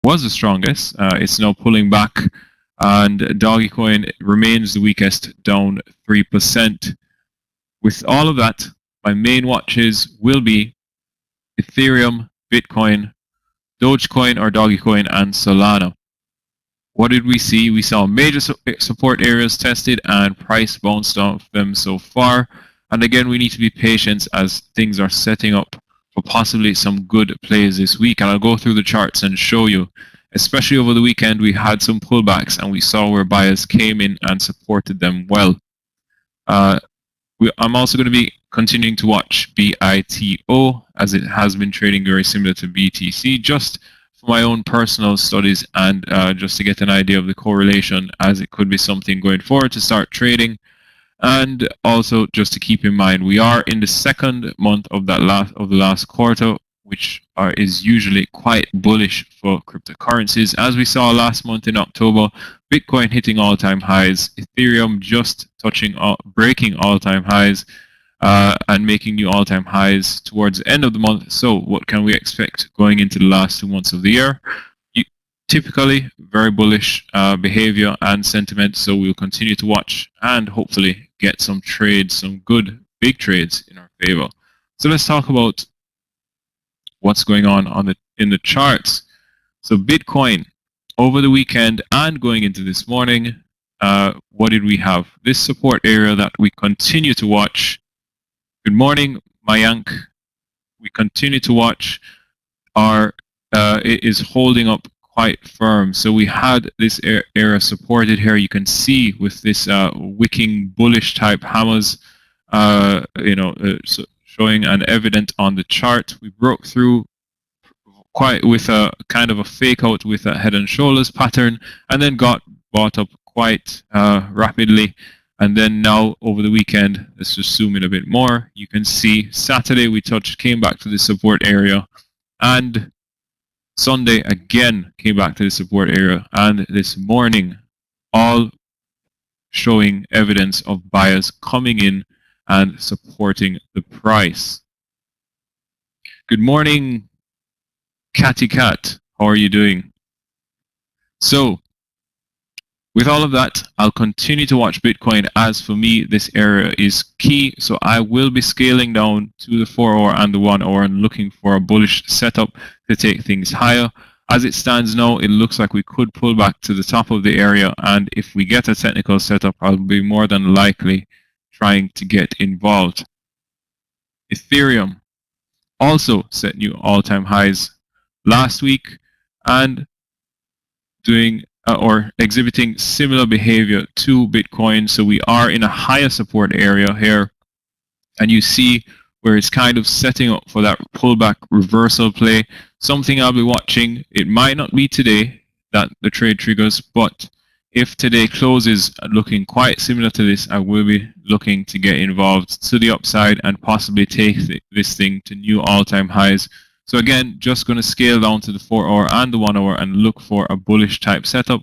was the strongest. It's now pulling back, and Dogecoin remains the weakest, down 3%. With all of that, my main watches will be Ethereum, Bitcoin, Dogecoin or Dogecoin, and Solana. What did we see? We saw major support areas tested and price bounced off them so far. And again, we need to be patient as things are setting up for possibly some good plays this week. And I'll go through the charts and show you. Especially over the weekend, we had some pullbacks and we saw where buyers came in and supported them well. I'm also going to be continuing to watch BITO as it has been trading very similar to BTC, just for my own personal studies and just to get an idea of the correlation, as it could be something going forward to start trading. And also just to keep in mind, we are in the second month of the last quarter, which is usually quite bullish for cryptocurrencies. As we saw last month in October, Bitcoin hitting all-time highs, Ethereum just breaking all-time highs, and making new all-time highs towards the end of the month. So what can we expect going into the last 2 months of the year? Typically very bullish behavior and sentiment, so we'll continue to watch and hopefully get some trades, some good big trades in our favor. So let's talk about what's going on in the charts. So Bitcoin over the weekend and going into this morning, what did we have? This support area that we continue to watch. Good morning, Mayank. We continue to watch. It is holding up quite firm. So we had this area supported here. You can see with this wicking bullish type hammers, showing and evident on the chart. We broke through quite with a kind of a fake out with a head and shoulders pattern, and then got bought up quite rapidly. And then now over the weekend, let's just zoom in a bit more. You can see Saturday we came back to the support area, and Sunday again came back to the support area, and this morning all showing evidence of buyers coming in and supporting the price. Good morning, Catty Cat. How are you doing? So with all of that, I'll continue to watch Bitcoin, as for me, this area is key. So I will be scaling down to the 4-hour and the 1-hour and looking for a bullish setup to take things higher. As it stands now, it looks like we could pull back to the top of the area. And if we get a technical setup, I'll be more than likely trying to get involved. Ethereum also set new all-time highs last week and doing or exhibiting similar behavior to Bitcoin. So we are in a higher support area here, and you see where it's kind of setting up for that pullback reversal play. Something I'll be watching. It might not be today that the trade triggers, but if today closes looking quite similar to this, I will be looking to get involved to the upside and possibly take this thing to new all-time highs. So again, just going to scale down to the 4-hour and the 1-hour and look for a bullish type setup.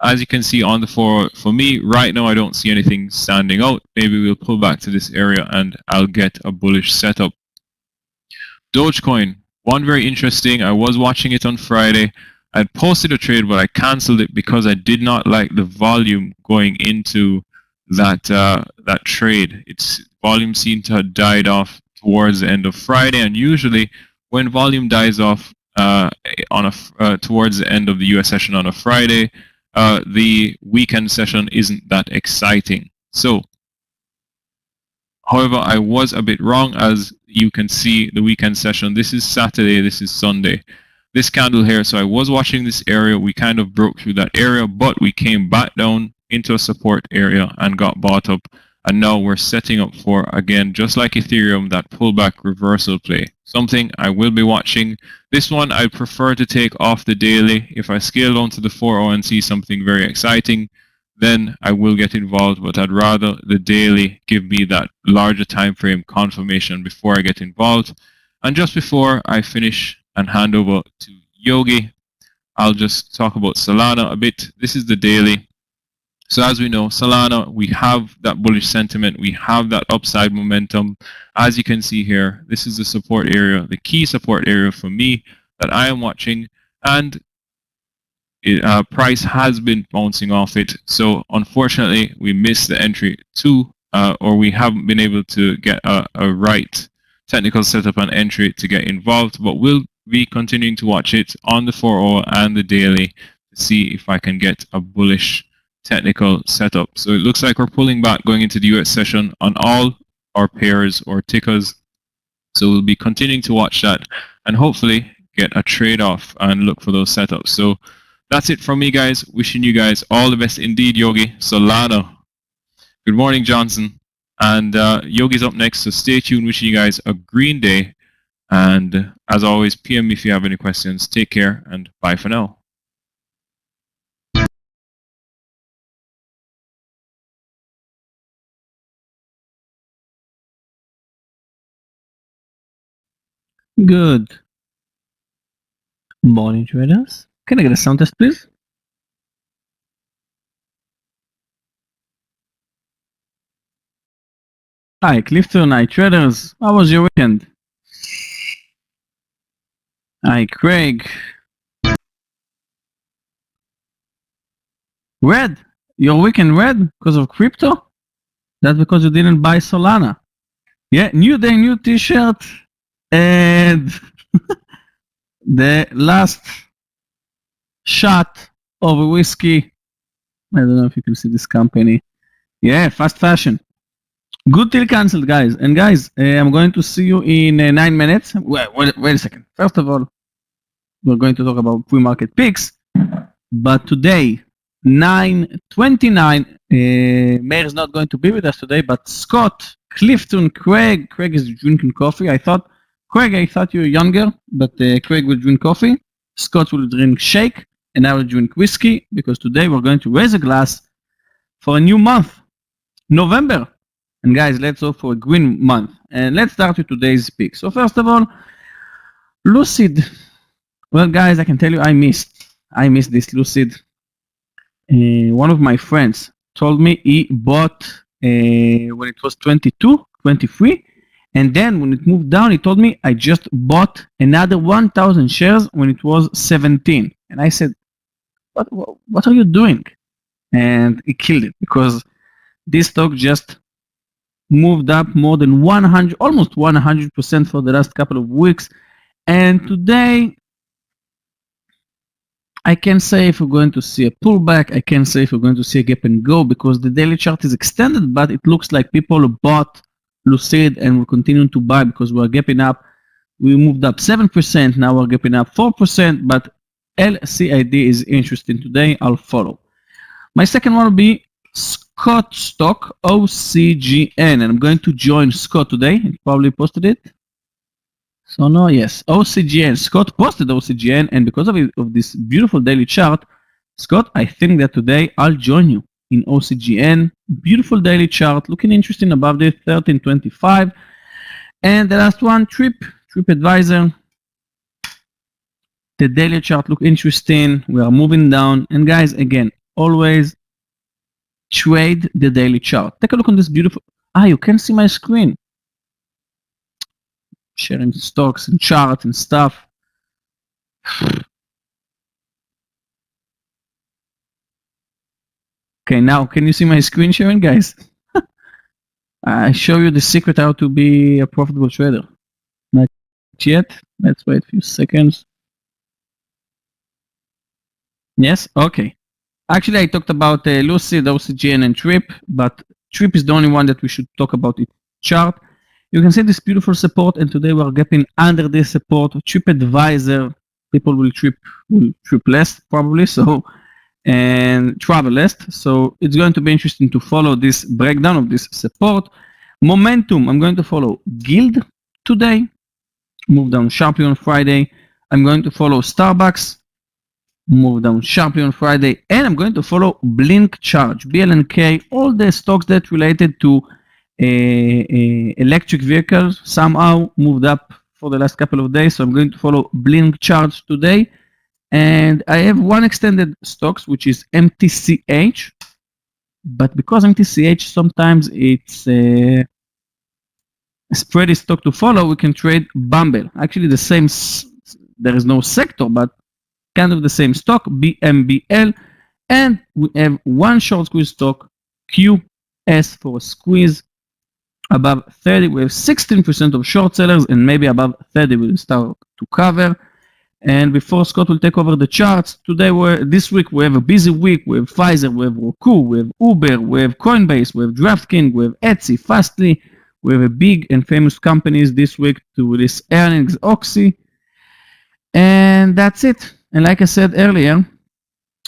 As you can see on the 4-hour, for me right now, I don't see anything standing out. Maybe we'll pull back to this area and I'll get a bullish setup. Dogecoin, one very interesting. I was watching it on Friday. I had posted a trade, but I canceled it because I did not like the volume going into that trade. Its volume seemed to have died off towards the end of Friday, and usually when volume dies off towards the end of the US session on a Friday, the weekend session isn't that exciting. So, however, I was a bit wrong. As you can see, the weekend session, this is Saturday, this is Sunday. This candle here, so I was watching this area. We kind of broke through that area, but we came back down into a support area and got bought up. And now we're setting up for, again, just like Ethereum, that pullback reversal play. Something I will be watching. This one I prefer to take off the daily. If I scale down to the 4-hour and see something very exciting, then I will get involved. But I'd rather the daily give me that larger time frame confirmation before I get involved. And just before I finish and hand over to Yogi, I'll just talk about Solana a bit. This is the daily. So as we know, Solana, we have that bullish sentiment. We have that upside momentum. As you can see here, this is the support area, the key support area for me that I am watching. And price has been bouncing off it. So unfortunately, we missed the entry to, or we haven't been able to get a right technical setup and entry to get involved, but we'll be continuing to watch it on the 4-hour and the daily to see if I can get a bullish technical setup. So it looks like we're pulling back going into the US session on all our pairs or tickers. So we'll be continuing to watch that and hopefully get a trade off and look for those setups. So that's it from me, guys. Wishing you guys all the best indeed, Yogi. Solana. Good morning, Johnson. And Yogi's up next, so stay tuned. Wishing you guys a green day. And as always, PM me if you have any questions. Take care and bye for now. Good morning, traders. Can I get a sound test, please? Hi, Clifton. Hi, traders. How was your weekend? Hi, Craig. Red. Your weekend red because of crypto? That's because you didn't buy Solana. Yeah, new day, new t-shirt. And the last shot of a whiskey. I don't know if you can see this company. Yeah, fast fashion. Good till cancelled, guys. And guys, I'm going to see you in 9 minutes. Wait a second. First of all, we're going to talk about pre-market picks. But today, 9:29, Meir is not going to be with us today, but Scott, Clifton, Craig is drinking coffee. Craig, I thought you were younger, but Craig will drink coffee. Scott will drink shake, and I will drink whiskey, because today we're going to raise a glass for a new month, November. And guys, let's hope for a green month. And let's start with today's pick. So first of all, Lucid. Well, guys, I can tell you I missed this Lucid. One of my friends told me he bought when it was 22, 23. And then when it moved down, he told me I just bought another 1,000 shares when it was 17. And I said, what are you doing? And he killed it, because this stock just moved up more than 100, almost 100% for the last couple of weeks. And today, I can't say if we're going to see a pullback. I can't say if we're going to see a gap and go, because the daily chart is extended, but it looks like people bought Lucid and will continue to buy because we're gapping up. We moved up 7%. Now we're gapping up 4%, but LCID is interesting today. I'll follow. My second one will be Scott stock, OCGN, and I'm going to join Scott today. He probably posted it. So no, yes, OCGN. Scott posted OCGN, and because of this beautiful daily chart, Scott, I think that today I'll join you in OCGN. Beautiful daily chart, looking interesting above the 1325. And the last one, TripAdvisor. The daily chart look interesting. We are moving down. And guys, again, always trade the daily chart. Take a look on this beautiful. You can see my screen. Sharing stocks and charts and stuff. Okay, now can you see my screen sharing, guys? I show you the secret how to be a profitable trader. Not yet. Let's wait a few seconds. Yes? Okay. Actually, I talked about Lucid, OCGN, and Trip, but Trip is the only one that we should talk about its chart. You can see this beautiful support, and today we're getting under this support. TripAdvisor, people will trip less probably, so, and travel less. So it's going to be interesting to follow this breakdown of this support. Momentum, I'm going to follow Guild today, move down sharply on Friday. I'm going to follow Starbucks, move down sharply on Friday, and I'm going to follow Blink Charge, BLNK, all the stocks that related to electric vehicles somehow moved up for the last couple of days. So I'm going to follow Blink Charge today. And I have one extended stocks, which is MTCH. But because MTCH sometimes it's a spready stock to follow, we can trade Bumble. Actually the same, there is no sector, but kind of the same stock, BMBL, and we have one short squeeze stock, QS for a squeeze above 30. We have 16% of short sellers, and maybe above 30 will start to cover. And before Scott will take over the charts, this week we have a busy week. We have Pfizer, we have Roku, we have Uber, we have Coinbase, we have DraftKings, we have Etsy, Fastly. We have a big and famous companies this week to release earnings, Oxy. And that's it. And like I said earlier,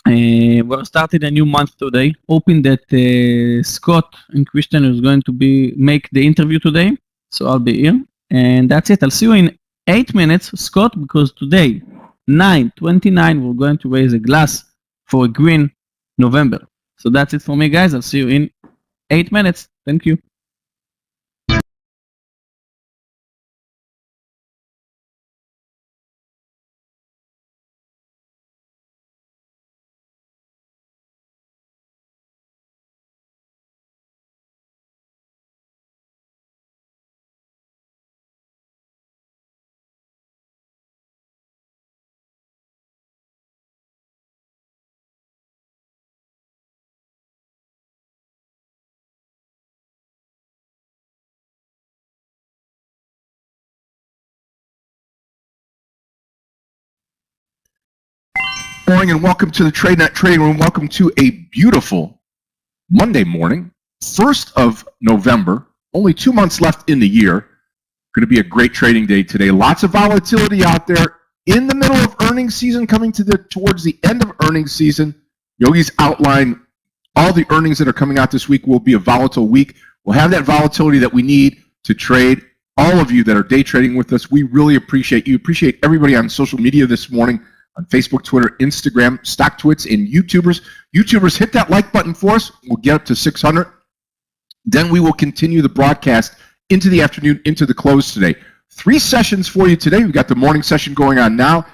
we're starting a new month today, hoping that Scott and Christian is going to make the interview today. So I'll be here. And that's it. I'll see you in 8 minutes, Scott, because today, 9/29, we're going to raise a glass for a green November. So that's it for me, guys. I'll see you in 8 minutes. Thank you. Morning and welcome to the Tradenet Trading Room. Welcome to a beautiful Monday morning, 1st of November. Only 2 months left in the year. Going to be a great trading day today. Lots of volatility out there in the middle of earnings season, coming towards the end of earnings season. Yogi's outlined all the earnings that are coming out this week will be a volatile week. We'll have that volatility that we need to trade. All of you that are day trading with us, we really appreciate you. Appreciate everybody on social media this morning. On Facebook, Twitter, Instagram, StockTwits, and YouTubers. YouTubers, hit that like button for us. We'll get up to 600. Then we will continue the broadcast into the afternoon, into the close today. 3 sessions for you today. We've got the morning session going on now.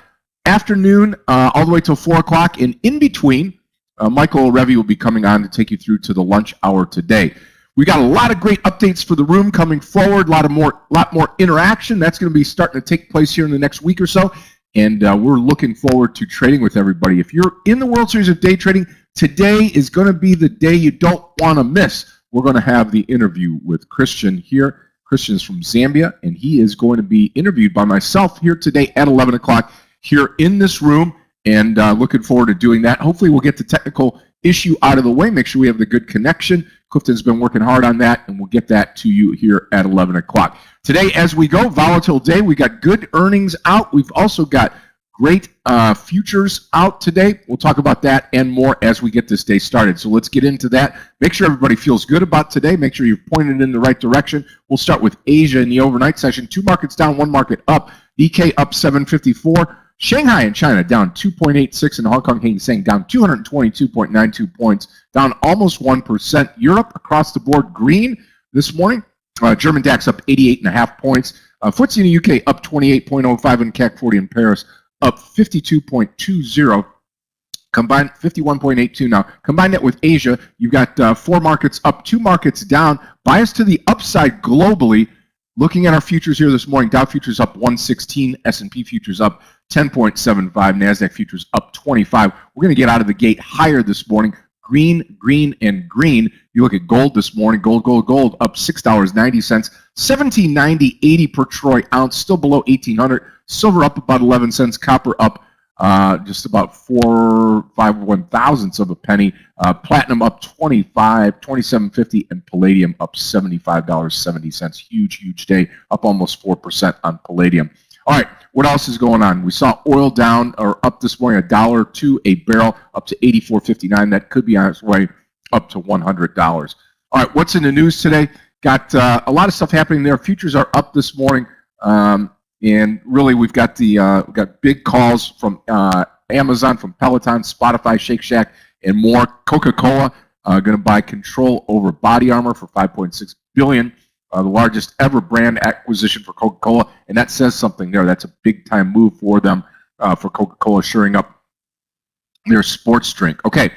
Afternoon, all the way till 4 o'clock. And in between, Michael Revy will be coming on to take you through to the lunch hour today. We got a lot of great updates for the room coming forward. A lot more interaction. That's going to be starting to take place here in the next week or so. And we're looking forward to trading with everybody. If you're in the World Series of Day Trading, today is going to be the day you don't want to miss. We're going to have the interview with Christian here. Christian is from Zambia, and he is going to be interviewed by myself here today at 11 o'clock here in this room. And looking forward to doing that. Hopefully we'll get the technical issue out of the way, make sure we have the good connection. Clifton's been working hard on that, and we'll get that to you here at 11 o'clock. Today, as we go, volatile day. We got good earnings out. We've also got great futures out today. We'll talk about that and more as we get this day started. So let's get into that. Make sure everybody feels good about today. Make sure you're pointed in the right direction. We'll start with Asia in the overnight session. 2 markets down, 1 market up. Nikkei up 754. Shanghai and China down 2.86, and Hong Kong Hang Seng down 222.92 points, down almost 1%. Europe across the board green this morning. German DAX up 88.5 points. FTSE in the UK up 28.05, and CAC 40 in Paris up 52.20. Combined 51.82 now. Combine that with Asia, you've got 4 markets up, 2 markets down. Bias to the upside globally. Looking at our futures here this morning, Dow futures up 116, S&P futures up 10.75, NASDAQ futures up 25. We're going to get out of the gate higher this morning. Green, green, and green. You look at gold this morning, gold up $6.90, $17.90.80 per troy ounce, still below 1,800. Silver up about 11 cents, copper up just about 4.51 of a penny. Platinum up 27.50, and palladium up $75.70. Huge day, up almost 4% on palladium. All right, what else is going on? We saw oil down or up this morning $1.02 a barrel, up to 84.59. That could be on its way up to $100. All right, what's in the news today? Got a lot of stuff happening there. Futures are up this morning. And really, we've got big calls from Amazon, from Peloton, Spotify, Shake Shack, and more. Coca-Cola going to buy control over Body Armor for $5.6 billion, the largest ever brand acquisition for Coca-Cola, and that says something there. That's a big-time move for them, for Coca-Cola shoring up their sports drink. Okay,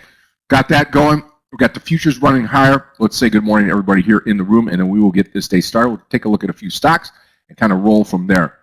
got that going. We've got the futures running higher. Let's say good morning to everybody here in the room, and then we will get this day started. We'll take a look at a few stocks and kind of roll from there.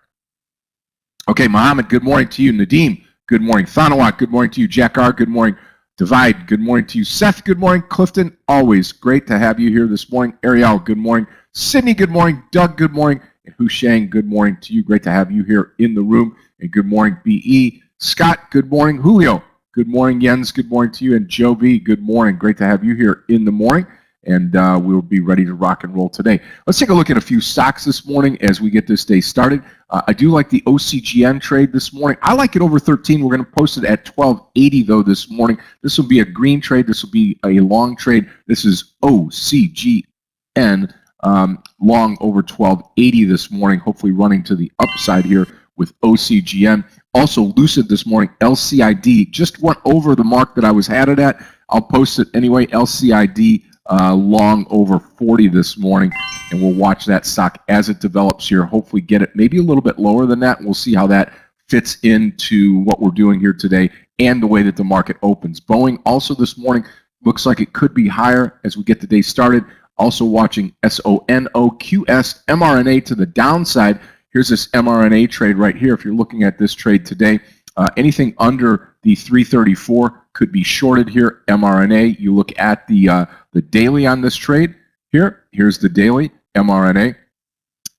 Okay, Mohammed, good morning to you. Nadeem, Good morning. Thanawat, good morning to you. Jack R., good morning. Divide, good morning to you. Seth, good morning. Clifton, always great to have you here this morning. Ariel, good morning. Sydney, good morning. Doug, good morning. And Hushang, good morning to you. Great to have you here in the room. And good morning, B.E. Scott, good morning. Julio, good morning. Jens, good morning to you. And Joe B., good morning. Great to have you here in the morning. And we'll be ready to rock and roll today. Let's take a look at a few stocks this morning as we get this day started. I do like the OCGN trade this morning. I like it over 13. We're going to post it at 1280 though this morning. This will be a green trade. This will be a long trade. This is OCGN long over 1280 this morning. Hopefully running to the upside here with OCGN. Also Lucid this morning. LCID just went over the mark that I was had it at. I'll post it anyway. LCID. Long over 40 this morning, and we'll watch that stock as it develops here. Hopefully get it maybe a little bit lower than that, and we'll see how that fits into what we're doing here today and the way that the market opens. Boeing also this morning looks like it could be higher as we get the day started. Also watching SONOQS MRNA to the downside. Here's this MRNA trade right here. If you're looking at this trade today, anything under the 334 could be shorted here. MRNA. You look at the daily on this trade here. Here's the daily MRNA.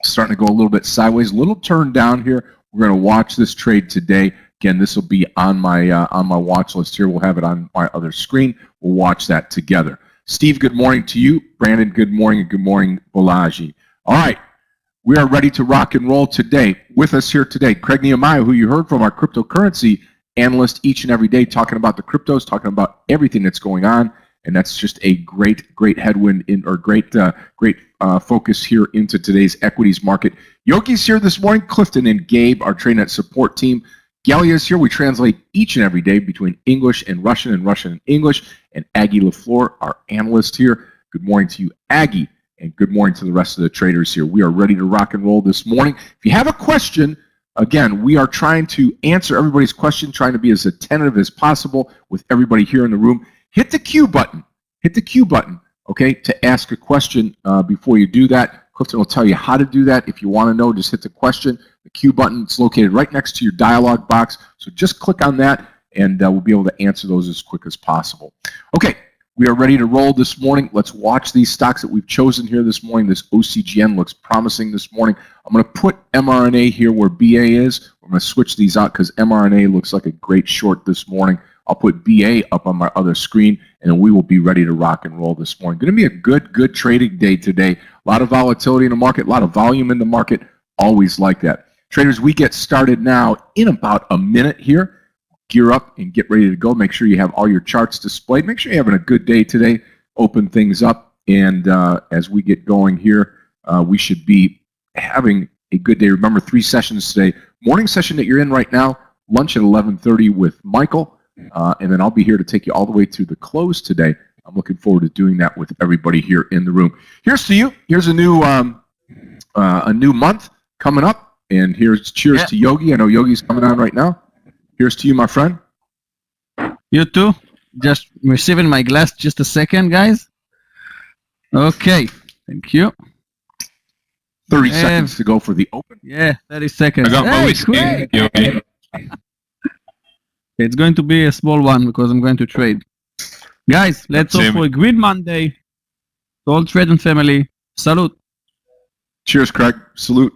Starting to go a little bit sideways, a little turn down here. We're going to watch this trade today. Again, this will be on my watch list here. We'll have it on my other screen. We'll watch that together. Steve, good morning to you. Brandon, good morning, and good morning, Balaji. All right. We are ready to rock and roll today. With us here today, Craig Nehemiah, who you heard from, our cryptocurrency analyst each and every day, talking about the cryptos, talking about everything that's going on, and that's just a great headwind great focus here into today's equities market. Yogi's here this morning. Clifton and Gabe, our Tradenet support team. Galia's here. We translate each and every day between English and Russian and English. And Aggie LaFleur, our analyst here. Good morning to you, Aggie. And good morning to the rest of the traders here. We are ready to rock and roll this morning. If you have a question, again, we are trying to answer everybody's question, trying to be as attentive as possible with everybody here in the room. Hit the Q button. Hit the Q button, okay, to ask a question before you do that. Clifton will tell you how to do that. If you want to know, just hit the question. The Q button is located right next to your dialog box. So just click on that, and we'll be able to answer those as quick as possible. Okay. We are ready to roll this morning. Let's watch these stocks that we've chosen here this morning. This OCGN looks promising this morning. I'm going to put MRNA here where BA is. I'm going to switch these out because MRNA looks like a great short this morning. I'll put BA up on my other screen, and then we will be ready to rock and roll this morning. Going to be a good trading day today. A lot of volatility in the market, a lot of volume in the market. Always like that. Traders, we get started now in about a minute here. Gear up and get ready to go. Make sure you have all your charts displayed. Make sure you're having a good day today. Open things up, and as we get going here, we should be having a good day. Remember, 3 sessions today. Morning session that you're in right now, lunch at 11:30 with Michael, and then I'll be here to take you all the way to the close today. I'm looking forward to doing that with everybody here in the room. Here's to you. Here's a new month coming up, and here's cheers to Yogi. I know Yogi's coming on right now. Here's to you, my friend. You too. Just receiving my glass. Just a second, guys. Okay. Thank you. 30 seconds to go for the open. Yeah, 30 seconds. I got my whiskey. Yogi. It's going to be a small one because I'm going to trade. Guys, let's hope for a great Monday. To all Tradenet family. Salute. Cheers, Craig. Salute.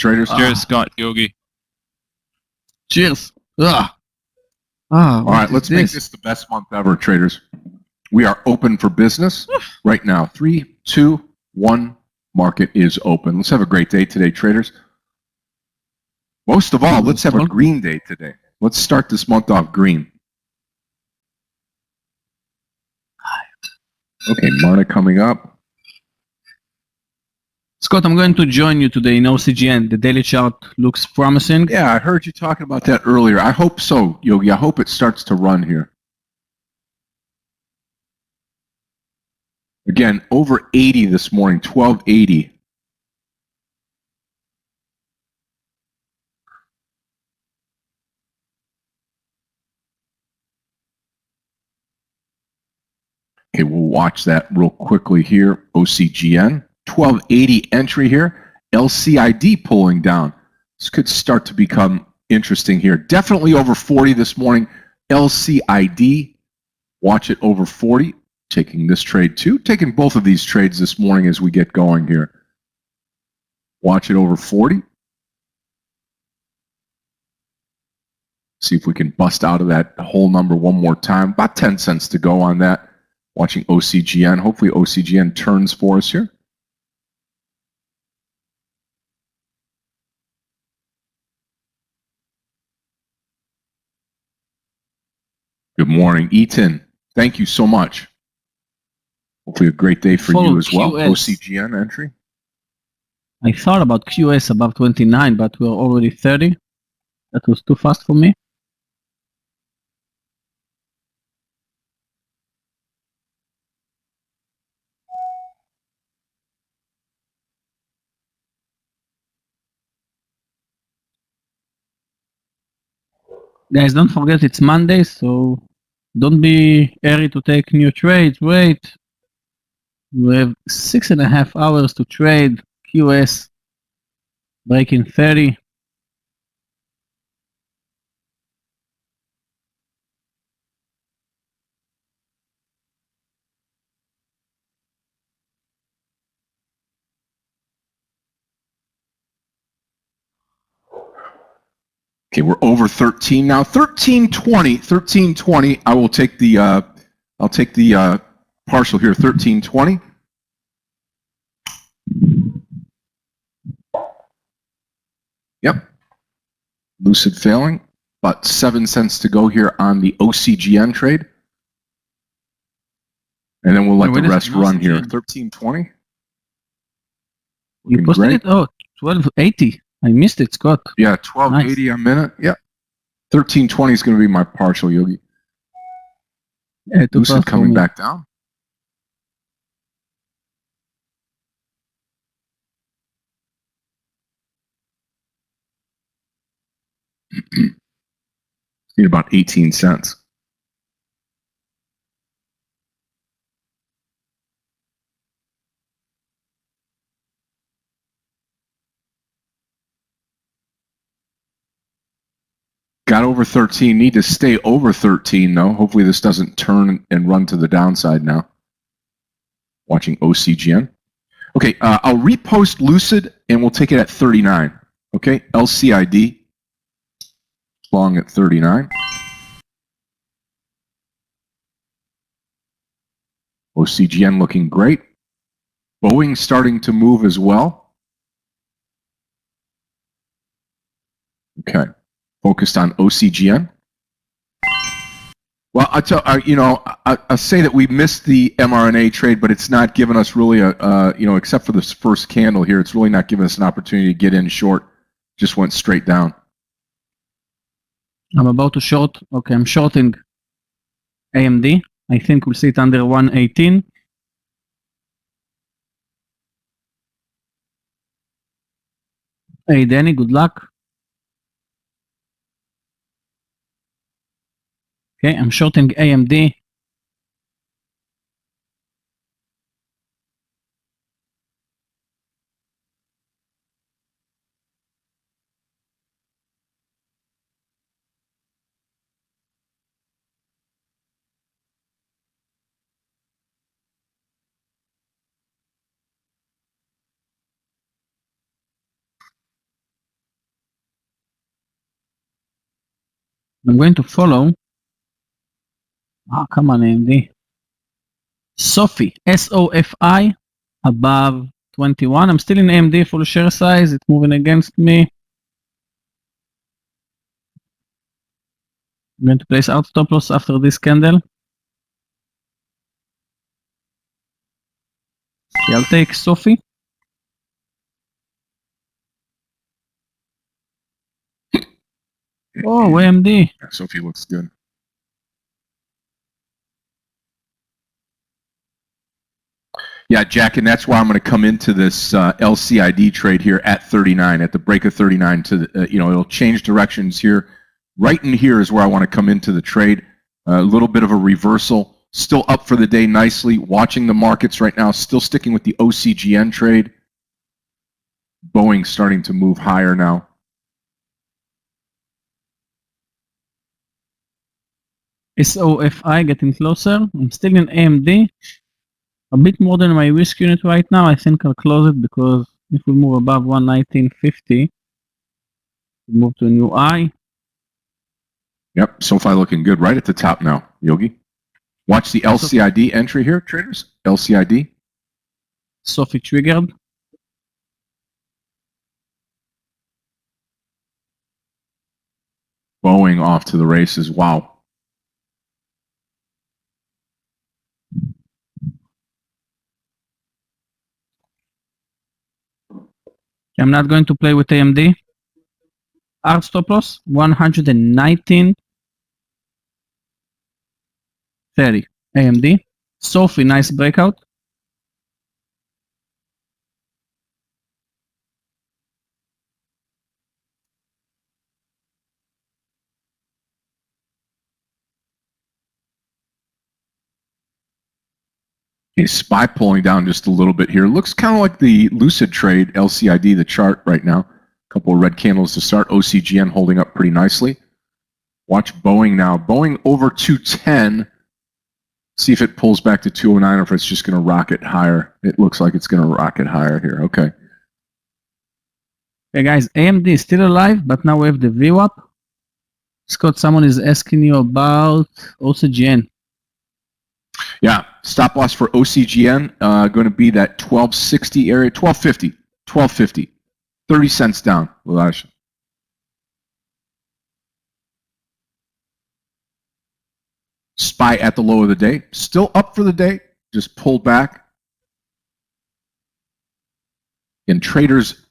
Traders. Cheers, Scott, Yogi. Cheers. All right, let's make this the best month ever, traders. We are open for business right now. 3, 2, 1. Market is open. Let's have a great day today, traders. Most of all, let's have a green day today. Let's start this month off green. Okay, MRNA coming up. Scott, I'm going to join you today in OCGN. The daily chart looks promising. Yeah, I heard you talking about that earlier. I hope so, Yogi. I hope it starts to run here. Again, over 80 this morning, 1280. Okay, we'll watch that real quickly here. OCGN. 1280 entry here. LCID pulling down. This could start to become interesting here. Definitely over 40 this morning. LCID, watch it over 40. Taking this trade too. Taking both of these trades this morning as we get going here. Watch it over 40. See if we can bust out of that whole number one more time. About 10 cents to go on that. Watching OCGN. Hopefully OCGN turns for us here. Good morning, Eaton. Thank you so much. Hopefully a great day for you as well. OCGN entry. I thought about QS above 29, but we're already 30. That was too fast for me. Guys, don't forget it's Monday, so don't be hurry to take new trades. Wait. We have 6.5 hours to trade. QS breaking 30. Okay, we're over 13 now. 13.20. I will take the partial here. 13.20. Yep. Lucid failing. About 7 cents to go here on the OCGN trade. And then we'll let the rest run here. 13.20. You posted it? Oh, 12.80. I missed it, Scott. Yeah, 12.80 a minute. Yeah. 13.20 is going to be my partial, Yogi. Yeah, Lucid coming back down. Need about 18 cents. Got over 13. Need to stay over 13, though. Hopefully this doesn't turn and run to the downside now. Watching OCGN. Okay, I'll repost Lucid, and we'll take it at 39. Okay, LCID. Long at 39. OCGN looking great. Boeing starting to move as well. Okay. Focused on OCGN. Well, I say that we missed the MRNA trade, but it's not given us really except for this first candle here, it's really not given us an opportunity to get in short. Just went straight down. I'm about to short. Okay, I'm shorting AMD. I think we'll see it under 118. Hey, Danny, good luck. Okay, I'm shorting AMD. I'm going to follow. Ah, come on, AMD. Sophie, SOFI, above 21. I'm still in AMD full share size. It's moving against me. I'm going to place out stop loss after this candle. Okay, I'll take Sophie. Oh, AMD. Yeah, Sophie looks good. Yeah, Jack, and that's why I'm going to come into this LCID trade here at 39, at the break of 39 to the, it'll change directions here. Right in here is where I want to come into the trade. A little bit of a reversal. Still up for the day nicely. Watching the markets right now. Still sticking with the OCGN trade. Boeing starting to move higher now. SOFI getting closer. I'm still in AMD. A bit more than my risk unit right now. I think I'll close it because if we move above 119.50, we move to a new high. Yep, SoFi looking good right at the top now, Yogi. Watch the LCID entry here, traders. LCID. SOFI triggered. Boeing off to the races. Wow. I'm not going to play with AMD. Hard stop loss 119.30. AMD. SOFI, nice breakout. Okay, SPY pulling down just a little bit here. Looks kind of like the Lucid Trade LCID, the chart right now. A couple of red candles to start. OCGN holding up pretty nicely. Watch Boeing now. Boeing over 210. See if it pulls back to 209 or if it's just going to rocket higher. It looks like it's going to rocket higher here. Okay. Hey guys, AMD is still alive, but now we have the VWAP. Scott, someone is asking you about OCGN. Yeah, stop loss for OCGN going to be that 1260 area, 1250, 30 cents down. SPY at the low of the day, still up for the day, just pulled back. And traders,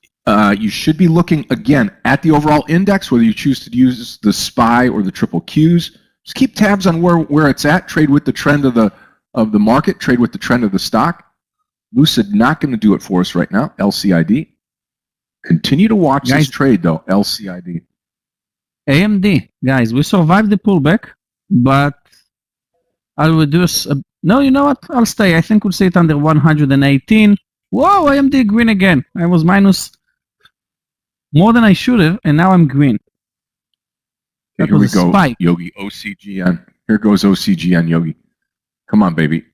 you should be looking again at the overall index, whether you choose to use the SPY or the triple Qs. Just keep tabs on where it's at. Trade with the trend of the market. Trade with the trend of the stock. Lucid not going to do it for us right now. LCID. Continue to watch this trade though. LCID. AMD, guys, we survived the pullback, but I'll reduce. No, you know what? I'll stay. I think we'll stay it under 118. Whoa, AMD green again. I was minus more than I should have, and now I'm green. Okay, here we go, spike. Yogi. OCGN. Here goes OCGN, Yogi. Come on, baby.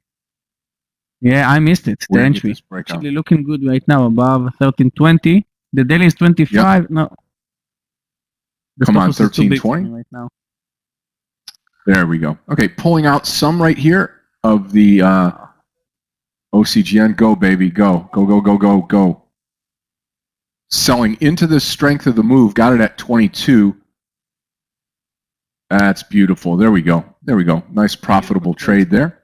Yeah, I missed it. The entry. Actually looking good right now, above 1320. The daily is 25. Yep. No. Come on, 1320 right now. There we go. Okay, pulling out some right here of the OCGN. Go, baby. Go. Go, go, go, go, go. Selling into the strength of the move. Got it at 22. That's beautiful. There we go. There we go. Nice profitable trade there.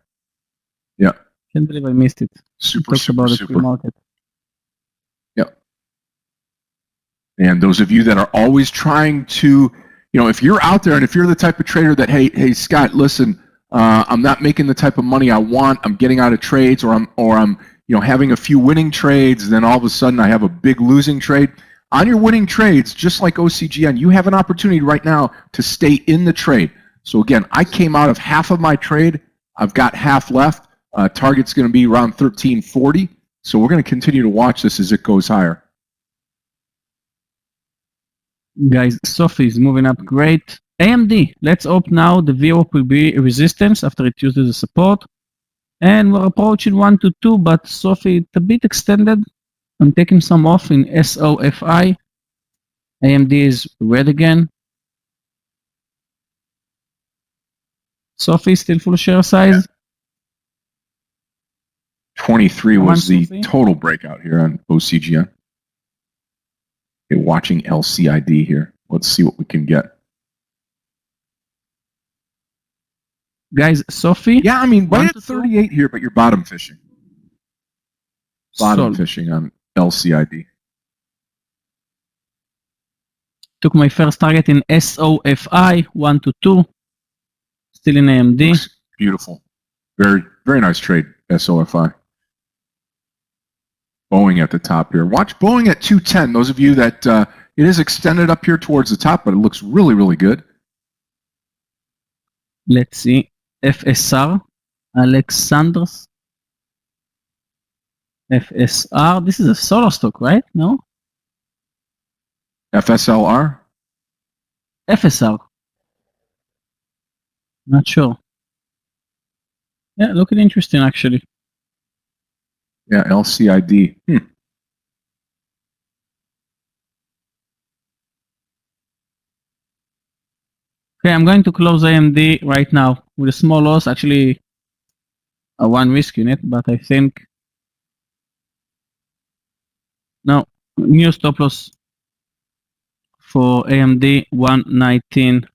Yeah. Can't believe I missed it. Super, super, about super. Market. Yep. And those of you that are always trying to, you know, if you're out there and if you're the type of trader that, hey, Scott, listen, I'm not making the type of money I want. I'm getting out of trades, or I'm, you know, having a few winning trades. Then all of a sudden I have a big losing trade. On your winning trades, just like OCGN, you have an opportunity right now to stay in the trade. So again, I came out of half of my trade. I've got half left. Target's going to be around 1340. So we're going to continue to watch this as it goes higher. Guys, SOFI is moving up great. AMD, let's hope now the VWAP will be a resistance after it uses the support. And we're approaching 1 to 2, but SOFI, it's a bit extended. I'm taking some off in SOFI. AMD is red again. SOFI still full share size. 23 was the total breakout here on OCGN. Okay, watching LCID here. Let's see what we can get. Guys, SOFI. Yeah, I mean, right at 38 here, but you're bottom fishing. Bottom fishing on LCID. Took my first target in SOFI, 1 to 2. Still in AMD. Looks beautiful. Very, very nice trade, SOFI. Boeing at the top here. Watch Boeing at 210. Those of you that it is extended up here towards the top, but it looks really, really good. Let's see. FSR. Alexandros. FSR. This is a solar stock, right? No? FSLR? FSR. Not sure. Yeah, looking interesting actually. Yeah, LCID. Okay, I'm going to close AMD right now with a small loss. Actually, a one risk in it, but I think no new stop loss for AMD 119.20.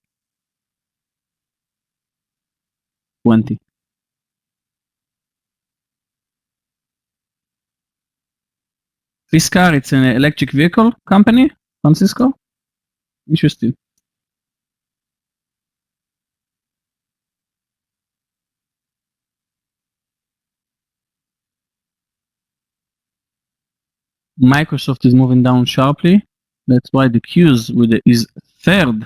Fisker, it's an electric vehicle company, Francisco. Interesting. Microsoft is moving down sharply. That's why the Qs with is third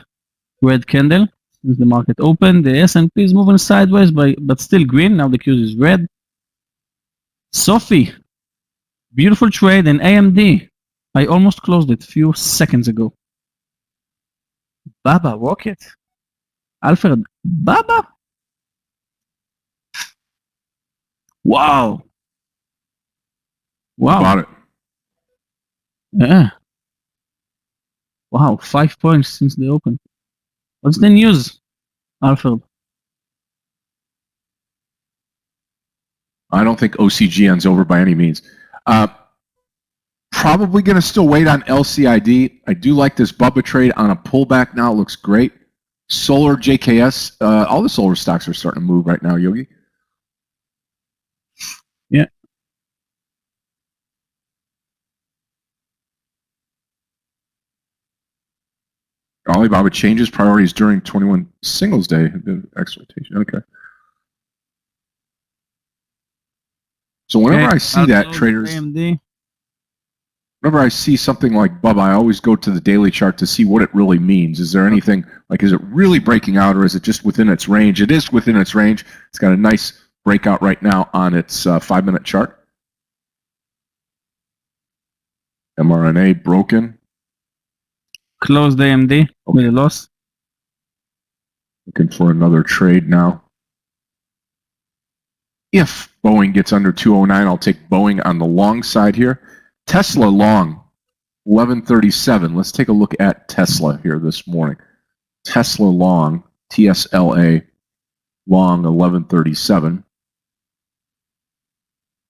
red candle since the market opened. The S&P is moving sideways, but still green. Now the Qs is red. Sophie, beautiful trade, and AMD. I almost closed it a few seconds ago. Baba, Rocket. Alfred, Baba. Wow. Wow. Bought it. Yeah. Wow, 5 points since they opened. What's the news, Alfred? I don't think OCGN's over by any means. Probably going to still wait on LCID. I do like this Bubba trade on a pullback now. It looks great. Solar JKS, all the solar stocks are starting to move right now, Yogi. Yeah. Alibaba changes priorities during 21 Singles Day. Expectation. Okay. So whenever I see that, traders, AMD. whenever I see something like Bubba, I always go to the daily chart to see what it really means. Is there anything, like, is it really breaking out, or is it just within its range? It is within its range. It's got a nice breakout right now on its 5-minute chart. MRNA broken. Closed AMD with a loss. Looking for another trade now. If Boeing gets under 209, I'll take Boeing on the long side here. Tesla long, 1137. Let's take a look at Tesla here this morning. Tesla long, TSLA long, 1137.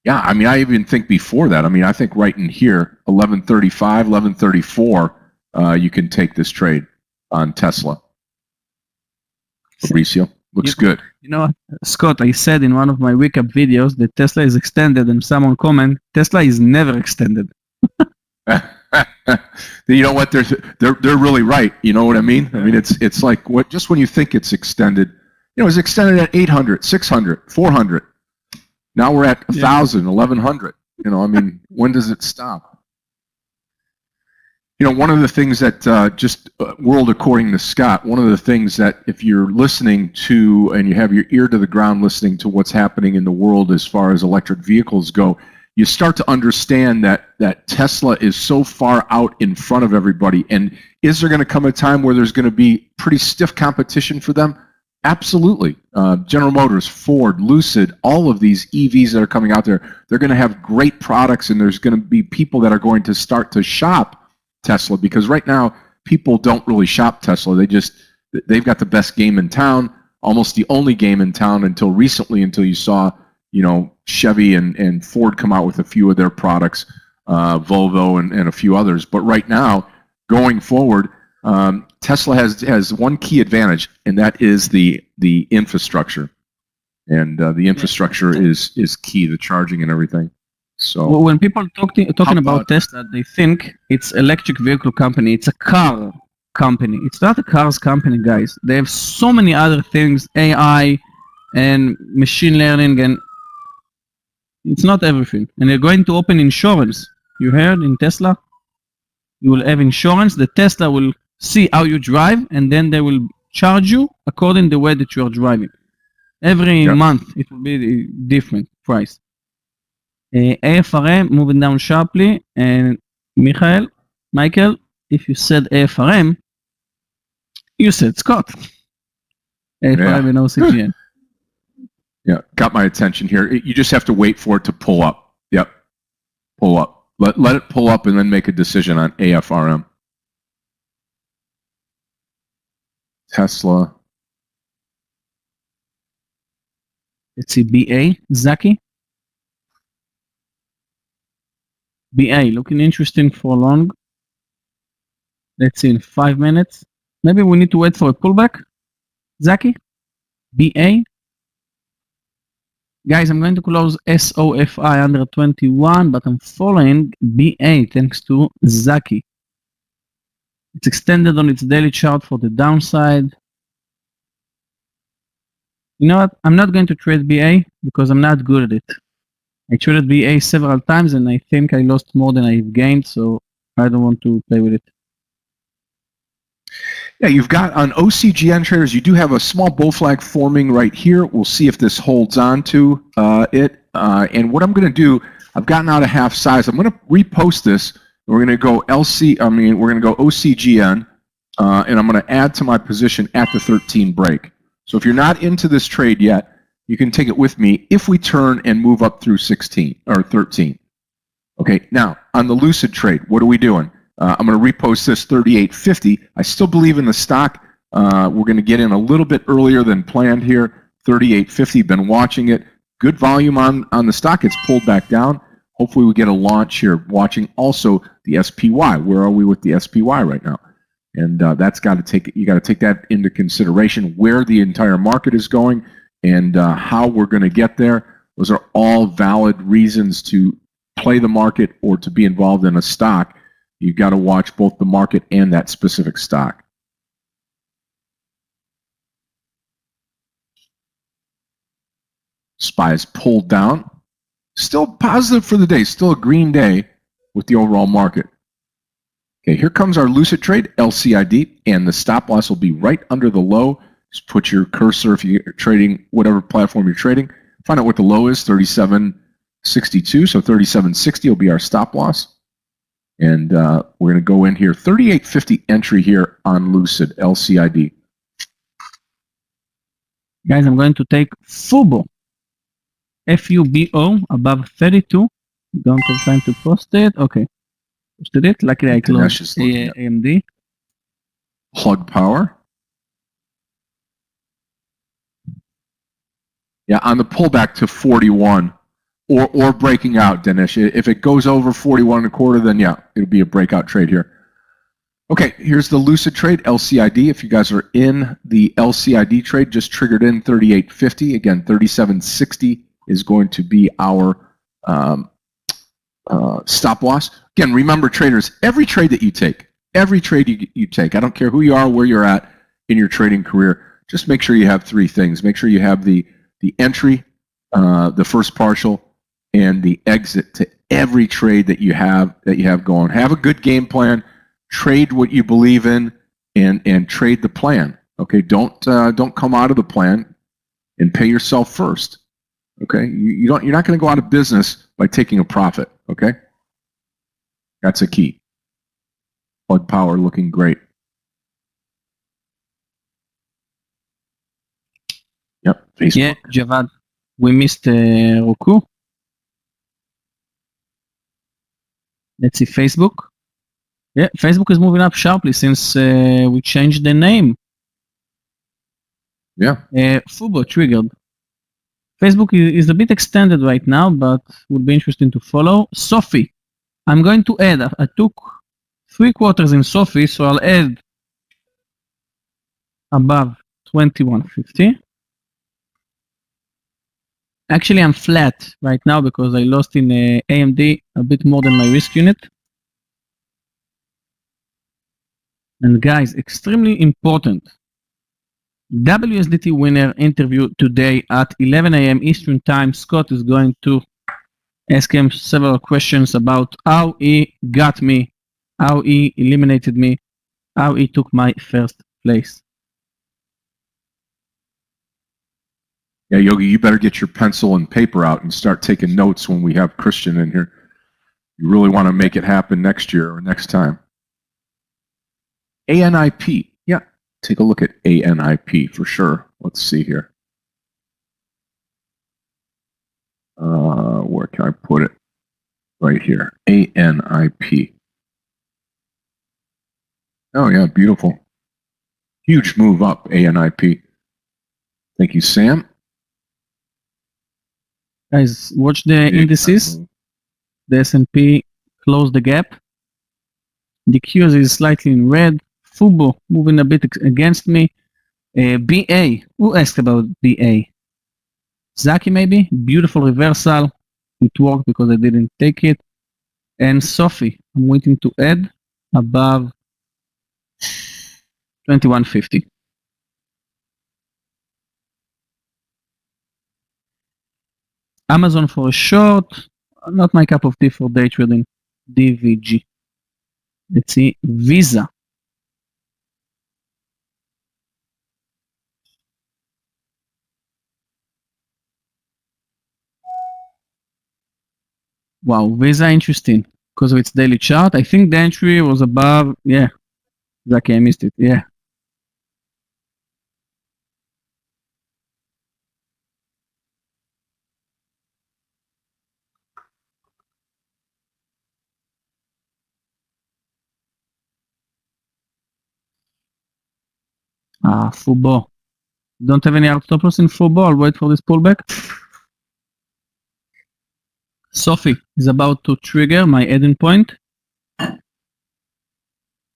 Yeah, I mean, I even think before that. I mean, I think right in here, 1135, 1134, you can take this trade on Tesla. Fabricio, looks good. You know, Scott, I said in one of my recap videos that Tesla is extended, and someone comment, Tesla is never extended. You know what? They're really right. You know what I mean? I mean, it's like what just when you think it's extended, you know, it's extended at 800, 600, 400. Now we're at 1,000, 1,100. You know, I mean, when does it stop? You know, one of the things that just world according to Scott, one of the things that if you're listening to and you have your ear to the ground listening to what's happening in the world as far as electric vehicles go, you start to understand that Tesla is so far out in front of everybody. And is there going to come a time where there's going to be pretty stiff competition for them? Absolutely. General Motors, Ford, Lucid, all of these EVs that are coming out there, they're going to have great products, and there's going to be people that are going to start to shop Tesla, because right now people don't really shop Tesla. They've got the best game in town, almost the only game in town until recently, until you saw, you know, Chevy and Ford come out with a few of their products, Volvo and a few others. But right now, going forward, Tesla has one key advantage, and that is the infrastructure. And the infrastructure is key, the charging and everything. So when people talking about Tesla, they think it's electric vehicle company. It's a car company. It's not a cars company, guys. They have so many other things, AI and machine learning, and it's not everything. And they're going to open insurance. You heard in Tesla? You will have insurance. The Tesla will see how you drive, and then they will charge you according to the way that you are driving. Every month, it will be a different price. AFRM moving down sharply, and Michael, if you said AFRM, you said Scott. A5 and OCGN. Yeah, got my attention here. You just have to wait for it to pull up. Yep, pull up. Let it pull up and then make a decision on AFRM. Tesla. Let's see, BA, Zaki. BA, looking interesting for long. Let's see, in 5 minutes. Maybe we need to wait for a pullback. Zaki, BA. Guys, I'm going to close SOFI under 21, but I'm following BA thanks to Zaki. It's extended on its daily chart for the downside. You know what? I'm not going to trade BA because I'm not good at it. I traded BA several times and I think I lost more than I've gained, so I don't want to play with it. Yeah, you've got on OCGN traders, you do have a small bull flag forming right here. We'll see if this holds on to it. And what I'm going to do, I've gotten out a half size. I'm going to repost this. We're going to go we're going to go OCGN, and I'm going to add to my position at the 13 break. So if you're not into this trade yet, you can take it with me if we turn and move up through 16 or 13. Okay, now on the Lucid trade, what are we doing? I'm going to repost this 38.50. I still believe in the stock. We're going to get in a little bit earlier than planned here. 38.50. Been watching it. Good volume on the stock. It's pulled back down. Hopefully we get a launch here. Watching also the SPY. Where are we with the SPY right now? And that's got to take that into consideration. Where the entire market is going and how we're going to get there. Those are all valid reasons to play the market or to be involved in a stock. You've got to watch both the market and that specific stock. SPY is pulled down. Still positive for the day. Still a green day with the overall market. Okay, here comes our Lucid trade, LCID, and the stop loss will be right under the low. Just put your cursor if you're trading whatever platform you're trading. Find out what the low is, 37.62. So 37.60 will be our stop loss. And we're going to go in here, 38.50 entry here on Lucid, LCID. Guys, I'm going to take FUBO, FUBO, above 32. Don't have time to post it. Okay. Posted it. Luckily, I closed AMD. HOG power. Yeah, on the pullback to 41. Or breaking out, Dinesh. If it goes over 41.25, then yeah, it'll be a breakout trade here. Okay, here's the Lucid trade, LCID. If you guys are in the LCID trade, just triggered in 38.50. Again, 37.60 is going to be our stop loss. Again, remember traders, every trade that you take, I don't care who you are, where you're at in your trading career, just make sure you have three things. Make sure you have the entry, the first partial, and the exit to every trade that you have going. Have a good game plan, trade what you believe in, and trade the plan. Okay, don't come out of the plan and pay yourself first. Okay, you're not going to go out of business by taking a profit. Okay, that's a key. Plug power looking great. Yep, Facebook. Yeah, Javad, we missed Roku. Let's see, Facebook. Yeah, Facebook is moving up sharply since we changed the name. Yeah. FUBO triggered. Facebook is a bit extended right now, but would be interesting to follow. Sophie, I'm going to add. I took 3 quarters in Sophie, so I'll add above 21.50. Actually, I'm flat right now because I lost in AMD a bit more than my risk unit. And guys, extremely important. WSDT winner interview today at 11 a.m. Eastern Time. Scott is going to ask him several questions about how he got me, how he eliminated me, how he took my first place. Yeah, Yogi, you better get your pencil and paper out and start taking notes when we have Christian in here. You really want to make it happen next year or next time. ANIP. Yeah, take a look at ANIP for sure. let's see here. Where can I put it? Right here. ANIP. Oh, yeah, beautiful. Huge move up, ANIP. Thank you, Sam. Guys, watch the indices. The S&P closed the gap. The QS is slightly in red. Fubo moving a bit against me. BA. Who asked about BA? Zaki maybe? Beautiful reversal. It worked because I didn't take it. And Sophie, I'm waiting to add above 2150. Amazon for a short. Not my cup of tea for day trading. DVG. Let's see. Visa. Wow, Visa interesting because of its daily chart. I think the entry was above, yeah. Zaki, I missed it. Yeah. Fubo. Don't have any hard stop loss in Fubo. I'll wait for this pullback. Sophie is about to trigger my add-in point.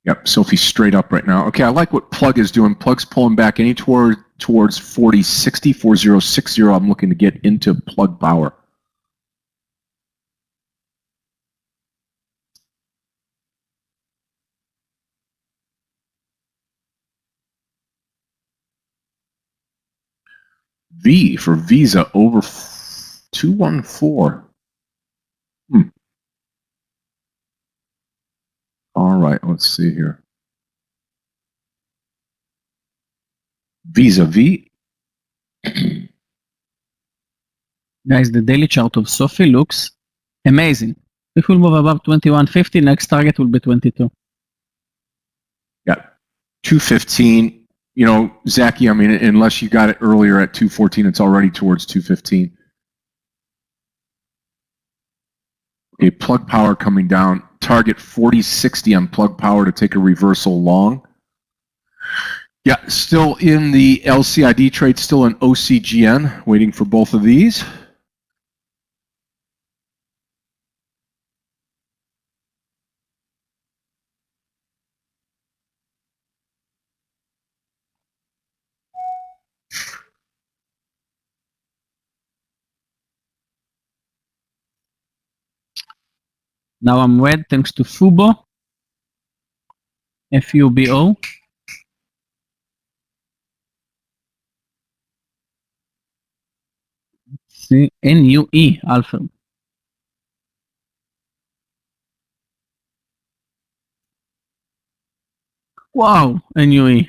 Yep, Sophie's straight up right now. Okay, I like what Plug is doing. Plug's pulling back any towards 4060, 4060. I'm looking to get into Plug Power. V for Visa over 214. All right, let's see here. Visa V. Guys, the daily chart of Sophie looks amazing. If we move above 2150, next target will be 22. Yeah, 215. You know, Zaki, I mean, unless you got it earlier at 214, it's already towards 215. Okay, Plug Power coming down. Target 4060 on Plug Power to take a reversal long. Yeah, still in the LCID trade, still in OCGN, waiting for both of these. Now I'm red thanks to Fubo. FUBO. See, NUE Alpha. Wow, NUE.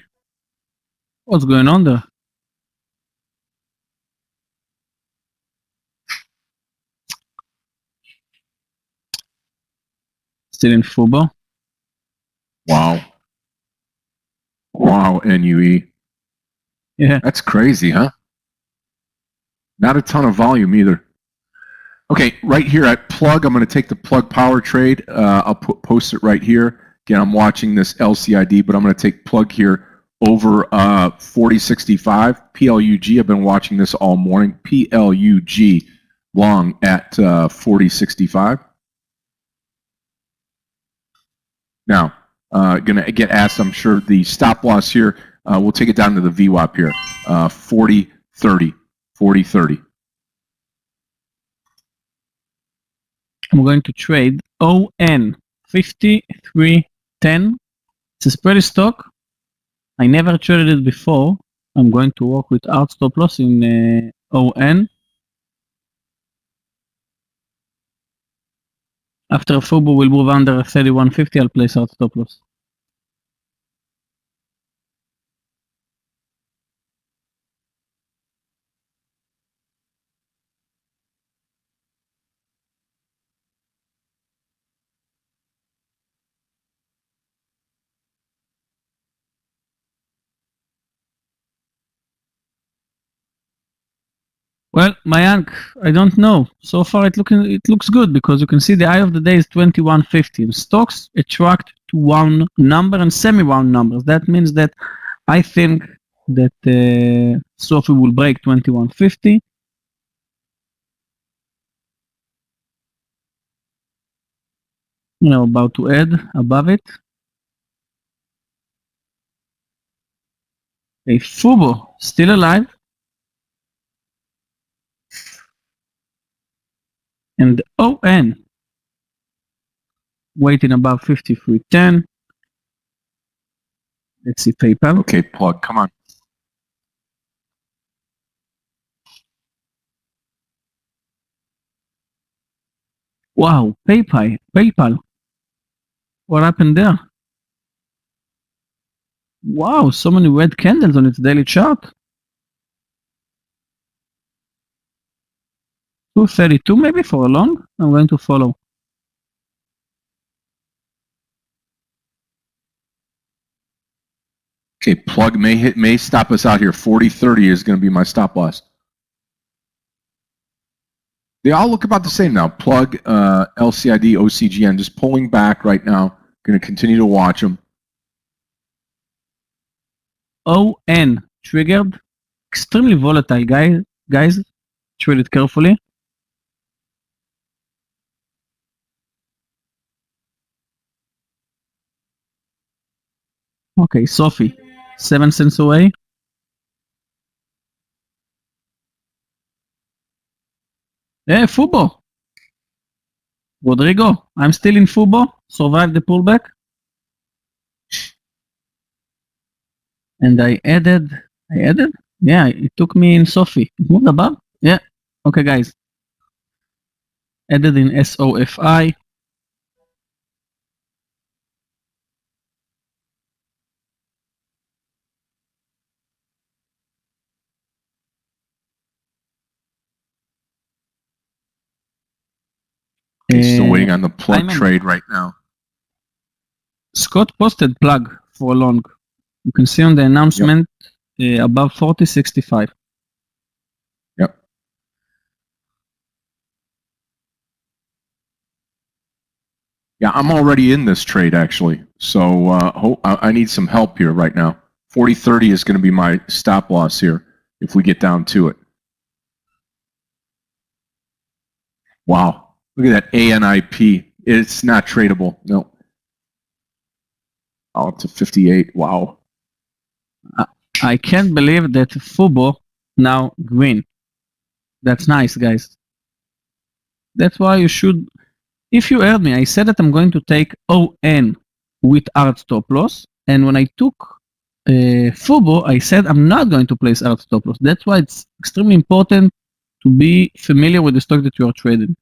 What's going on there? Still in Fubo. Wow. Wow, NUE. Yeah. That's crazy, huh? Not a ton of volume either. Okay, right here at Plug, I'm going to take the Plug Power trade. I'll post it right here. Again, I'm watching this LCID, but I'm going to take Plug here over 4065. PLUG, I've been watching this all morning. PLUG long at 4065. Now, going to get asked, I'm sure, the stop loss here. We'll take it down to the VWAP here. 4030. 4030. I'm going to trade ON 5310. It's a spready stock. I never traded it before. I'm going to work with hard stop loss in ON. After Fubo will move under 3150, I'll place hard stop loss. Well, Mayank, I don't know. So far, it looks good because you can see the eye of the day is 2150. And stocks attract to round number and semi-round numbers. That means that I think that Sophie will break 2150. About to add above it. A Fubo still alive. And ON waiting above 5310. Let's see PayPal. Okay, plug, come on. Wow, PayPal. What happened there? Wow, so many red candles on its daily chart. 232 maybe for a long. I'm going to follow. Okay, plug may stop us out here. 4030 is going to be my stop loss. They all look about the same now. Plug, LCID, OCGN, just pulling back right now. Going to continue to watch them. ON triggered. Extremely volatile, guys. Treat it carefully. Okay, Sophie, 7 cents away. Hey, Fubo. Rodrigo, I'm still in Fubo. Survived the pullback. And I added? Yeah, it took me in Sophie. It moved above? Yeah. Okay, guys. Added in SOFI. Still waiting on the plug Ayman. trade right now. Scott posted plug for long. You can see on the announcement above 40.65. Yep. Yeah, I'm already in this trade actually. So I need some help here right now. 40.30 is going to be my stop loss here if we get down to it. Wow. Look at that ANIP. It's not tradable. No. Oh, up to 58. Wow. I can't believe that Fubo now green. That's nice, guys. That's why you should. If you heard me, I said that I'm going to take ON with hard stop loss. And when I took Fubo, I said I'm not going to place hard stop loss. That's why it's extremely important to be familiar with the stock that you are trading.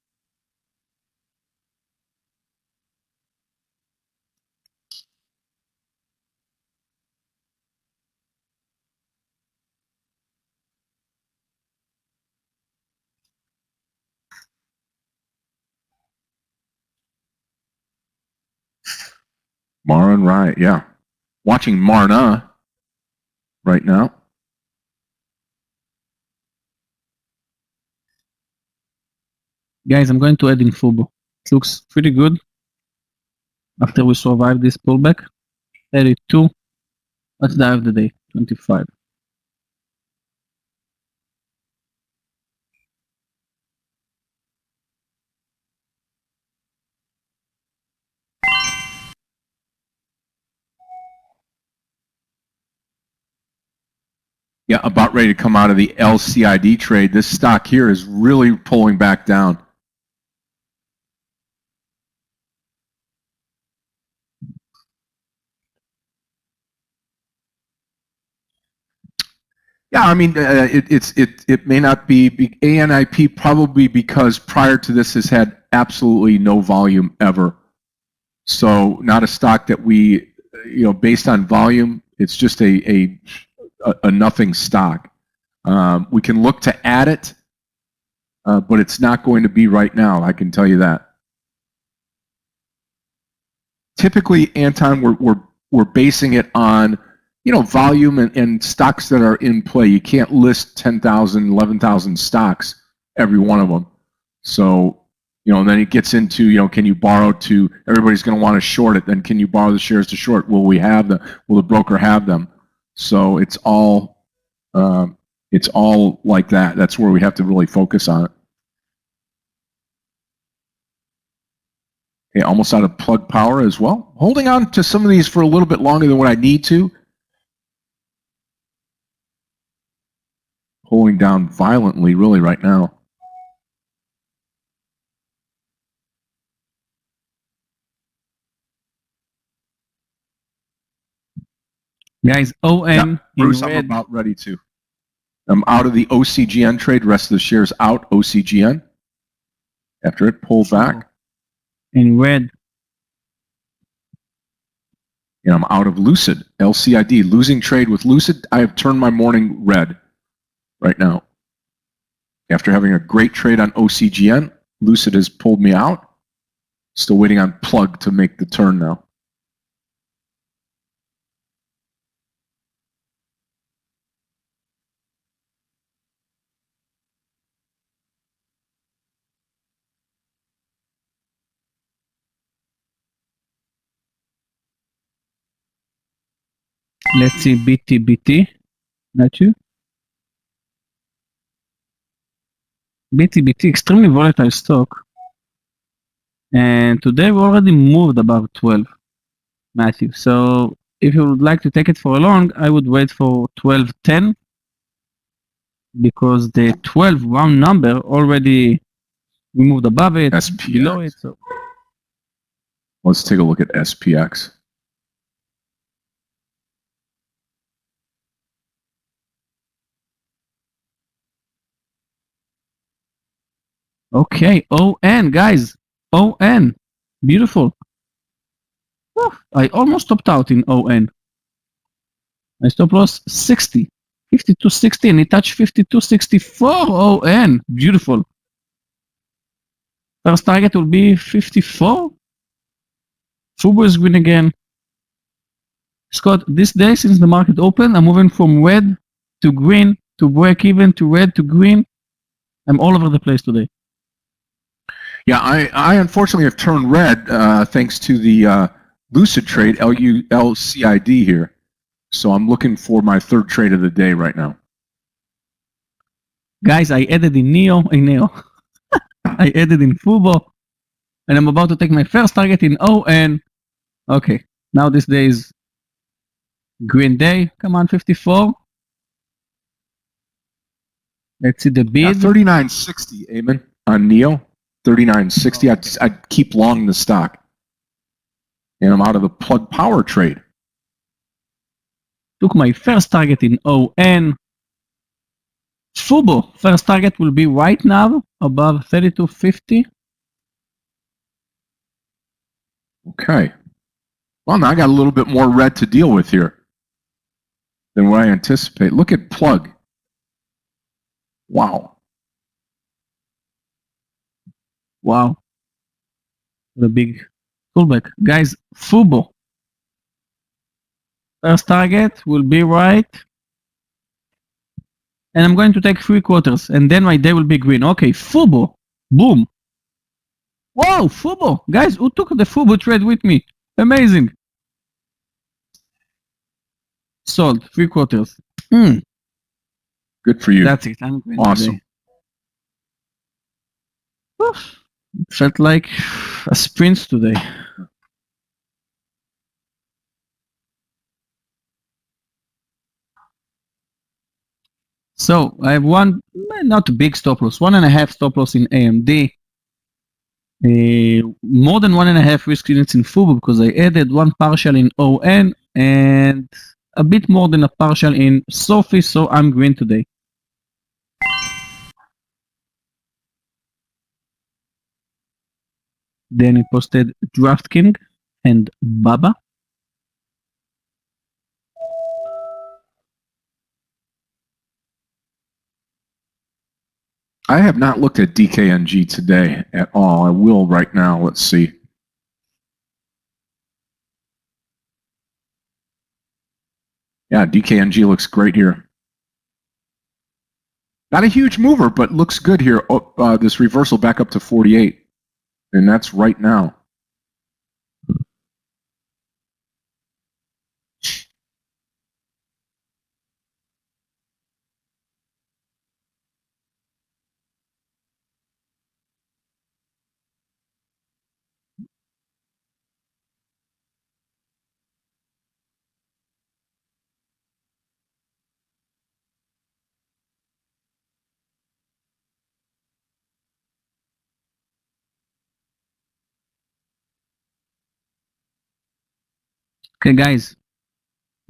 MRNA, yeah. Watching MRNA right now. Guys, I'm going to add in Fubo. It looks pretty good after we survive this pullback. 32. Let's dive the day. 25. Yeah, about ready to come out of the LCID trade. This stock here is really pulling back down. Yeah, I mean, it may not be ANIP probably because prior to this has had absolutely no volume ever. So not a stock that we, based on volume, it's just a nothing stock. We can look to add it, but it's not going to be right now. I can tell you that. Typically, Anton, we're basing it on volume and stocks that are in play. You can't list 10,000, 11,000 stocks, every one of them. So, and then it gets into, can you borrow to, everybody's going to want to short it, then can you borrow the shares to short? Will the broker have them? So it's all like that. That's where we have to really focus on it. Okay, almost out of plug power as well. Holding on to some of these for a little bit longer than what I need to. Pulling down violently, really, right now. Guys, ON in Bruce, I'm red. about ready to. I'm out of the OCGN trade. Rest of the shares out. OCGN. After it pulled back. In red. And I'm out of Lucid. LCID. Losing trade with Lucid. I have turned my morning red right now. After having a great trade on OCGN, Lucid has pulled me out. Still waiting on plug to make the turn now. Let's see BTBT. Not you. BTBT, extremely volatile stock. And today we already moved above 12, Matthew. So if you would like to take it for a long, I would wait for 12.10 because the 12 round number already we moved above it, SPX. below it. So Let's take a look at SPX. okay, ON, guys. ON. Beautiful. Whew, I almost stopped out in ON. My stop loss 60. 52.60 and it touched 52.64 ON. Beautiful. First target will be 54. Fubo is green again. Scott, this day since the market opened, I'm moving from red to green to break even to red to green. I'm all over the place today. Yeah, I unfortunately have turned red thanks to the Lucid trade, LULCID here. So I'm looking for my third trade of the day right now. Guys, I added in Neo. I added in Fubo. And I'm about to take my first target in ON. Okay, now this day is green day. Come on, 54. Let's see the bid. 39.60, Eamon, on Neo. 39.60. I'd keep long the stock. And I'm out of the plug power trade. Took my first target in ON. Fubo, first target will be right now above 32.50. Okay. Well, now I got a little bit more red to deal with here than what I anticipate. Look at plug. Wow. Wow. The big pullback. Guys, Fubo. First target will be right. And I'm going to take 3 quarters. And then my day will be green. Okay, Fubo. Boom. Whoa, Fubo. Guys, who took the Fubo trade with me? Amazing. Sold. 3 quarters. Good for you. That's it. I'm green Awesome. today. Oof. Felt like a sprint today. So I have one, not a big stop loss, 1.5 stop loss in AMD. More than 1.5 risk units in Fubo because I added 1 partial in ON and a bit more than a partial in Sophie, so I'm green today. Then he posted DraftKings and Baba. I have not looked at DKNG today at all. I will right now. Let's see. Yeah, DKNG looks great here. Not a huge mover, but looks good here. This reversal back up to 48. And that's right now. Okay, guys,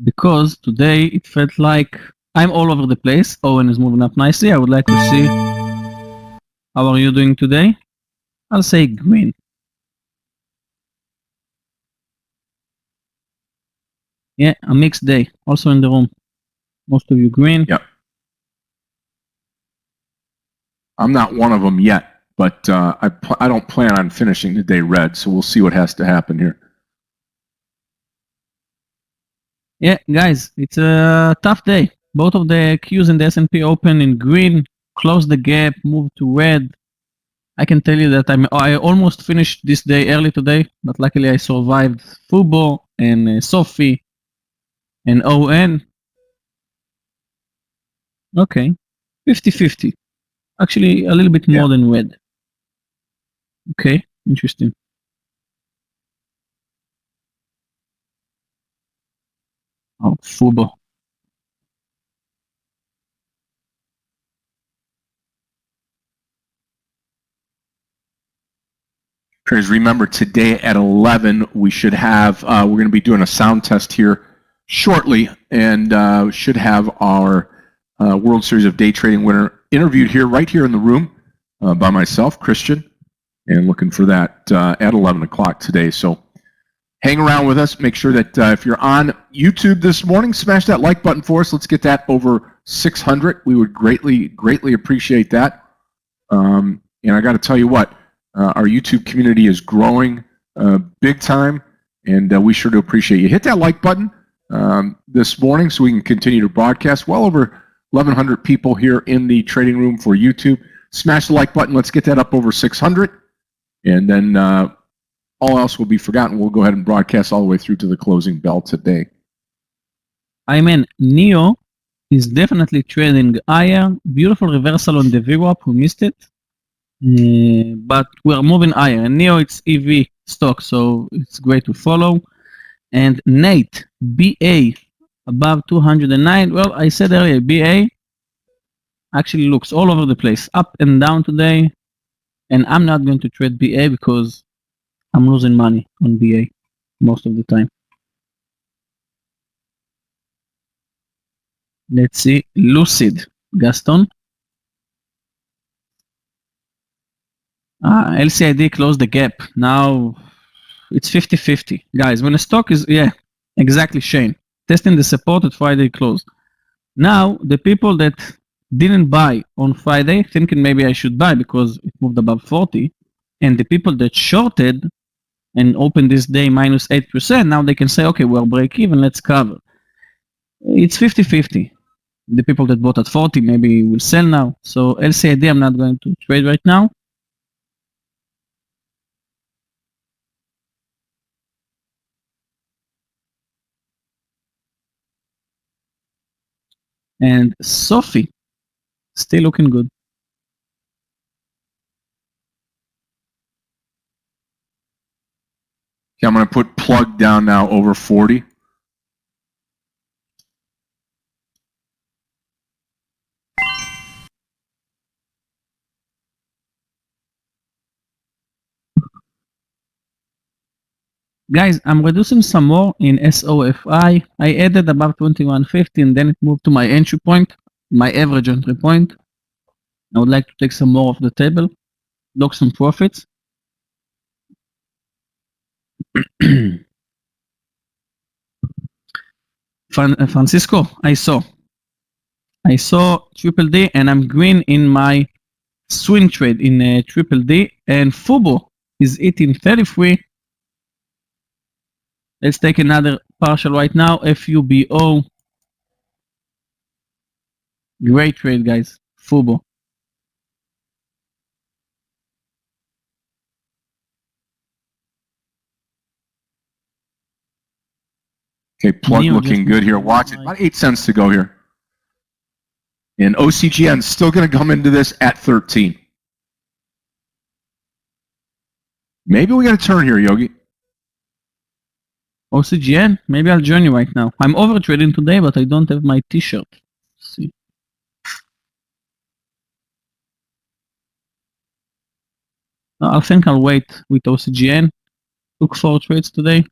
because today it felt like I'm all over the place. Owen is moving up nicely. I would like to see how are you doing today. I'll say green. Yeah, a mixed day. Also in the room. Most of you green. Yep. I'm not one of them yet, but I don't plan on finishing the day red, so we'll see what has to happen here. Yeah, guys, it's a tough day. Both of the Qs in the S&P open in green, close the gap, move to red. I can tell you that I almost finished this day early today, but luckily I survived Fubo and Sophie and ON. Okay, 50-50. Actually, a little bit more than red. Okay, interesting. Oh, Fubo. Traders, remember today at 11 we should have, we're going to be doing a sound test here shortly, and should have our World Series of Day Trading winner interviewed here, right here in the room by myself, Christian, and looking for that at 11 o'clock today. So hang around with us. Make sure that if you're on YouTube this morning, smash that like button for us. Let's get that over 600. We would greatly appreciate that. And I got to tell you what, our YouTube community is growing big time, and we sure do appreciate you. Hit that like button this morning so we can continue to broadcast. Well over 1,100 people here in the trading room for YouTube. Smash the like button. Let's get that up over 600. And then all else will be forgotten. We'll go ahead and broadcast all the way through to the closing bell today. I mean, Neo is definitely trading higher. Beautiful reversal on the VWAP. We missed it. But we're moving higher. And Neo, it's EV stock, so it's great to follow. And Nate, BA, above 209. Well, I said earlier, BA actually looks all over the place, up and down today. And I'm not going to trade BA because I'm losing money on BA most of the time. Let's see, Lucid, Gaston. LCID closed the gap. Now it's 50-50. Guys, when a stock is, yeah, exactly, Shane. Testing the support at Friday close. Now, the people that didn't buy on Friday, thinking maybe I should buy because it moved above 40, and the people that shorted and opened this day minus 8%, now they can say, okay, we're break even, let's cover. It's 50-50. The people that bought at 40 maybe will sell now. So LCID, I'm not going to trade right now. And Sophie, still looking good. Okay, I'm going to put plug down now over 40. Guys, I'm reducing some more in SOFI. I added about 2150 and then it moved to my entry point, my average entry point. I would like to take some more off the table, lock some profits. Francisco, I saw triple D and I'm green in my swing trade in triple D, and Fubo is eating 33. Let's take another partial right now. FUBO Great trade, guys. Fubo. Okay, plug Meir looking just good here. Watch it. About 8 cents to go here. And OCGN still going to come into this at 13. Maybe we got a turn here, Yogi. OCGN? Maybe I'll join you right now. I'm over trading today, but I don't have my t-shirt. Let's see. I think I'll wait with OCGN. Took 4 trades today.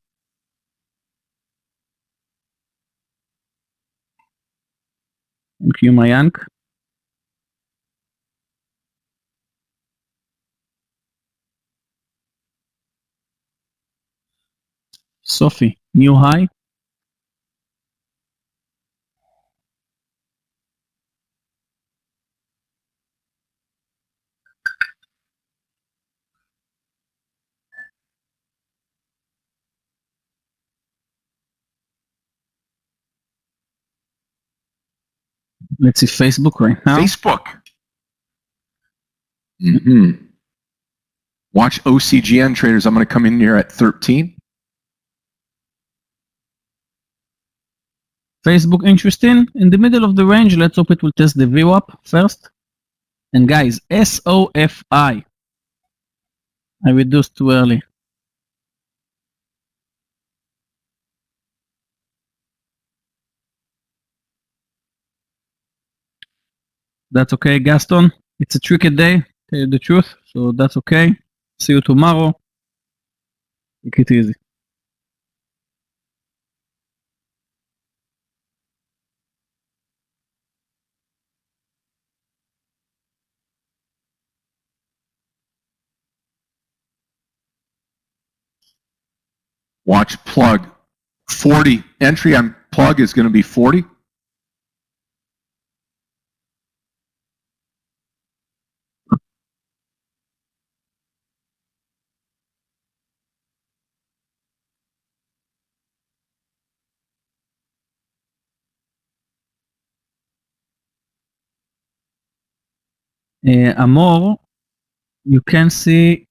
Thank you, Mayank. Sophie, new high. Let's see Facebook right now. Facebook. Mm-hmm. Watch OCGN traders. I'm going to come in here at 13. Facebook interesting. In the middle of the range, let's hope it will test the VWAP first. And guys, SOFI. I reduced too early. That's okay, Gaston. It's a tricky day, tell you the truth. So that's okay. See you tomorrow. Take it easy. Watch plug. 40. Entry on plug is going to be 40. Amor, you can see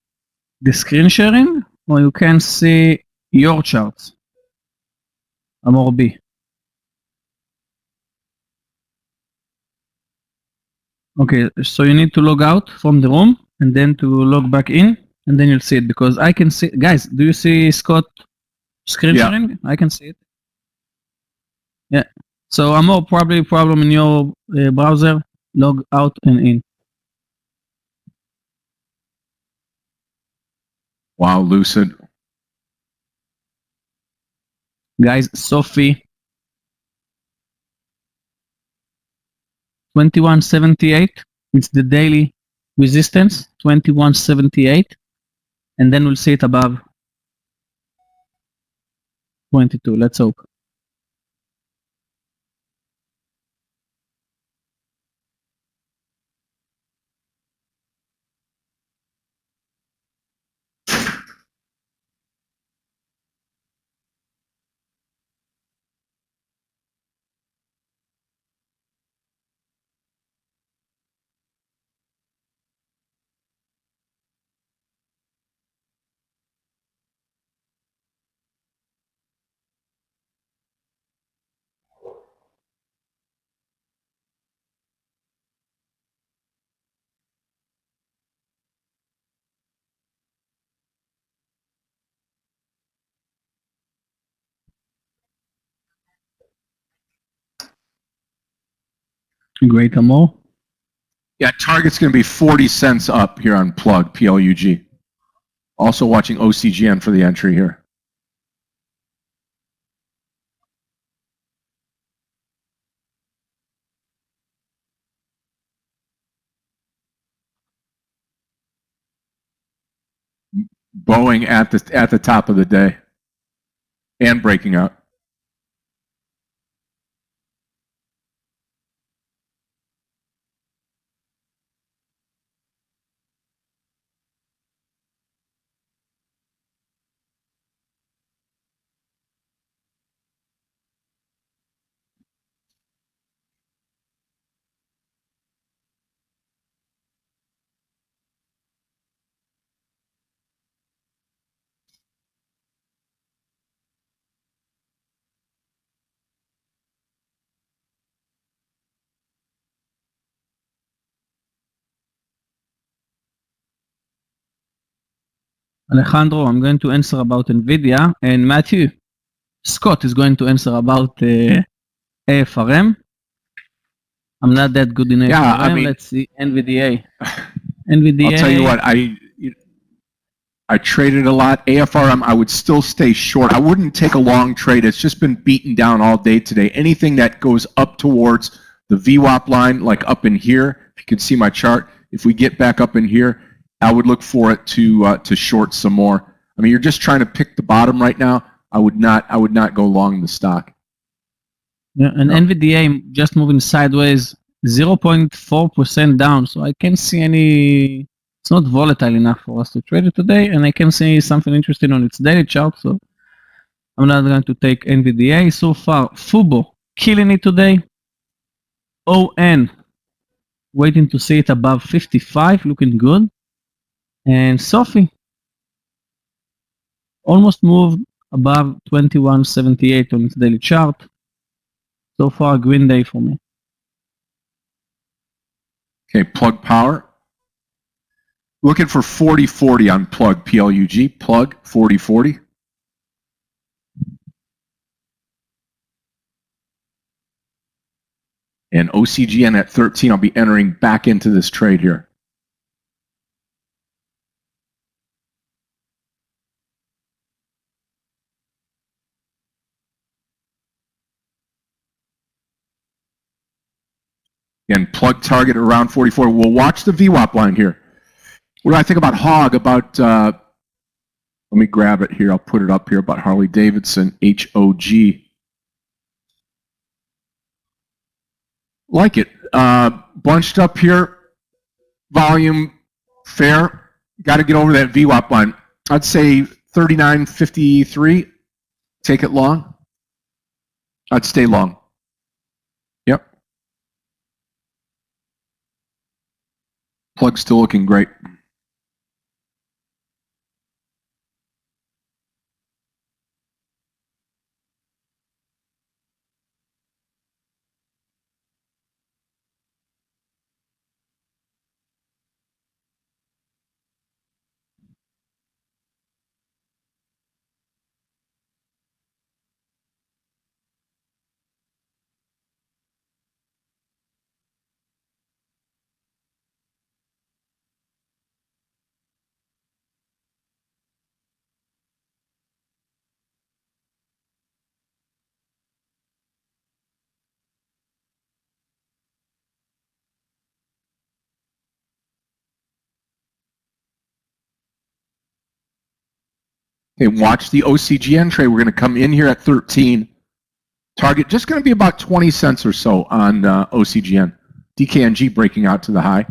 the screen sharing or you can see your charts. Amor B. Okay, so you need to log out from the room and then to log back in and then you'll see it because I can see, guys, do you see Scott screen Yeah. sharing? I can see it. Yeah. So Amor, probably problem in your browser, log out and in. Wow, Lucid. Guys, Sophie, 2178. It's the daily resistance, 2178. And then we'll see it above 22. Let's hope. Great, Amor. Yeah, target's going to be 40 cents up here on plug, PLUG. Also watching OCGN for the entry here. Boeing at the top of the day and breaking out. Alejandro, I'm going to answer about NVIDIA, and Matthew, Scott is going to answer about AFRM. I'm not that good in AFRM. Yeah, I mean, let's see, NVDA. NVDA. I'll tell you what, I traded a lot. AFRM, I would still stay short. I wouldn't take a long trade. It's just been beaten down all day today. Anything that goes up towards the VWAP line, like up in here, if you can see my chart, if we get back up in here, I would look for it to short some more. I mean, you're just trying to pick the bottom right now. I would not go long the stock. Yeah, and NVDA just moving sideways, 0.4% down. So I can't see any. It's not volatile enough for us to trade it today, and I can see something interesting on its daily chart. So I'm not going to take NVDA so far. Fubo killing it today. ON waiting to see it above 55, looking good. And Sophie almost moved above 2178 on its daily chart. So far, green day for me. Okay, plug power. Looking for 4040 on plug, PLUG, plug 4040. And OCGN at 13, I'll be entering back into this trade here. Again, plug target around 44. We'll watch the VWAP line here. What do I think about HOG? Let me grab it here. I'll put it up here about Harley Davidson, HOG. Like it. Bunched up here. Volume fair. Got to get over that VWAP line. I'd say 39.53. Take it long. I'd stay long. Yep. Plug's still looking great. Okay, watch the OCGN trade. We're going to come in here at 13. Target just going to be about 20 cents or so on OCGN. DKNG breaking out to the high.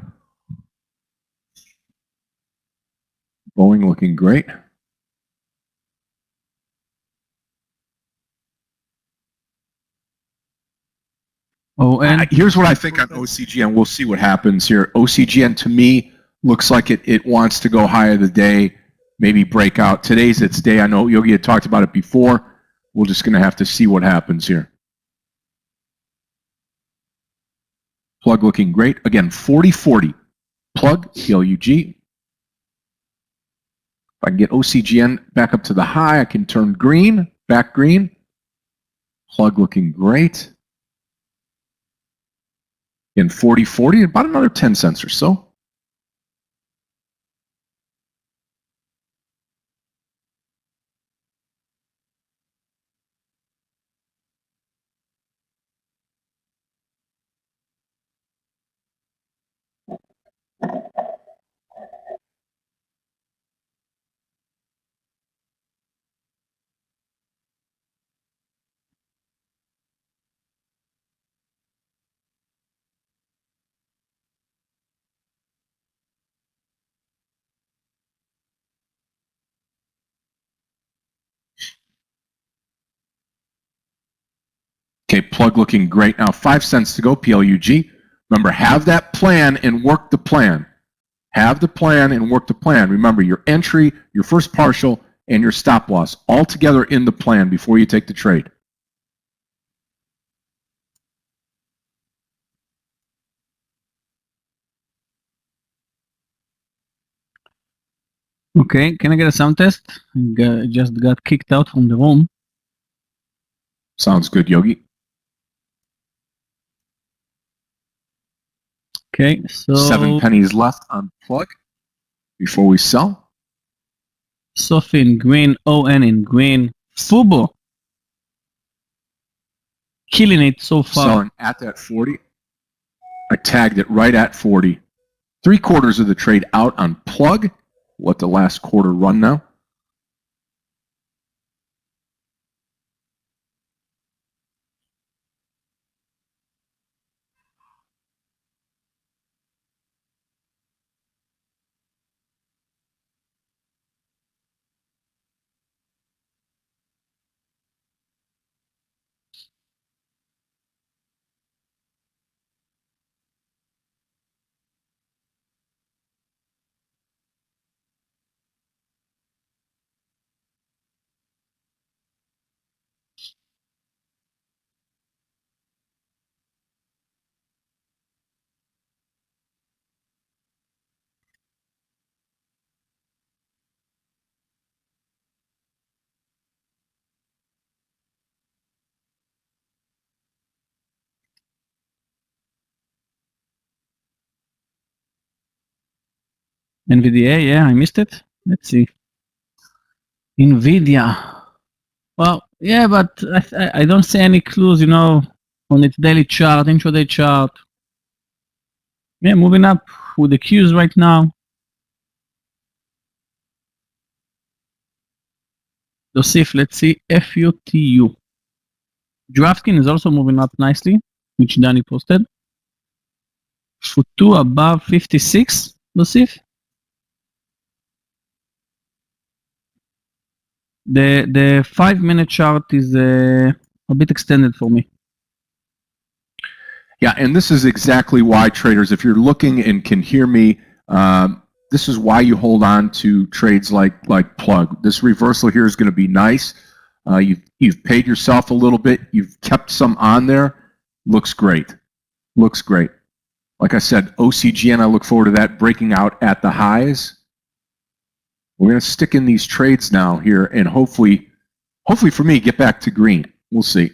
Boeing looking great. Here's what I think on OCGN. We'll see what happens here. OCGN to me looks like it wants to go higher the day, maybe break out. Today's its day. I know Yogi had talked about it before. We're just going to have to see what happens here. Plug looking great. Again, 40-40. Plug, PLUG. If I can get OCGN back up to the high, I can turn green, back green. Plug looking great. In 40-40, about another 10 cents or so. Okay, plug looking great. Now 5 cents to go, PLUG. Remember, have that plan and work the plan. Have the plan and work the plan. Remember, your entry, your first partial, and your stop loss all together in the plan before you take the trade. Okay, can I get a sound test? Just got kicked out from the room. Sounds good, Yogi. Okay, so 7 pennies left on plug before we sell. Sophie in green, ON in green, Fubo killing it so far. Selling at that 40. I tagged it right at 40. 3/4 of the trade out on plug. Let the last quarter run now. NVDA, yeah, I missed it. Let's see. NVIDIA. Well, yeah, but I don't see any clues, on its daily chart, intraday chart. Yeah, moving up with the Qs right now. Joseph, let's see, FUTU. DraftKings is also moving up nicely, which Danny posted. Futu above 56, Joseph. The 5-minute chart is a bit extended for me. Yeah, and this is exactly why traders, if you're looking and can hear me, this is why you hold on to trades like plug. This reversal here is going to be nice. You've paid yourself a little bit. You've kept some on there. Looks great. Looks great. Like I said, OCGN, I look forward to that breaking out at the highs. We're going to stick in these trades now here and hopefully for me, get back to green. We'll see.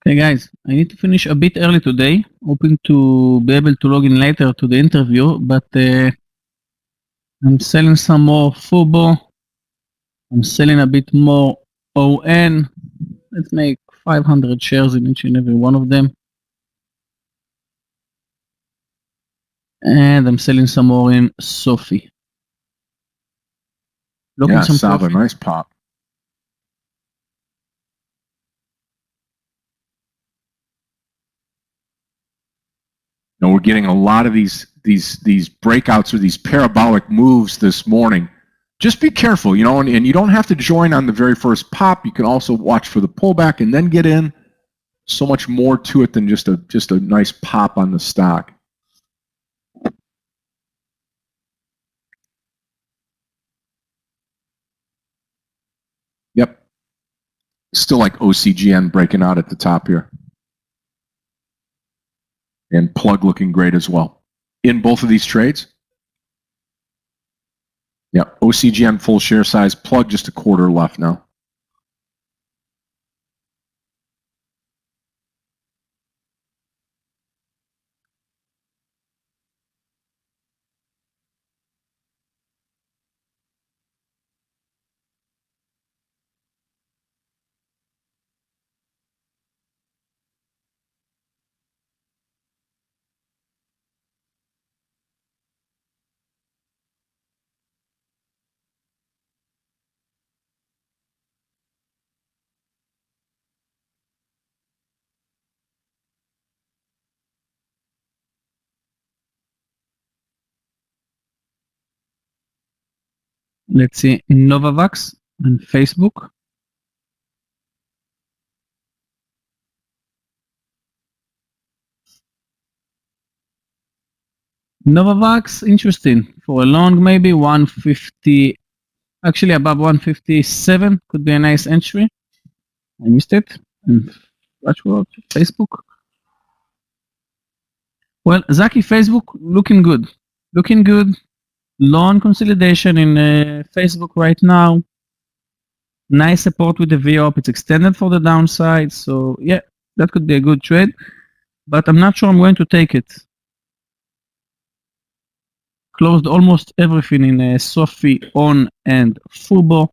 Okay, guys, I need to finish a bit early today. Hoping to be able to log in later to the interview, but I'm selling some more Fubo. I'm selling a bit more ON. Let's make 500 shares in each and every one of them. And I'm selling some more in Sophie. Looking Yeah, some Sava, profit. nice pop. Now we're getting a lot of these breakouts or these parabolic moves this morning. Just be careful, and you don't have to join on the very first pop. You can also watch for the pullback and then get in. So much more to it than just a nice pop on the stock. Yep. Still like OCGN breaking out at the top here. And plug looking great as well. In both of these trades. Yep. OCGN full share size, plug just a quarter left now. Let's see, Novavax. and Facebook. Novavax, interesting. For a long, maybe 150, actually above 157 could be a nice entry. I missed it. And watch what Facebook. Well, Zaki, Facebook looking good. Looking good. Long consolidation in Facebook right now. Nice support with the VOP. It's extended for the downside. So yeah, that could be a good trade. But I'm not sure I'm going to take it. Closed almost everything in Sophie, On, and Fubo.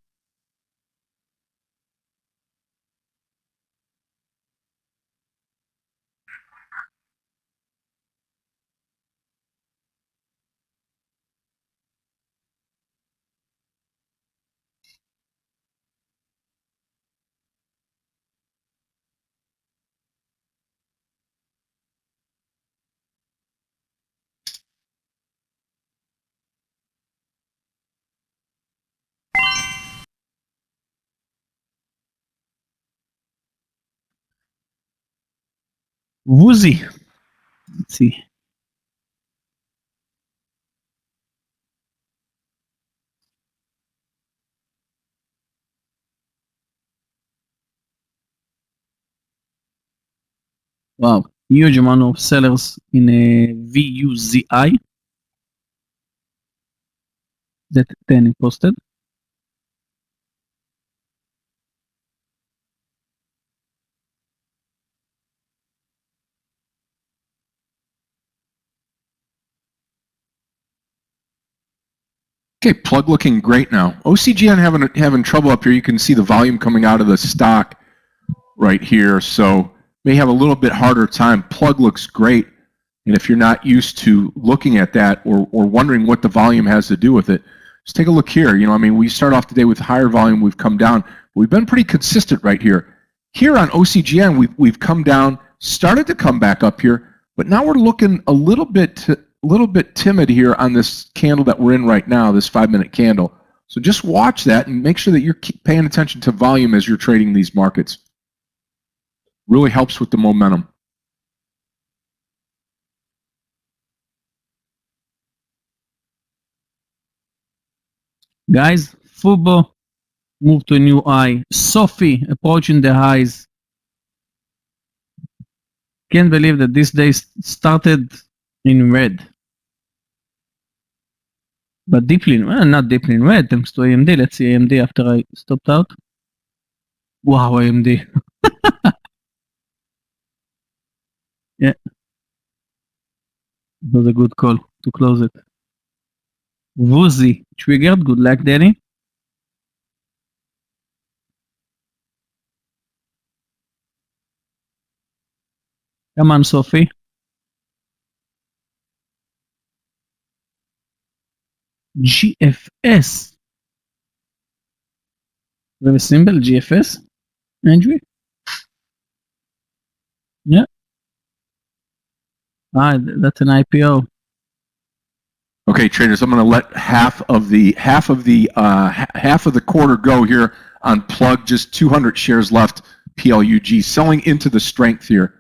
Woozy. Let's see. Wow, huge amount of sellers in VUZI that Danny posted. Okay, plug looking great now. OCGN having trouble up here. You can see the volume coming out of the stock right here. So may have a little bit harder time. Plug looks great. And if you're not used to looking at that or wondering what the volume has to do with it, just take a look here. You know, I mean, we start off today with higher volume. We've come down. But we've been pretty consistent right here. Here on OCGN, we've come down, started to come back up here, but now we're looking a little bit timid here on this candle that we're in right now, this 5-minute candle. So just watch that and make sure that you're paying attention to volume as you're trading these markets. Really helps with the momentum. Guys, Fubo moved to a new high. Sophie approaching the highs. Can't believe that this day started in red. But deeply, well, not deeply in red, thanks to AMD. Let's see AMD after I stopped out. Wow, AMD. Yeah. It was a good call to close it. Woozy triggered. Good luck, Danny. Come on, Sophie. GFS. Very simple, GFS. Andrew? Yeah. Ah, that's an IPO. Okay, traders, I'm going to let half of the quarter go here on plug. Just 200 shares left. PLUG selling into the strength here.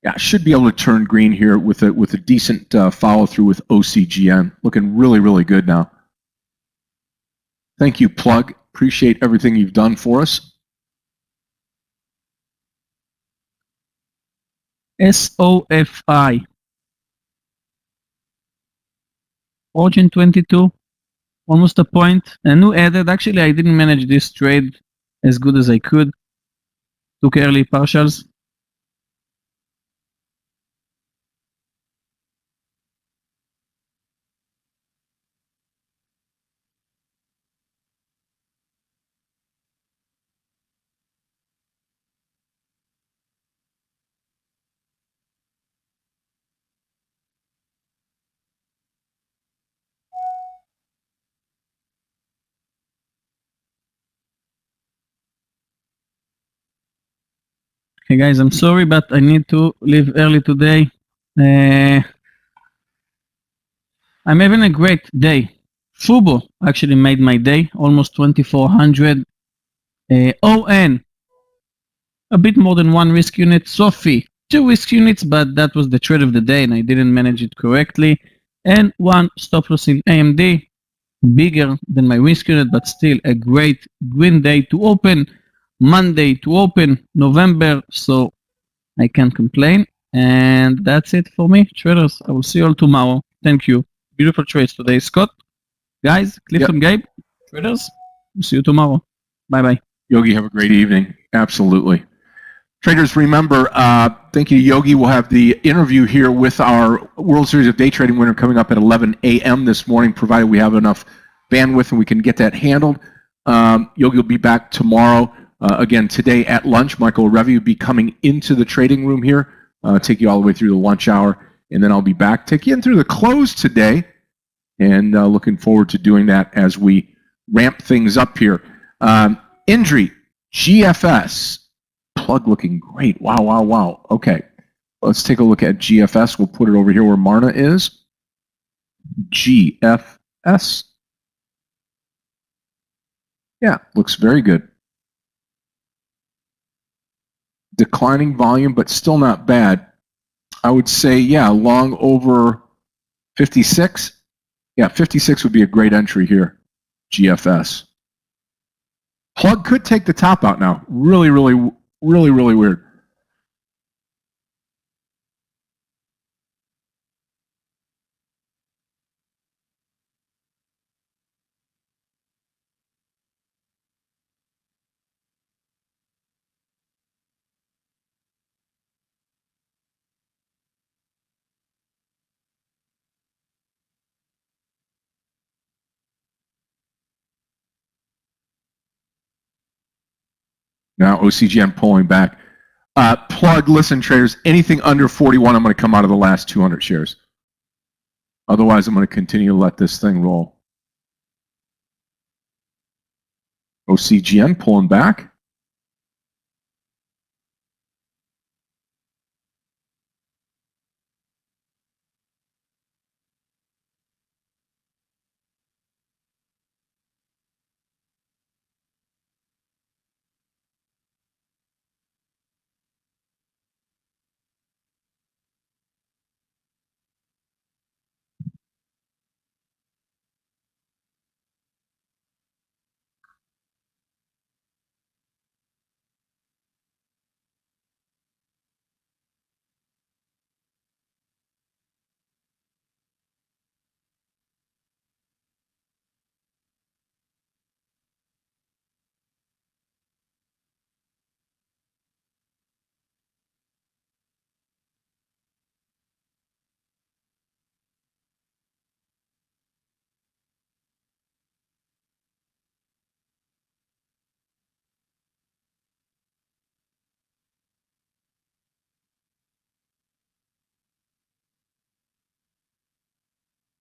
Yeah, should be able to turn green here with a decent follow through with OCGN. Looking really, really good now. Thank you, plug. Appreciate everything you've done for us. SOFI. Origin 22. Almost a point. A new added. Actually, I didn't manage this trade as good as I could. Took early partials. Hey guys, I'm sorry, but I need to leave early today. I'm having a great day. Fubo actually made my day, almost 2,400. ON, a bit more than one risk unit. Sophie, 2 risk units, but that was the trade of the day and I didn't manage it correctly. And one stop loss in AMD, bigger than my risk unit, but still a great green day to open, Monday to open, November, so I can't complain. And that's it for me, traders. I will see you all tomorrow. Thank you. Beautiful trades today, Scott. Guys, Clifton, Gabe, traders, see you tomorrow. Bye-bye. Yogi, have a great evening. Absolutely. Traders, remember, thank you to Yogi. We'll have the interview here with our World Series of Day Trading winner coming up at 11 a.m. this morning, provided we have enough bandwidth and we can get that handled. Yogi will be back tomorrow. Again, today at lunch, Michael Revy will be coming into the trading room here, take you all the way through the lunch hour, and then I'll be back, take you in through the close today, and looking forward to doing that as we ramp things up here. Indri, GFS, plug looking great. Wow, wow, wow. Okay, let's take a look at GFS. We'll put it over here where MRNA is. GFS. Yeah, looks very good. Declining volume, but still not bad. I would say, yeah, long over 56. Yeah, 56 would be a great entry here. GFS. Plug could take the top out now. Really, really, really, really weird. Now OCGN pulling back. Plug, listen, traders, anything under 41, I'm going to come out of the last 200 shares. Otherwise, I'm going to continue to let this thing roll. OCGN pulling back.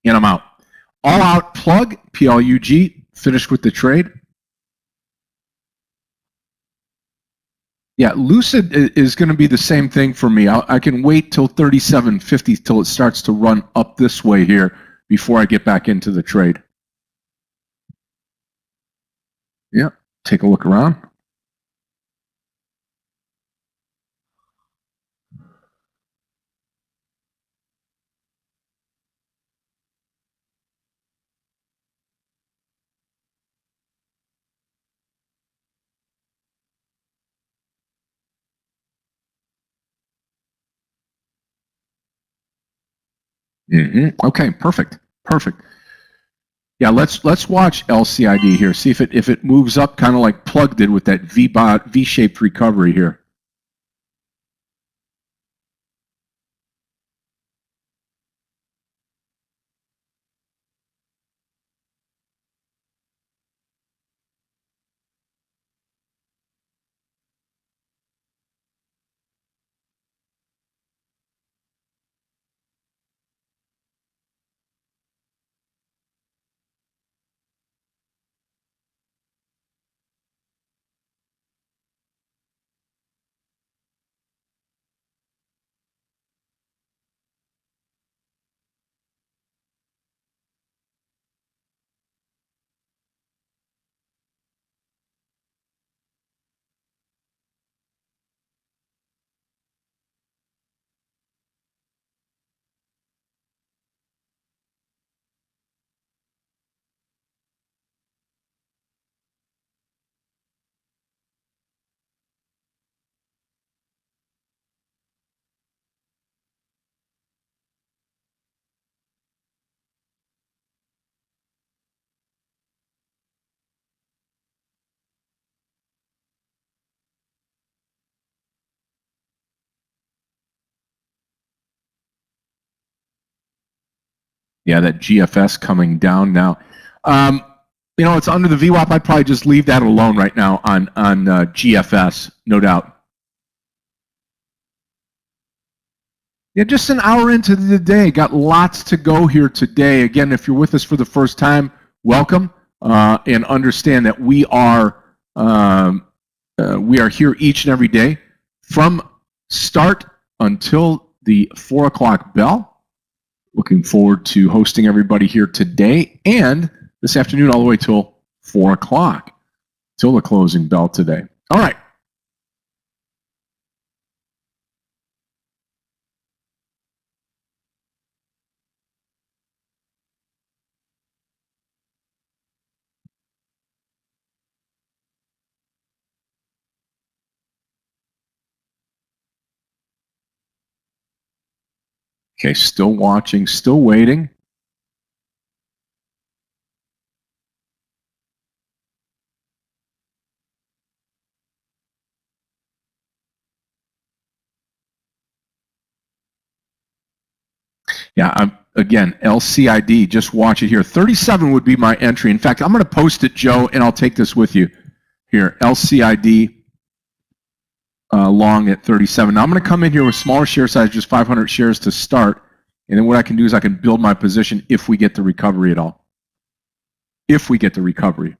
And I'm out. All out plug, PLUG, finished with the trade. Yeah, Lucid is going to be the same thing for me. I can wait till 37.50 till it starts to run up this way here before I get back into the trade. Yeah, take a look around. Okay, perfect. Perfect. Yeah, let's watch LCID here. See if it moves up, kind of like Plug did with that V-shaped recovery here. Yeah, that GFS coming down now. You know, it's under the VWAP. I'd probably just leave that alone right now on GFS, no doubt. Yeah, just an hour into the day. Got lots to go here today. Again, if you're with us for the first time, welcome, and understand that we are here each and every day from start until the 4 o'clock bell. Looking forward to hosting everybody here today and this afternoon all the way till 4 o'clock, till the closing bell today. All right. Okay, still watching, still waiting. Yeah, again, LCID, just watch it here. 37 would be my entry. In fact, I'm going to post it, Joe, and I'll take this with you. Here, LCID long at 37. Now I'm going to come in here with smaller share size, just 500 shares to start. And then what I can do is I can build my position if we get the recovery at all. If we get the recovery.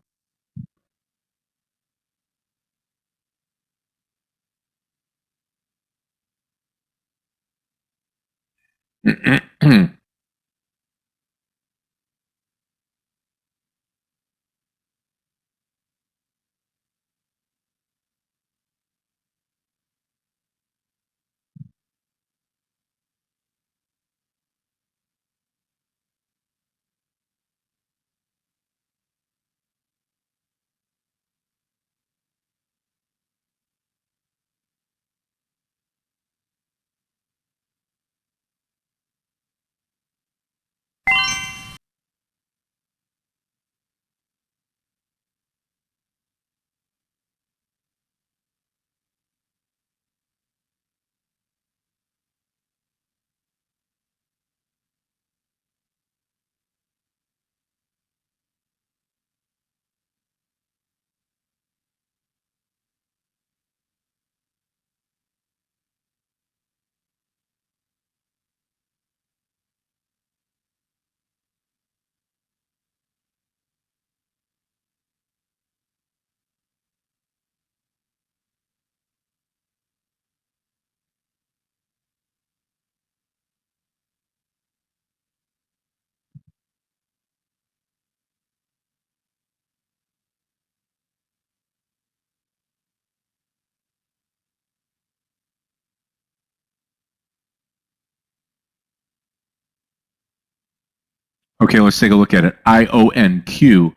Okay, let's take a look at it. IONQ.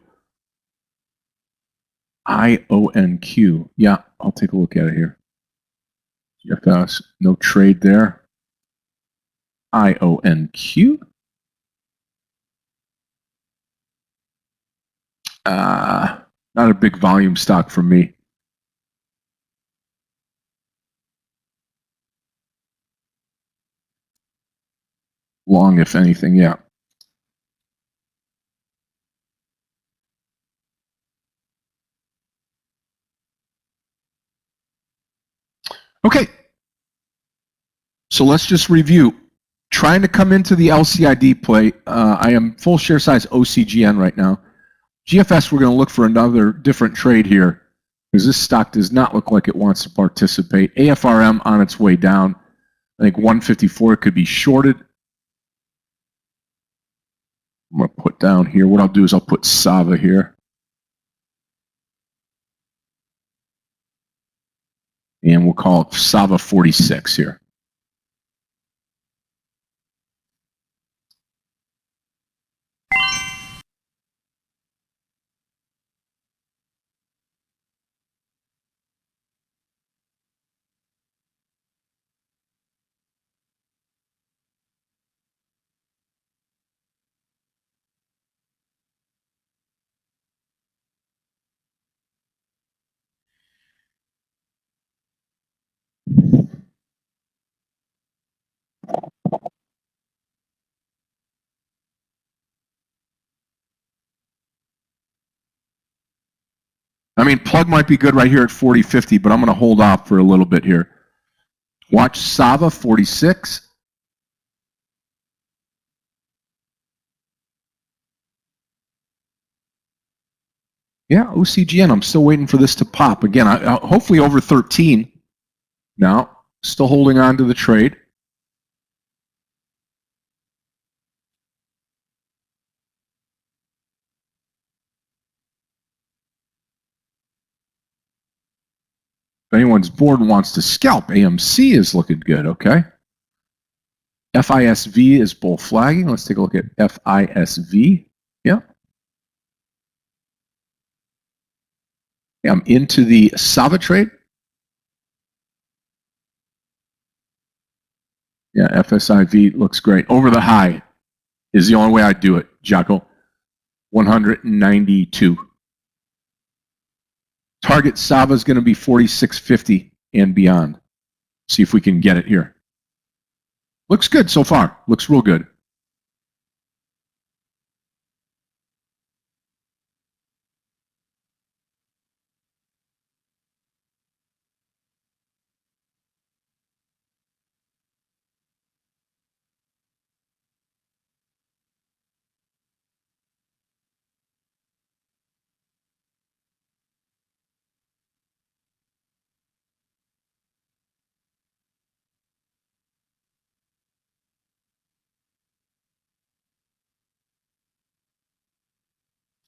IONQ. Yeah, I'll take a look at it here. GFS, no trade there. IONQ. Not a big volume stock for me. Long, if anything, yeah. Okay. So let's just review. Trying to come into the LCID play. I am full share size OCGN right now. GFS, we're going to look for another different trade here because this stock does not look like it wants to participate. AFRM on its way down. I think 154 could be shorted. I'm going to put down here. What I'll do is I'll put Sava here. And we'll call it Sava 46 here. I mean, plug might be good right here at 40.50, but I'm going to hold off for a little bit here. Watch Sava 46. Yeah, OCGN. I'm still waiting for this to pop again. Hopefully over 13. Now, still holding on to the trade. If anyone's bored and wants to scalp, AMC is looking good, okay? FISV is bull flagging. Let's take a look at FISV. Yeah. I'm into the Sava trade. Yeah, FSIV looks great. Over the high is the only way I'd do it, Jocko. 192. Target Sava is going to be 46.50 and beyond. See if we can get it here. Looks good so far. Looks real good.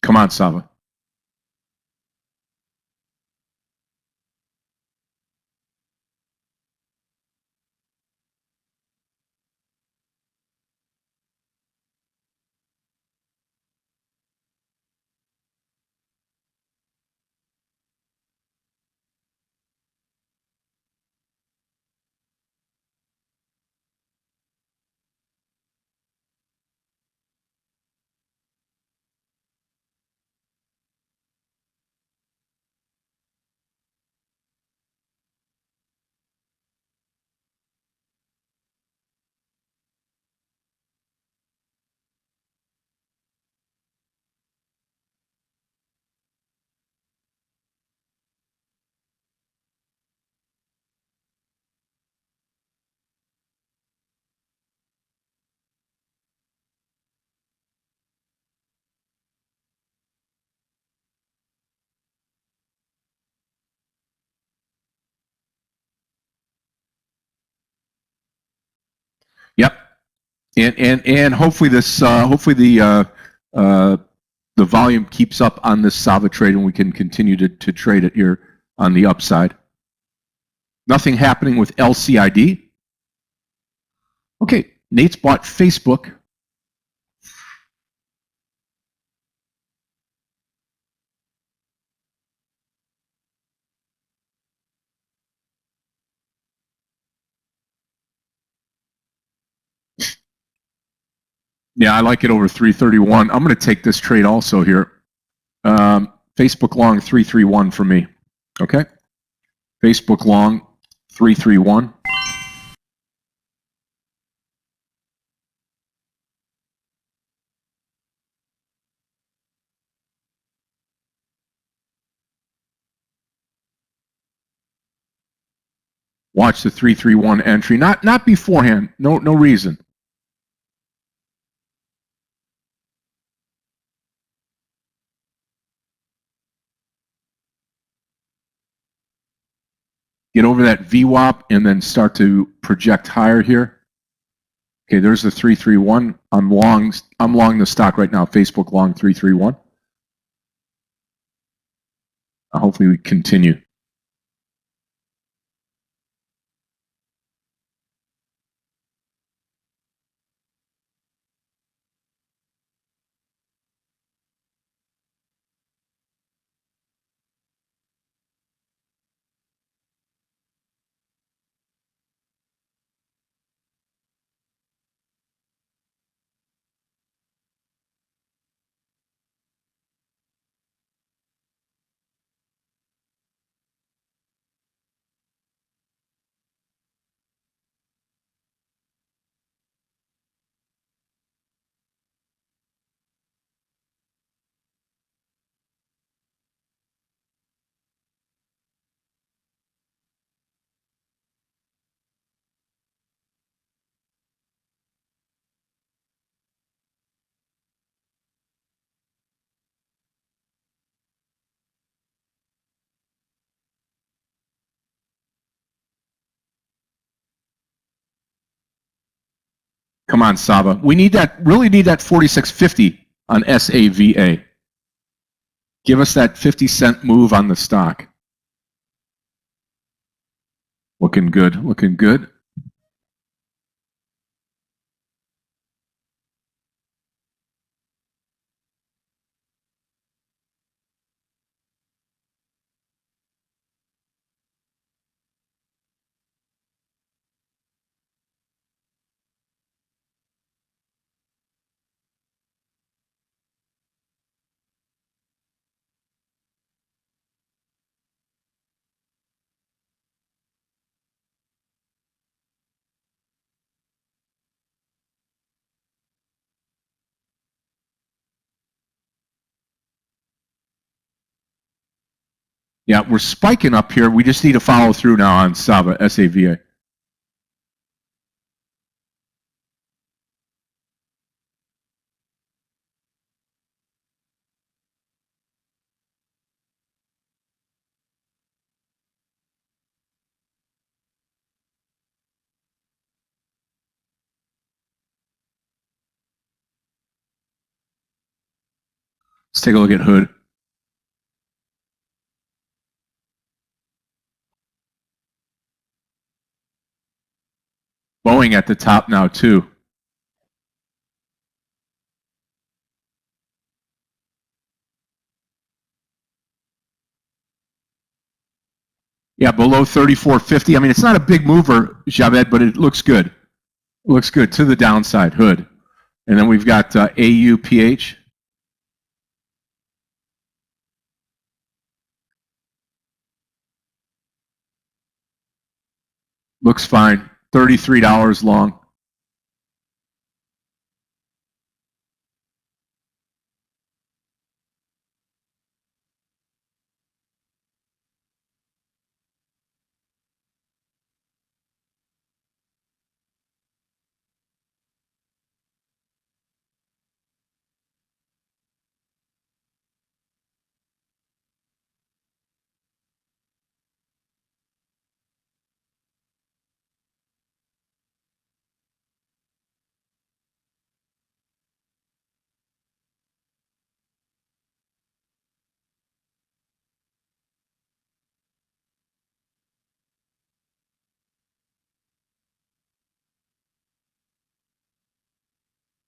Come on, Sava. Yep. And hopefully this hopefully the volume keeps up on this Sava trade and we can continue to trade it here on the upside. Nothing happening with LCID. Okay, Nate's bought Facebook. Yeah, I like it over 331. I'm going to take this trade also here. Facebook long 331 for me. Okay. Facebook long 331. Watch the 331 entry. Not beforehand. No reason. Get over that VWAP and then start to project higher here. Okay, there's the 331. I'm long the stock right now. Facebook long 331. Hopefully we continue. Come on, Saba. We need that, really need that 46.50 on SAVA. Give us that 50-cent move on the stock. Looking good, looking good. Yeah, we're spiking up here. We just need to follow through now on Saba, SAVA. Let's take a look at Hood. Boeing at the top now, too. Yeah, below 34.50. I mean, it's not a big mover, Javed, but it looks good. It looks good to the downside, Hood. And then we've got AUPH. Looks fine. $33 long.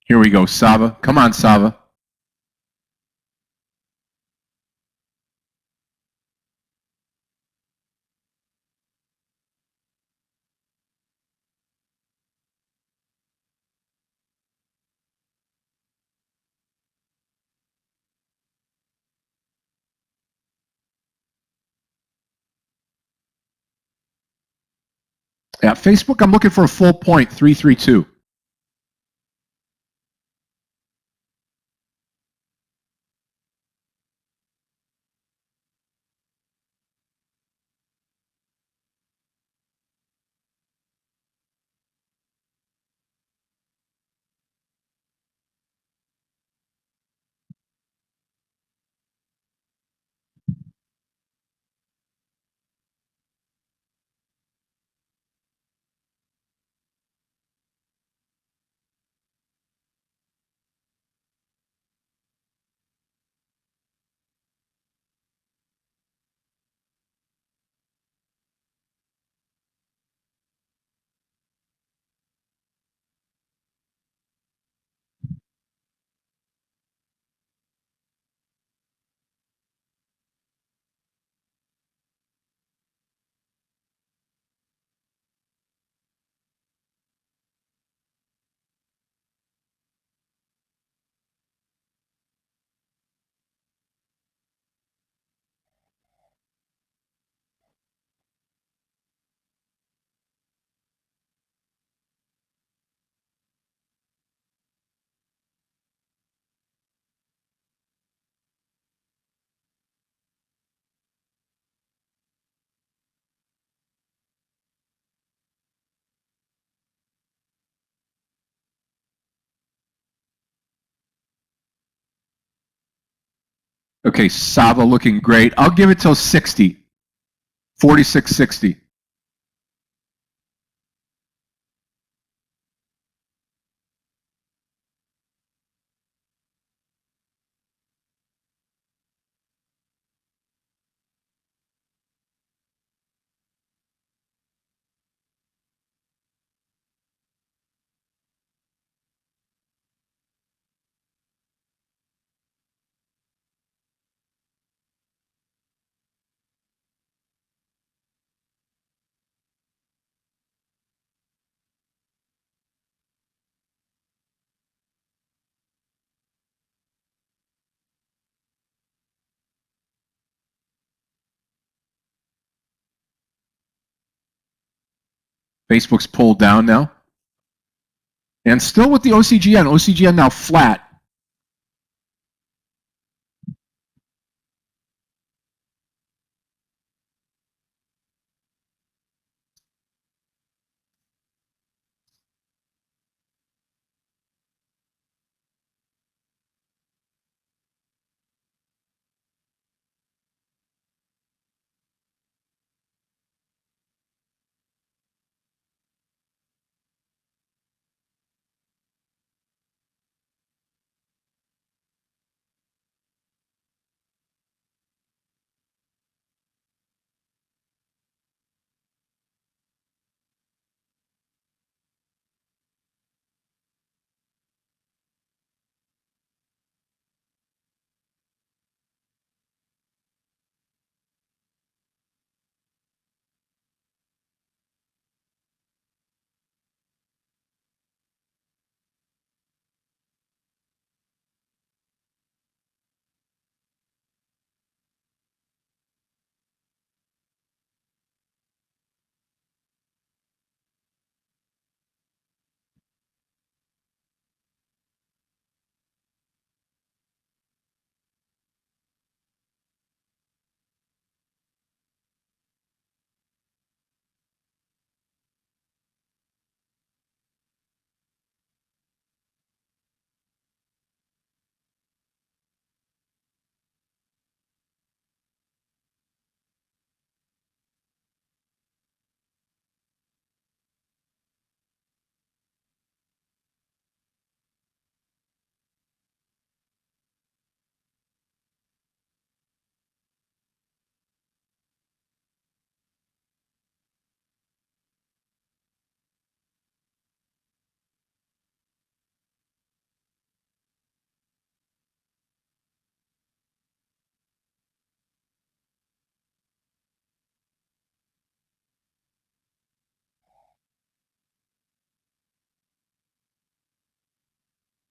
Here we go, Saba. Come on, Saba. At Facebook, I'm looking for a full point, 332. Okay, Saba looking great. I'll give it till 60. 46.60. Facebook's pulled down now. And still with the OCGN. OCGN now flat.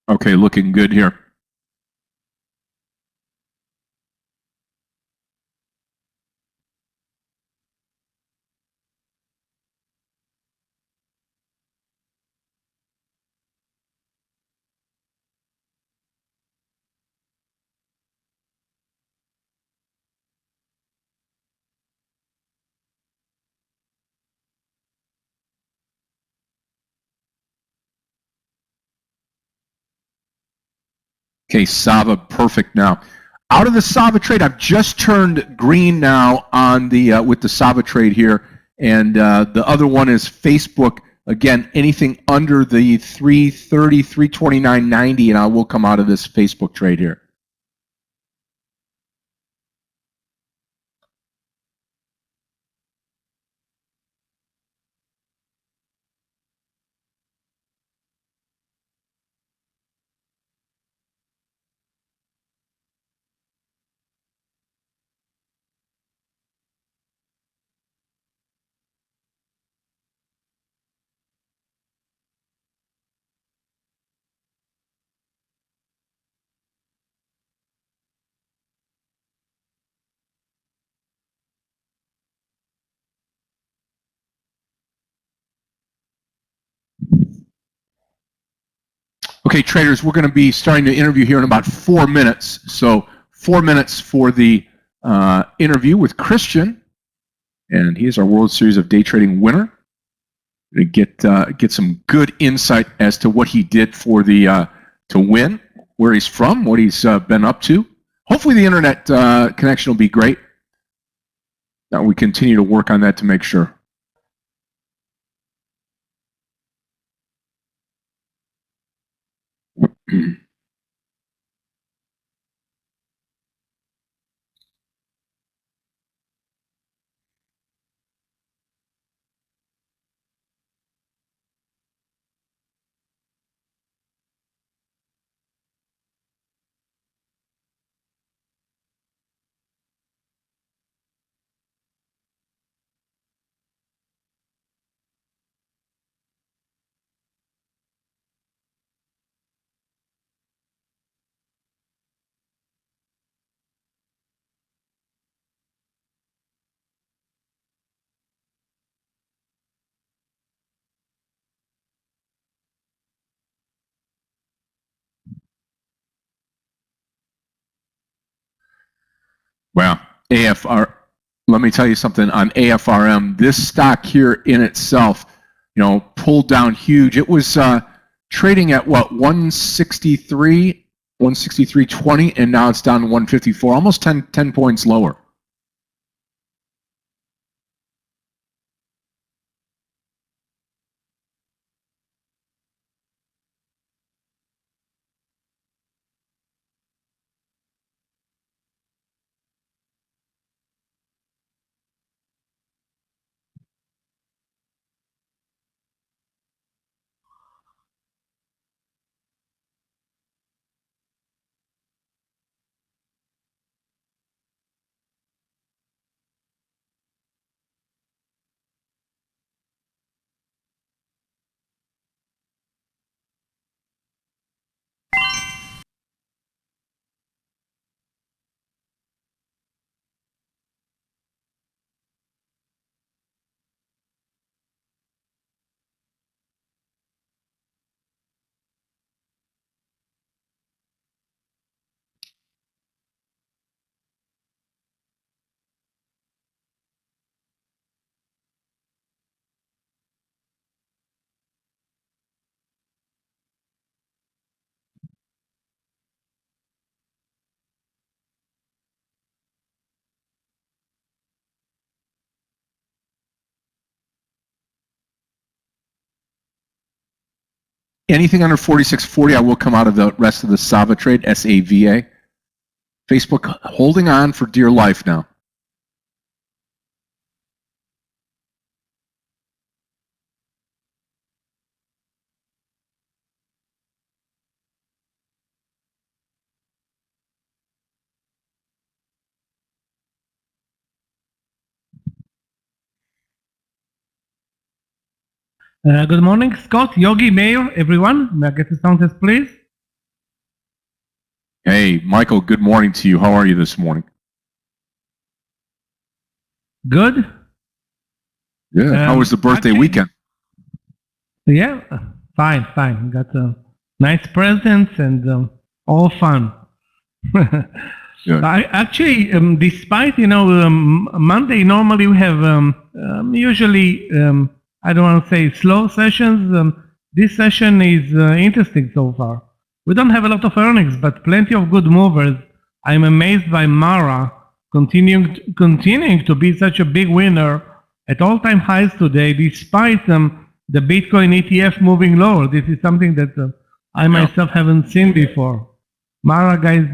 Okay, looking good here. Okay, Sava, perfect now. Out of the Sava trade, I've just turned green now on the with the Sava trade here, and the other one is Facebook. Again, anything under the 330, 329.90, and I will come out of this Facebook trade here. Okay, traders, we're going to be starting to interview here in about 4 minutes. So 4 minutes for the interview with Christian, and he is our World Series of Day Trading winner. To get some good insight as to what he did for the to win, where he's from, what he's been up to. Hopefully, the internet connection will be great. Now we continue to work on that to make sure. Well, AFR, let me tell you something on AFRM. This stock here in itself, pulled down huge. It was trading at what, 163, 163.20, and now it's down to 154, almost 10 points lower. Anything under 46.40, I will come out of the rest of the Sava trade, SAVA. Facebook holding on for dear life now. Good morning, Scott, Yogi, Meir, everyone. May I get the sound test, please? Hey, Michael, good morning to you. How are you this morning? Good. Yeah. How was the birthday weekend? Yeah, fine. Got nice presents and all fun. I actually, despite Monday normally we have usually. I don't want to say slow sessions. This session is interesting so far. We don't have a lot of earnings, but plenty of good movers. I'm amazed by Mara continuing to be such a big winner at all-time highs today, despite the Bitcoin ETF moving lower. This is something that I myself haven't seen before. Mara, guys,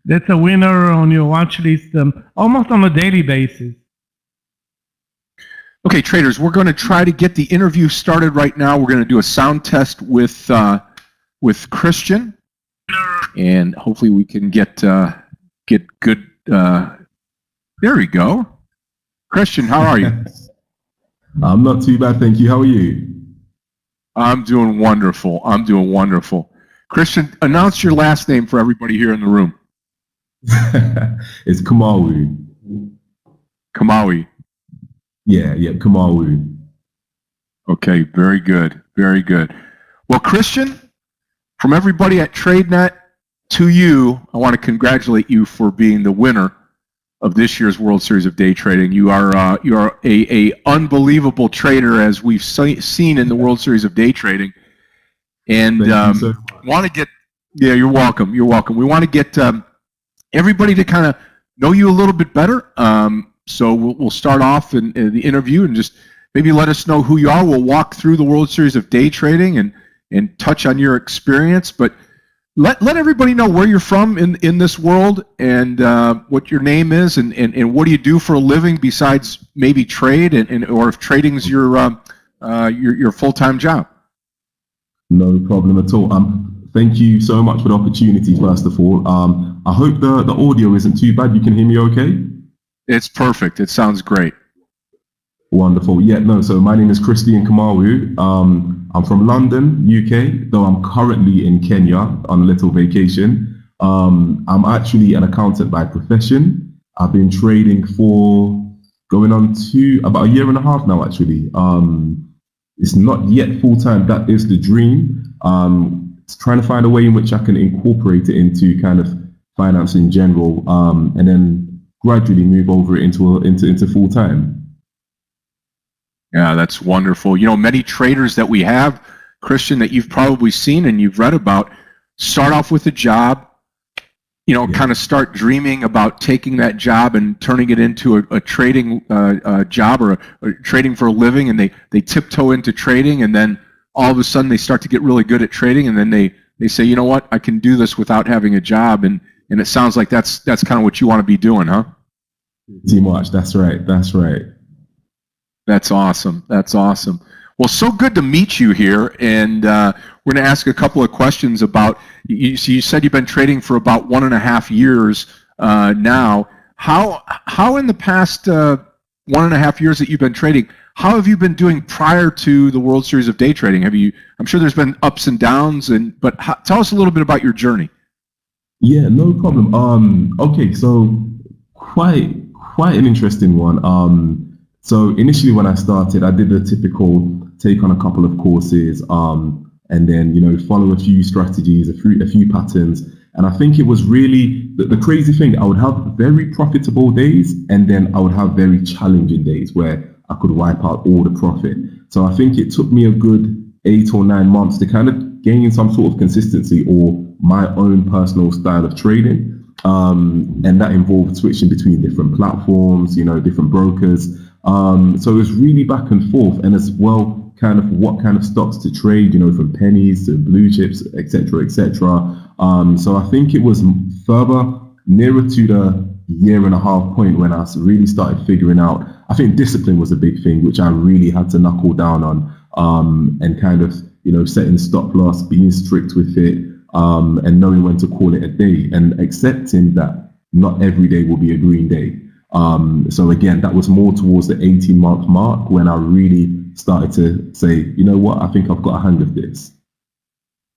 that's a winner on your watch list almost on a daily basis. Okay, traders, we're going to try to get the interview started right now. We're going to do a sound test with Christian, and hopefully we can get good. There we go. Christian, how are you? I'm not too bad, thank you. How are you? I'm doing wonderful. Christian, announce your last name for everybody here in the room. It's Kamawu. Kamawi. Yeah, Kamawu. Okay, very good. Well, Christian, from everybody at Tradenet to you, I want to congratulate you for being the winner of this year's World Series of Day Trading. You are a unbelievable trader, as we've seen in the World Series of Day Trading. And want to get you're welcome. We want to get everybody to kind of know you a little bit better. So we'll start off in the interview and just maybe let us know who you are. We'll walk through the World Series of Day Trading and touch on your experience. But let everybody know where you're from in this world and what your name is and what do you do for a living besides maybe trade or if trading's your full-time job. No problem at all. Thank you so much for the opportunity, first of all. I hope the audio isn't too bad. You can hear me okay? It's perfect. It sounds great. Wonderful. So my name is Christian Kamawu. I'm from London, UK, though I'm currently in Kenya on a little vacation. I'm actually an accountant by profession. I've been trading for going on to about a year and a half now, actually. It's not yet full-time. That is the dream. It's trying to find a way in which I can incorporate it into kind of finance in general. And then gradually move over it into full time. Yeah, that's wonderful. You know, many traders that we have, Christian, that you've probably seen and you've read about, start off with a job, you know, kind of start dreaming about taking that job and turning it into a trading job or trading for a living, and they tiptoe into trading, and then all of a sudden they start to get really good at trading, and then they say, you know what, I can do this without having a job, and it sounds like that's kind of what you want to be doing, huh? Too much. That's right. That's right. That's awesome. That's awesome. Well, so good to meet you here, and we're going to ask a couple of questions about. You said you've been trading for about 1.5 years now. How in the past 1.5 years that you've been trading, how have you been doing prior to the World Series of Day Trading? I'm sure there's been ups and downs, but tell us a little bit about your journey. Yeah, no problem. Okay, so quite an interesting one. So initially when I started, I did the typical take on a couple of courses, and then, you know, follow a few strategies, a few patterns. And I think it was really the crazy thing. I would have very profitable days, and then I would have very challenging days where I could wipe out all the profit. So I think it took me a good 8 or 9 months to kind of gain some sort of consistency or my own personal style of trading. And that involved switching between different platforms, you know, different brokers. So it was really back and forth, and as well, kind of what kind of stocks to trade, you know, from pennies to blue chips, etc., etc. So I think it was further nearer to the 1.5 year point when I really started figuring out. I think discipline was a big thing, which I really had to knuckle down on, and kind of, you know, setting stop loss, being strict with it, and knowing when to call it a day, and accepting that not every day will be a green day. So again, that was more towards the 18-month mark when I really started to say, you know what, I think I've got a hang of this.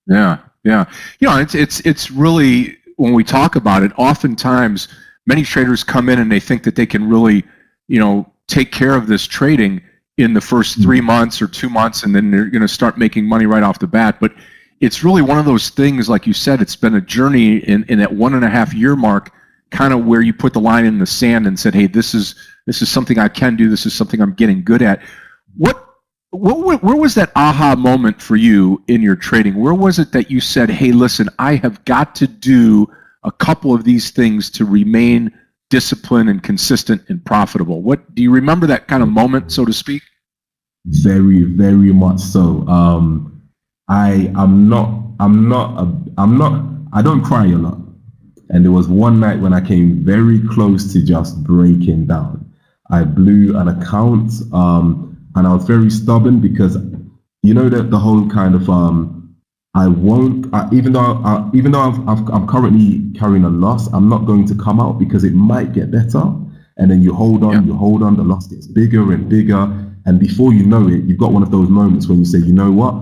Yeah. You know, it's really, when we talk about it, oftentimes many traders come in and they think that they can really, you know, take care of this trading in the first 3 months or 2 months, and then they're going to start making money right off the bat. But it's really one of those things, like you said, it's been a journey in that 1.5 year mark, kind of where you put the line in the sand and said, hey, this is something I can do. This is something I'm getting good at. Where was that aha moment for you in your trading? Where was it that you said, hey, listen, I have got to do a couple of these things to remain disciplined and consistent and profitable? What do you remember, that kind of moment, so to speak? Very, very much so. I don't cry a lot. And there was one night when I came very close to just breaking down. I blew an account, and I was very stubborn because, you know, that the whole kind of even though I'm currently carrying a loss, I'm not going to come out because it might get better. And then you hold on, the loss gets bigger and bigger, and before you know it, you've got one of those moments when you say, you know what,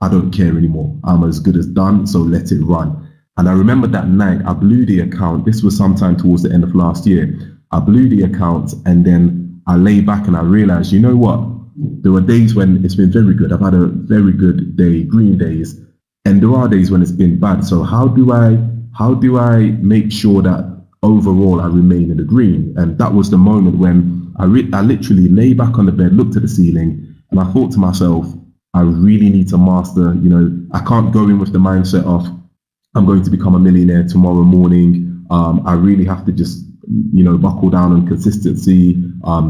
I don't care anymore. I'm as good as done, so let it run. And I remember that night I blew the account. This was sometime towards the end of last year. I blew the account, and then I lay back and I realized, you know what? There were days when it's been very good. I've had a very good day, green days, and there are days when it's been bad. So how do I make sure that overall I remain in the green? And that was the moment when I literally lay back on the bed, looked at the ceiling, and I thought to myself, I really need to master, you know, I can't go in with the mindset of I'm going to become a millionaire tomorrow morning. I really have to just, you know, buckle down on consistency,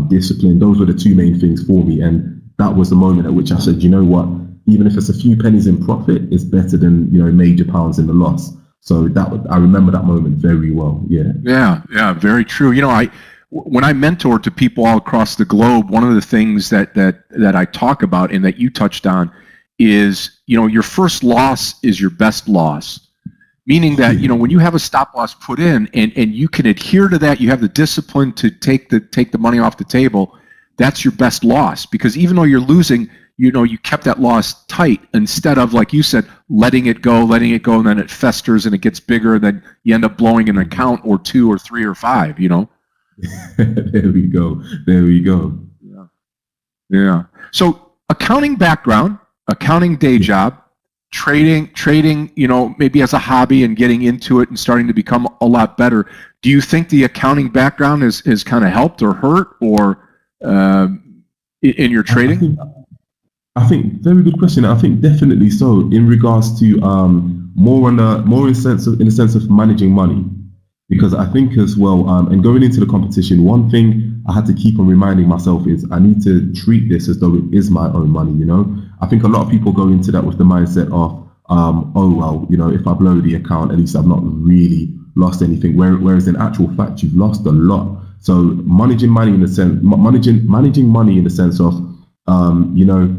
discipline. Those were the two main things for me. And that was the moment at which I said, you know what, even if it's a few pennies in profit, it's better than, you know, major pounds in the loss. So I remember that moment very well. Yeah, very true. You know, when I mentor to people all across the globe, one of the things that I talk about and that you touched on is, you know, your first loss is your best loss. Meaning that, you know, when you have a stop loss put in and you can adhere to that, you have the discipline to take the money off the table, that's your best loss. Because even though you're losing, you know, you kept that loss tight instead of, like you said, letting it go, and then it festers and it gets bigger, and then you end up blowing an account or 2 or 3 or 5, you know? There we go. Yeah. So accounting background, accounting day job, trading, you know, maybe as a hobby and getting into it and starting to become a lot better. Do you think the accounting background has kind of helped or hurt or in your trading? I think very good question. I think definitely so. In regards to more in the sense of managing money, because I think as well, and going into the competition, one thing I had to keep on reminding myself is I need to treat this as though it is my own money. You know, I think a lot of people go into that with the mindset of, oh well, you know, if I blow the account, at least I've not really lost anything. Whereas in actual fact, you've lost a lot. So managing money in the sense, managing money in the sense of, you know,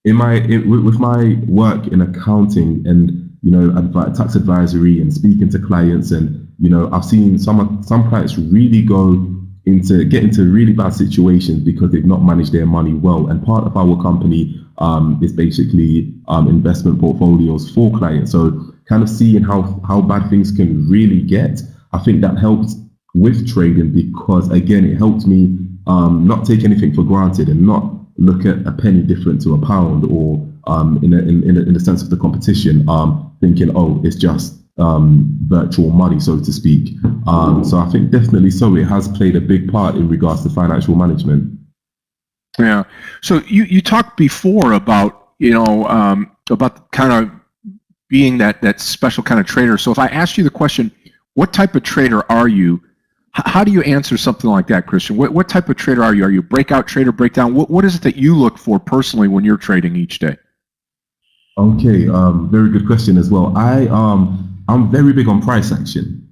with my work in accounting and, you know, tax advisory and speaking to clients, and, you know, I've seen some clients really get into really bad situations because they've not managed their money well. And part of our company is basically investment portfolios for clients. So kind of seeing how bad things can really get, I think that helped with trading, because again, it helped me not take anything for granted and not look at a penny different to a pound, or in the sense of the competition, thinking, oh, it's just virtual money, so to speak. So I think definitely so. It has played a big part in regards to financial management. Yeah. So you talked before about, you know, about kind of being that special kind of trader. So if I asked you the question, what type of trader are you? How do you answer something like that, Christian? What type of trader are you? Are you a breakout trader, breakdown? What is it that you look for personally when you're trading each day? Okay, very good question as well. I'm very big on price action.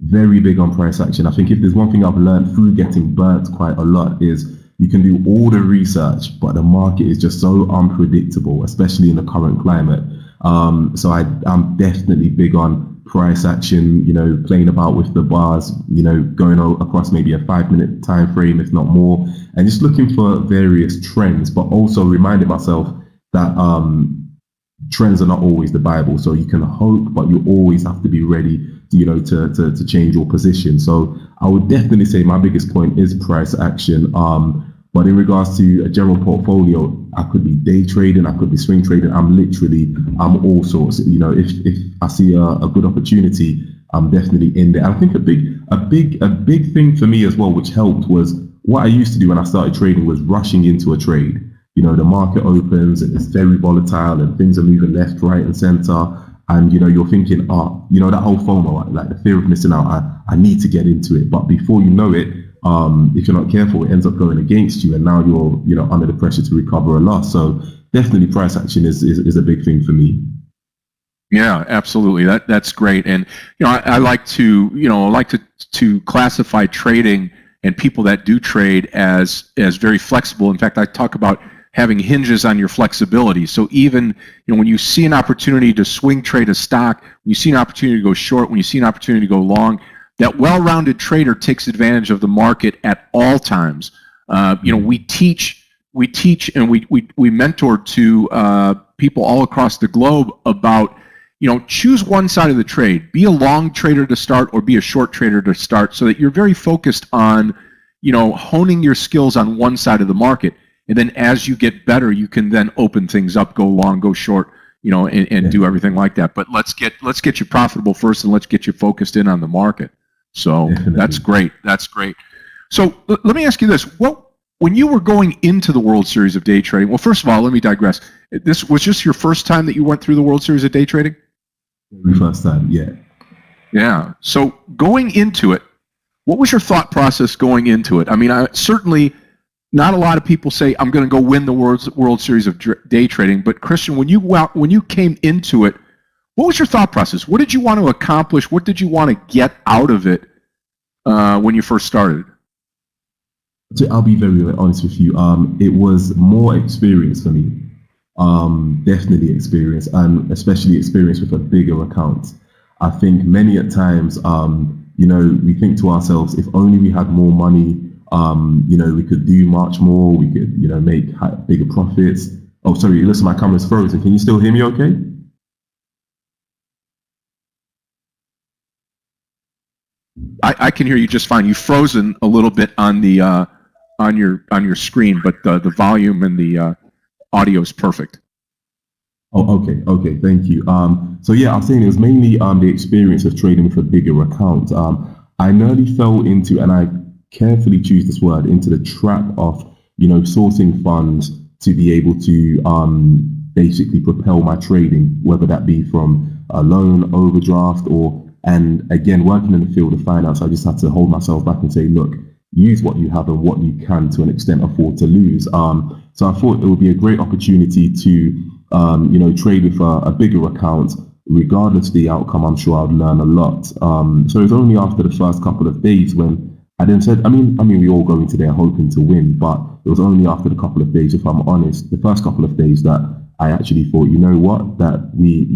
Very big on price action. I think if there's one thing I've learned through getting burnt quite a lot is you can do all the research, but the market is just so unpredictable, especially in the current climate. So I'm definitely big on price action, you know, playing about with the bars, you know, going across maybe a 5-minute time frame, if not more, and just looking for various trends, but also reminding myself that trends are not always the Bible. So you can hope, but you always have to be ready to, you know, to change your position. So I would definitely say my biggest point is price action. But in regards to a general portfolio, I could be day trading, I could be swing trading. I'm all sorts. You know, if I see a good opportunity, I'm definitely in there. I think a big thing for me as well, which helped, was what I used to do when I started trading was rushing into a trade. You know, the market opens and it's very volatile and things are moving left, right, and center. And, you know, you're thinking, you know, that whole FOMO, like the fear of missing out, I need to get into it. But before you know it, if you're not careful, it ends up going against you, and now you're, you know, under the pressure to recover a loss. So definitely price action is a big thing for me. Yeah, absolutely. That's great. And, you know, I like to classify trading and people that do trade as very flexible. In fact, I talk about having hinges on your flexibility. So even, you know, when you see an opportunity to swing trade a stock, when you see an opportunity to go short, when you see an opportunity to go long, that well-rounded trader takes advantage of the market at all times. You know, we teach and we mentor to people all across the globe about, you know, choose one side of the trade. Be a long trader to start, or be a short trader to start, so that you're very focused on, you know, honing your skills on one side of the market. And then as you get better, you can then open things up, go long, go short, you know, and do everything like that. But let's get you profitable first, and let's get you focused in on the market. So definitely. That's great. That's great. So let me ask you this. When you were going into the World Series of day trading, well, first of all, let me digress. This was just your first time that you went through the World Series of day trading? First time, yeah. Yeah. So going into it, what was your thought process going into it? I mean, certainly not a lot of people say, I'm going to go win the World Series of day trading. But Christian, when you came into it, what was your thought process? What did you want to accomplish? What did you want to get out of it when you first started? I'll be very, very honest with you. It was more experience for me. Definitely experience, and especially experience with a bigger account. I think many at times, you know, we think to ourselves, if only we had more money, you know, we could do much more. We could, you know, make bigger profits. Oh, sorry, listen, my camera's frozen. Can you still hear me okay? I can hear you just fine. You've frozen a little bit on the on your screen, but the volume and the audio is perfect. Oh, okay, thank you. So yeah, I was saying it was mainly the experience of trading with a bigger account. I nearly fell into, and I carefully choose this word, into the trap of, sourcing funds to be able to basically propel my trading, whether that be from a loan, overdraft, and again, working in the field of finance, I just had to hold myself back and say, look, use what you have and what you can to an extent afford to lose. So I thought it would be a great opportunity to, trade with a bigger account. Regardless of the outcome, I'm sure I'd learn a lot. So it was only after the first couple of days when I then said, I mean, we all go into there hoping to win, but it was only after the couple of days, if I'm honest, the first couple of days that I actually thought, you know what, that we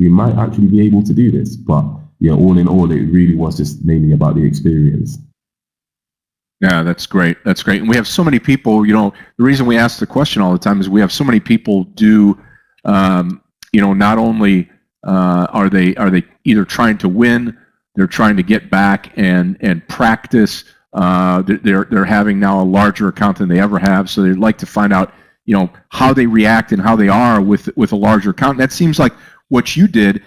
might actually be able to do this. But yeah, all in all, it really was just mainly about the experience. Yeah, that's great. That's great. And we have so many people, the reason we ask the question all the time is we have so many people do, not only are they either trying to win, they're trying to get back and practice. They're having now a larger account than they ever have, so they'd like to find out, how they react and how they are with a larger account. And that seems like what you did.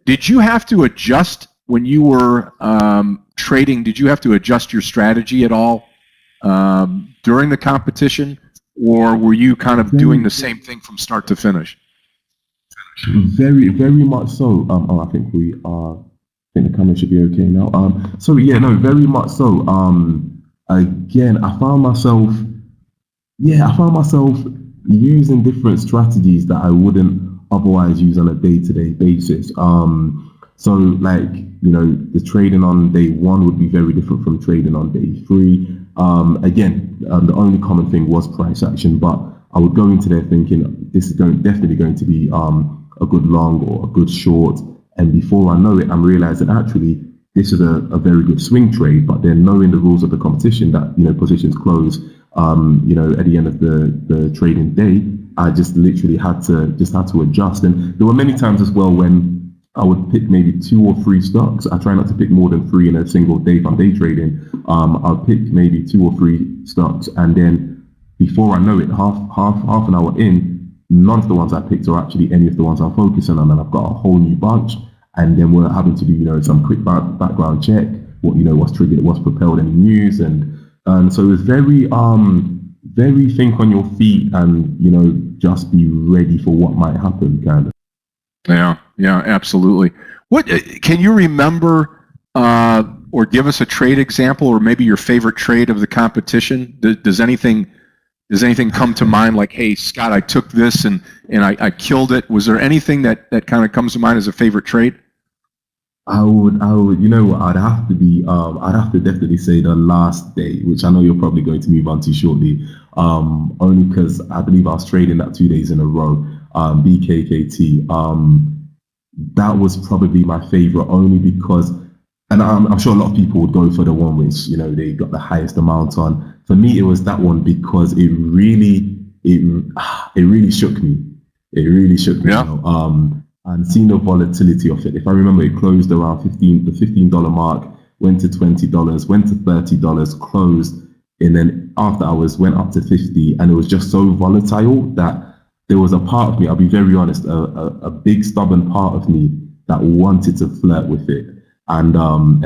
Did you have to adjust when you were trading? Did you have to adjust your strategy at all during the competition, or were you kind of doing the same thing from start to finish? Very, very much so. I think we are. I think the camera should be okay now. So yeah, no, very much so. Again, I found myself using different strategies that I wouldn't otherwise use on a day-to-day basis. So like, the trading on day 1 would be very different from trading on day 3. Again, the only common thing was price action, but I would go into there thinking this is definitely going to be a good long or a good short. And before I know it, I'm realizing actually this is a very good swing trade, but then knowing the rules of the competition that, positions close, at the end of the trading day, I just literally had to adjust. And there were many times as well when I would pick maybe 2 or 3 stocks. I try not to pick more than 3 in a single day if I'm day trading. I'll pick maybe 2 or 3 stocks, and then before I know it, half an hour in, none of the ones I picked are actually any of the ones I'm focusing on, and I've got a whole new bunch. And then we're having to do, some quick background check, what's triggered, what's propelled any news, and so it was very think on your feet, and just be ready for what might happen, kind of. Yeah, absolutely. What can you remember, or give us a trade example, or maybe your favorite trade of the competition? Does anything come to mind? Like, hey, Scott, I took this and I killed it. Was there anything that kind of comes to mind as a favorite trade? I would, I'd have to definitely say the last day, which I know you're probably going to move on to shortly, only because I believe I was trading that 2 days in a row, BKKT. That was probably my favorite, only because, and I'm sure a lot of people would go for the one which, they got the highest amount on. For me, it was that one because it really shook me. It really shook me. Yeah. And seeing the volatility of it. If I remember, it closed around the $15 mark, went to $20, went to $30, closed, and then after hours went up to 50, and it was just so volatile that there was a part of me, I'll be very honest, a big stubborn part of me that wanted to flirt with it, and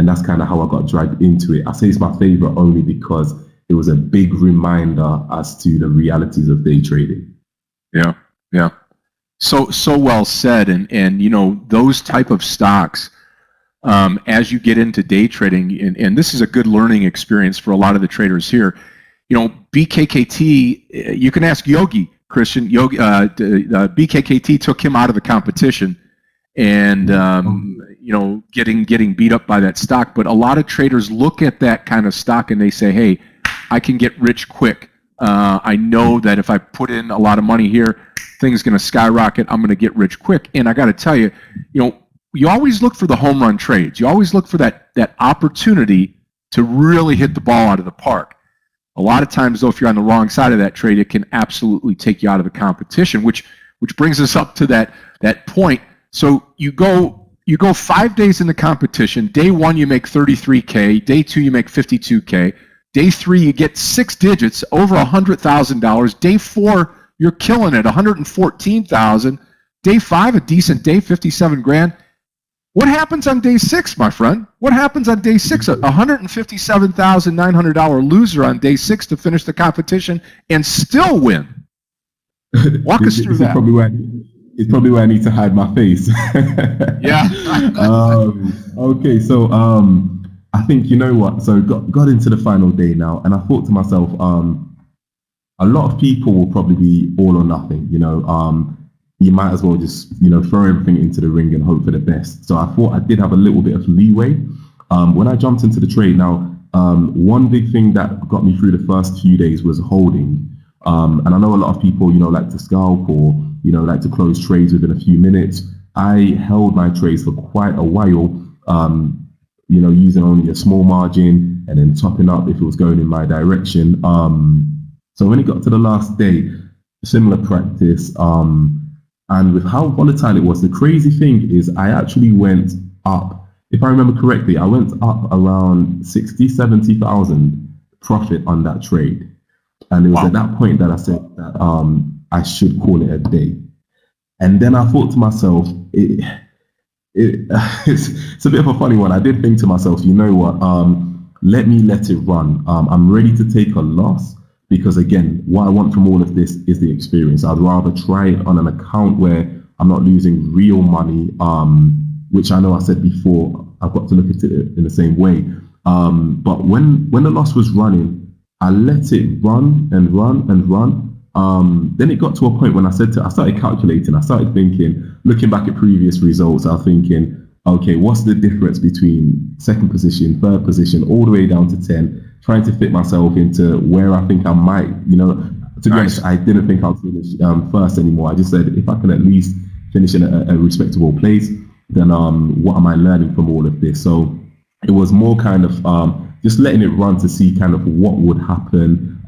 that's kind of how I got dragged into it. I say it's my favorite only because it was a big reminder as to the realities of day trading. Yeah. So well said, and those type of stocks, as you get into day trading, and this is a good learning experience for a lot of the traders here. BKKT, you can ask Yogi, Christian. Yogi, BKKT took him out of the competition, and getting beat up by that stock. But a lot of traders look at that kind of stock and they say, hey, I can get rich quick. I know that if I put in a lot of money here, things going to skyrocket. I'm going to get rich quick. And I got to tell you, you always look for the home run trades. You always look for that opportunity to really hit the ball out of the park. A lot of times, though, if you're on the wrong side of that trade, it can absolutely take you out of the competition, which brings us up to that point. So you go 5 days in the competition. Day 1, you make $33K. Day 2, you make $52K. Day 3, you get 6 digits, over $100,000. Day 4, you're killing it, $114,000. Day 5, a decent day, $57,000. What happens on day 6, my friend? What happens on day 6? A $157,900 loser on day 6 to finish the competition and still win. Walk us through that. It's probably where I need to hide my face. Yeah. Okay, so I think, you know what? So got into the final day now, and I thought to myself, a lot of people will probably be all or nothing. You might as well just, throw everything into the ring and hope for the best. So I thought I did have a little bit of leeway. When I jumped into the trade now, one big thing that got me through the first few days was holding. And I know a lot of people, like to scalp or, like to close trades within a few minutes. I held my trades for quite a while, using only a small margin and then topping up if it was going in my direction. So when it got to the last day, similar practice, and with how volatile it was, the crazy thing is I actually went up. If I remember correctly, I went up around 60, 70,000 profit on that trade. And it was at that point that I said that I should call it a day. And then I thought to myself, it's a bit of a funny one. I did think to myself, you know what, let it run. I'm ready to take a loss. Because again, what I want from all of this is the experience. I'd rather try it on an account where I'm not losing real money, which I know I said before, I've got to look at it in the same way. But when the loss was running, I let it run and run and run. Then it got to a point when I started calculating, I started thinking, looking back at previous results, I was thinking, okay, what's the difference between second position, third position, all the way down to 10? Trying to fit myself into where I think I might, to be honest, I didn't think I'll finish first anymore. I just said, if I can at least finish in a respectable place, then what am I learning from all of this? So it was more kind of just letting it run to see kind of what would happen,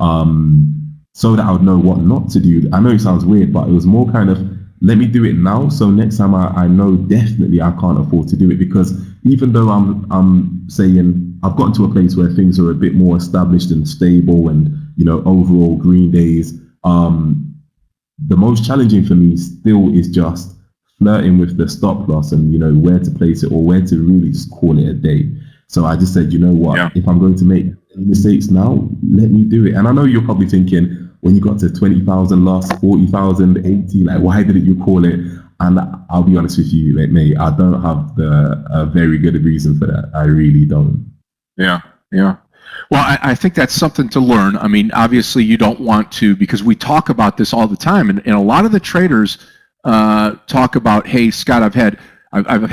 so that I would know what not to do. I know it sounds weird, but it was more kind of, let me do it now. So next time I know definitely I can't afford to do it, because even though I'm saying I've gotten to a place where things are a bit more established and stable and, overall green days, the most challenging for me still is just flirting with the stop loss and, where to place it or where to really just call it a day. So I just said, you know what, if I'm going to make mistakes now, let me do it. And I know you're probably thinking, when you got to 20,000 loss, 40,000, 80, like, why didn't you call it? And I'll be honest with you, Meir, I don't have a very good reason for that. I really don't. Yeah. Well, I think that's something to learn. I mean, obviously you don't want to, because we talk about this all the time, and a lot of the traders talk about, hey, Scott, I've had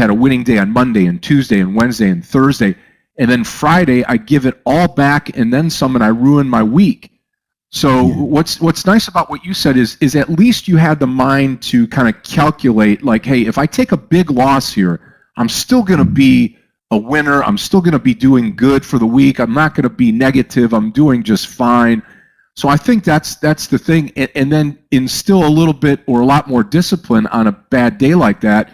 a winning day on Monday and Tuesday and Wednesday and Thursday, and then Friday I give it all back and then some, and I ruin my week. So what's nice about what you said is at least you had the mind to kind of calculate, like, hey, if I take a big loss here, I'm still going to be a winner. I'm still going to be doing good for the week. I'm not going to be negative. I'm doing just fine. So I think that's the thing. And then instill a little bit or a lot more discipline on a bad day like that.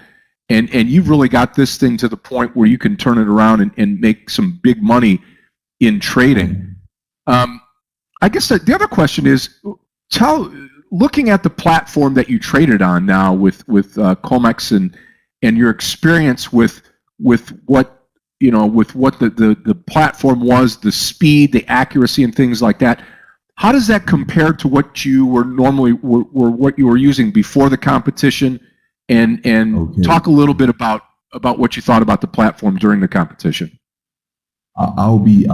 And you've really got this thing to the point where you can turn it around and make some big money in trading. I guess the other question is, looking at the platform that you traded on now with COMEX and your experience with what the platform was, the speed, the accuracy, and things like that. How does that compare to what you were normally what you were using before the competition? And talk a little bit about what you thought about the platform during the competition. I'll be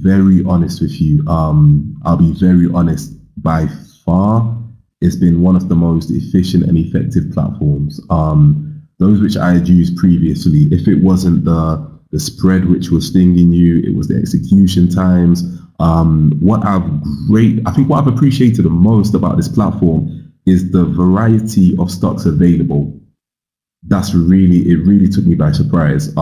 very honest with you. I'll be very honest. By far, it's been one of the most efficient and effective platforms. Those which I had used previously, if it wasn't the spread which was stinging you, it was the execution times. What I've appreciated the most about this platform is the variety of stocks available. It really took me by surprise.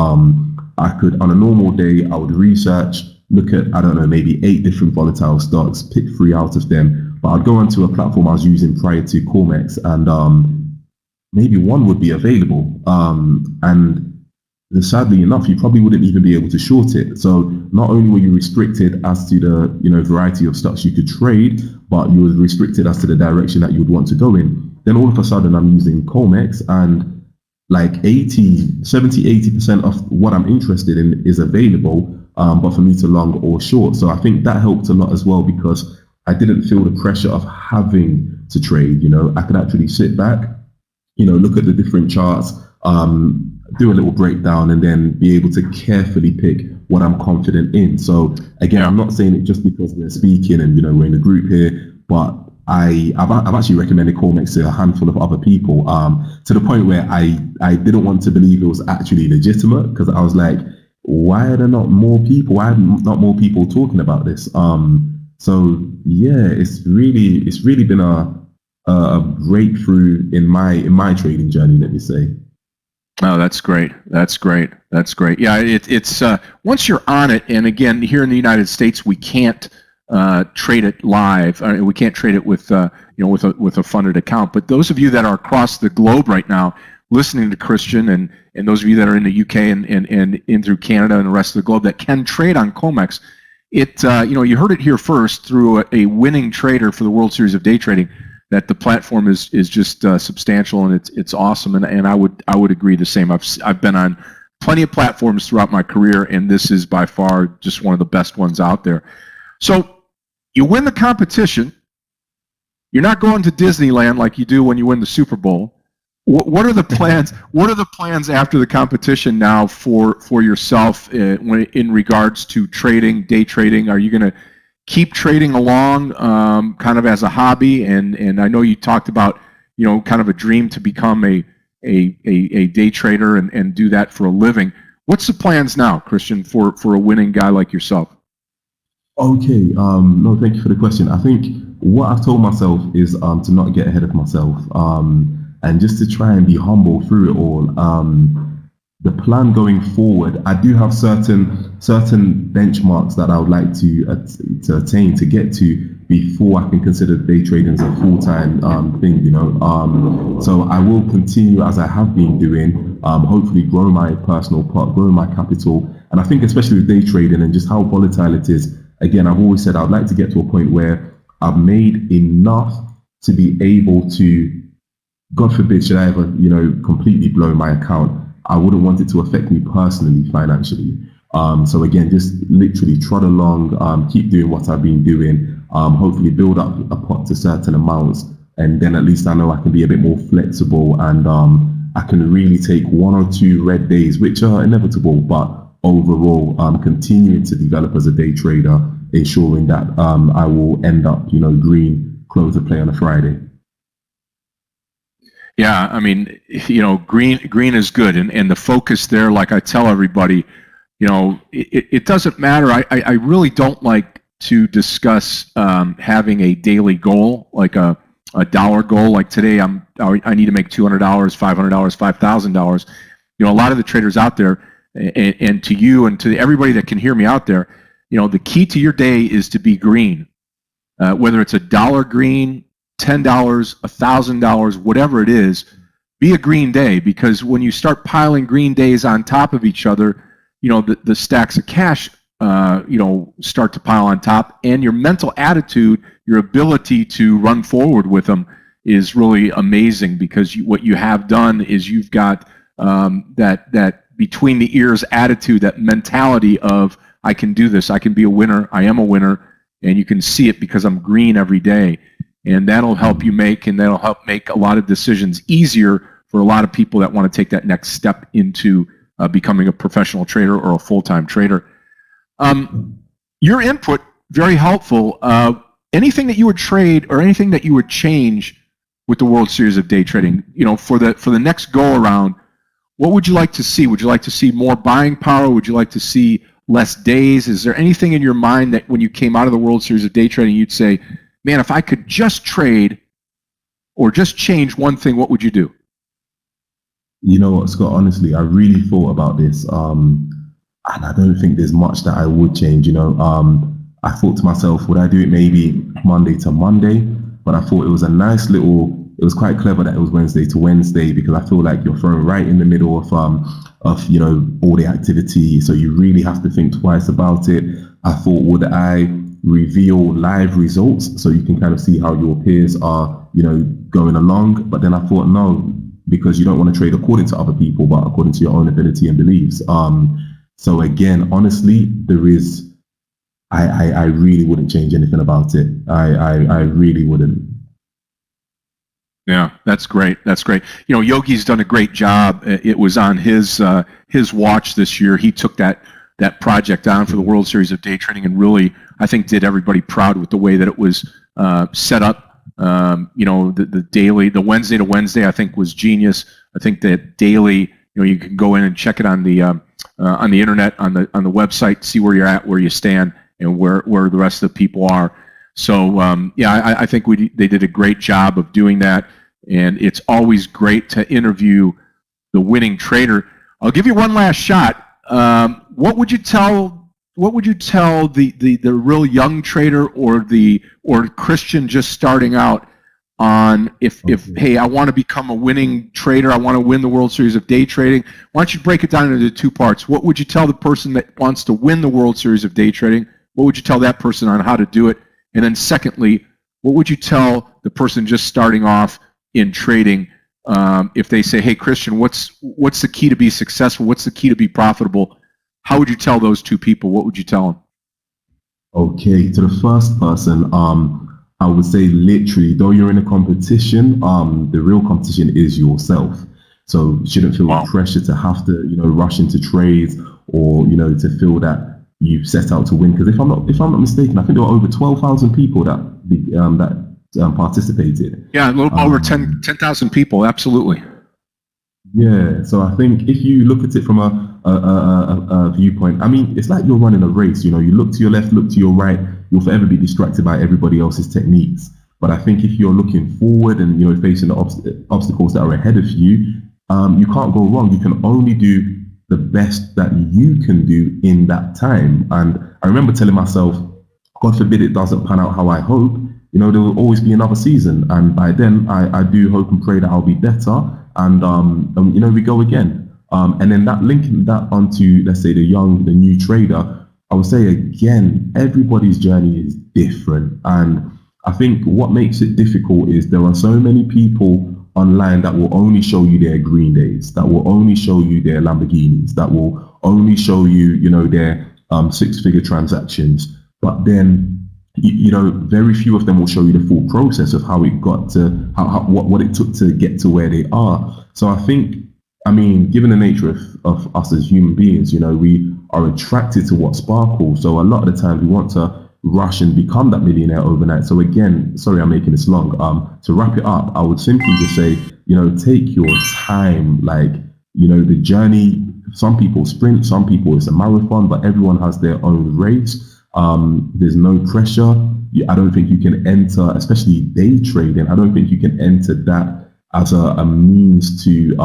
I could, on a normal day, I would research, look at, I don't know, maybe 8 different volatile stocks, pick 3 out of them. But I'd go onto a platform I was using prior to COMEX, and maybe 1 would be available. And sadly enough, you probably wouldn't even be able to short it. So not only were you restricted as to the variety of stocks you could trade, but you were restricted as to the direction that you would want to go in. Then all of a sudden, I'm using COMEX, and like 80% of what I'm interested in is available, but for me to long or short. So I think that helped a lot as well, because I didn't feel the pressure of having to trade. I could actually sit back, look at the different charts, do a little breakdown, and then be able to carefully pick what I'm confident in. So again, I'm not saying it just because we're speaking and we're in a group here, but I've actually recommended Cormex to a handful of other people, to the point where I didn't want to believe it was actually legitimate, because I was like, why are there not more people? Why are not more people talking about this? So yeah, it's really been a breakthrough in my trading journey, let me say. Oh, that's great. That's great. That's great. Yeah, it's once you're on it, and again, here in the United States, we can't trade it live. We can't trade it with with a funded account. But those of you that are across the globe right now, listening to Christian, and those of you that are in the UK and in through Canada and the rest of the globe that can trade on Comex, you heard it here first through a winning trader for the World Series of Day Trading, that the platform is just substantial, and it's awesome, and I would agree the same. I've been on plenty of platforms throughout my career, and this is by far just one of the best ones out there. So you win the competition. You're not going to Disneyland like you do when you win the Super Bowl. What are the plans? What are the plans after the competition now for yourself in regards to trading, day trading? Are you going to keep trading along kind of as a hobby? And I know you talked about kind of a dream to become a day trader and do that for a living. What's the plans now, Christian, for a winning guy like yourself? Okay, no, thank you for the question. I think what I've told myself is to not get ahead of myself, and just to try and be humble through it all. The plan going forward, I do have certain benchmarks that I would like to attain, to get to, before I can consider day trading as a full-time thing, So I will continue as I have been doing, hopefully grow my personal pot, grow my capital. And I think especially with day trading and just how volatile it is, again, I've always said I'd like to get to a point where I've made enough to be able to, God forbid, should I ever, completely blow my account, I wouldn't want it to affect me personally, financially. So again, just literally trot along, keep doing what I've been doing, hopefully build up a pot to certain amounts, and then at least I know I can be a bit more flexible, and I can really take 1 or 2 red days, which are inevitable, but overall, continuing to develop as a day trader, ensuring that I will end up, green, close the play on a Friday. Yeah, I mean, green is good, and the focus there, like I tell everybody, it doesn't matter. I really don't like to discuss having a daily goal, like a dollar goal. Like today, I need to make $200, $500, $5,000. A lot of the traders out there, and to you and to everybody that can hear me out there, the key to your day is to be green, whether it's $1 green, $10, $1,000, whatever it is. Be a green day, because when you start piling green days on top of each other, the stacks of cash start to pile on top, and your mental attitude, your ability to run forward with them is really amazing, because what you have done is you've got that between the ears attitude, that mentality of, I can do this, I can be a winner, I am a winner, and you can see it because I'm green every day. And that'll help you make a lot of decisions easier for a lot of people that want to take that next step into becoming a professional trader or a full-time trader. Your input, very helpful. Anything that you would trade or anything that you would change with the World Series of Day Trading, for the next go around, what would you like to see? Would you like to see more buying power? Would you like to see less days? Is there anything in your mind that when you came out of the World Series of Day Trading, you'd say, man, if I could just trade or just change one thing, what would you do? You know what, Scott, honestly, I really thought about this, and I don't think there's much that I would change. I thought to myself, would I do it maybe Monday to Monday? But I thought it was a nice little, it was quite clever that it was Wednesday to Wednesday, because I feel like you're thrown right in the middle of all the activity, so you really have to think twice about it. I thought, would I reveal live results so you can kind of see how your peers are, going along? But then I thought, no, because you don't want to trade according to other people, but according to your own ability and beliefs. So again, honestly, I really wouldn't change anything about it. I really wouldn't. Yeah, that's great. That's great. Yogi's done a great job. It was on his watch this year. He took that project on for the World Series of Day Trading and really, I think, did everybody proud with the way that it was set up. The daily, the Wednesday to Wednesday, I think was genius. I think that daily, you can go in and check it on the internet, on the website, see where you're at, where you stand, and where the rest of the people are. So I think they did a great job of doing that, and it's always great to interview the winning trader. I'll give you one last shot. What would you tell the real young trader or Christian just starting out on if hey, I want to become a winning trader, I want to win the World Series of Day Trading? Why don't you break it down into two parts? What would you tell the person that wants to win the World Series of Day Trading? What would you tell that person on how to do it? And then secondly, what would you tell the person just starting off in trading if they say, hey, Christian, what's the key to be successful? What's the key to be profitable? How would you tell those two people? What would you tell them? Okay, to the first person, I would say literally, though you're in a competition, the real competition is yourself. So you shouldn't feel pressure to have to, rush into trades or, to feel that you've set out to win. Because if I'm not mistaken, I think there were over 12,000 people that participated. Yeah, a little over 10,000 people, absolutely. Yeah, so I think if you look at it from a viewpoint, I mean, it's like you're running a race. You look to your left, look to your right, you'll forever be distracted by everybody else's techniques. But I think if you're looking forward and facing the obstacles that are ahead of you, you can't go wrong. You can only do the best that you can do in that time. And I remember telling myself, God forbid it doesn't pan out how I hope, there will always be another season. And by then I do hope and pray that I'll be better. And we go again. And then linking that onto, let's say, the new trader, I would say again, everybody's journey is different. And I think what makes it difficult is there are so many people online that will only show you their green days, that will only show you their Lamborghinis, that will only show you, their six-figure transactions. But then, very few of them will show you the full process of how it got to, what it took to get to where they are. So I think, given the nature of us as human beings, we are attracted to what sparkles. So a lot of the time we want to rush and become that millionaire overnight. So again, sorry, I'm making this long. To wrap it up, I would simply just say, take your time. The journey, some people sprint, some people it's a marathon, but everyone has their own race. There's no pressure. I don't think you can enter, especially day trading, I don't think you can enter that as a means to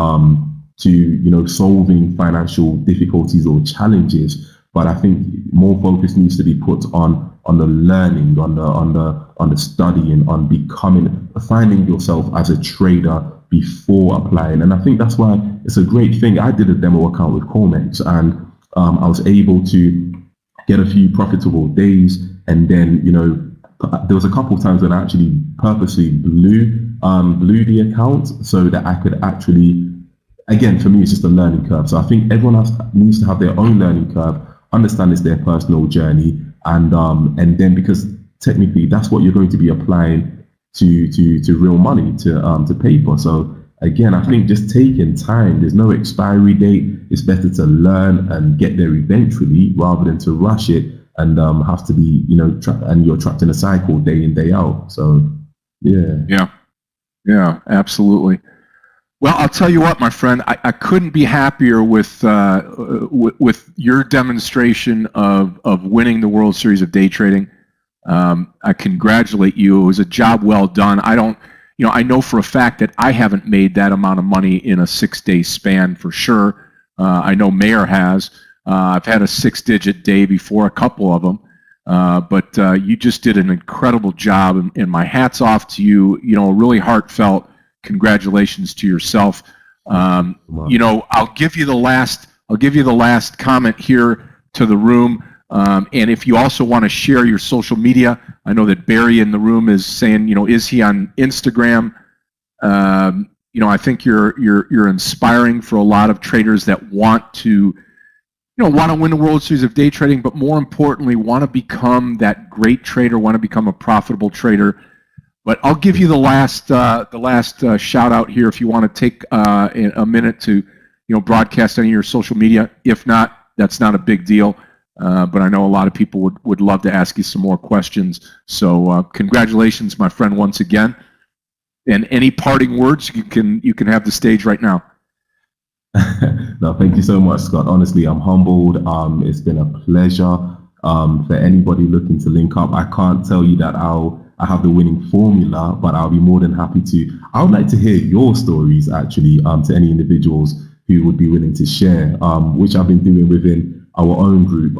solving financial difficulties or challenges. But I think more focus needs to be put on the learning, on the studying, on finding yourself as a trader before applying. And I think that's why it's a great thing. I did a demo account with Comex, and I was able to get a few profitable days. And then, there was a couple of times when I actually purposely blew the account so that I could actually, again, for me, it's just a learning curve. So I think everyone else needs to have their own learning curve, understand it's their personal journey, and then, because technically that's what you're going to be applying to real money, to paper. So again, I think just taking time, there's no expiry date. It's better to learn and get there eventually rather than to rush it and have to be, and you're trapped in a cycle day in, day out. So yeah, absolutely. Well, I'll tell you what, my friend, I couldn't be happier with your demonstration of winning the World Series of Day Trading. I congratulate you. It was a job well done. I know for a fact that I haven't made that amount of money in a 6-day span for sure. I know Meir has. I've had a 6-digit day before, a couple of them. But you just did an incredible job, and my hat's off to you. Really heartfelt congratulations to yourself. I'll give you the last comment here to the room. And if you also want to share your social media, I know that Barry in the room is saying, is he on Instagram? I think you're inspiring for a lot of traders that want to, want to win the World Series of day trading, but more importantly, want to become that great trader, want to become a profitable trader. But I'll give you the last shout out here if you want to take a minute to, broadcast any of your social media. If not, that's not a big deal. But I know a lot of people would love to ask you some more questions. So congratulations, my friend, once again. And any parting words, you can have the stage right now. No, thank you so much, Scott. Honestly, I'm humbled. It's been a pleasure. For anybody looking to link up, I can't tell you that I have the winning formula, but I'll be more than happy to. I would like to hear your stories, actually, to any individuals who would be willing to share, which I've been doing within our own group.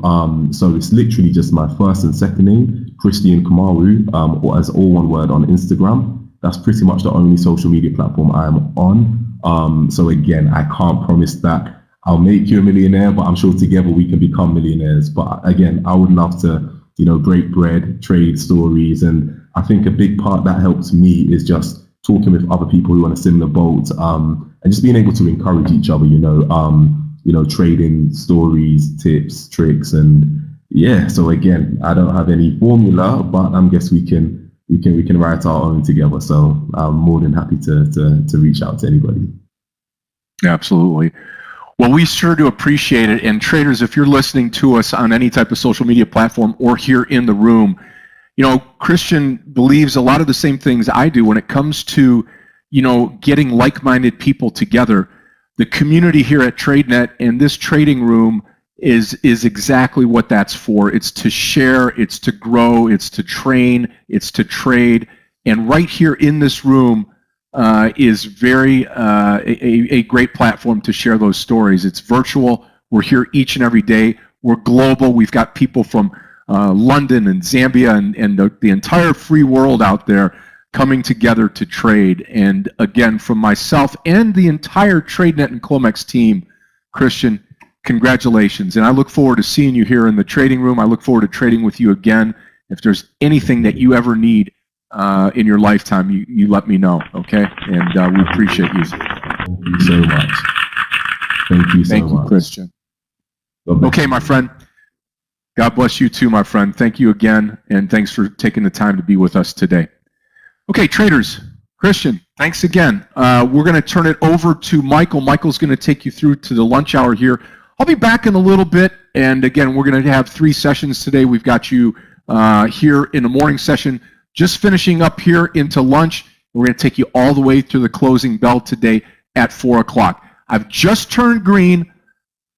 So it's literally just my first and second name, Christian Kamaru, or as all one word on Instagram. That's pretty much the only social media platform I am on. So again, I can't promise that I'll make you a millionaire, but I'm sure together we can become millionaires. But again, I would love to, break bread, trade stories. And I think a big part that helps me is just talking with other people who are on a similar boat, and just being able to encourage each other, trading stories, tips, tricks. And yeah, so again, I don't have any formula, but I guess we can write our own together. So I'm more than happy to reach out to anybody. Absolutely. Well, we sure do appreciate it. And traders, if you're listening to us on any type of social media platform or here in the room, Christian believes a lot of the same things I do when it comes to, getting like-minded people together. The community here at Tradenet and this trading room is exactly what that's for. It's to share, it's to grow, it's to train, it's to trade. And right here in this room is very a great platform to share those stories. It's virtual. We're here each and every day. We're global. We've got people from London and Zambia and the entire free world out there coming together to trade. And again, from myself and the entire Tradenet and Clomex team, Christian, congratulations. And I look forward to seeing you here in the trading room. I look forward to trading with you again. If there's anything that you ever need in your lifetime, you let me know, okay? And we appreciate you. Thank you so much. Thank you so much. Thank you, Christian. Okay, my friend. God bless you too, my friend. Thank you again, and thanks for taking the time to be with us today. Okay, traders, Christian, thanks again. We're going to turn it over to Michael. Michael's going to take you through to the lunch hour here. I'll be back in a little bit, and again, we're going to have 3 sessions today. We've got you here in the morning session, just finishing up here into lunch. We're going to take you all the way through the closing bell today at 4 o'clock. I've just turned green.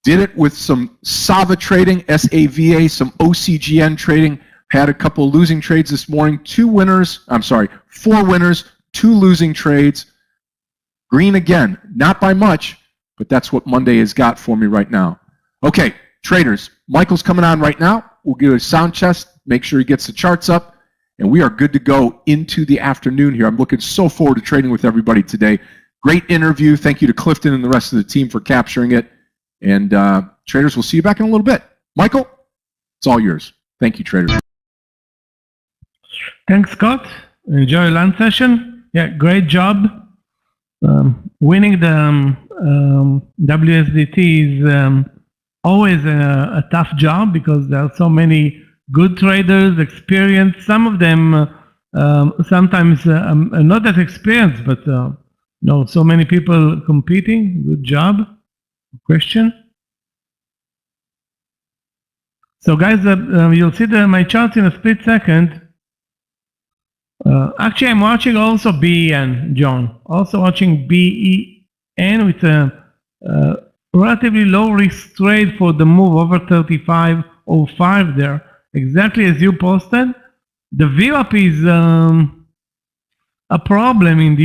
Did it with some SAVA trading, S-A-V-A, some OCGN trading. Had a couple losing trades this morning. 4 winners, 2 losing trades. Green again, not by much, but that's what Monday has got for me right now. Okay, traders, Michael's coming on right now. We'll do a sound test, make sure he gets the charts up, and we are good to go into the afternoon here. I'm looking so forward to trading with everybody today. Great interview. Thank you to Clifton and the rest of the team for capturing it. And traders, we'll see you back in a little bit. Michael, it's all yours. Thank you, traders. Thanks, Scott. Enjoy lunch session. Yeah, great job. Winning the WSDT is always a tough job because there are so many good traders, experienced. Some of them sometimes not that experienced, but so many people competing. Good job. Question. So guys, you'll see my charts in a split second. Actually, I'm watching also BEN, John. Also watching BEN with a relatively low risk trade for the move over 35.05 there. Exactly as you posted. The VWAP is a problem in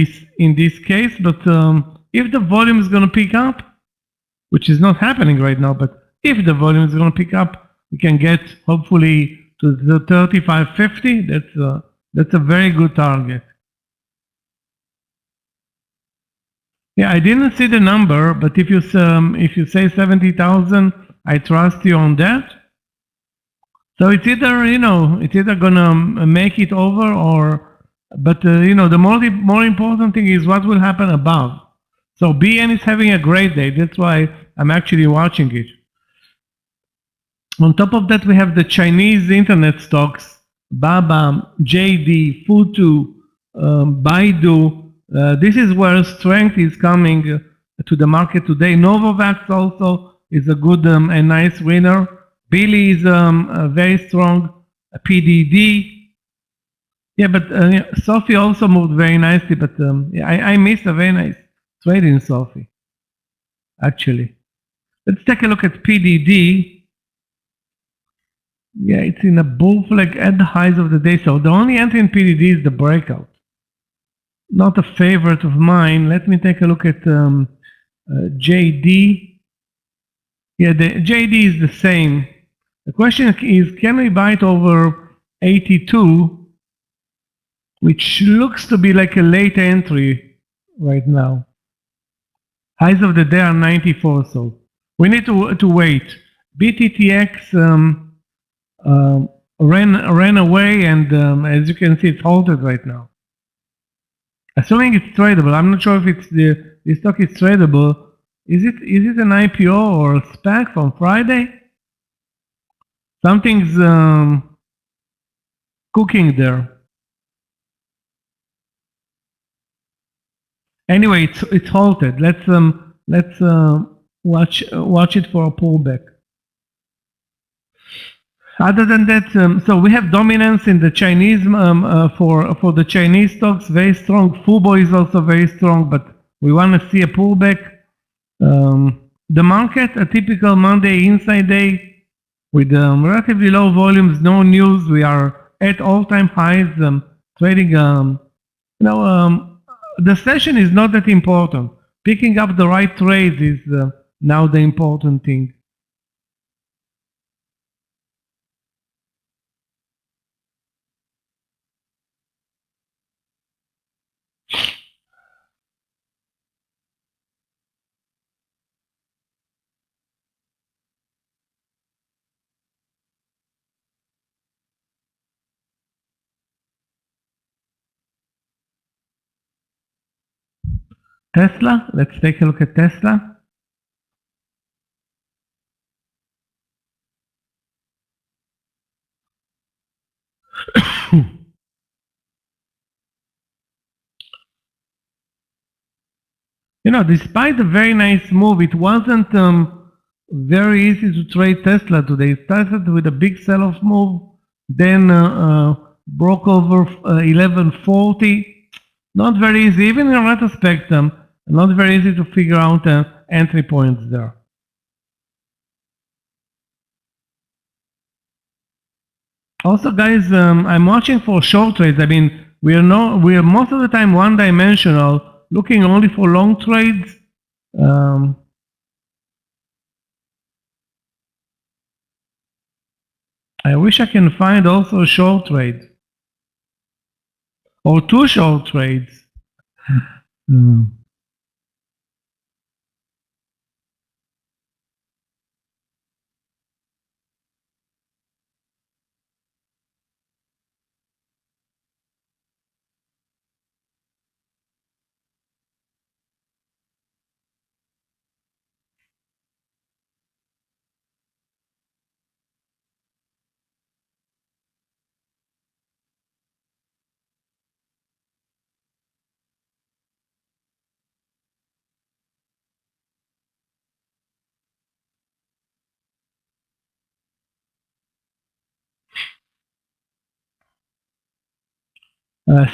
this case, but if the volume is going to pick up, which is not happening right now, but if the volume is going to pick up, we can get hopefully to the 35.50. That's a very good target. Yeah, I didn't see the number, but if you say 70,000, I trust you on that. So it's either gonna make it over or But the more important thing is what will happen above. So BN is having a great day. That's why I'm actually watching it. On top of that, we have the Chinese internet stocks, Baba, JD, Futu, Baidu. This is where strength is coming to the market today. Novavax also is a good and nice winner. Billy is very strong. PDD. Yeah, but Sophie also moved very nicely, but I missed a very nice trade in Sophie, actually. Let's take a look at PDD. Yeah, it's in a bull flag at the highs of the day. So the only entry in PDD is the breakout. Not a favorite of mine. Let me take a look at JD. Yeah, the JD is the same. The question is, can we buy it over 82, which looks to be like a late entry right now. Highs of the day are 94, so we need to wait. BTTX ran away, and as you can see, it's halted right now. Assuming it's tradable, I'm not sure if it's the stock is tradable. Is it an IPO or a SPAC from Friday? Something's cooking there. Anyway, it's halted. Let's watch it for a pullback. Other than that, so we have dominance in the Chinese for the Chinese stocks, very strong. Fubo is also very strong, but we want to see a pullback. The market, a typical Monday inside day with relatively low volumes, no news. We are at all-time highs, trading. The session is not that important. Picking up the right trades is now the important thing. Tesla, let's take a look at Tesla. Despite the very nice move, it wasn't very easy to trade Tesla today. It started with a big sell-off move, then broke over 1140. Not very easy, even in retrospect, not very easy to figure out entry points there. Also, guys, I'm watching for short trades. I mean, we are most of the time one-dimensional, looking only for long trades. I wish I can find also a short trade or two short trades.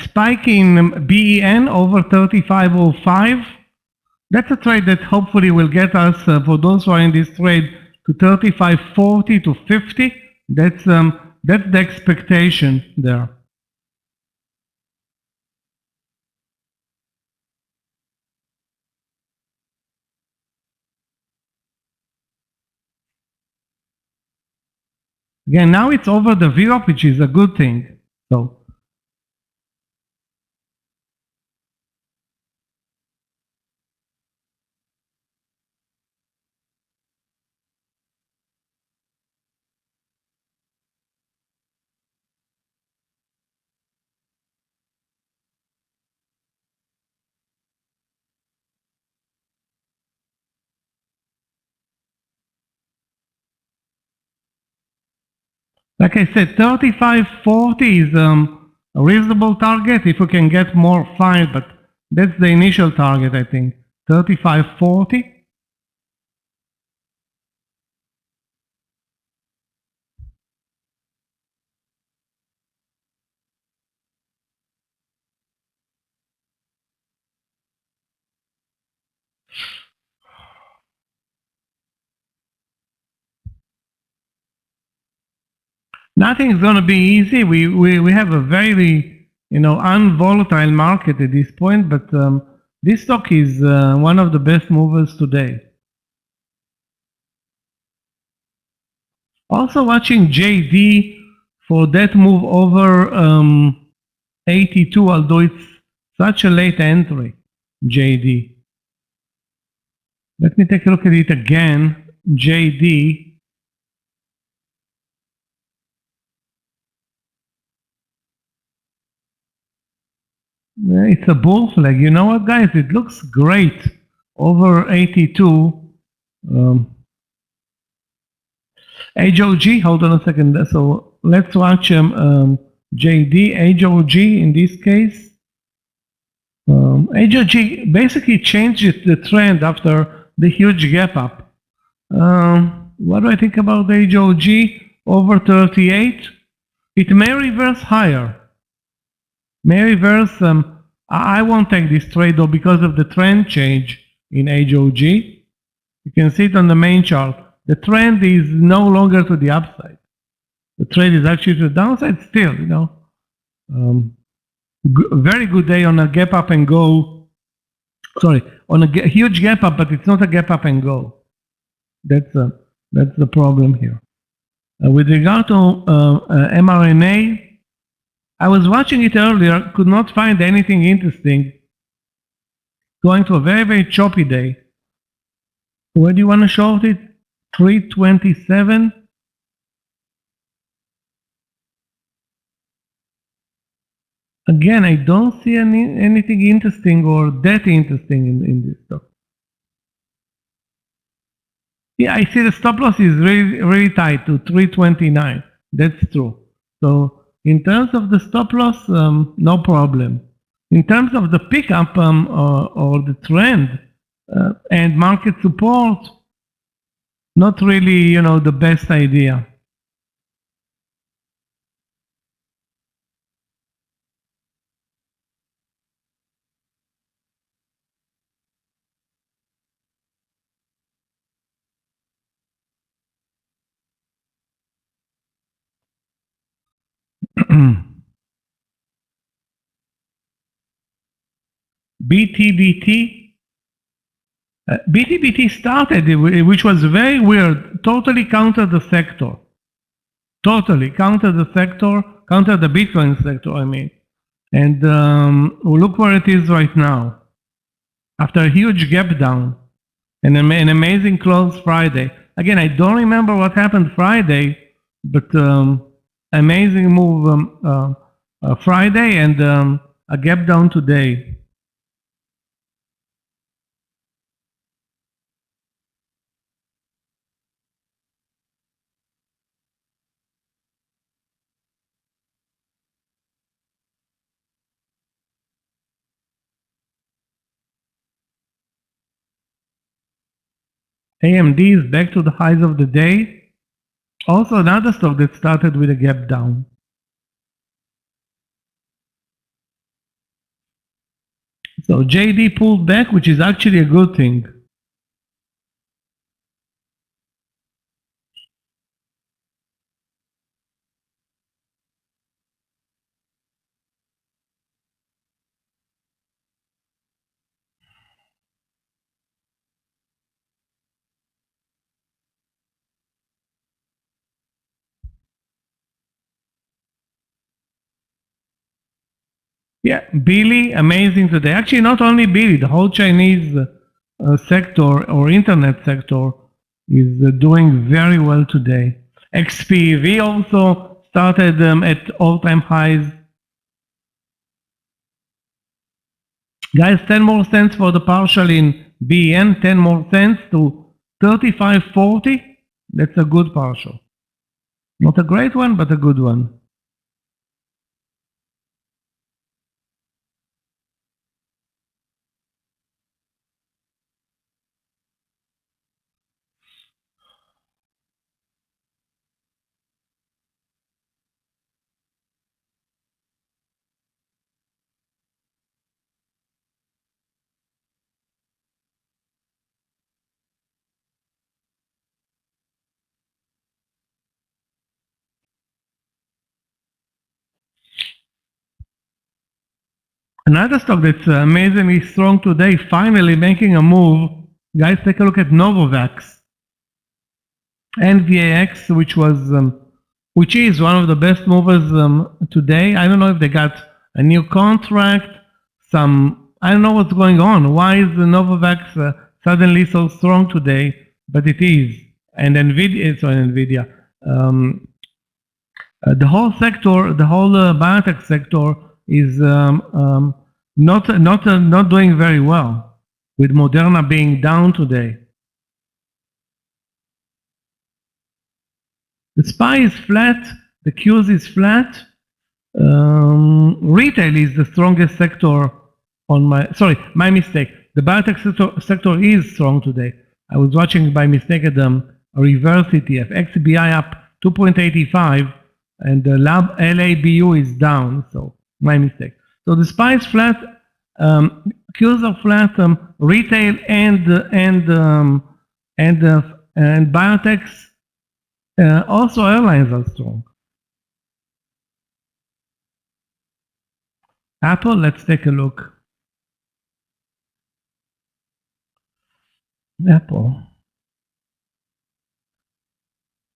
Spike in BEN over 35.05. That's a trade that hopefully will get us, for those who are in this trade, to 35.40 to 50. That's the expectation there. Again, now it's over the VWAP, which is a good thing. So. Like I said, 3540 is a reasonable target if we can get more 5, but that's the initial target, I think. 3540. Nothing is going to be easy. We have a very, unvolatile market at this point, but this stock is one of the best movers today. Also watching JD for that move over 82, although it's such a late entry, JD. Let me take a look at it again, JD. It's a bull flag. You know what, guys? It looks great over 82. HOG, hold on a second. So let's watch JD, HOG in this case. HOG basically changed the trend after the huge gap up. What do I think about the HOG over 38? It may reverse higher. May reverse, I won't take this trade though because of the trend change in HOG. You can see it on the main chart. The trend is no longer to the upside. The trade is actually to the downside still, very good day on a gap up and go. Sorry, on a huge gap up, but it's not a gap up and go. That's the problem here. With regard to MRNA, I was watching it earlier, could not find anything interesting. Going to a very, very choppy day. Where do you want to short it? 327. Again, I don't see anything interesting or that interesting in this stock. Yeah, I see the stop loss is really, really tight to 329. That's true. So in terms of the stop loss, no problem. In terms of the pickup or the trend and market support, not really, the best idea. BTBT. BTBT started, which was very weird, totally counter the sector. Totally counter the sector, counter the Bitcoin sector, I mean. And look where it is right now. After a huge gap down and an amazing close Friday. Again, I don't remember what happened Friday, but amazing move Friday and a gap down today. AMD is back to the highs of the day. Also another stock that started with a gap down. So JD pulled back, which is actually a good thing. Yeah, Billy, amazing today. Actually, not only Billy, the whole Chinese sector or internet sector is doing very well today. XPEV also started at all-time highs. Guys, 10 more cents for the partial in BN, 10 more cents to 35.40. That's a good partial. Not a great one, but a good one. Another stock that's amazingly strong today, finally making a move. Guys, take a look at Novavax. NVAX, which is one of the best movers today. I don't know if they got a new contract, I don't know what's going on. Why is the Novavax suddenly so strong today? But it is. And NVIDIA. The whole sector, the whole biotech sector is not doing very well, with Moderna being down today. The SPY is flat, the Qs is flat. Retail is the strongest sector on my mistake. The biotech sector is strong today. I was watching by mistake at the reverse ETF. XBI up 2.85 and the LABU is down, so my mistake. So the SPY is flat, Qs are flat, retail and biotechs. Also, airlines are strong. Apple, let's take a look. Apple.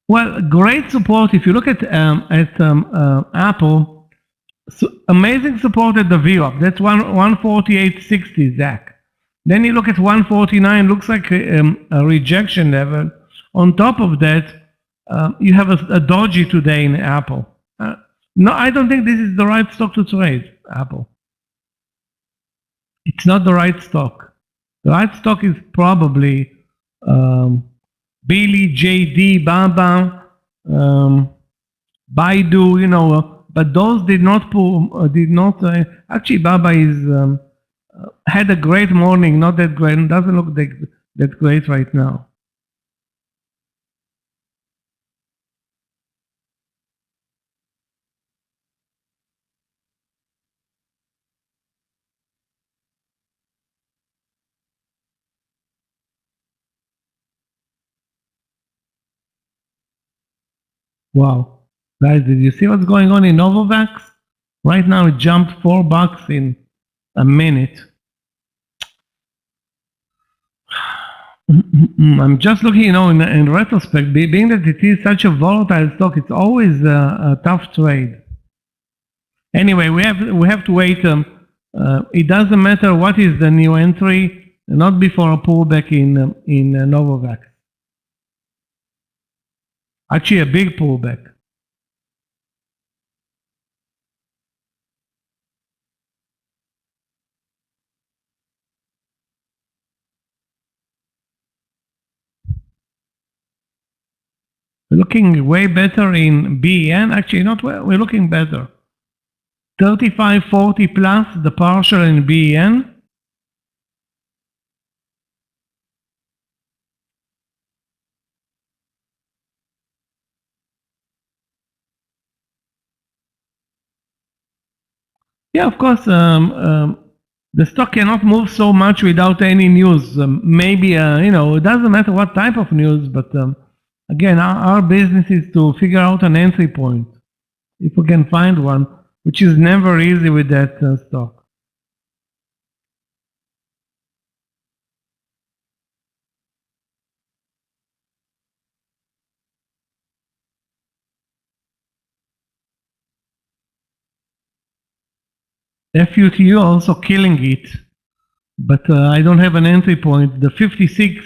Well, great support. If you look at Apple, amazing support at the VWAP. That's 148.60, Zach. Then you look at 149, looks like a rejection level. On top of that, you have a doji today in Apple. No, I don't think this is the right stock to trade, Apple. It's not the right stock. The right stock is probably Billy, JD, Baba, Baidu, but those did not actually Baba had a great morning, not that great, doesn't look that great right now. Wow. Guys, did you see what's going on in Novavax? Right now it jumped $4 in a minute. I'm just looking, in retrospect, being that it is such a volatile stock, it's always a tough trade. Anyway, we have to wait. It doesn't matter what is the new entry, not before a pullback in Novavax. Actually, a big pullback. We're looking way better in BEN. Actually, not well. We're looking better. 35.40 plus the partial in BEN. Yeah, of course, the stock cannot move so much without any news. Maybe, it doesn't matter what type of news, but again, our business is to figure out an entry point, if we can find one, which is never easy with that stock. FUTU also killing it, but I don't have an entry point. The 56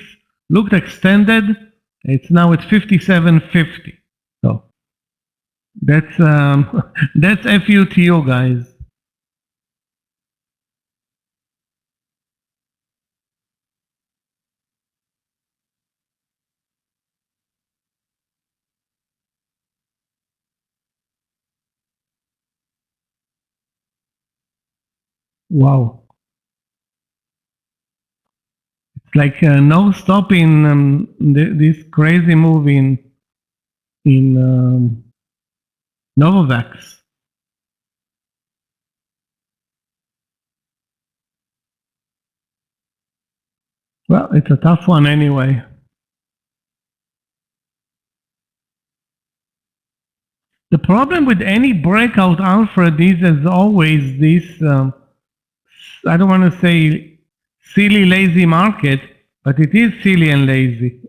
looked extended. It's now at 57.50. So that's FUTU, guys. Wow. It's like no stopping this crazy move in Novavax. Well, it's a tough one anyway. The problem with any breakout, Alfred, is as always this, I don't want to say silly, lazy market, but it is silly and lazy.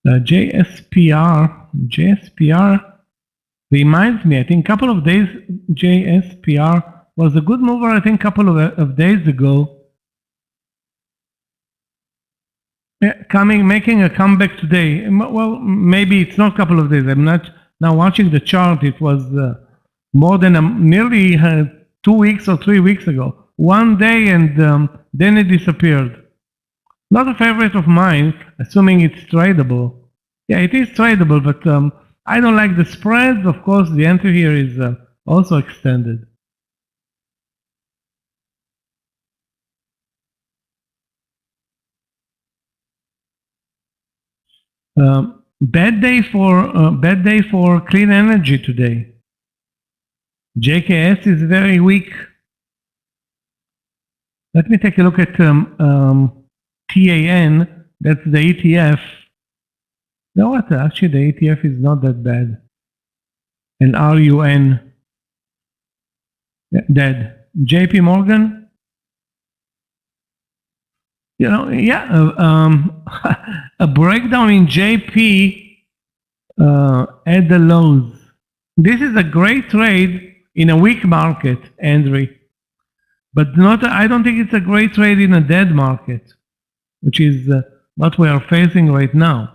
JSPR reminds me, I think a couple of days, JSPR was a good mover, I think a couple of days ago. Yeah, making a comeback today. Well, maybe it's not a couple of days. I'm not now watching the chart. It was more than nearly 2 weeks or 3 weeks ago. One day and then it disappeared. Not a favorite of mine, assuming it's tradable. Yeah, it is tradable, but I don't like the spreads. Of course, the entry here is also extended. Bad day for clean energy today. JKS is very weak. Let me take a look at TAN. That's the ETF. No, what? Actually, the ETF is not that bad. And RUN, dead. JP Morgan. You know, yeah, a breakdown in JP at the lows. This is a great trade in a weak market, Andrew, but I don't think it's a great trade in a dead market, which is what we are facing right now.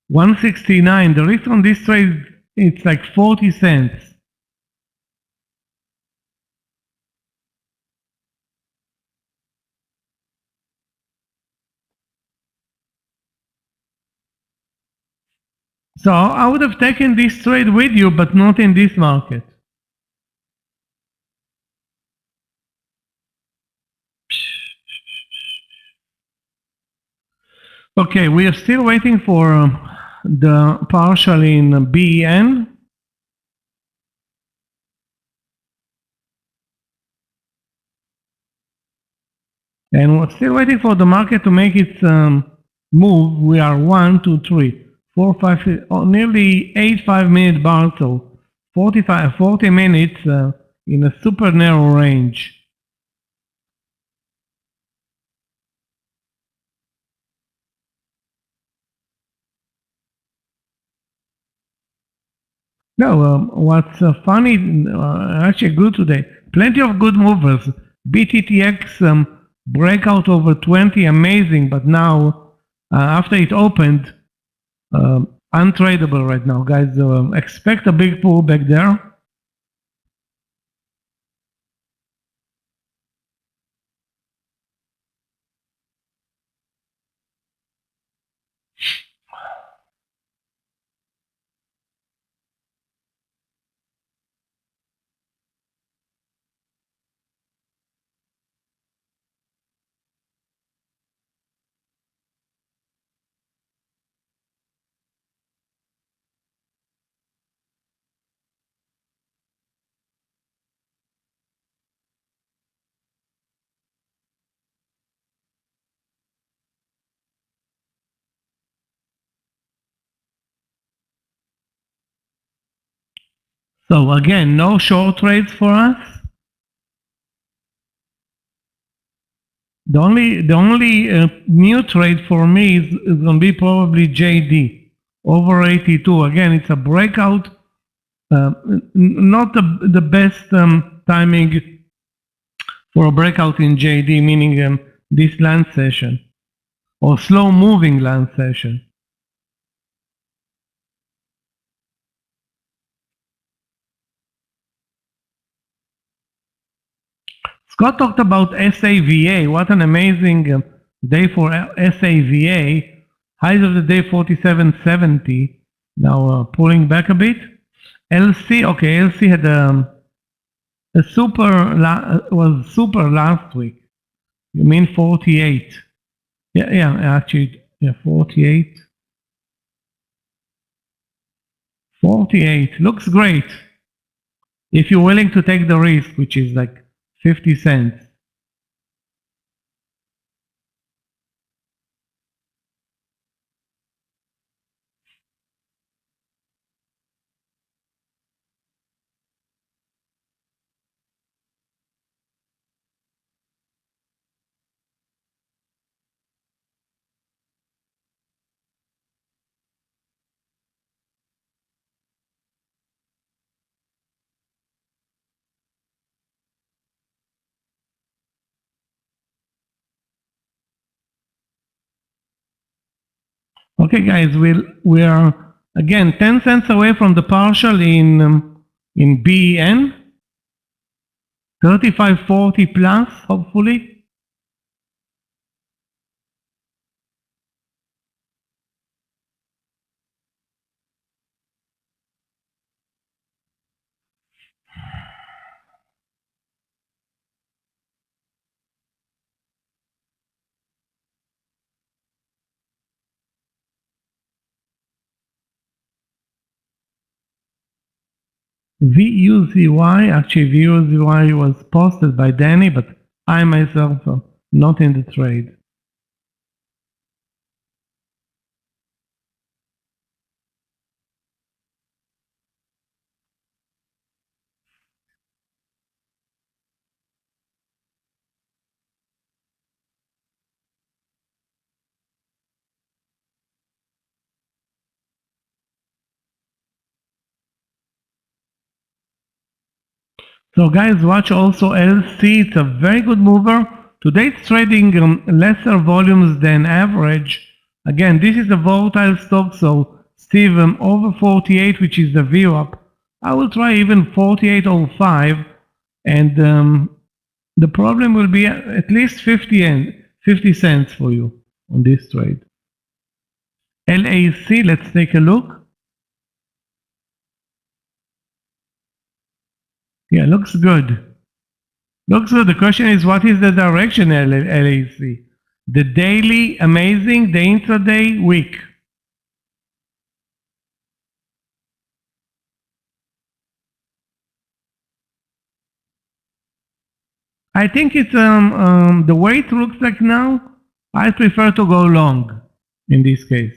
169. The risk on this trade, it's like 40 cents. So I would have taken this trade with you, but not in this market. Okay, we are still waiting for the partial in BEN. And we're still waiting for the market to make its move. We are 1, 2, 3, 4, 5, 6, nearly 8 5-minute bars, so 40 minutes in a super narrow range. No, what's funny, actually good today, plenty of good movers. BTTX breakout over 20, amazing, but now after it opened, untradable right now, guys. Expect a big pullback there. So again, no short trades for us. The only new trade for me is going to be probably JD over 82. Again, it's a breakout not the best timing for a breakout in JD, meaning this land session or slow moving land session. Scott talked about SAVA. What an amazing day for SAVA. Highs of the day 47.70. Now pulling back a bit. LC, okay, LC had was super last week. You mean 48? Yeah, actually, yeah, 48. 48 looks great if you're willing to take the risk, which is like 50 cents. Okay, guys, we are again 10 cents away from the partial in BEN. 35.40 plus, hopefully. VUZY, actually VUZY was posted by Danny, but I myself am not in the trade. So guys, watch also LC. It's a very good mover. Today it's trading lesser volumes than average. Again, this is a volatile stock, so Steve, over 48, which is the view up. I will try even 48.05, and the problem will be at least 50 cents for you on this trade. LAC, let's take a look. Yeah, looks good. Looks good. The question is, what is the direction, LAC? The daily, amazing. The intraday, weak. I think it's the way it looks like now, I prefer to go long in this case.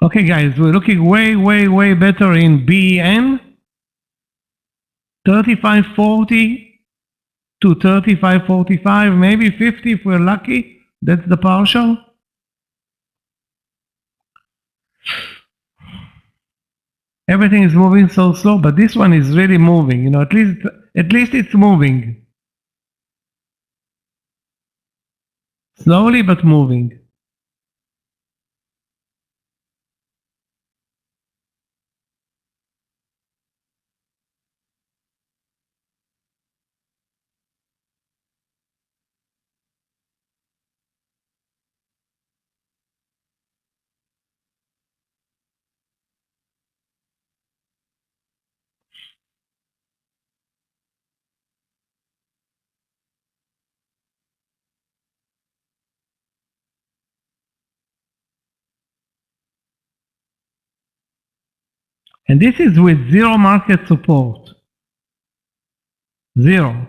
Okay, guys, we're looking way better in BEN. 35.40 to 35.45, maybe 50 if we're lucky. That's the partial. Everything is moving so slow, but this one is really moving. You know, at least it's moving. Slowly but moving. And this is with zero market support. Zero.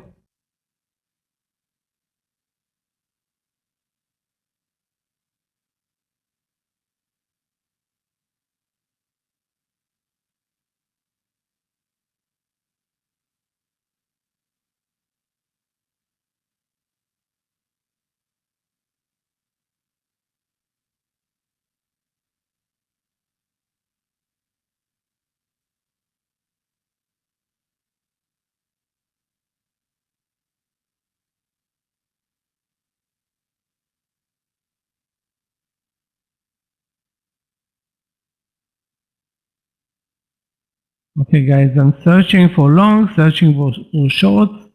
Okay, guys, I'm searching for long, searching for shorts.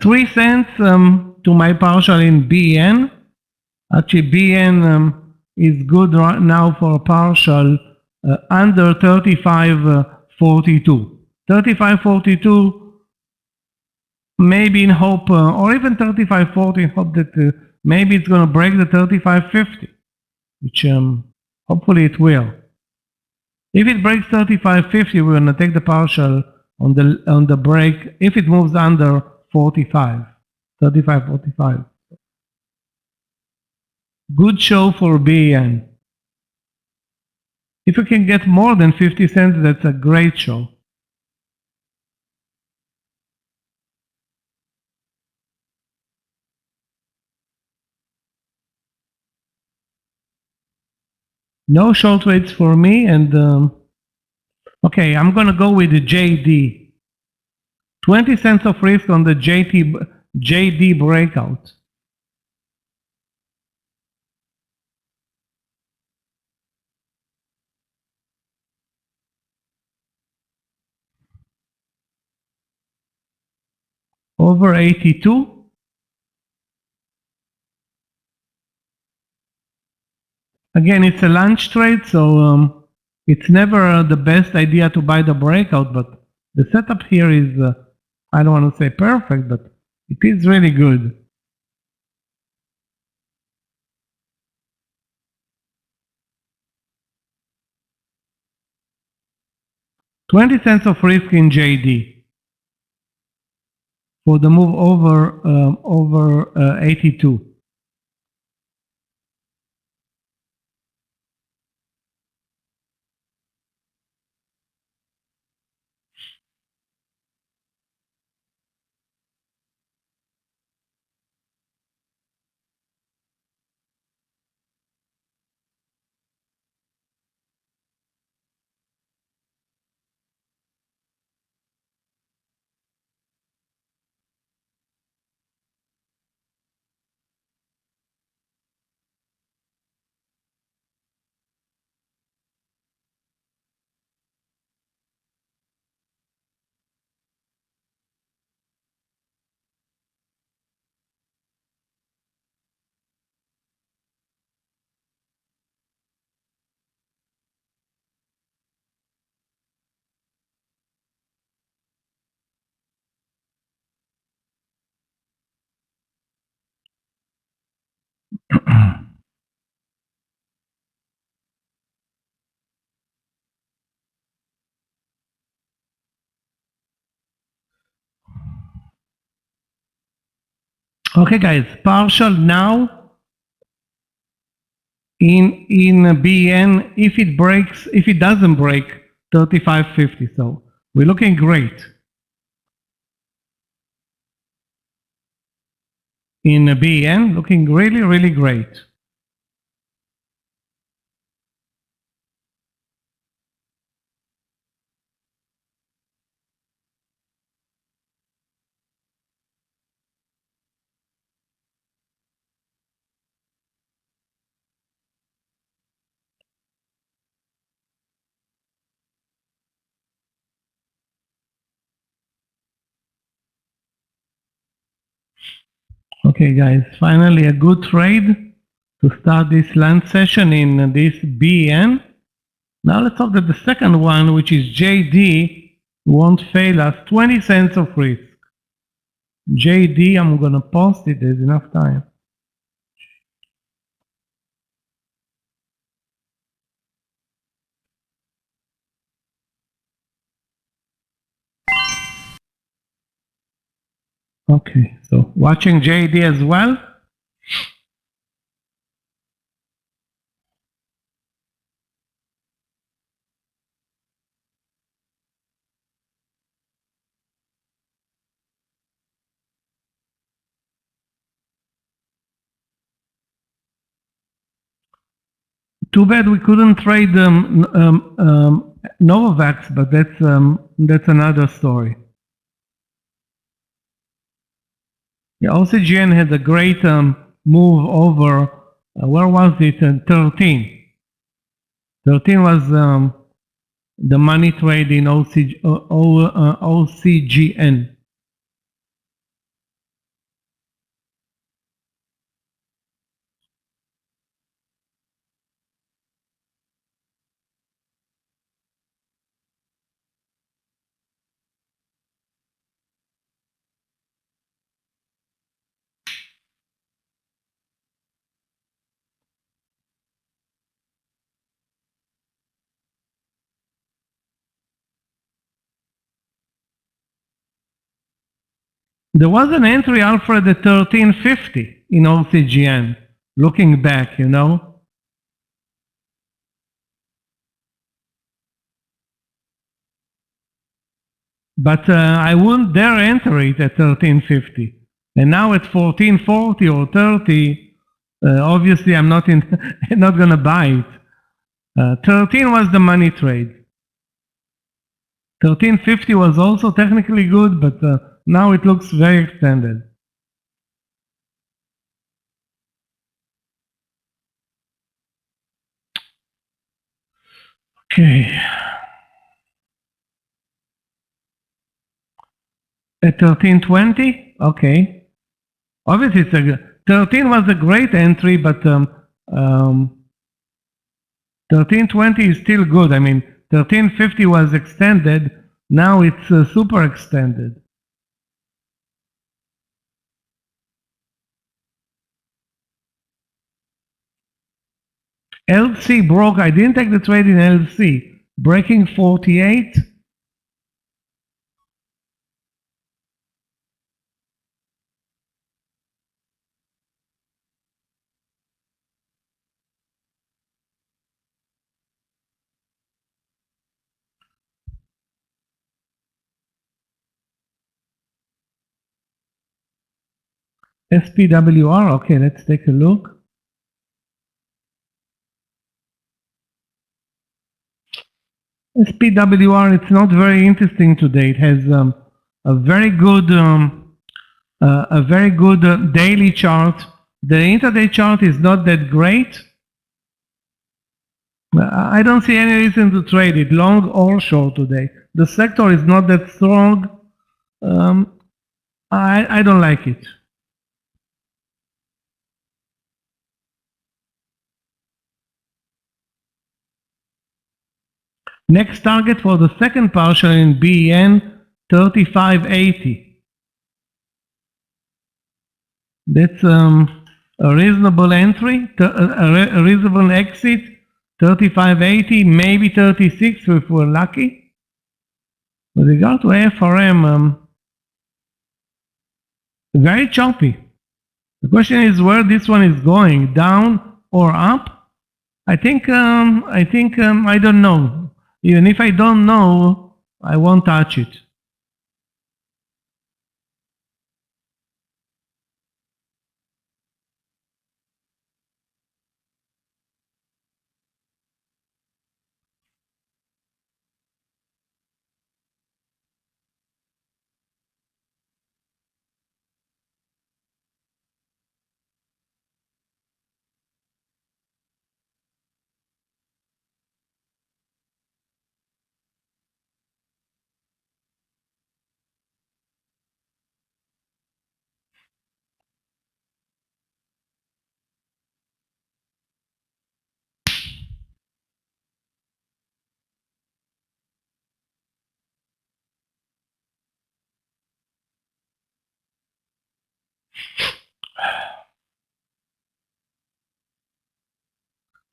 3 cents to my partial in BN. Actually, BN is good right now for a partial under 35.42. 35.42, maybe in hope, or even 35.40 in hope that maybe it's going to break the 35.50, which hopefully it will. If it breaks 35.50, we're going to take the partial on the break if it moves under 45, 35.45. Good show for BN. If you can get more than 50 cents, that's a great show. No short rates for me, and okay, I'm gonna go with the JD. 20 cents of risk on the JD breakout. Over 82. Again, it's a lunch trade, so it's never the best idea to buy the breakout, but the setup here is, I don't want to say perfect, but it is really good. $0.20 of risk in JD for the move over 82. Okay, guys, partial now in BN if it doesn't break 35.50. So we're looking great in BN, looking really, really great. Okay, guys, finally a good trade to start this lunch session in this BN. Now let's talk that the second one, which is JD, won't fail us. 20 cents of risk. JD, I'm going to post it. There's enough time. Okay, so watching JD as well. Too bad we couldn't trade Novavax, but that's another story. Yeah, OCGN had a great move over, where was it? 13. 13 was the money trade in OCGN. There was an entry, Alfred, at 1350 in OCGN, looking back, you know. But I wouldn't dare enter it at 1350. And now at 1440 or 30, obviously I'm not not going to buy it. 13 was the money trade. 1350 was also technically good, but now it looks very extended. Okay. At 1320, okay. Obviously, it's 13 was a great entry, but 1320 is still good. I mean, 1350 was extended. Now it's super extended. LC broke. I didn't take the trade in LC. Breaking 48. SPWR, okay, let's take a look. SPWR, it's not very interesting today. It has a very good daily chart. The intraday chart is not that great. I don't see any reason to trade it, long or short today. The sector is not that strong. I don't like it. Next target for the second partial in BEN, 3580. That's a reasonable entry, a reasonable exit, 3580, maybe 36 if we're lucky. With regard to AFRM, very choppy. The question is where this one is going, down or up? I don't know. Even if I don't know, I won't touch it.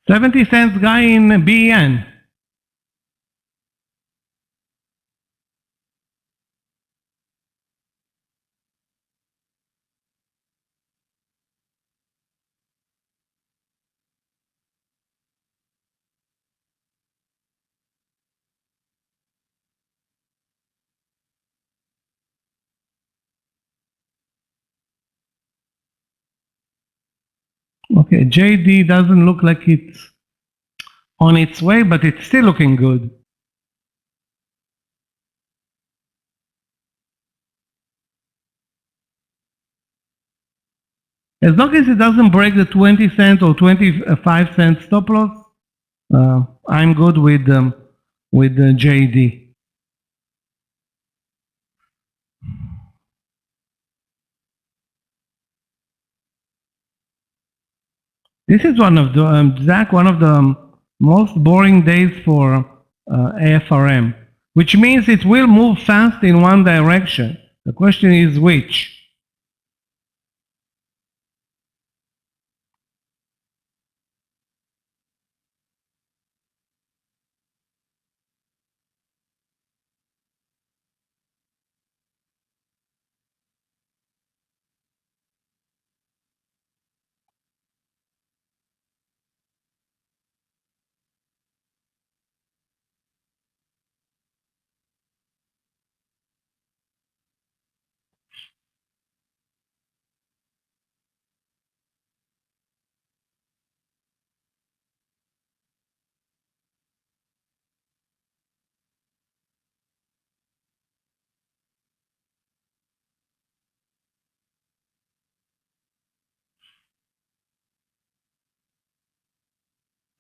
$0.70 guy in BEN. Okay, JD doesn't look like it's on its way, but it's still looking good. As long as it doesn't break the 20-cent or 25-cent stop loss, I'm good with with JD. This is one of the Zach, one of the most boring days for AFRM, which means it will move fast in one direction. The question is which.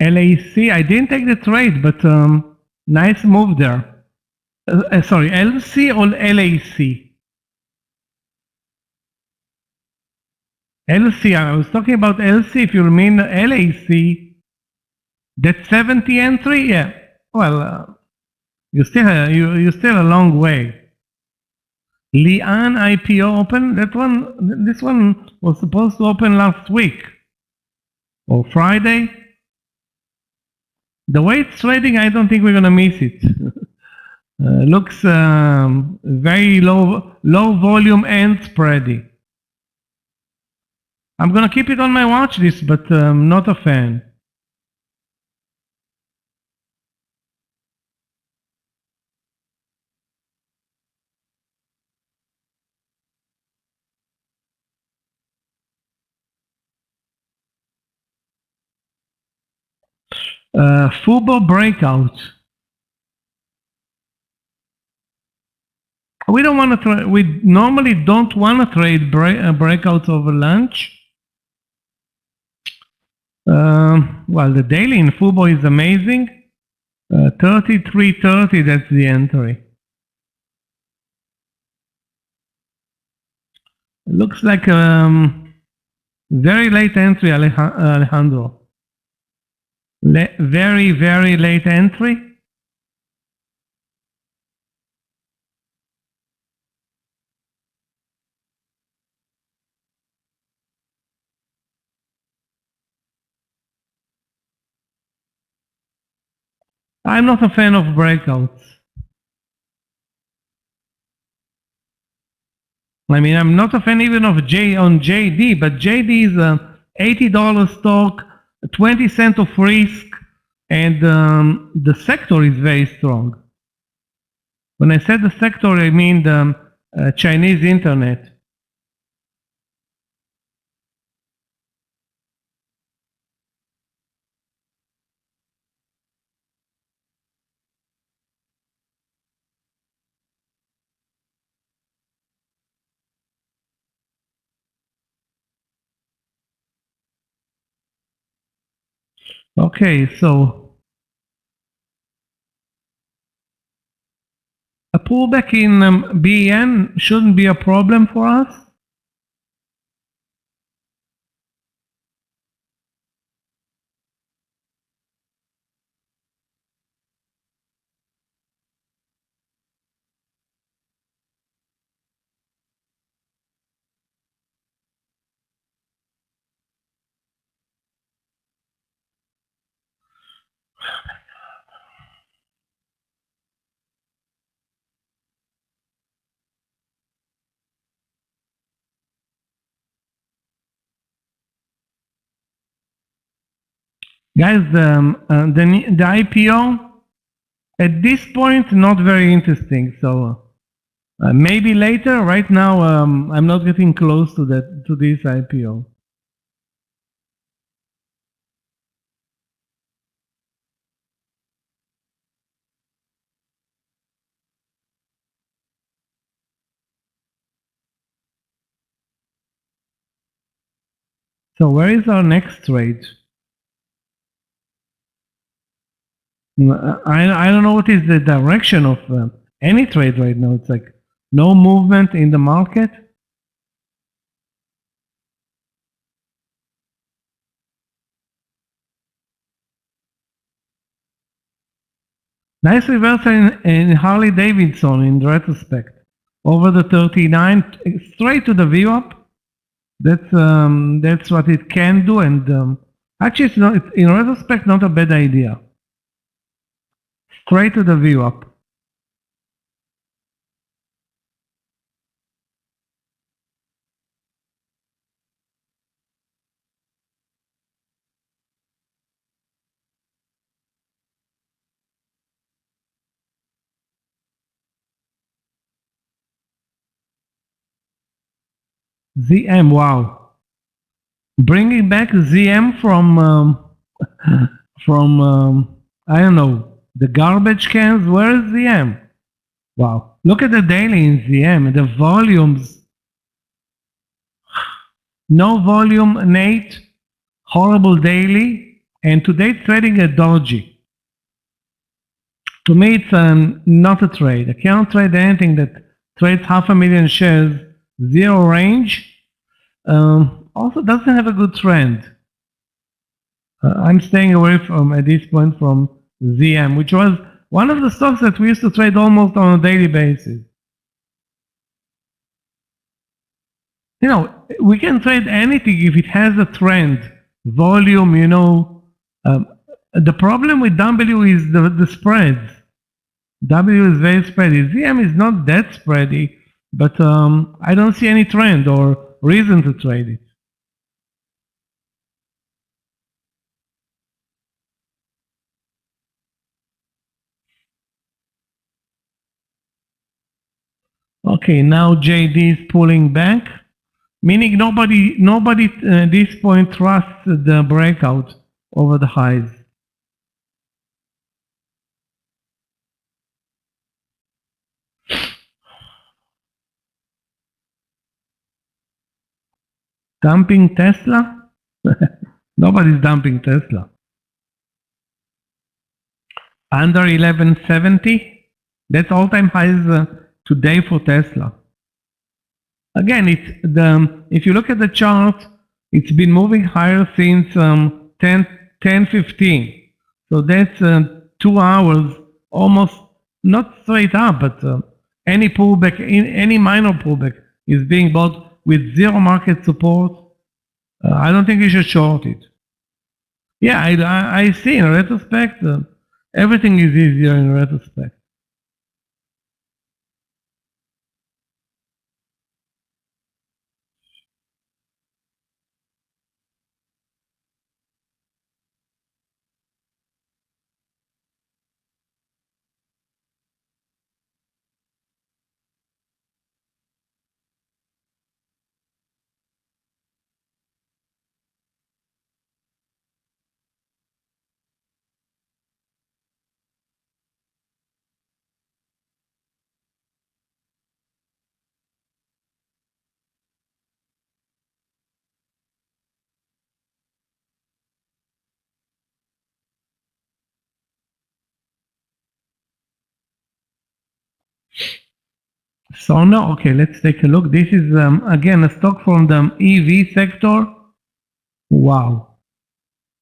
LAC, I didn't take the trade, but nice move there. Sorry, LC or LAC? LC, I was talking about LC. If you mean LAC, that 70 entry, yeah. Well, you're still a long way. Lian IPO open. This one was supposed to open last week or Friday. The way it's trading, I don't think we're gonna miss it. Looks very low volume and spready. I'm gonna keep it on my watch list, but not a fan. Fubo breakout. We don't want to trade. We normally don't want to trade breakouts over lunch. Well, the daily in Fubo is amazing. 33.30. That's the entry. Looks like very late entry, Alejandro. Very, very late entry. I'm not a fan of breakouts. I mean, I'm not a fan even of JD, but JD is a $80 stock, 20 cents of risk, and the sector is very strong. When I said the sector, I mean the Chinese internet. Okay, so a pullback in BN shouldn't be a problem for us. Guys, the IPO at this point not very interesting. So maybe later. Right now, I'm not getting close to this IPO. So where is our next trade? I don't know what is the direction of any trade right now. It's like no movement in the market. Nice reversal in Harley Davidson in retrospect. Over the 39, straight to the VWAP. That's what it can do, and actually, it's in retrospect not a bad idea. Straight to the VWAP. ZM, wow. Bringing back ZM from I don't know, the garbage cans. Where is ZM? Wow. Look at the daily in ZM, the volumes. No volume, Nate. Horrible daily. And today it's trading at dodgy. To me, it's not a trade. I can't trade anything that trades 500,000 shares, zero range. Also doesn't have a good trend. I'm staying away from, at this point, from ZM, which was one of the stocks that we used to trade almost on a daily basis. You know, we can trade anything if it has a trend, volume, you know. The problem with W is the spreads. W is very spready. ZM is not that spready, but I don't see any trend or reason to trade it. Okay, now JD is pulling back, meaning nobody at this point trusts the breakout over the highs. Dumping Tesla? Nobody's dumping Tesla. Under 1170? That's all-time highs today for Tesla. Again, if you look at the chart, it's been moving higher since 10:15. So that's 2 hours, almost not straight up, but any pullback, any minor pullback is being bought with zero market support. I don't think you should short it. Yeah, I see in retrospect, everything is easier in retrospect. Sono, okay, let's take a look. This is, again, a stock from the EV sector. Wow.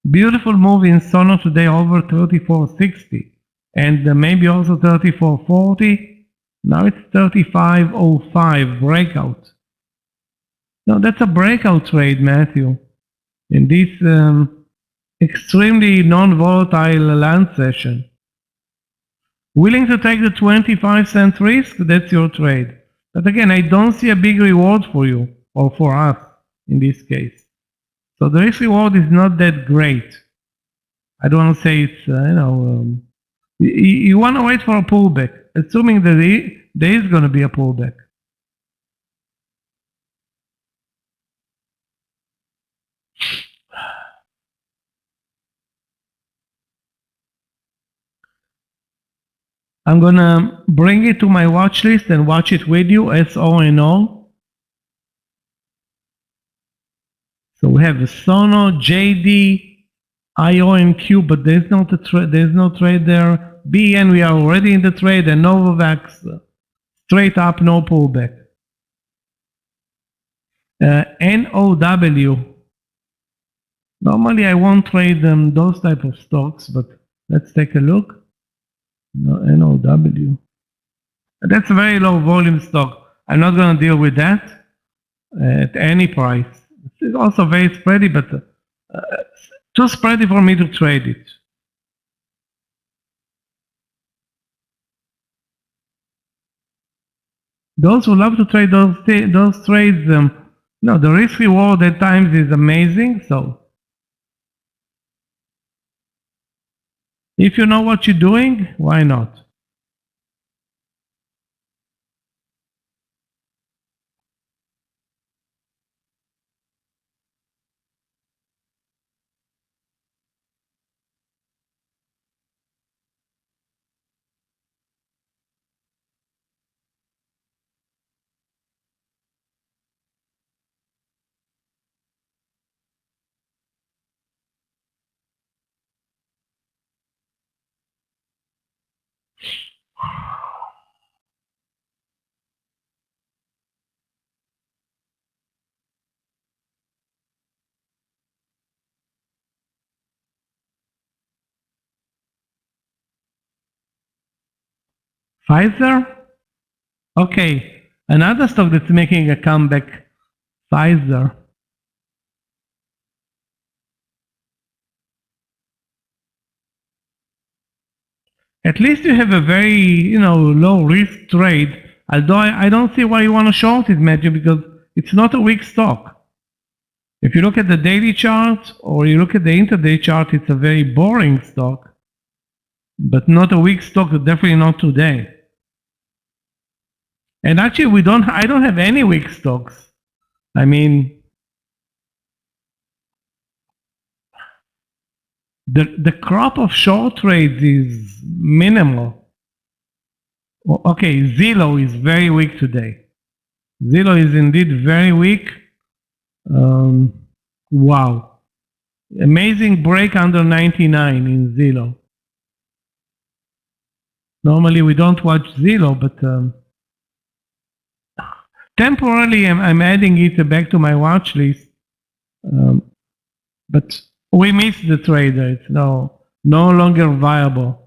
Beautiful move in Sono today over 34.60 and maybe also 34.40. Now it's 35.05 breakout. Now that's a breakout trade, Matthew, in this extremely non-volatile land session. Willing to take the 25-cent risk? That's your trade. But again, I don't see a big reward for you or for us in this case. So the risk reward is not that great. I don't want to say it's, you want to wait for a pullback, assuming that there is going to be a pullback. I'm going to bring it to my watch list and watch it with you, SONO. So we have Sono, JD, IO and Q, but there's no trade there. BN, we are already in the trade, and Novavax, straight up, no pullback. NOW. Normally, I won't trade those type of stocks, but let's take a look. No, NOW. That's a very low volume stock. I'm not going to deal with that at any price. It's also very spready, but too spready for me to trade it. Those who love to trade those trades, no, the risk reward at times is amazing. So if you know what you're doing, why not? Pfizer? Okay, another stock that's making a comeback, Pfizer. At least you have a very, low risk trade. Although I don't see why you want to short it, Matthew, because it's not a weak stock. If you look at the daily chart or you look at the intraday chart, it's a very boring stock, but not a weak stock, definitely not today. And actually, I don't have any weak stocks. I mean, the crop of short trades is minimal. Okay, Zillow is very weak today. Zillow is indeed very weak. Wow. Amazing break under 99 in Zillow. Normally we don't watch Zillow, but temporarily I'm adding it back to my watch list. But we missed the trader. It's no longer viable.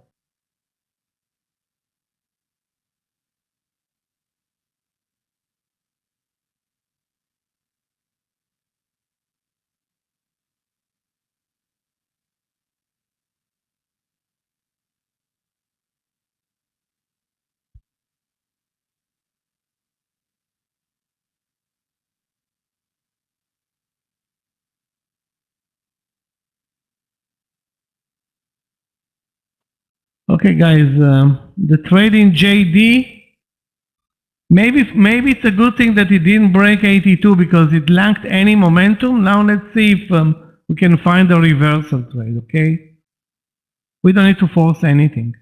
Okay, guys, the trade in JD, maybe it's a good thing that it didn't break 82 because it lacked any momentum. Now let's see if we can find a reversal trade, okay? We don't need to force anything.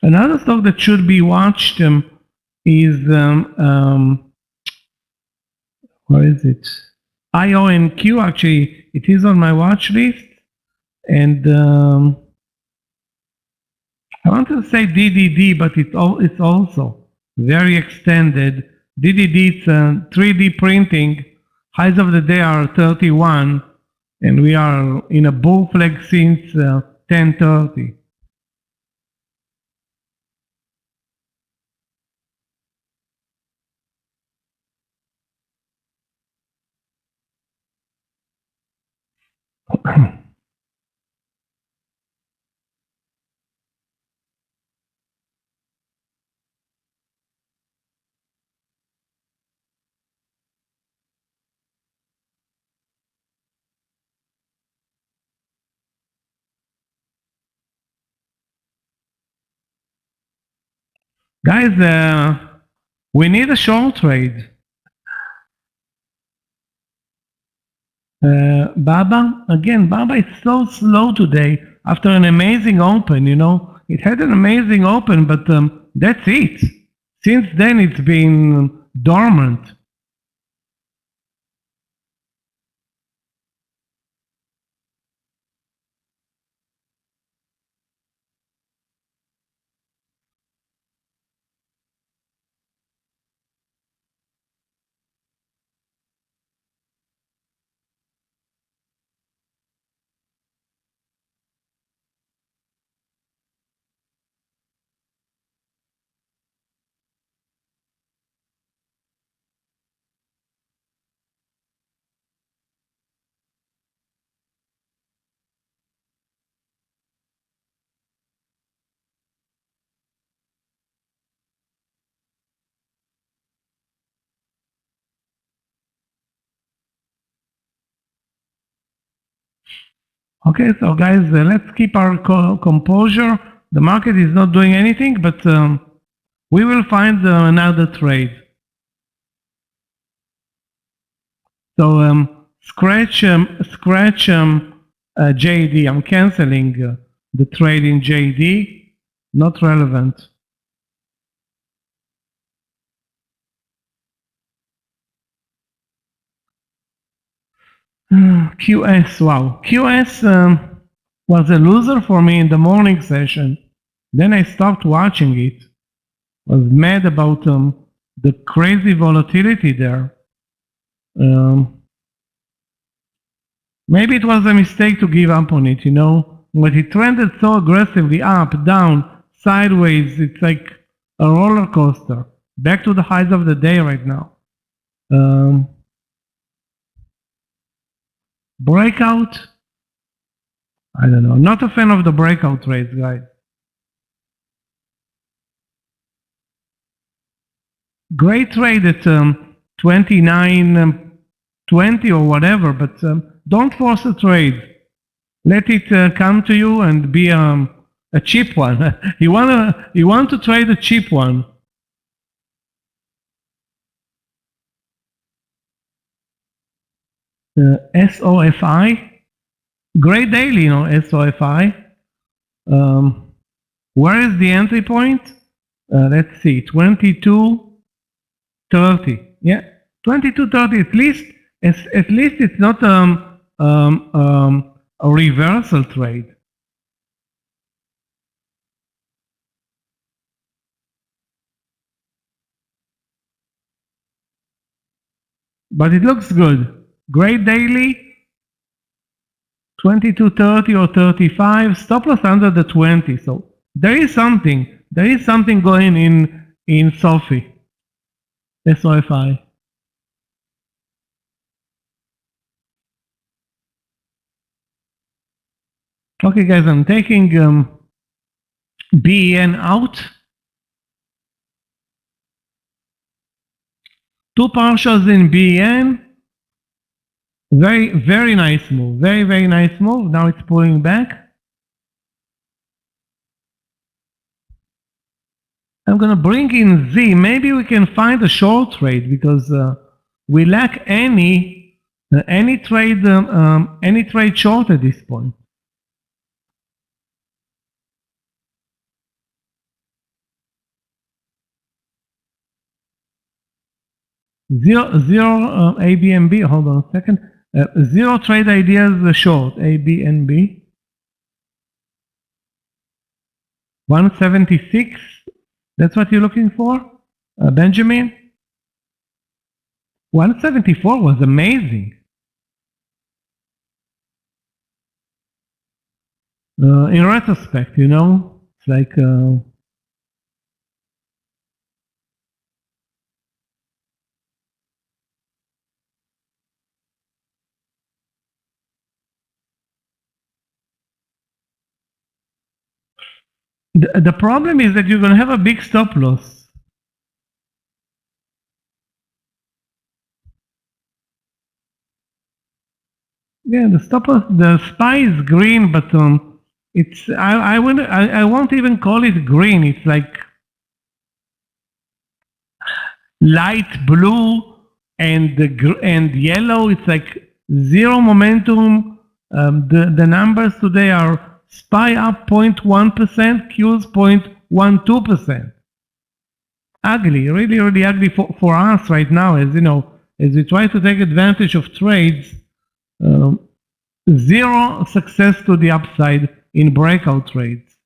Another stock that should be watched is, where is it? IONQ, actually, it is on my watch list. And I want to say DDD, but it's also very extended. DDD, it's 3D printing. Highs of the day are 31, and we are in a bull flag since 10:30. Guys, we need a short trade. Baba, again, Baba is so slow today after an amazing open, you know. It had an amazing open, but that's it. Since then, it's been dormant. Okay, so guys, let's keep our composure. The market is not doing anything, but we will find another trade. So scratch JD. I'm canceling the trade in JD. Not relevant. QS, wow. QS was a loser for me in the morning session. Then I stopped watching it. Was mad about the crazy volatility there. Maybe it was a mistake to give up on it, you know. But it trended so aggressively up, down, sideways. It's like a roller coaster. Back to the highs of the day right now. Breakout? I don't know. Not a fan of the breakout trades, guys. Great trade at 29.20 or whatever, but don't force a trade. Let it come to you and be a cheap one. you want to trade a cheap one. SOFI, great daily, you know, SOFI. Where is the entry point? Let's see, 22.30. Yeah, 22.30. At least it's not a reversal trade. But it looks good. Great daily, 22.30 or 35, stop loss under the 20. So there is something going in SOFI, SOFI. Okay, guys, I'm taking BEN out. Two partials in BEN. Very nice move. Very nice move. Now it's pulling back. I'm gonna bring in Z. Maybe we can find a short trade because we lack any trade short at this point. Zero ABNB. Hold on a second. Zero trade ideas short, ABNB. 176. That's what you're looking for, Benjamin? 174 was amazing. In retrospect, you know, it's like... The problem is that you're going to have a big stop loss. Yeah, the stop loss, the SPY is green, but it's I won't even call it green. It's like light blue and yellow. It's like zero momentum. The numbers today are SPY up 0.1%, Qs 0.12%. Ugly, really, really ugly for us right now, as you know, as we try to take advantage of trades. Zero success to the upside in breakout trades.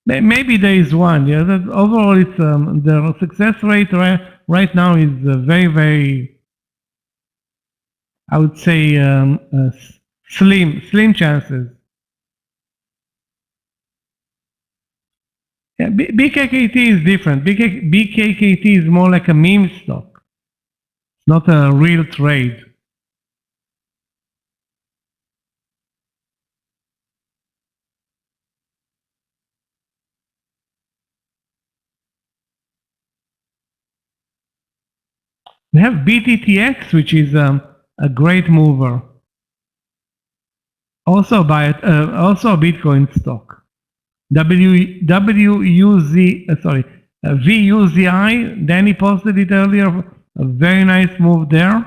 Maybe there is one. Yeah, that overall, it's the success rate right now is very, very, I would say, slim chances. Yeah, BKKT is different. BKKT is more like a meme stock. It's not a real trade. We have BTTX, which is a great mover. Also a Bitcoin stock. VUZI, Danny posted it earlier, a very nice move there.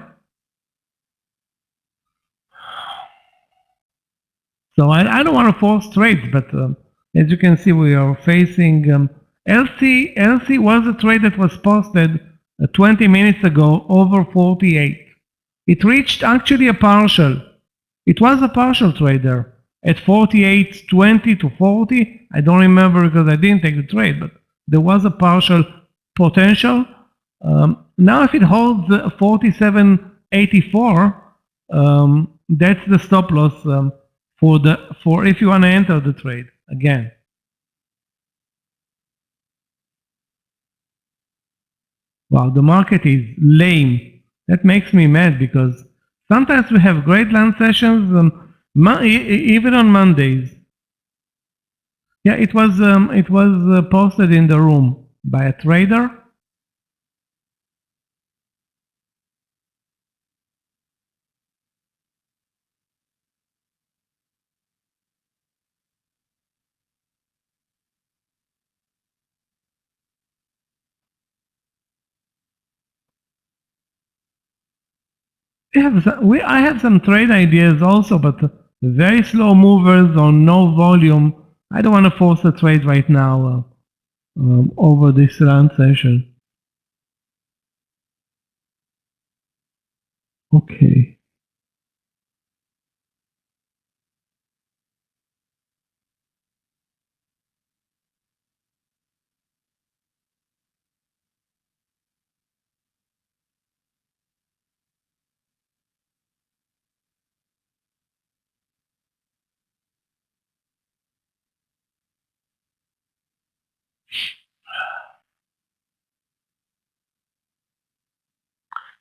So I don't want to force trades, but as you can see, we are facing LC was a trade that was posted 20 minutes ago over 48. It reached actually a partial. It was a partial trade there at 48.20 to 40. I don't remember because I didn't take the trade, but there was a partial potential. Now if it holds 47.84, that's the stop loss for if you want to enter the trade again. Wow, the market is lame. That makes me mad because sometimes we have great land sessions, even on Mondays. Yeah, it was posted in the room by a trader. I have some trade ideas also, but very slow movers on no volume. I don't want to force a trade right now over this round session. Okay.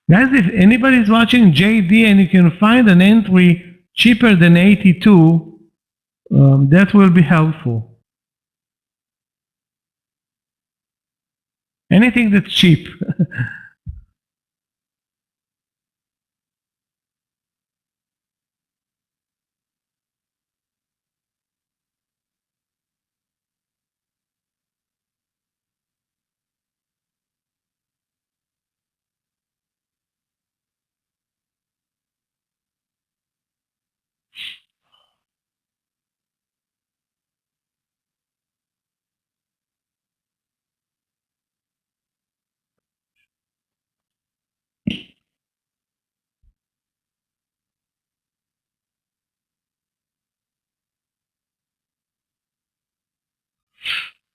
Guys, if anybody's watching JD and you can find an entry cheaper than 82, that will be helpful. Anything that's cheap.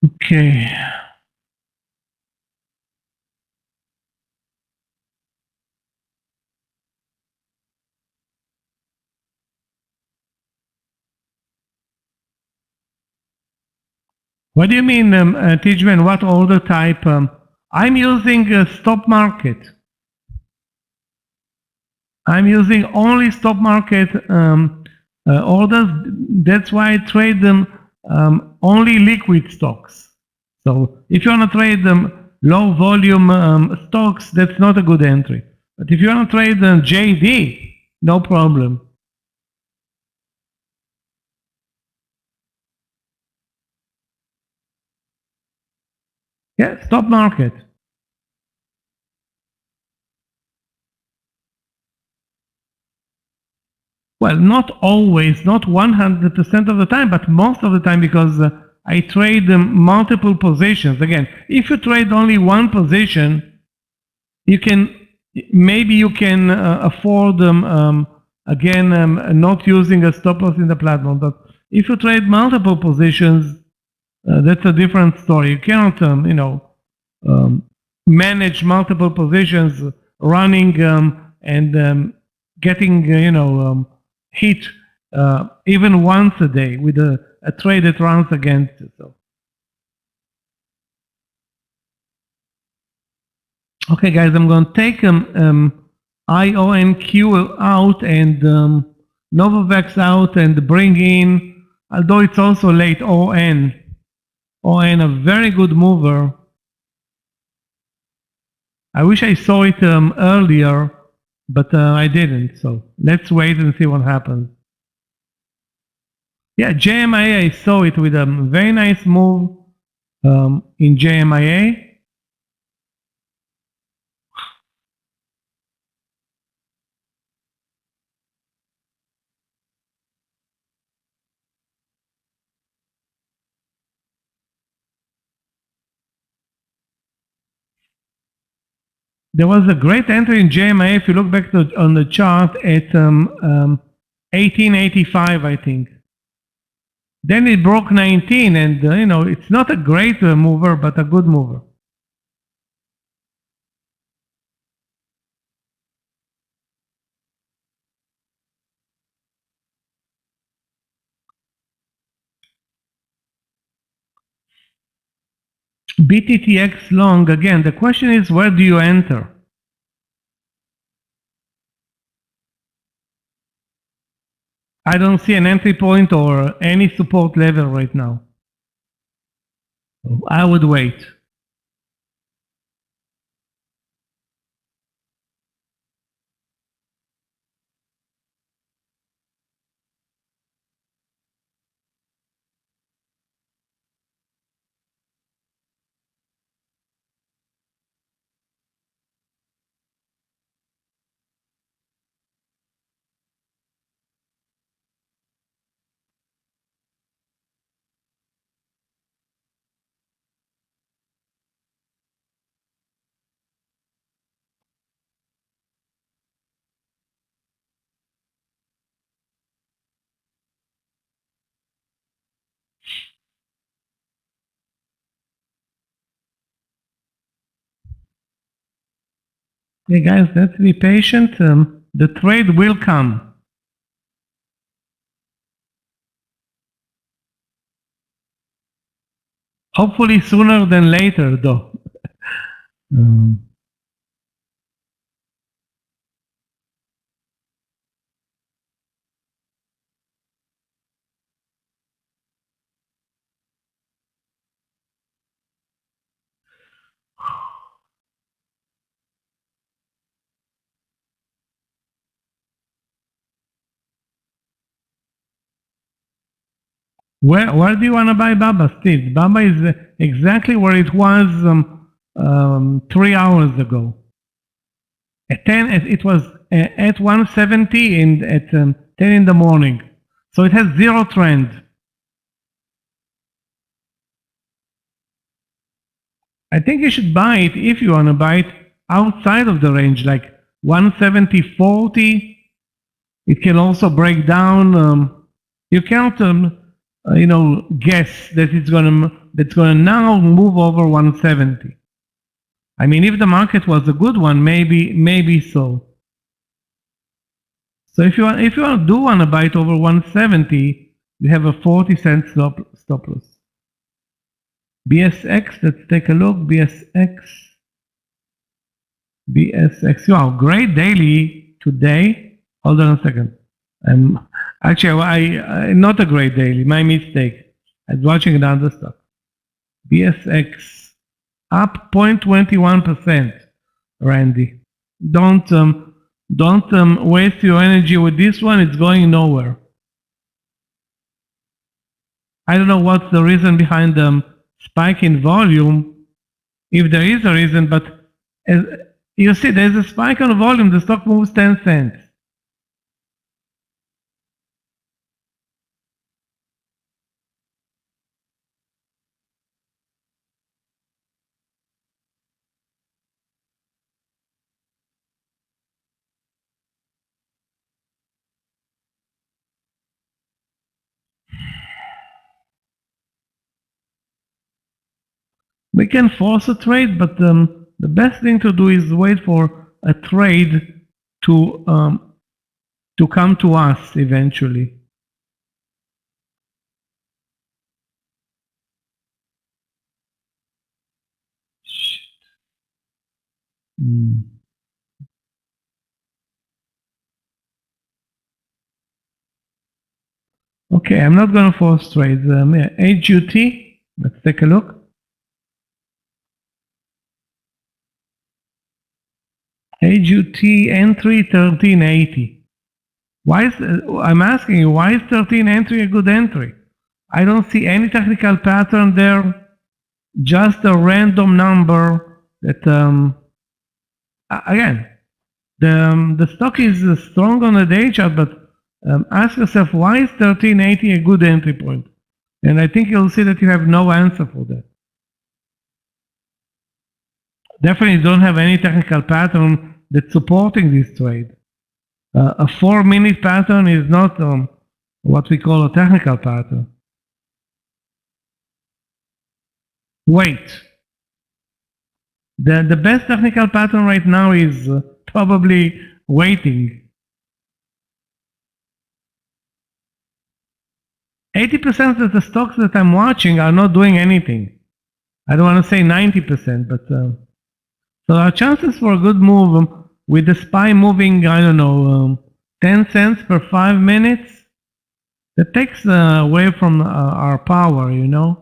Okay. What do you mean, Tijman? What order type? I'm using a stop market. I'm using only stop market orders. That's why I trade them only liquid stocks. So if you want to trade them low volume stocks, that's not a good entry. But if you want to trade them JD, no problem. Yeah, stop market. Well, not always, not 100% of the time, but most of the time, because I trade multiple positions. Again, if you trade only one position, you can, maybe you can afford not using a stop loss in the platform. But if you trade multiple positions, that's a different story. You cannot, manage multiple positions, running and getting, hit even once a day with a trade that runs against you. So. Okay, guys, I'm going to take IONQ out and Novavax out and bring in, although it's also late, ON. ON, a very good mover. I wish I saw it earlier, but I didn't. So let's wait and see what happens. Yeah, JMIA, I saw it with a very nice move in JMIA. There was a great entry in JMA if you look back on the chart at 1885, I think. Then it broke 19, and it's not a great mover, but a good mover. BTTX long, again, the question is, where do you enter? I don't see an entry point or any support level right now. I would wait. Hey guys, let's be patient. The trade will come. Hopefully sooner than later, though. Where do you want to buy Baba, Steve? Baba is exactly where it was 3 hours ago. At 10, it was at 170 and at 10 in the morning. So it has zero trend. I think you should buy it if you want to buy it outside of the range, like 170.40. It can also break down. You can't, guess that it's gonna now move over 170. I mean, if the market was a good one, maybe so. So if you want to buy it over 170, you have a 40-cent stop loss. BSX, let's take a look. BSX. Wow, great daily today. Hold on a second. Actually, not a great daily. My mistake. I was watching another stuff. BSX up 0.21%. Randy, don't waste your energy with this one. It's going nowhere. I don't know what's the reason behind the spike in volume, if there is a reason, but as you see, there's a spike on volume, the stock moves 10 cents. We can force a trade, but the best thing to do is wait for a trade to come to us eventually. Okay, I'm not going to force trades. HUT, let's take a look. HUT entry 1380. Why is, I'm asking you, why is 13 entry a good entry? I don't see any technical pattern there, just a random number that, again, the stock is strong on the day chart, but ask yourself, why is 1380 a good entry point? And I think you'll see that you have no answer for that. Definitely don't have any technical pattern that's supporting this trade. A 4-minute pattern is not what we call a technical pattern. Wait. The best technical pattern right now is probably waiting. 80% of the stocks that I'm watching are not doing anything. I don't want to say 90%, but so our chances for a good move with the SPY moving, I don't know, 10 cents per 5 minutes, that takes away from our power, you know.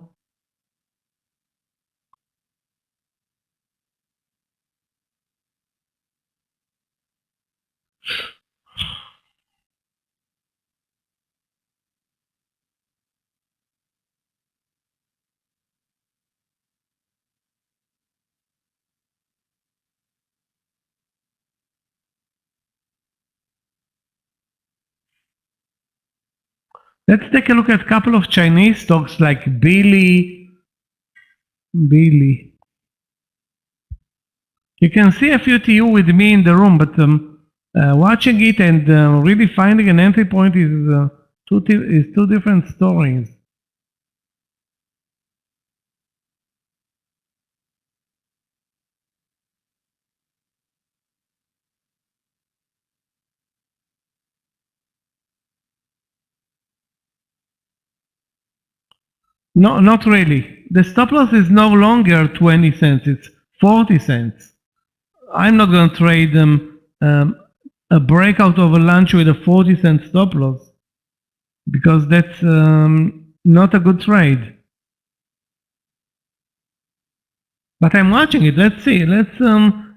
Let's take a look at a couple of Chinese stocks like Billy. You can see a few TU with me in the room, but watching it and really finding an entry point is two different stories. No, not really. The stop loss is no longer 20 cents, it's 40 cents. I'm not going to trade a breakout of a lunch with a 40-cent stop loss because that's not a good trade. But I'm watching it. Let's see. Let's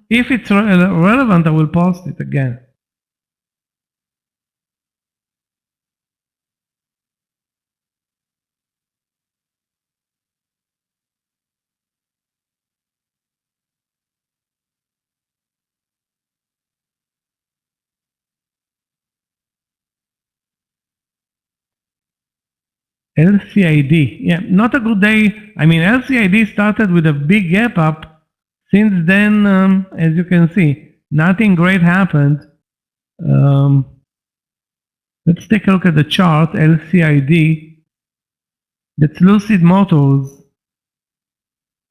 if it's relevant, I will post it again. LCID, yeah, not a good day. I mean, LCID started with a big gap up. Since then, as you can see, nothing great happened. Let's take a look at the chart, LCID. That's Lucid Motors.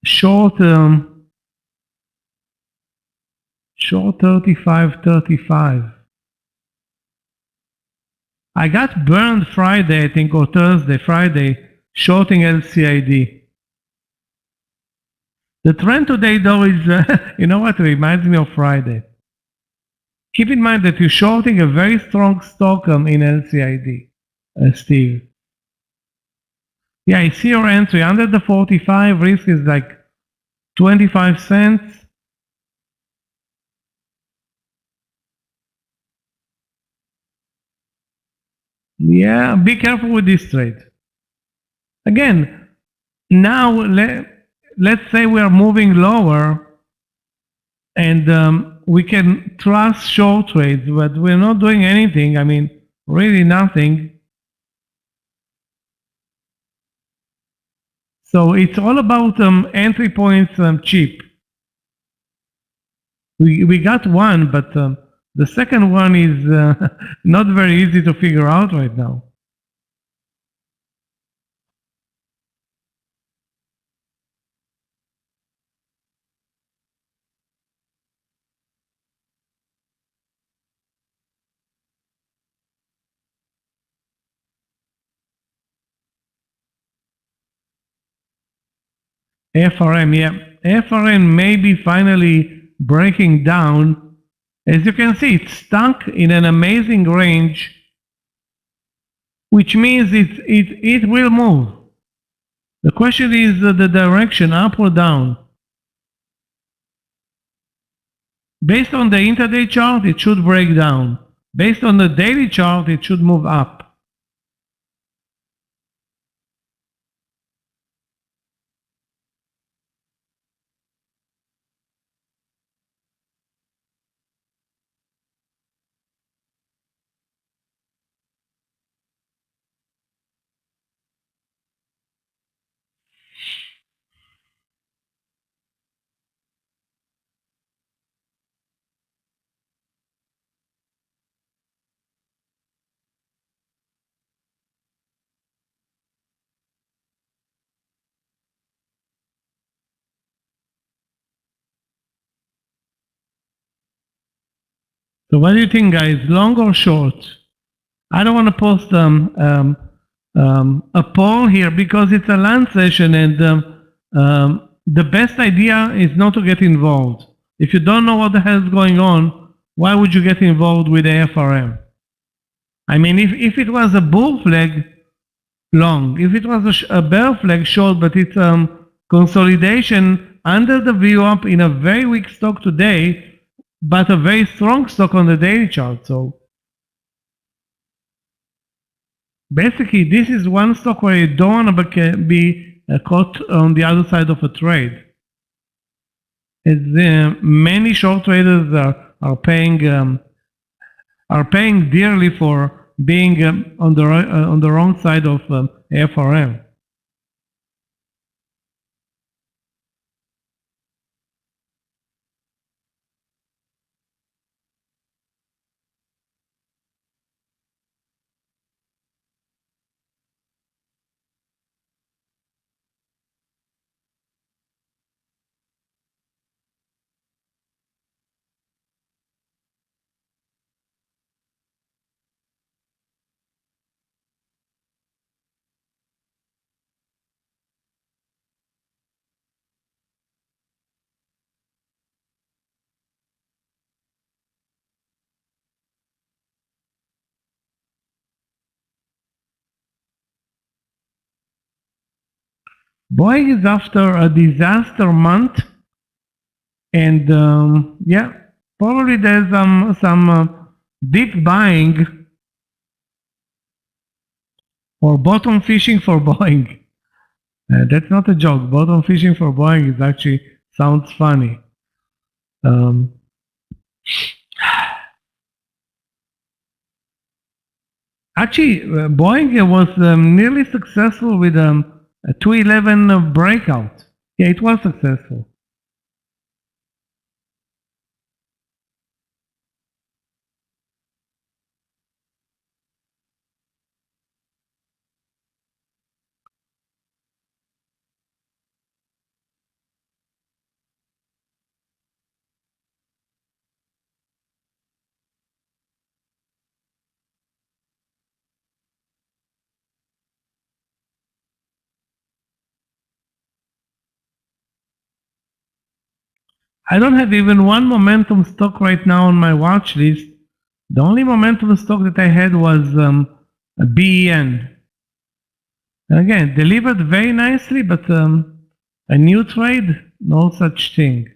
Short 35.35. I got burned Friday, I think, or Friday, shorting LCID. The trend today, though, is, you know what, it reminds me of Friday. Keep in mind that you're shorting a very strong stock in LCID, Steve. Yeah, I see your entry. Under the 45, risk is like 25 cents. Yeah, be careful with this trade. Again, now let's say we are moving lower, and we can trust short trades, but we're not doing anything. I mean, really nothing. So it's all about entry points cheap. We got one, but the second one is not very easy to figure out right now. FRM, yeah. FRM may be finally breaking down. As you can see, it's stuck in an amazing range, which means it will move. The question is the direction, up or down. Based on the intraday chart, it should break down. Based on the daily chart, it should move up. So what do you think, guys? Long or short? I don't want to post a poll here because it's a lunch session, and the best idea is not to get involved. If you don't know what the hell is going on, why would you get involved with the FRM? I mean, if it was a bull flag, long. If it was a bear flag, short, but it's consolidation under the VWAP in a very weak stock today, but a very strong stock on the daily chart. So basically, this is one stock where you don't want to be caught on the other side of a trade. As many short traders are paying dearly for being on the wrong side of FRM. Boeing is after a disaster month, and yeah, probably there's some deep buying or bottom fishing for Boeing. That's not a joke. Bottom fishing for Boeing is actually sounds funny. Actually, Boeing was nearly successful with a 211 breakout. Yeah, it was successful. I don't have even one momentum stock right now on my watch list. The only momentum stock that I had was a BEN. Again, delivered very nicely, but a new trade, no such thing.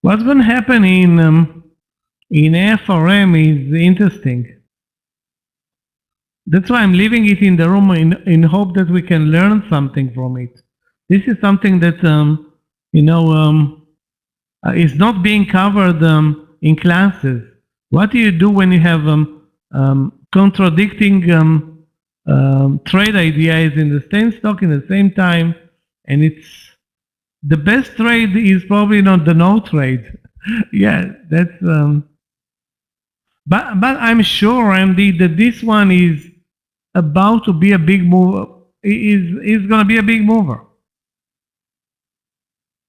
What's going to happen in AFRM is interesting. That's why I'm leaving it in the room in hope that we can learn something from it. This is something that is not being covered in classes. What do you do when you have contradicting trade ideas in the same stock in the same time, and it's the best trade is probably not the no trade. Yeah, that's. But I'm sure, Andy, that this one is about to be a big move. Is going to be a big mover.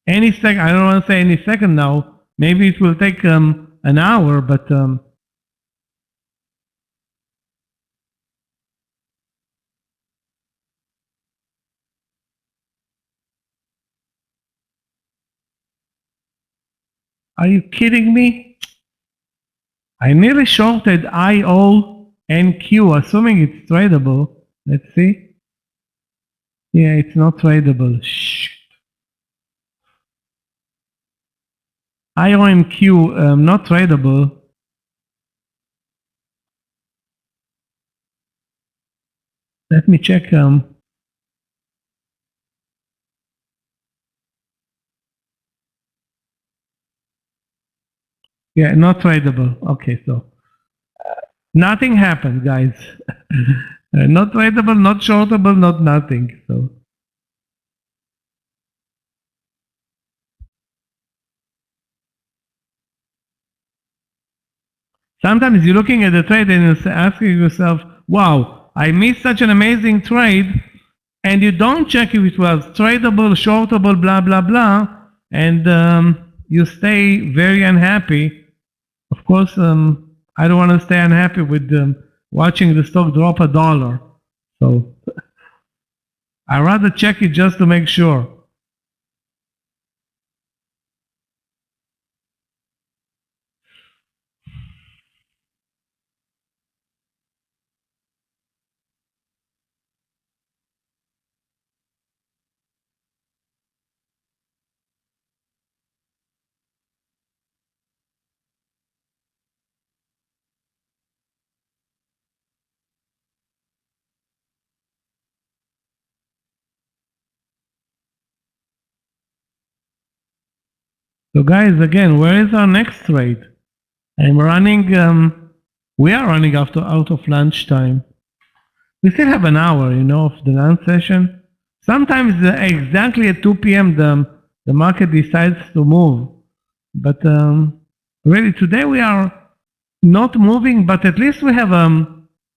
Any second, I don't want to say any second now. Maybe it will take an hour, but are you kidding me? I nearly shorted IO and Q, assuming it's tradable. Let's see. Yeah, it's not tradable. Shh. IO and Q, not tradable. Let me check. Yeah, not tradable. Okay, so nothing happened, guys. Not tradable, not shortable, not nothing. So sometimes you're looking at the trade and you're asking yourself, wow, I missed such an amazing trade, and you don't check if it was tradable, shortable, blah, blah, blah, and you stay very unhappy. Of course, I don't want to stay unhappy with watching the stock drop $1. So I'd rather check it just to make sure. So guys, again, where is our next trade? I'm running, we are running out of lunchtime. We still have an hour, of the lunch session. Sometimes exactly at 2 p.m. the market decides to move. But really today we are not moving, but at least we have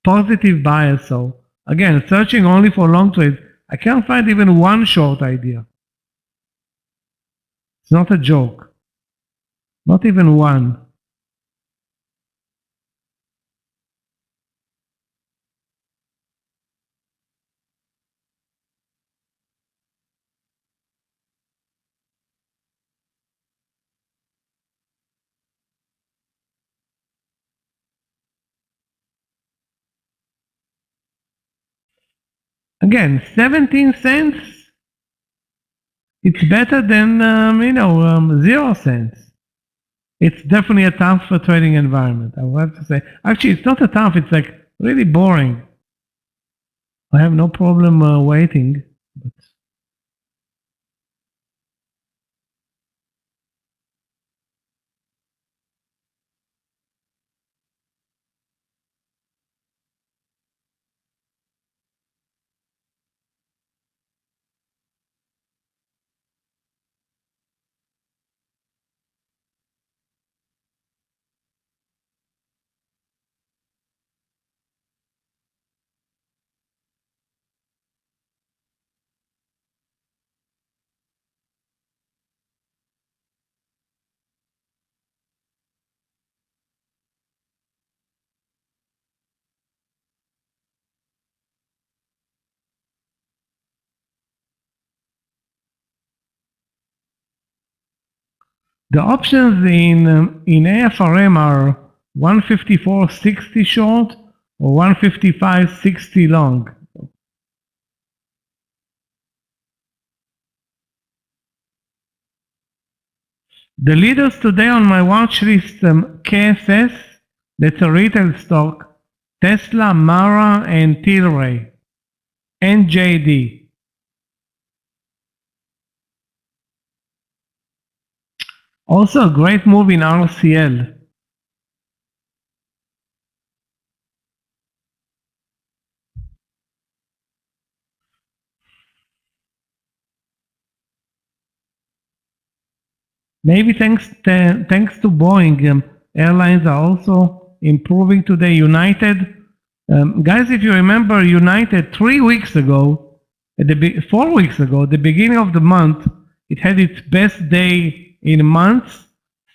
positive bias. So again, searching only for long trades, I can't find even one short idea. It's not a joke. Not even one. Again, 17 cents. It's better than 0 cents. It's definitely a tough trading environment, I will have to say. Actually, it's not a tough, it's like really boring. I have no problem waiting. But the options in AFRM are 154.60 short or 155.60 long. The leaders today on my watch list, KSS, that's a retail stock, Tesla, Mara, and Tilray, and JD. Also a great move in RCL. Maybe thanks to Boeing, airlines are also improving today. United, guys, if you remember, United 3 weeks ago, 4 weeks ago, at the beginning of the month, it had its best day in months.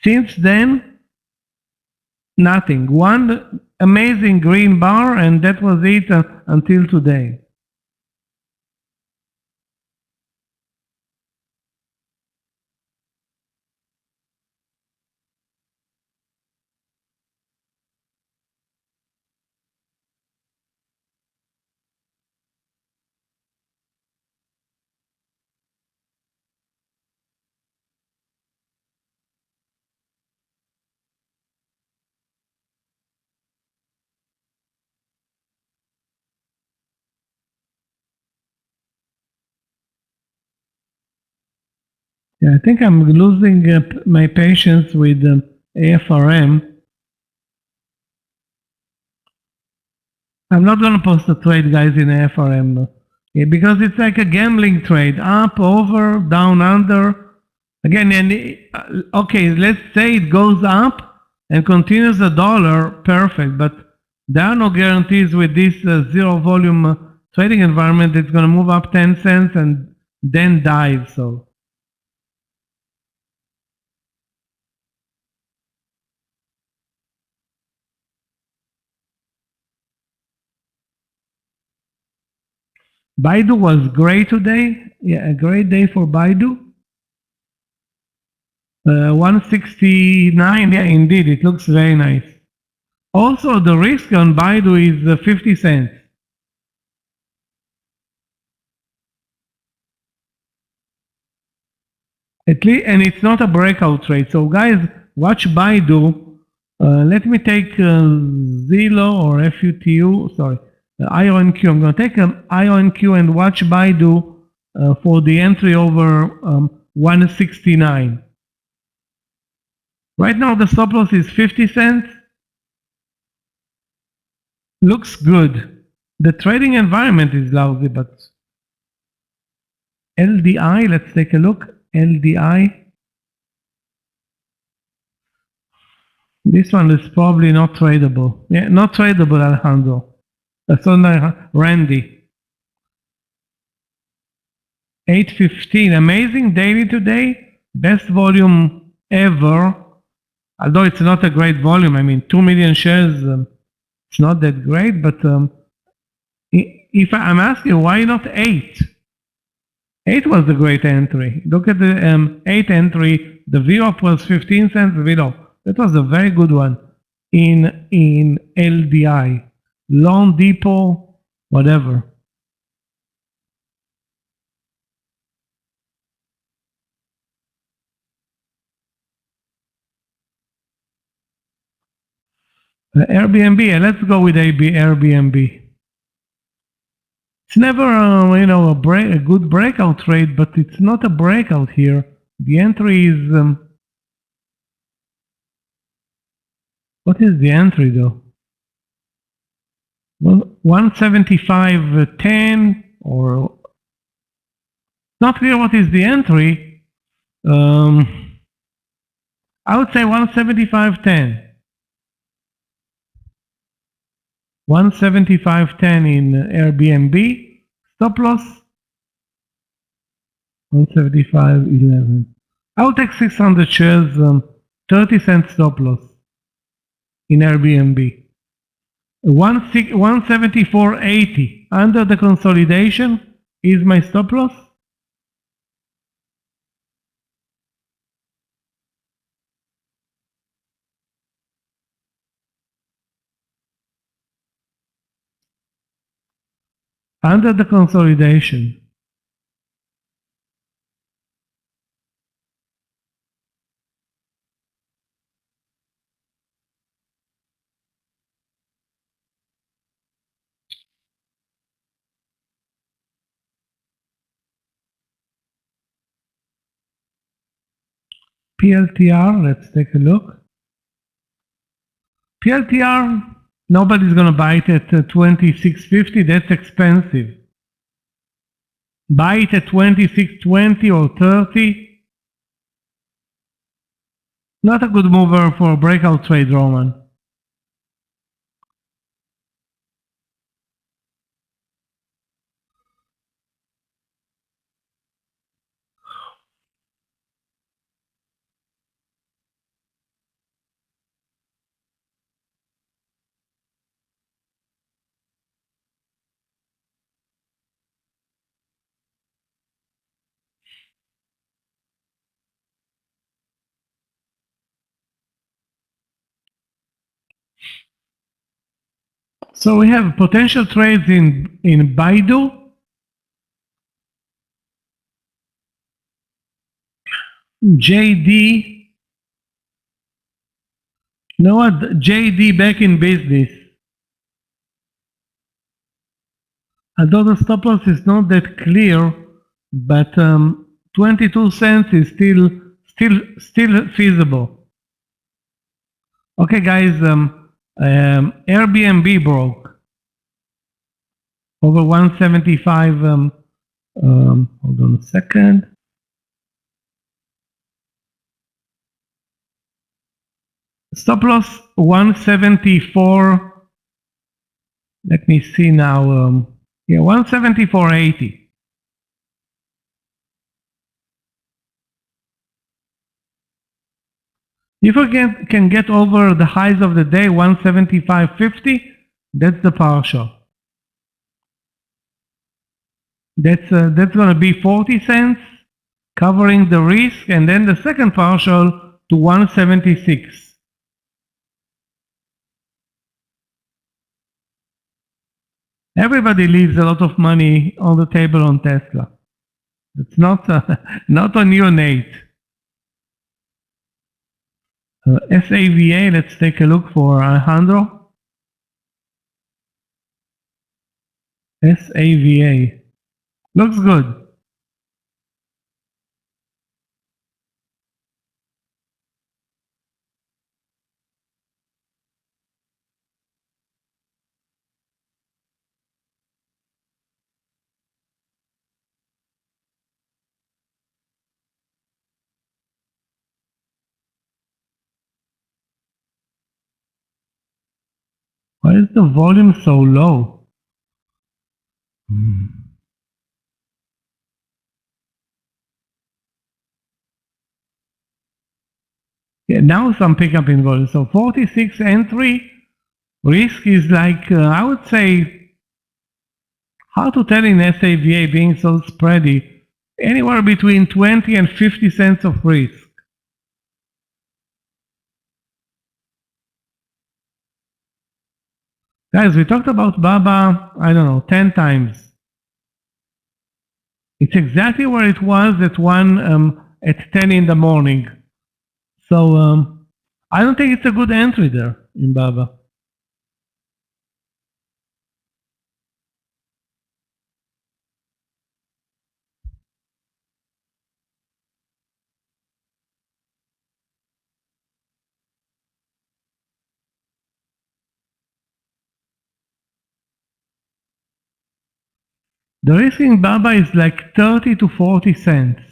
Since then, nothing. One amazing green bar, and that was it until today. Yeah, I think I'm losing my patience with AFRM. I'm not going to post a trade, guys, in AFRM. Yeah, because it's like a gambling trade. Up, over, down, under. Again, and okay, let's say it goes up and continues the dollar, perfect. But there are no guarantees with this zero volume trading environment. It's going to move up 10 cents and then dive. So. Baidu was great today. Yeah, a great day for Baidu. 169, yeah, indeed, it looks very nice. Also, the risk on Baidu is 50 cents. At least, and it's not a breakout trade. So, guys, watch Baidu. Let me take Zillow or FUTU, sorry, IONQ. I'm going to take IONQ and watch Baidu for the entry over 169. Right now, the stop loss is 50 cents. Looks good. The trading environment is lousy, but LDI, let's take a look. LDI. This one is probably not tradable. Yeah, not tradable, Alejandro. That's on Randy. 8:15. Amazing daily today. Best volume ever. Although it's not a great volume. I mean, 2 million shares. It's not that great, but if I'm asking why not 8? 8 was a great entry. Look at the 8 entry. The VWAP was 15 cents below. That was a very good one in LDI. Loan Depot, whatever. Airbnb, let's go with Airbnb. It's never, a good breakout trade, but it's not a breakout here. The entry is, what is the entry though? Well, 175.10 or not clear what is the entry. I would say 175.10. 175.10 in Airbnb. Stop loss 175.11. I'll take 600 shares, 30 cents stop loss in Airbnb. 174.80 under the consolidation is my stop loss. Under the consolidation. PLTR, let's take a look. PLTR, nobody's going to buy it at 26.50. That's expensive. Buy it at 26.20 or 30. Not a good mover for a breakout trade, Roman. So we have potential trades in Baidu. JD. You know what? JD back in business. Although the stop loss is not that clear, but 22 cents is still feasible. Okay, guys. Airbnb broke over 175. Hold on a second. Stop loss 174. Let me see now. Yeah, 174.80. If we can get over the highs of the day, 175.50, that's the partial. That's going to be 40 cents, covering the risk, and then the second partial to 176. Everybody leaves a lot of money on the table on Tesla. It's not not on you, Nate. SAVA, let's take a look for Alejandro. SAVA. Looks good. Why is the volume so low? Yeah, now some pickup in volume. So 46 entry, risk is like, I would say, hard to tell in SAVA being so spready, anywhere between 20 and 50 cents of risk. Guys, we talked about Baba, I don't know, 10 times. It's exactly where it was at 10 in the morning. So I don't think it's a good entry there in Baba. The risk in Baba is like 30 to 40 cents.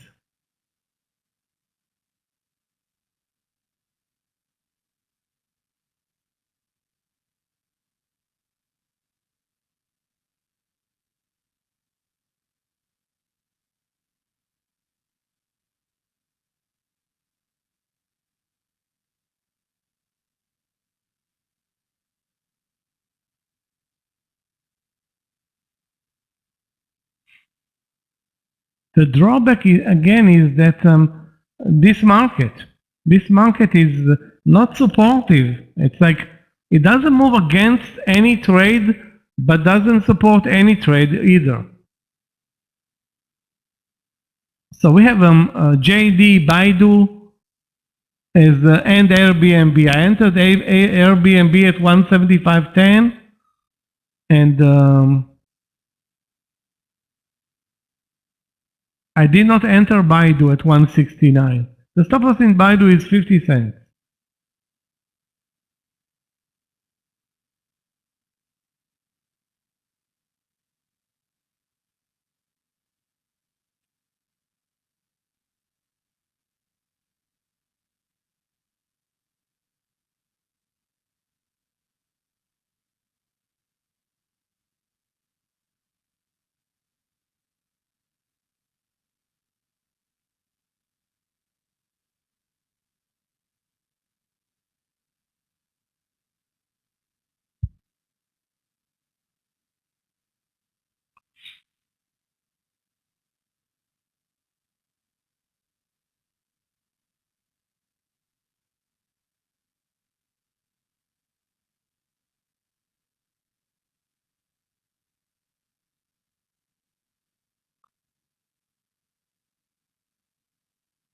The drawback again is that this market is not supportive. It's like it doesn't move against any trade, but doesn't support any trade either. So we have JD, Baidu, and Airbnb. I entered Airbnb at 175.10, and I did not enter Baidu at 169. The stop loss in Baidu is 50 cents.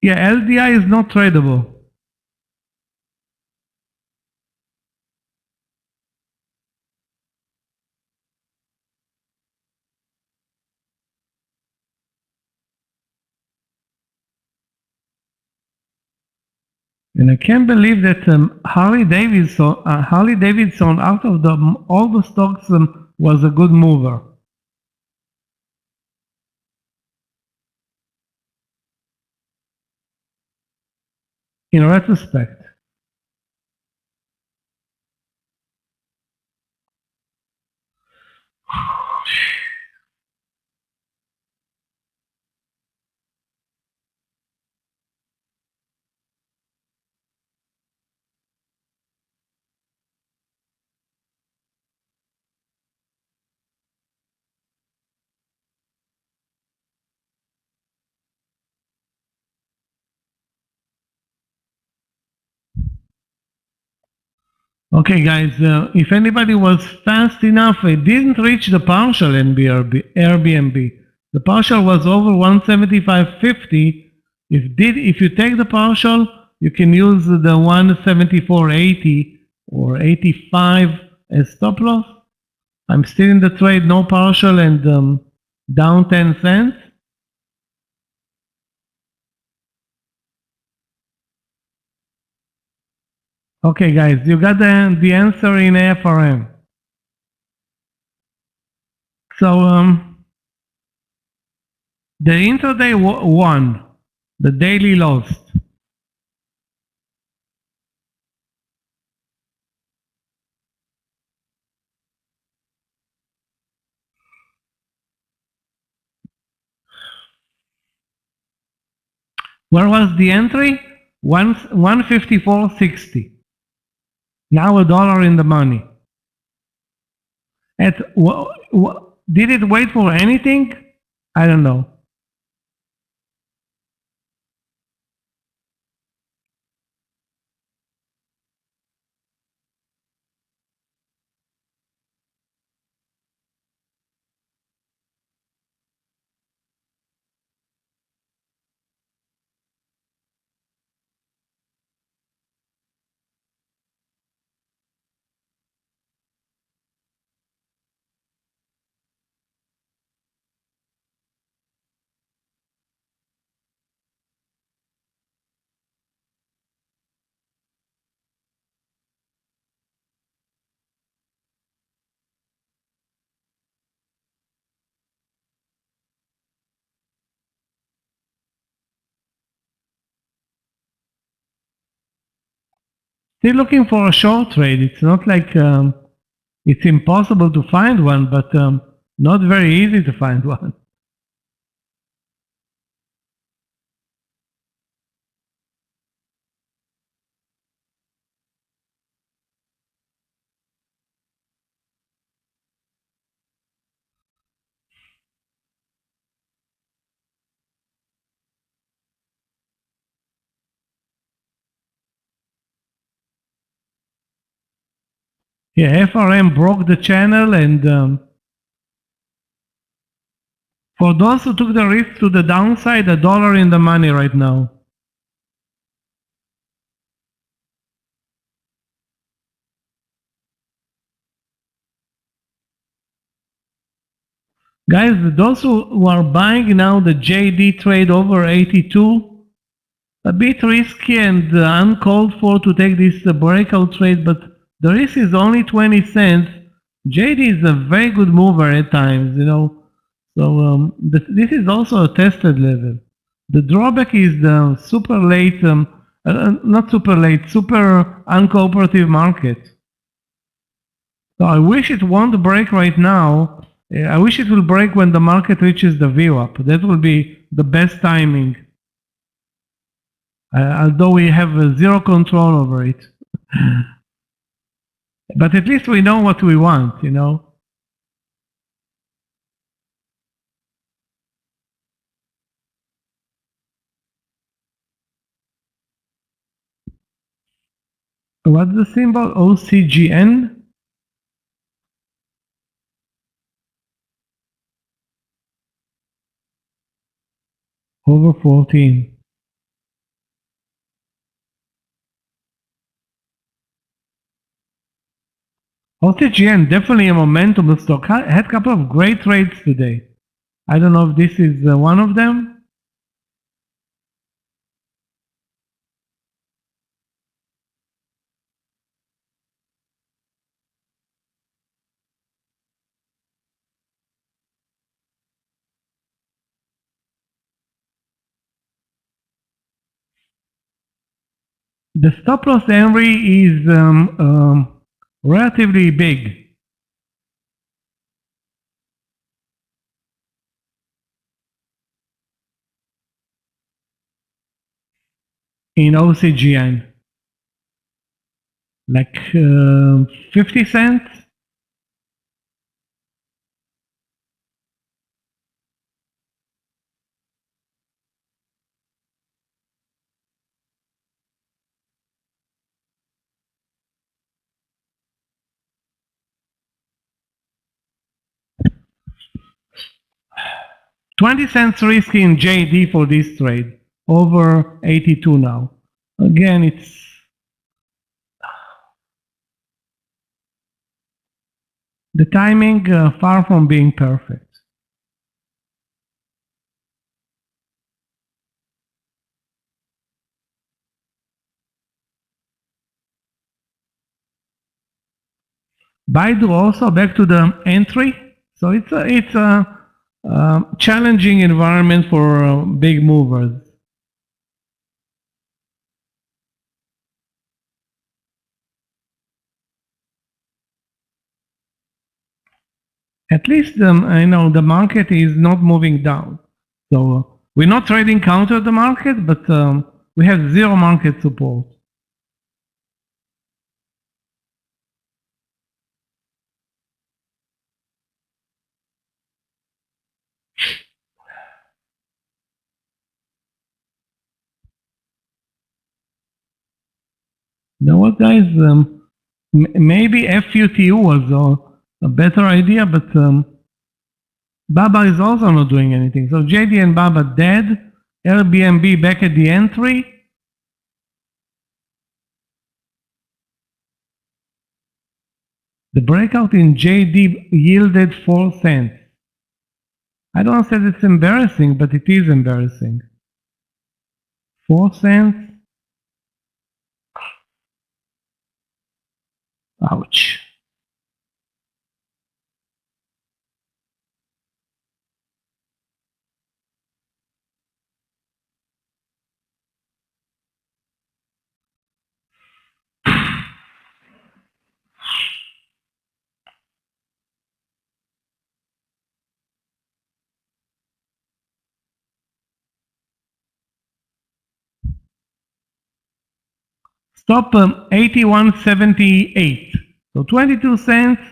Yeah, LDI is not tradable. And I can't believe that Harley Davidson out of all the stocks was a good mover. In retrospect. Okay, guys, if anybody was fast enough, it didn't reach the partial Airbnb. The partial was over 175.50. If you take the partial, you can use the 174.80 or 85 as stop loss. I'm still in the trade, no partial, and down 10 cents. Okay, guys, you got the answer in AFRM. So the intraday won, the daily lost. Where was the entry? 154.60. Now $1 in the money. Did it wait for anything? I don't know. Still looking for a short trade. It's not like it's impossible to find one, but not very easy to find one. Yeah, FRM broke the channel, and for those who took the risk to the downside, $1 in the money right now. Guys, those who are buying now the JD trade over 82, a bit risky and uncalled for to take this breakout trade, but the risk is only 20 cents. JD is a very good mover at times, you know. So this is also a tested level. The drawback is the super late, not super late, super uncooperative market. So I wish it won't break right now. I wish it will break when the market reaches the VWAP. That will be the best timing. Although we have zero control over it. But at least we know what we want, you know. What's the symbol? OCGN? Over 14. OCGN, definitely a momentum stock. Had a couple of great trades today. I don't know if this is one of them. The stop loss Henry is relatively big. In OCGN. Like 50 cents. $0.20 risk in JD for this trade. Over 82 now. Again, it's the timing far from being perfect. Baidu also back to the entry. So it's a challenging environment for big movers. At least I know the market is not moving down. So we're not trading counter the market, but we have zero market support. You know what, guys? Maybe FUTU was a better idea, but Baba is also not doing anything. So JD and Baba dead. Airbnb back at the entry. The breakout in JD yielded 4 cents. I don't say it's embarrassing, but it is embarrassing. 4 cents. Ouch. Stop 81.78. So 22 cents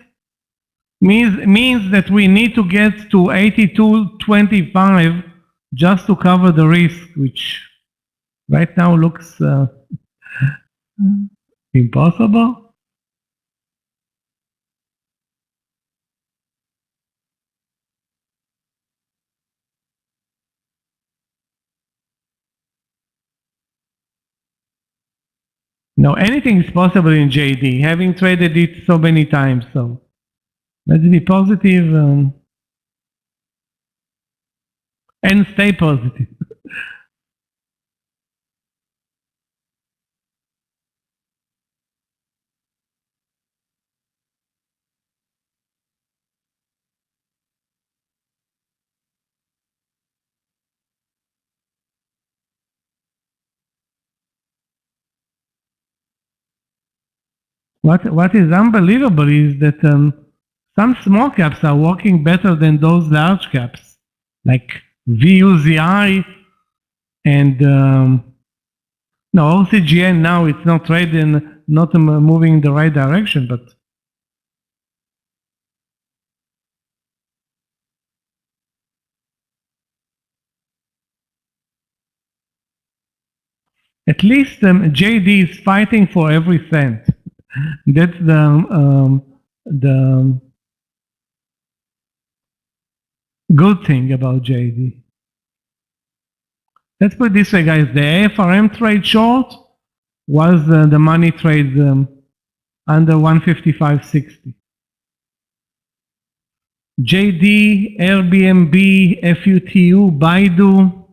means that we need to get to 82.25 just to cover the risk, which right now looks impossible. No, anything is possible in JD, having traded it so many times. So let's be positive and stay positive. What is unbelievable is that some small caps are working better than those large caps, like VUZI and no, OCGN now it's not trading, not moving in the right direction, but at least JD is fighting for every cent. That's the good thing about JD. Let's put it this way, guys. The AFRM trade short was the money trade under 155.60. JD, Airbnb, FUTU, Baidu,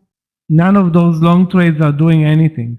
none of those long trades are doing anything.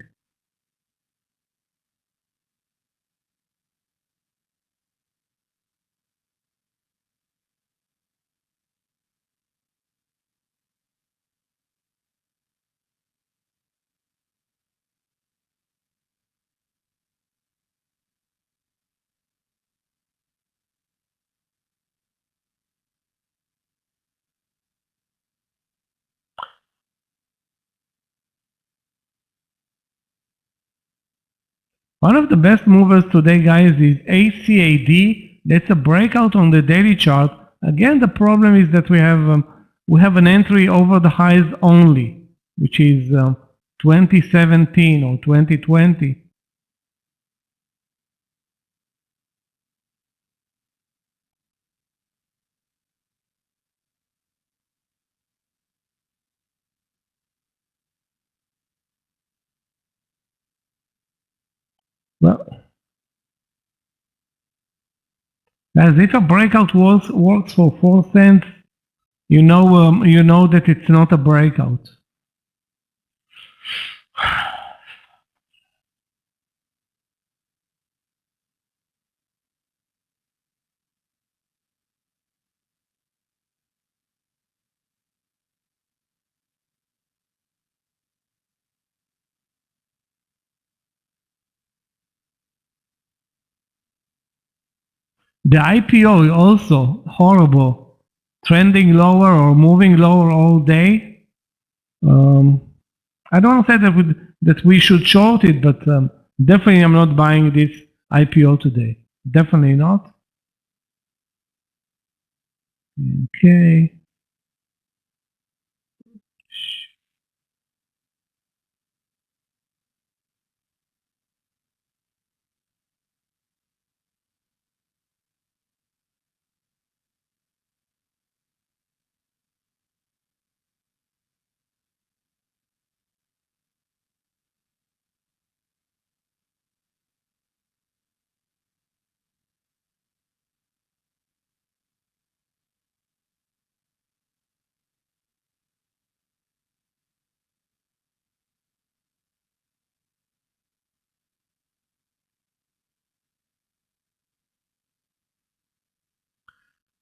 One of the best movers today, guys, is ACAD. That's a breakout on the daily chart. Again, the problem is that we have an entry over the highs only, which is 2017 or 2020. Well, as if a breakout works for 4 cents, you know that it's not a breakout. The IPO also horrible, trending lower or moving lower all day. I don't say that we should short it, but definitely I'm not buying this IPO today. Definitely not. Okay.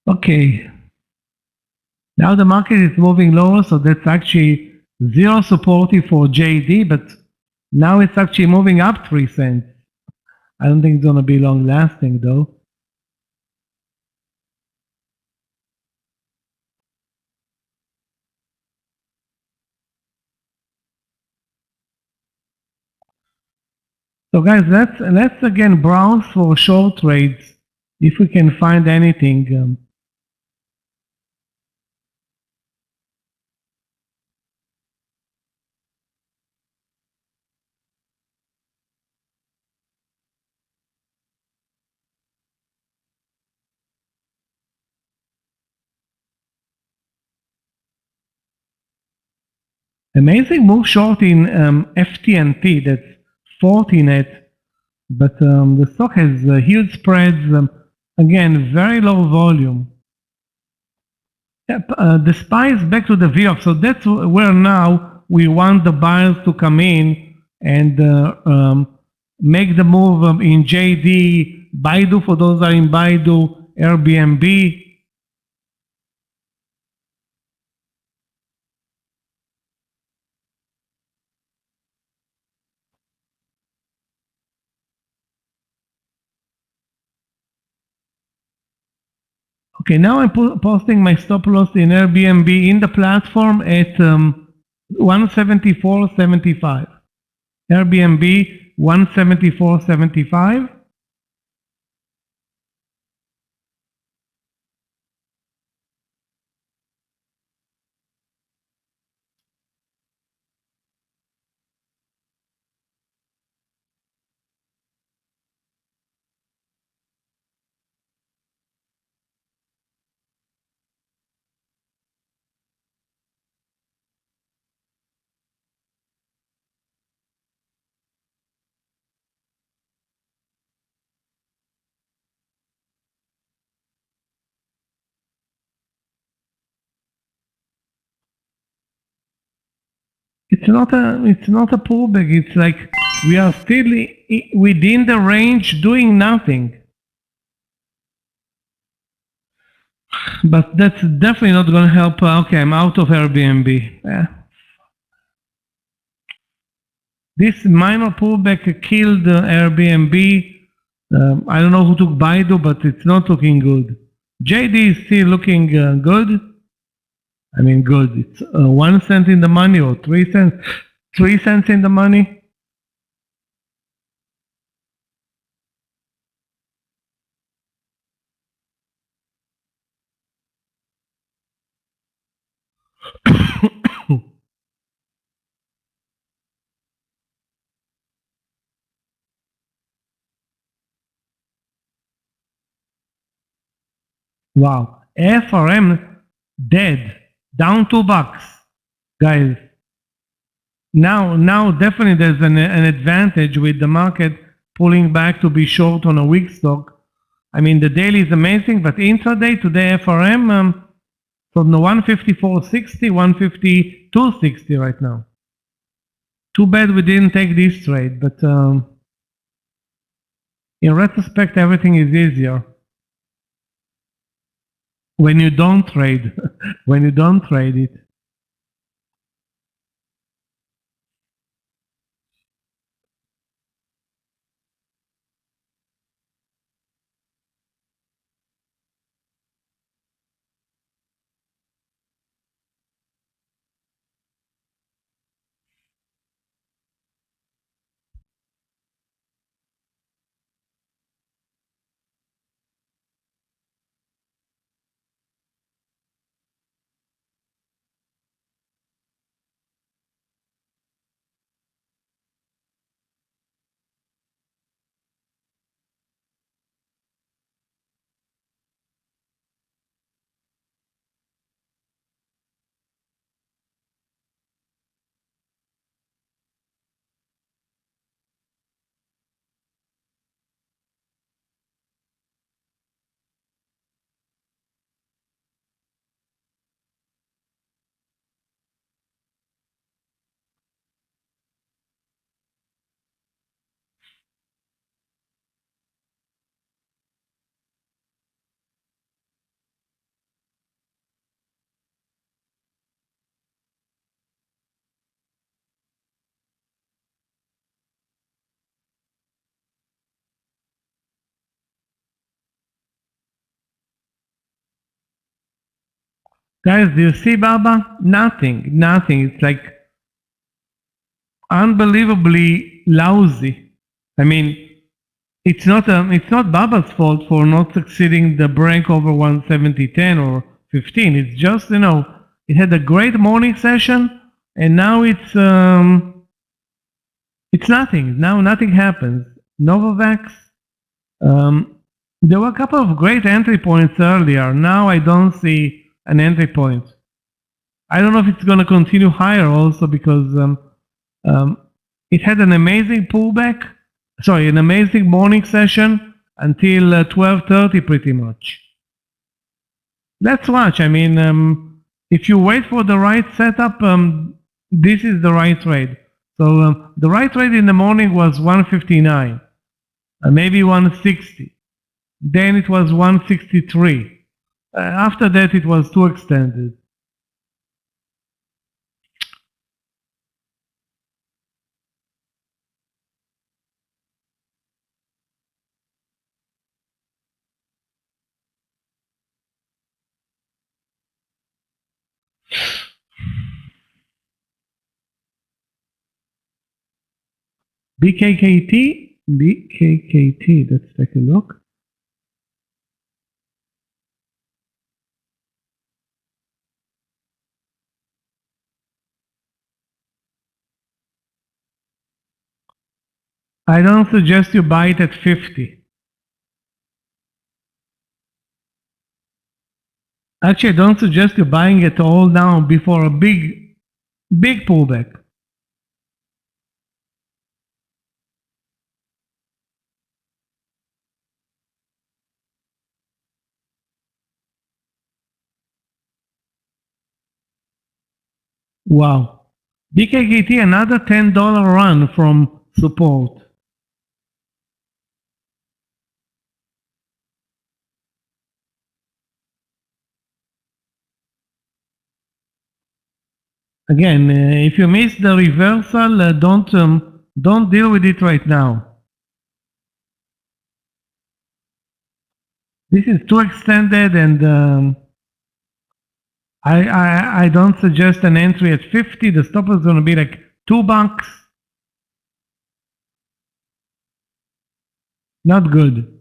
Okay. Now the market is moving lower, so that's actually zero supportive for JD, but now it's actually moving up 3 cents. I don't think it's going to be long lasting though. So guys, let's again browse for short trades if we can find anything. Amazing move short in FTNT, that's Fortinet, but the stock has huge spreads. Again, very low volume. Yep, the SPY is back to the VWAP, so that's where now we want the buyers to come in and make the move in JD, Baidu for those that are in Baidu, Airbnb. Okay, now I'm posting my stop loss in Airbnb in the platform at 174.75. Airbnb 174.75. It's not a pullback. It's like we are still within the range doing nothing. But that's definitely not going to help. Okay, I'm out of Airbnb. Yeah. This minor pullback killed Airbnb. I don't know who took Baidu, but it's not looking good. JD is still looking good. I mean, good. It's 1 cent in the money or 3 cents. 3 cents in the money. Wow. FRM dead. Down $2. Guys. Now definitely there's an advantage with the market pulling back to be short on a weak stock. I mean, the daily is amazing, but intraday today FRM from the 154.60, 152.60 right now. Too bad we didn't take this trade, but in retrospect, everything is easier. When you don't trade, when you don't trade it. Guys, do you see Baba? Nothing. It's like unbelievably lousy. I mean, it's not Baba's fault for not succeeding the break over 170.10 or 15. It's just, it had a great morning session and now it's nothing. Now nothing happens. Novavax, there were a couple of great entry points earlier. Now I don't see an entry point. I don't know if it's going to continue higher also because it had an amazing pullback, an amazing morning session until 12:30 pretty much. Let's watch. I mean, if you wait for the right setup, this is the right trade. So the right trade in the morning was 159, maybe 160. Then it was 163. After that, it was too extended. BKKT, let's take a look. I don't suggest you buy it at 50. Actually, I don't suggest you buying it all now before a big pullback. Wow. BKKT, another $10 run from support. Again, if you miss the reversal, don't deal with it right now. This is too extended, and I don't suggest an entry at 50. The stop is going to be like $2. Not good.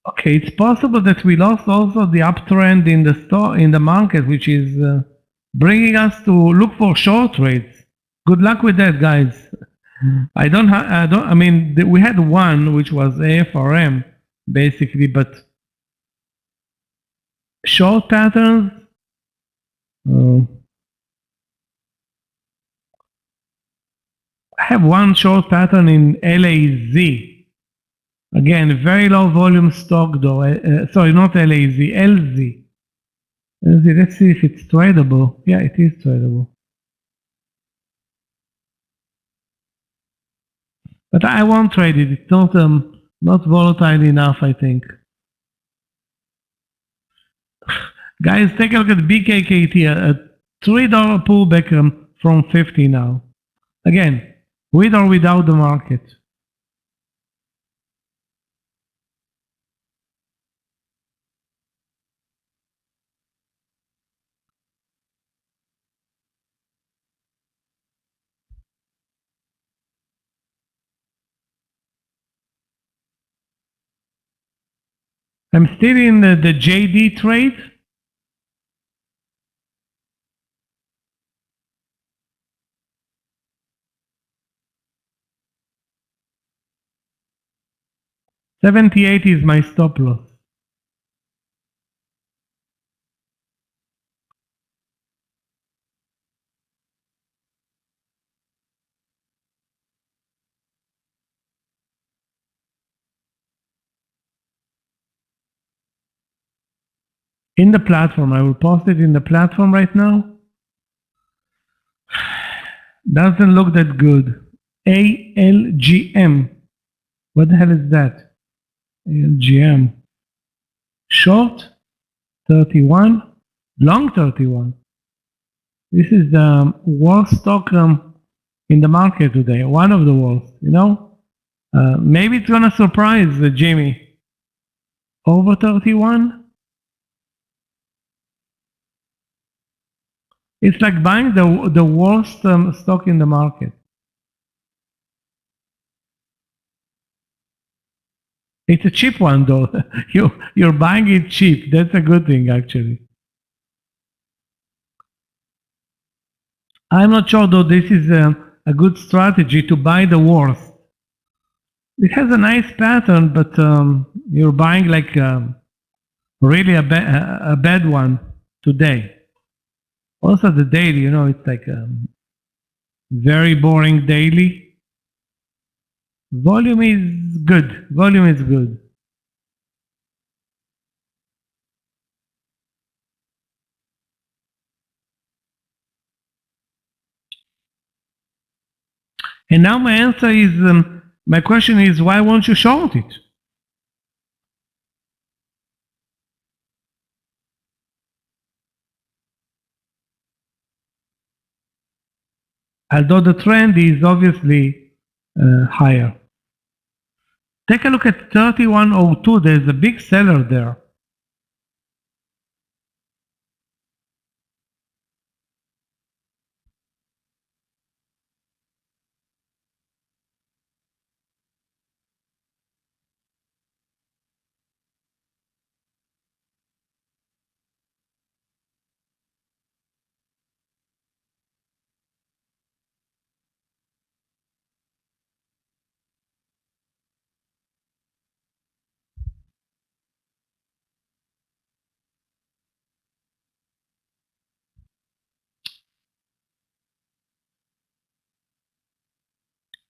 Okay, it's possible that we lost also the uptrend in the market, which is bringing us to look for short trades. Good luck with that, guys. I mean, we had one which was AFRM basically, but short patterns. I have one short pattern in LAZ. Again, very low volume stock though. Sorry, not LAZ, LZ. LZ. Let's see if it's tradable. Yeah, it is tradable. But I won't trade it. It's not volatile enough, I think. Guys, take a look at BKKT, a $3 pullback from 50 now. Again, with or without the market. I'm still in the JD trade. $78 is my stop loss. In the platform, I will post it in the platform right now. Doesn't look that good. ALGM. What the hell is that? ALGM. Short 31, long 31. This is the worst stock in the market today. One of the worst, you know? Maybe it's gonna surprise Jimmy. Over 31. It's like buying the worst stock in the market. It's a cheap one though. You're buying it cheap. That's a good thing actually. I'm not sure though this is a good strategy to buy the worst. It has a nice pattern, but you're buying like really a bad one today. Also the daily, you know, it's like very boring daily. Volume is good. Volume is good. And now my answer is, my question is, why won't you short it? Although the trend is obviously higher. Take a look at 3102, there's a big seller there.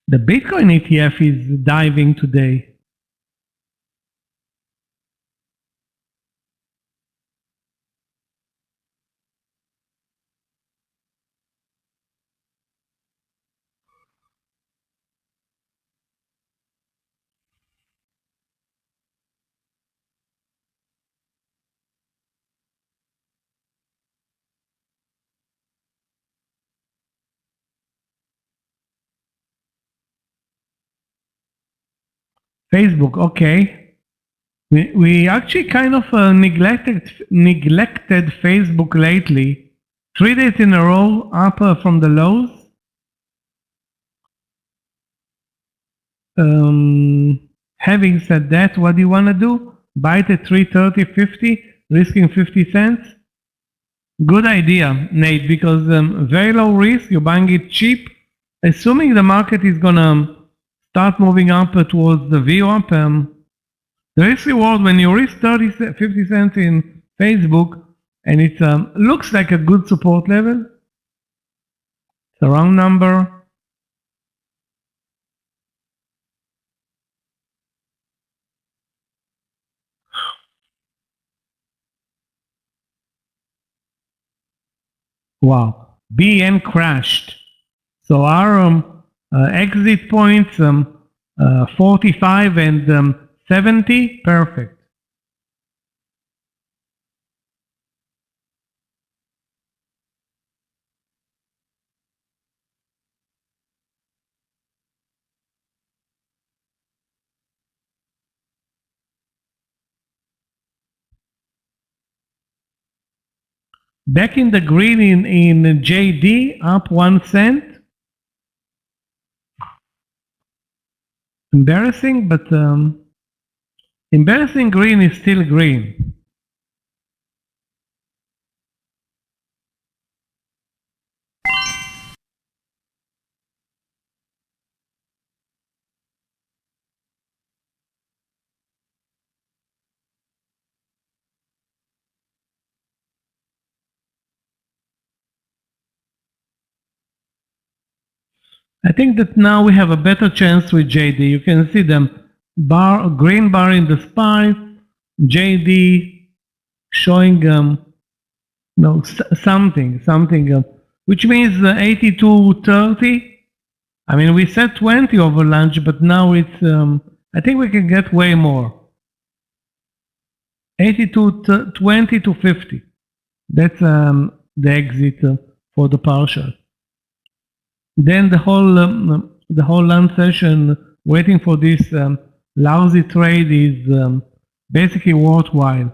The Bitcoin ETF is diving today. Facebook, okay. We actually kind of neglected Facebook lately. 3 days in a row up from the lows. Having said that, what do you want to do? Buy it at 330.50, risking 50 cents? Good idea, Nate, because very low risk, you're buying it cheap. Assuming the market is going to start moving up towards the VWAP, the risk reward when you risk 50 cents in Facebook and it looks like a good support level, it's a round number. Wow, BN crashed. So our exit points 45 and 70, perfect. Back in the green in JD, up 1 cent. Embarrassing, but embarrassing green is still green. I think that now we have a better chance with JD. You can see them green bar in the SPY, JD showing something, which means 82.30. I mean, we said 20 over lunch, but now it's I think we can get way more. 82.20 to 50. That's the exit for the partial. Then the whole lunch session waiting for this lousy trade is basically worthwhile.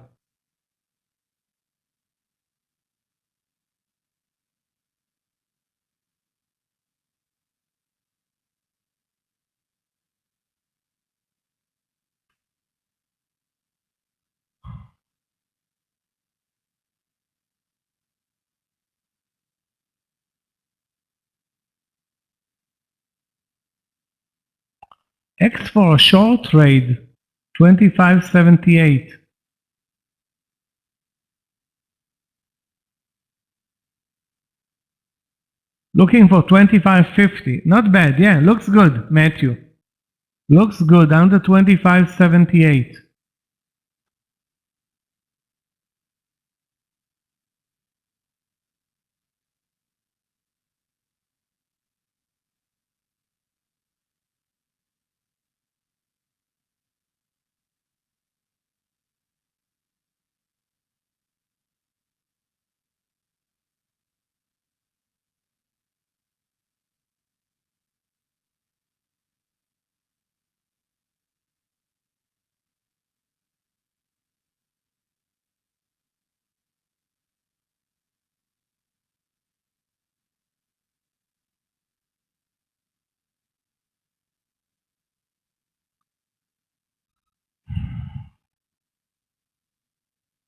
X for a short trade, 25.78. Looking for 25.50. Not bad, yeah, looks good, Matthew. Looks good, under 25.78.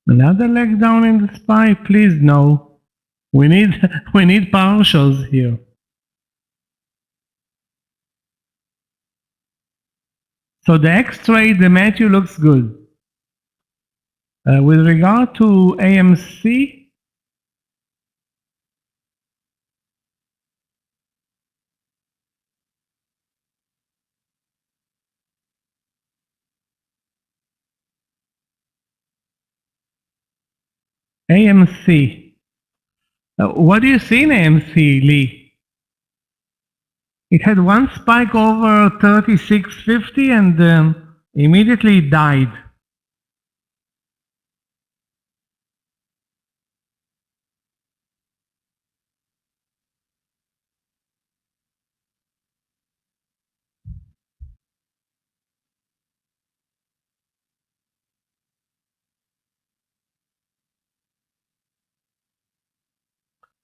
Another leg down in the SPY? Please no. We need partials here. So the X trade, the Matthew looks good. With regard to AMC, what do you see in AMC, Lee? It had one spike over 36.50 and immediately died.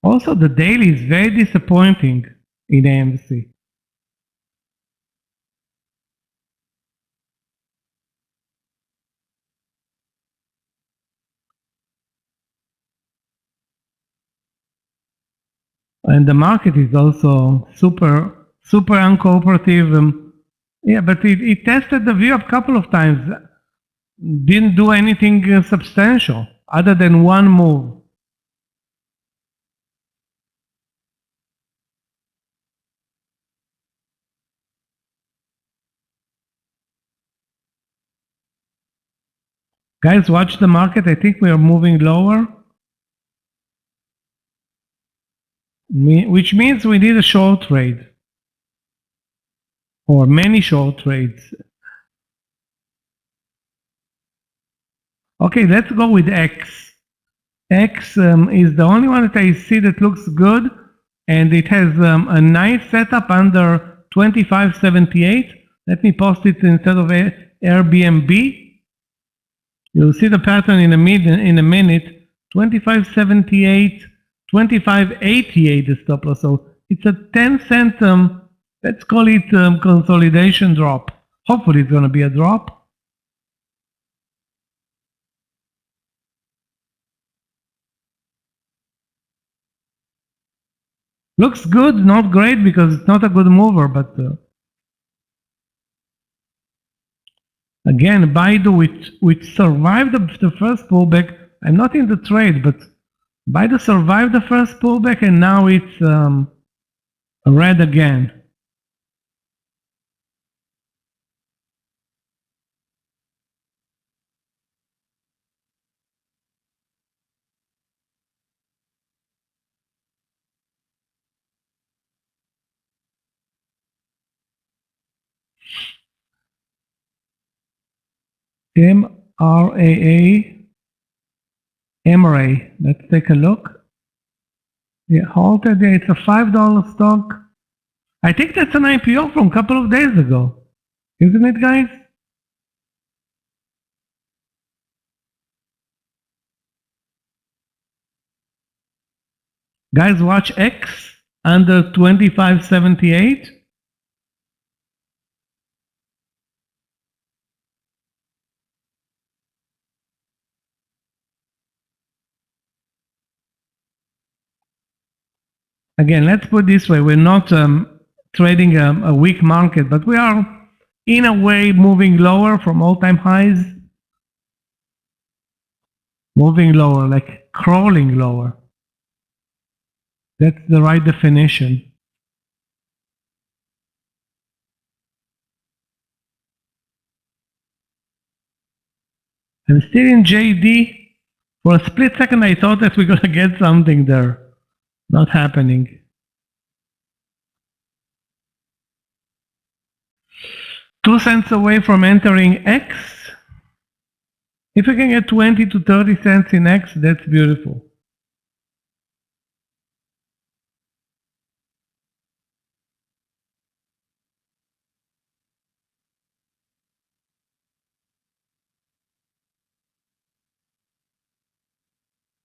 Also, the daily is very disappointing in AMC. And the market is also super uncooperative. Yeah, but it tested the view a couple of times. Didn't do anything substantial other than one move. Guys, watch the market. I think we are moving lower. Which means we need a short trade. Or many short trades. Okay, let's go with X. X is the only one that I see that looks good. And it has a nice setup under 25.78. Let me post it instead of Airbnb. You'll see the pattern in a minute. 25.78, 25.88 the stop loss. So it's a 10-cent, let's call it consolidation drop. Hopefully it's going to be a drop. Looks good, not great because it's not a good mover, but again, Baidu, which survived the first pullback. I'm not in the trade, but Baidu survived the first pullback and now it's red again. MRNA. Let's take a look. Yeah, halted. It's a $5 stock. I think that's an IPO from a couple of days ago. Isn't it, guys? Guys, watch X under 25.78. Again, let's put it this way. We're not trading a weak market, but we are, in a way, moving lower from all-time highs. Moving lower, like crawling lower. That's the right definition. I'm still in JD. For a split second, I thought that we're going to get something there. Not happening. $0.02 away from entering X. If we can get 20 to 30 cents in X, that's beautiful.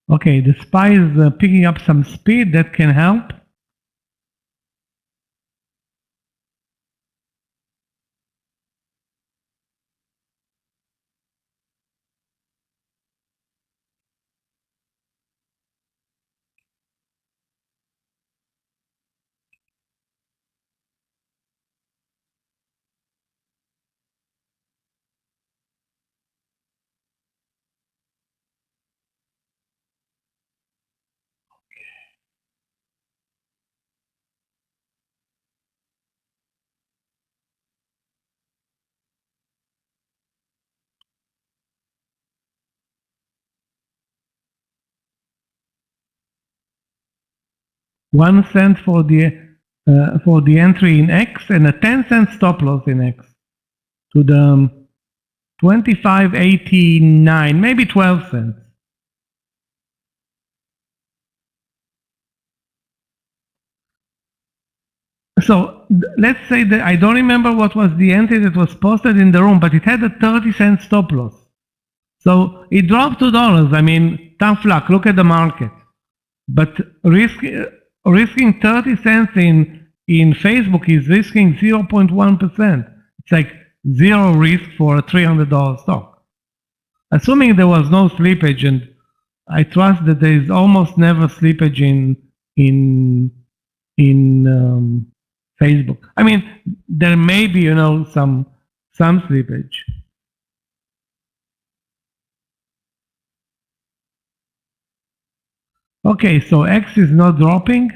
Okay, the SPY is picking up some speed. That can help. 1 cent for the entry in X and a 10-cent stop loss in X to the 25.89, maybe 12 cents. So let's say that I don't remember what was the entry that was posted in the room, but it had a 30-cent stop loss. So it dropped $2. I mean, tough luck. Look at the market. But risking 30 cents in Facebook is risking 0.1%. It's like zero risk for a $300 stock. Assuming there was no slippage, and I trust that there is almost never slippage in Facebook. I mean, there may be, some slippage. Okay, so X is not dropping.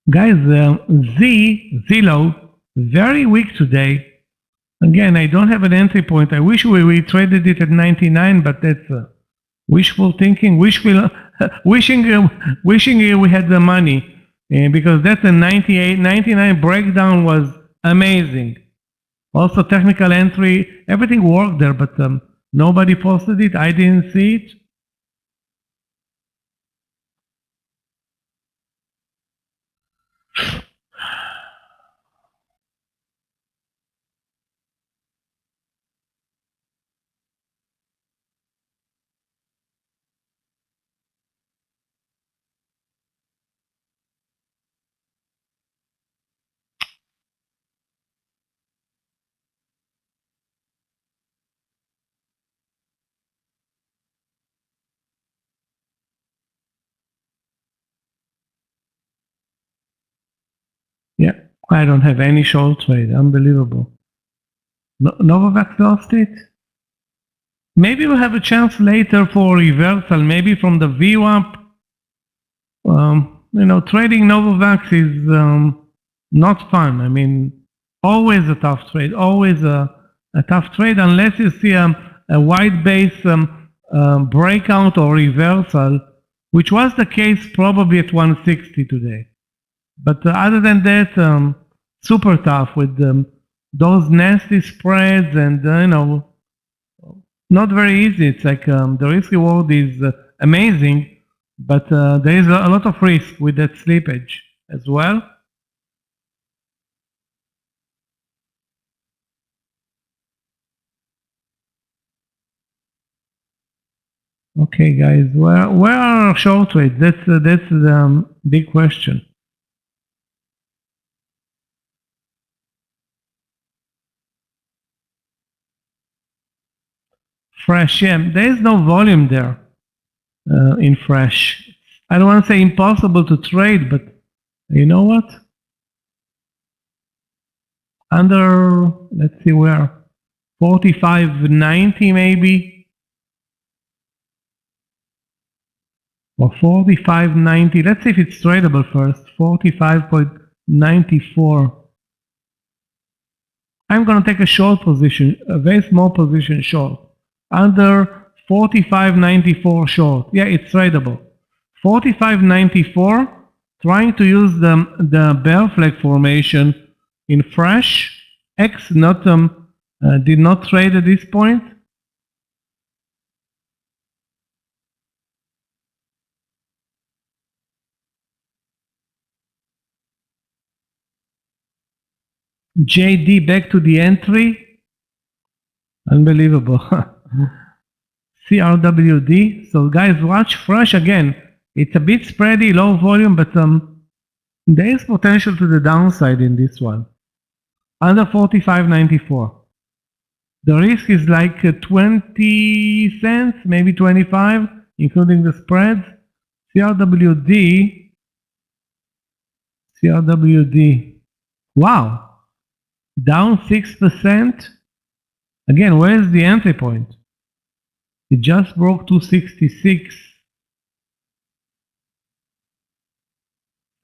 Guys, Zillow, very weak today. Again, I don't have an entry point. I wish we traded it at 99, but that's wishful thinking. Wishing we had the money, because that's a 99 breakdown was amazing. Also, technical entry, everything worked there, but nobody posted it. I didn't see it. Yeah, I don't have any short trade. Unbelievable. Novavax lost it. Maybe we'll have a chance later for reversal, maybe from the VWAP. Trading Novavax is not fun. I mean, always a tough trade, always a tough trade, unless you see a wide base breakout or reversal, which was the case probably at 160 today. But other than that, super tough with those nasty spreads, and not very easy. It's like the risk reward is amazing, but there is a lot of risk with that slippage as well. Okay, guys, where are our short trades? That's the big question. Fresh, yeah, there is no volume there in Fresh. I don't want to say impossible to trade, but you know what? Under, let's see where, 45.90 maybe, or 45.90. Let's see if it's tradable first. 45.94. I'm going to take a short position, a very small position short. Under 45.94 short. Yeah, it's tradable. 45.94, trying to use the bear flag formation in Fresh. X did not trade at this point. JD back to the entry. Unbelievable. CRWD. So guys, watch Fresh again. It's a bit spready, low volume, but there is potential to the downside in this one. Under 45.94. The risk is like 20 cents, maybe 25, including the spreads. CRWD. Wow. Down 6%. Again, where is the entry point? It just broke 266.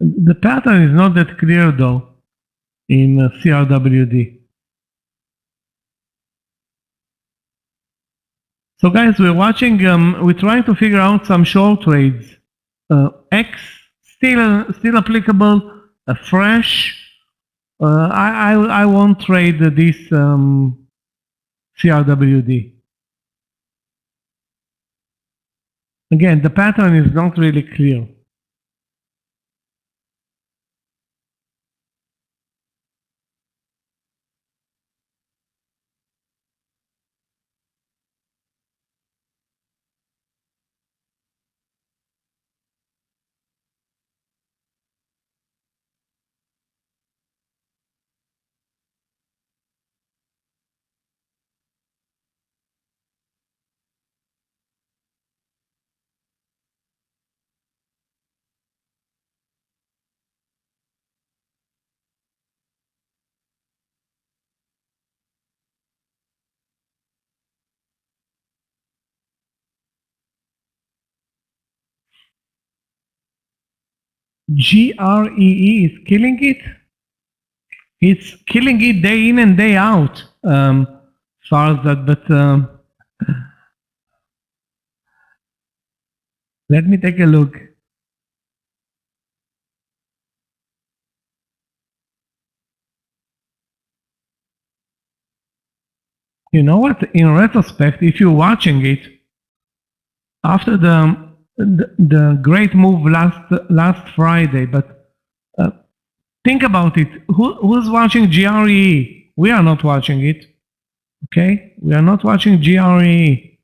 The pattern is not that clear though in CRWD. So guys, we're watching, we're trying to figure out some short trades. X still applicable, fresh. I won't trade this CRWD. Again, the pattern is not really clear. GREE is killing it. It's killing it day in and day out. As far as that, but let me take a look. You know what? In retrospect, if you're watching it after the great move last Friday, but think about it. Who's watching GREE? We are not watching it. Okay, we are not watching GREE.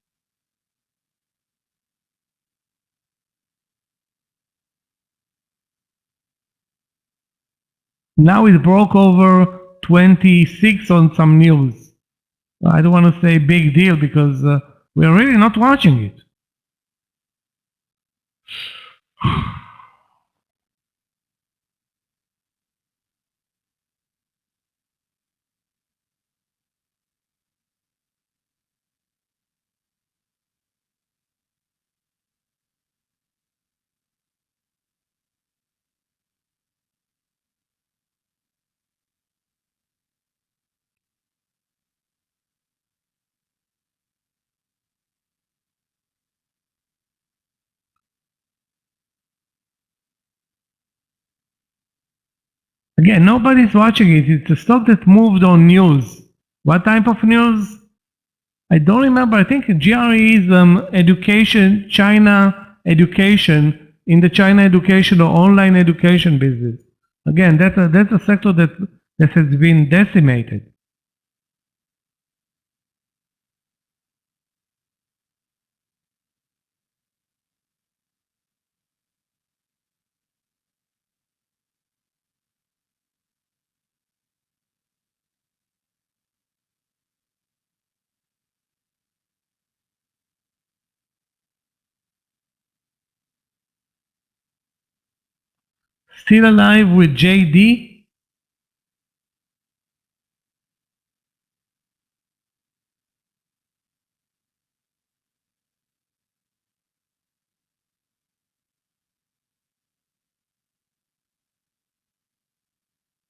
Now it broke over 26 on some news. I don't want to say big deal because we're really not watching it. Again, nobody's watching it. It's a stock that moved on news. What type of news? I don't remember. I think GRE is education, China education, in the China education or online education business. Again, that's a sector that has been decimated. Still alive with JD.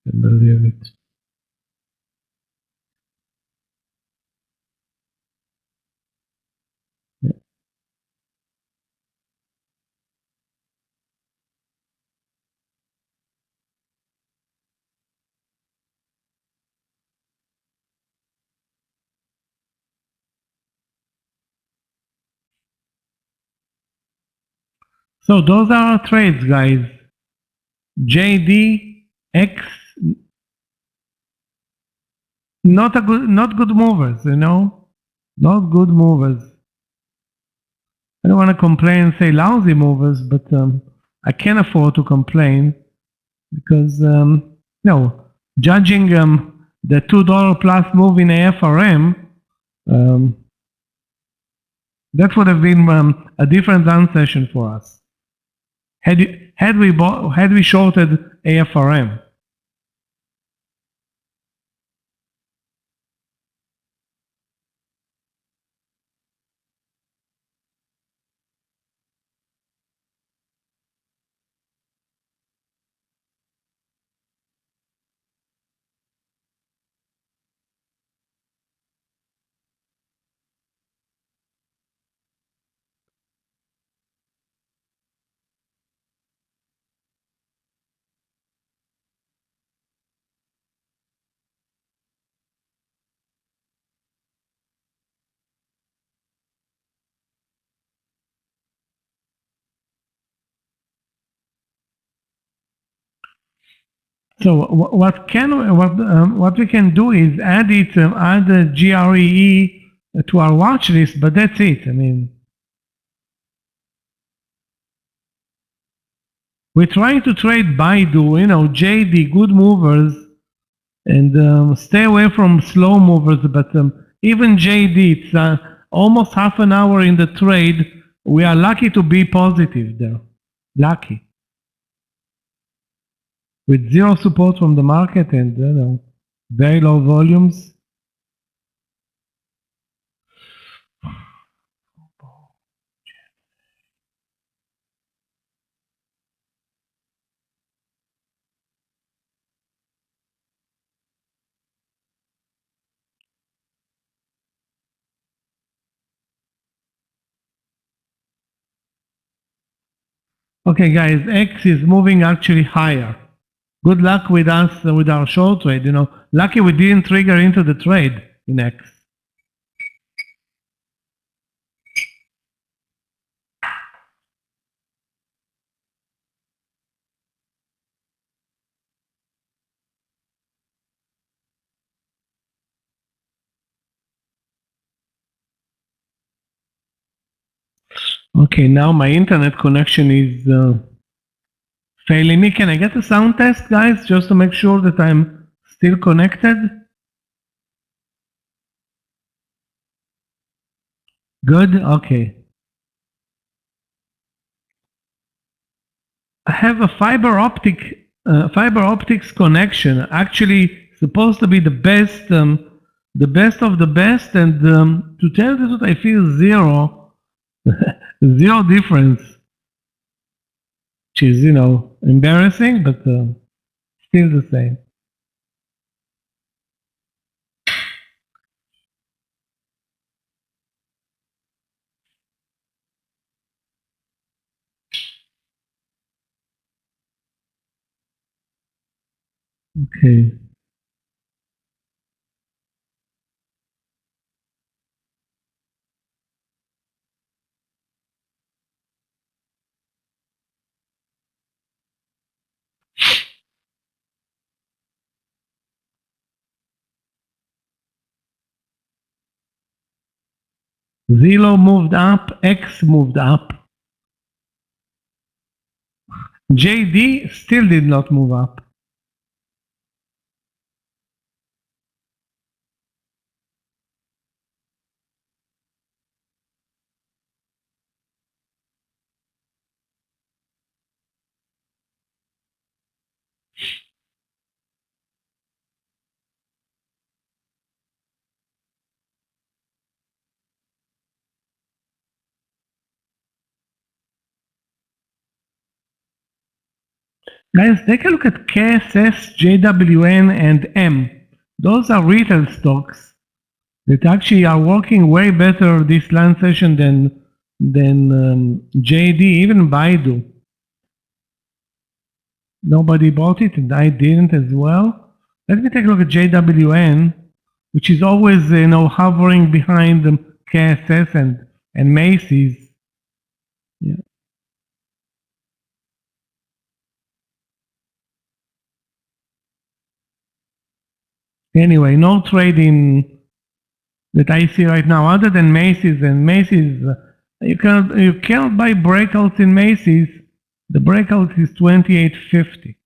I believe it. Yeah. So those are our trades, guys. JD, X, not good movers, you know, not good movers. I don't want to complain and say lousy movers, but I can't afford to complain because judging the $2 plus move in AFRM, that would have been a different down session for us. Had we shorted AFRM. So what we can do is add the GREE to our watch list, but that's it. I mean, we're trying to trade Baidu, JD, good movers, and stay away from slow movers. But even JD, it's almost half an hour in the trade. We are lucky to be positive there. Lucky. With zero support from the market and very low volumes. Okay, guys, X is moving actually higher. Good luck with us with our short trade. Lucky we didn't trigger into the trade in X. Okay, now my internet connection is failing me. Can I get a sound test, guys, just to make sure that I'm still connected? Good. Okay. I have a fiber optics connection. Actually, supposed to be the best of the best. And to tell you the truth, I feel zero, zero difference, which is embarrassing, but still the same. Okay. Zillow moved up, X moved up. JD still did not move up. Guys, take a look at KSS, JWN, and M. Those are retail stocks that actually are working way better this last session than JD, even Baidu. Nobody bought it, and I didn't as well. Let me take a look at JWN, which is always hovering behind KSS and Macy's. Yeah. Anyway, no trading that I see right now, other than Macy's. And Macy's, you cannot buy breakouts in Macy's. The breakout is 28.50.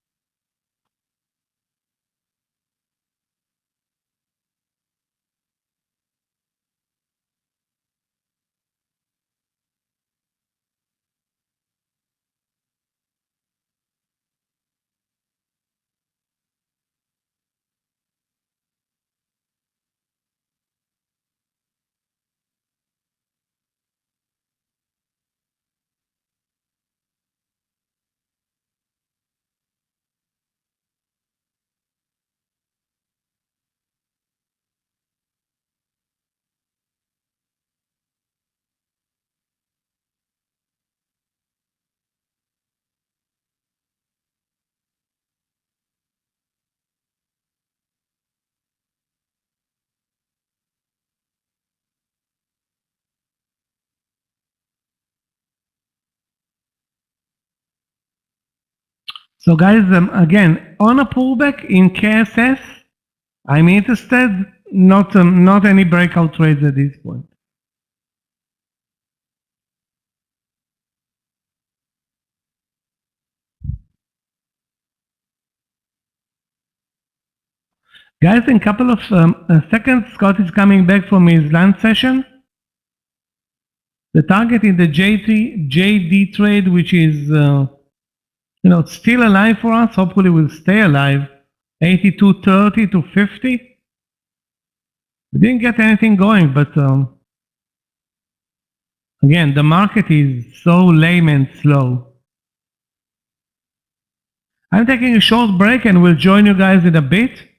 So guys, again, on a pullback in KSS, I'm interested, not any breakout trades at this point. Guys, in a couple of seconds, Scott is coming back from his lunch session. The target in the JD trade, which is it's still alive for us. Hopefully, will stay alive. 82.30 to 50. We didn't get anything going, but again, the market is so lame and slow. I'm taking a short break, and we'll join you guys in a bit.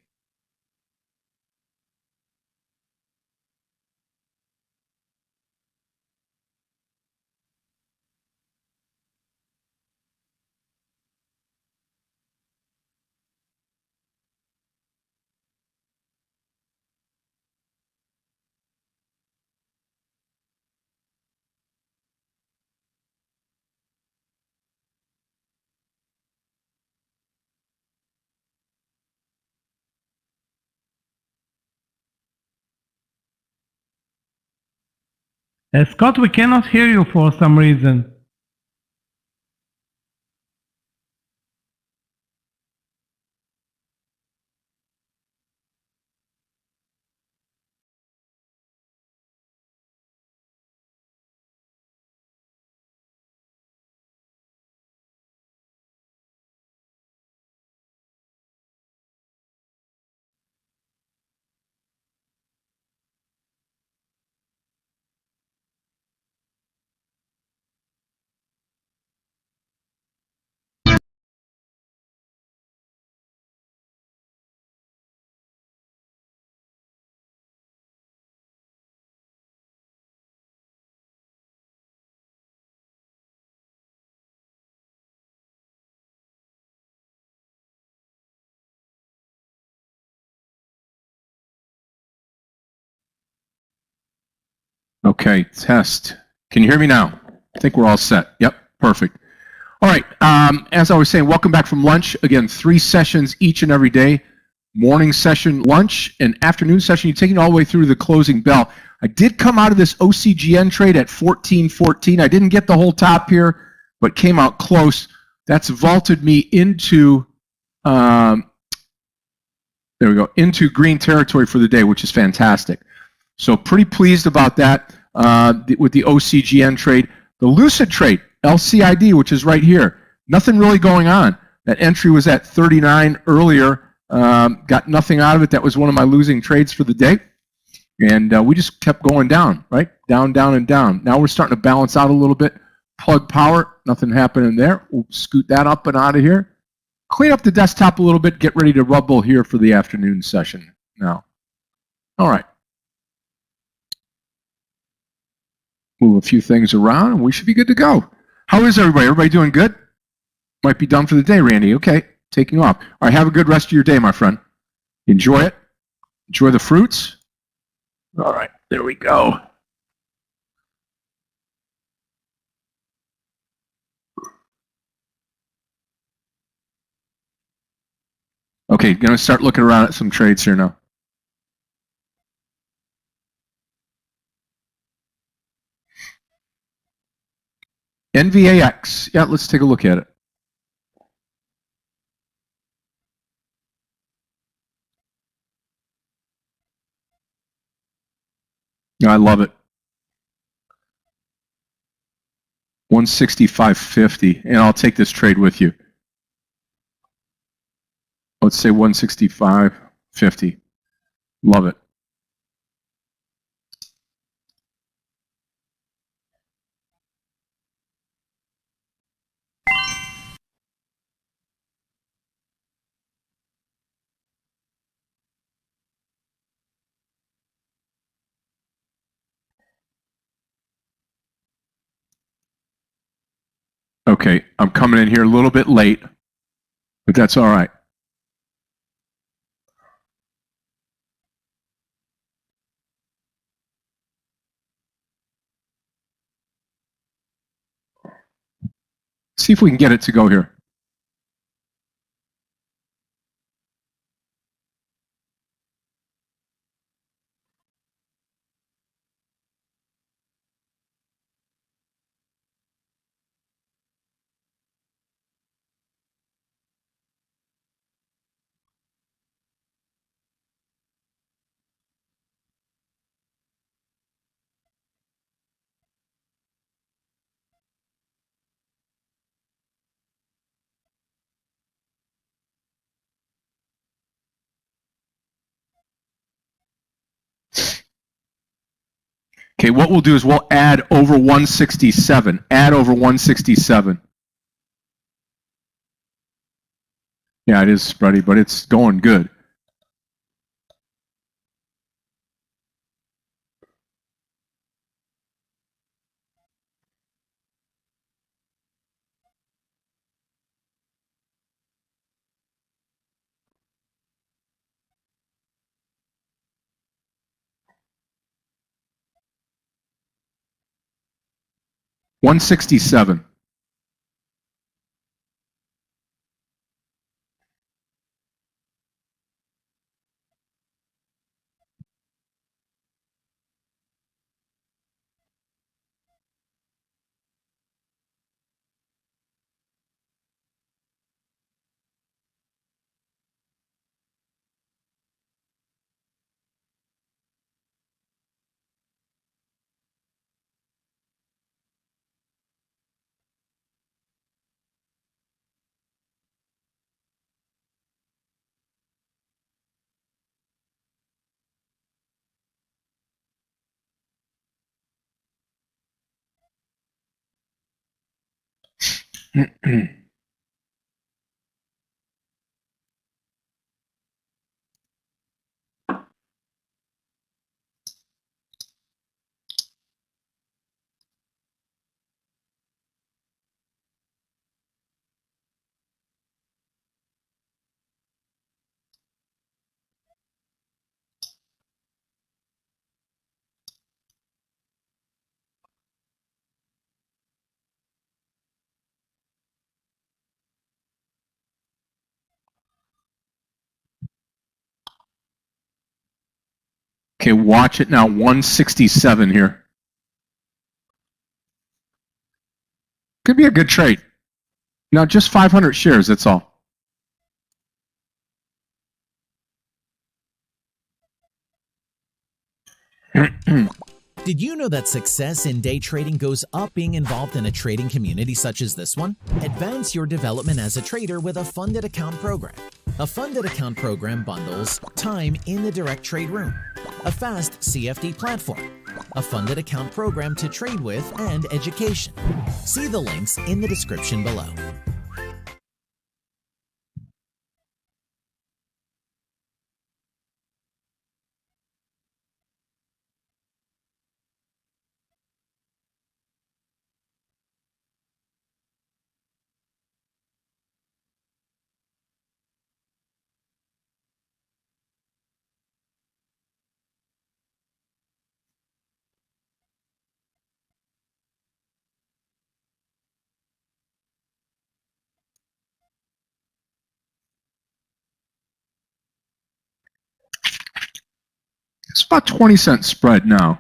Scott, we cannot hear you for some reason. Okay, test. Can you hear me now? I think we're all set. Yep, perfect. All right, as I was saying, welcome back from lunch. Again, 3 sessions each and every day. Morning session, lunch, and afternoon session. You're taking it all the way through the closing bell. I did come out of this OCGN trade at 14.14. I didn't get the whole top here, but came out close. That's vaulted me into, there we go, into green territory for the day, which is fantastic. So pretty pleased about that with the OCGN trade. The Lucid trade, LCID, which is right here, nothing really going on. That entry was at 39 earlier. Got nothing out of it. That was one of my losing trades for the day. And we just kept going down, right? Down, down, and down. Now we're starting to balance out a little bit. Plug power, nothing happening there. We'll scoot that up and out of here. Clean up the desktop a little bit. Get ready to rumble here for the afternoon session now. All right. Move a few things around, and we should be good to go. How is everybody? Everybody doing good? Might be done for the day, Randy. Okay, taking off. All right, have a good rest of your day, my friend. Enjoy it. Enjoy the fruits. All right, there we go. Okay, going to start looking around at some trades here now. NVAX. Yeah, let's take a look at it. I love it. 165.50, and I'll take this trade with you. Let's say 165.50. Love it. Okay, I'm coming in here a little bit late, but that's all right. See if we can get it to go here. Okay, what we'll do is we'll add over 167. Add over 167. Yeah, it is spready, but it's going good. $167. Okay, watch it now. 167 here. Could be a good trade. Now, just 500 shares, that's all. Did you know that success in day trading goes up being involved in a trading community such as this one? Advance your development as a trader with a funded account program. A funded account program bundles time in the direct trade room, a fast CFD platform, a funded account program to trade with, and education. See the links in the description below. It's about 20-cent spread now.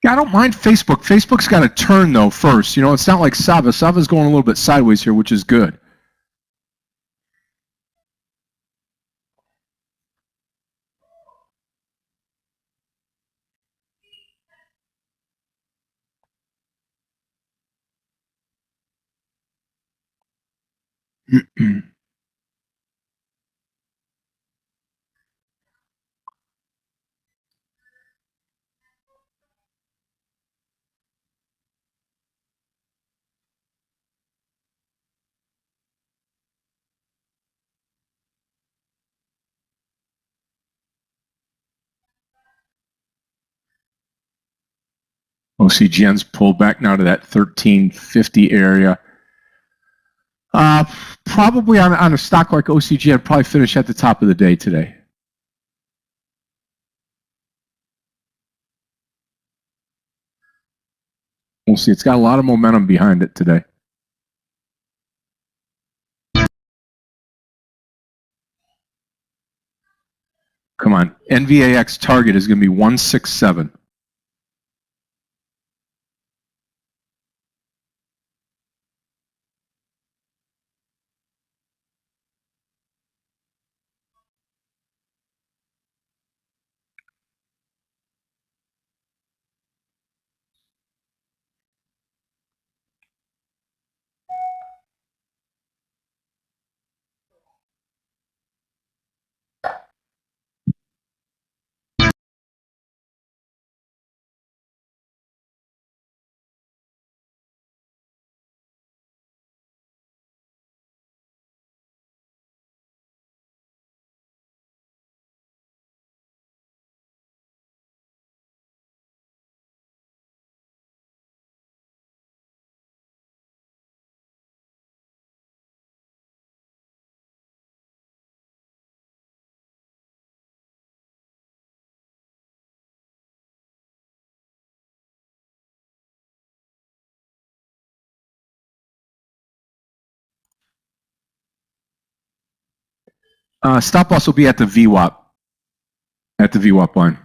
Yeah, I don't mind Facebook. Facebook's got to turn, though, first. You know, it's not like Sava. Sava's going a little bit sideways here, which is good. OCGN's pulled back now to that 1350 area. Probably on a stock like OCG, I'd probably finish at the top of the day today. We'll see. It's got a lot of momentum behind it today. Come on. NVAX target is going to be 167. Stop loss will be at the VWAP. At the VWAP line.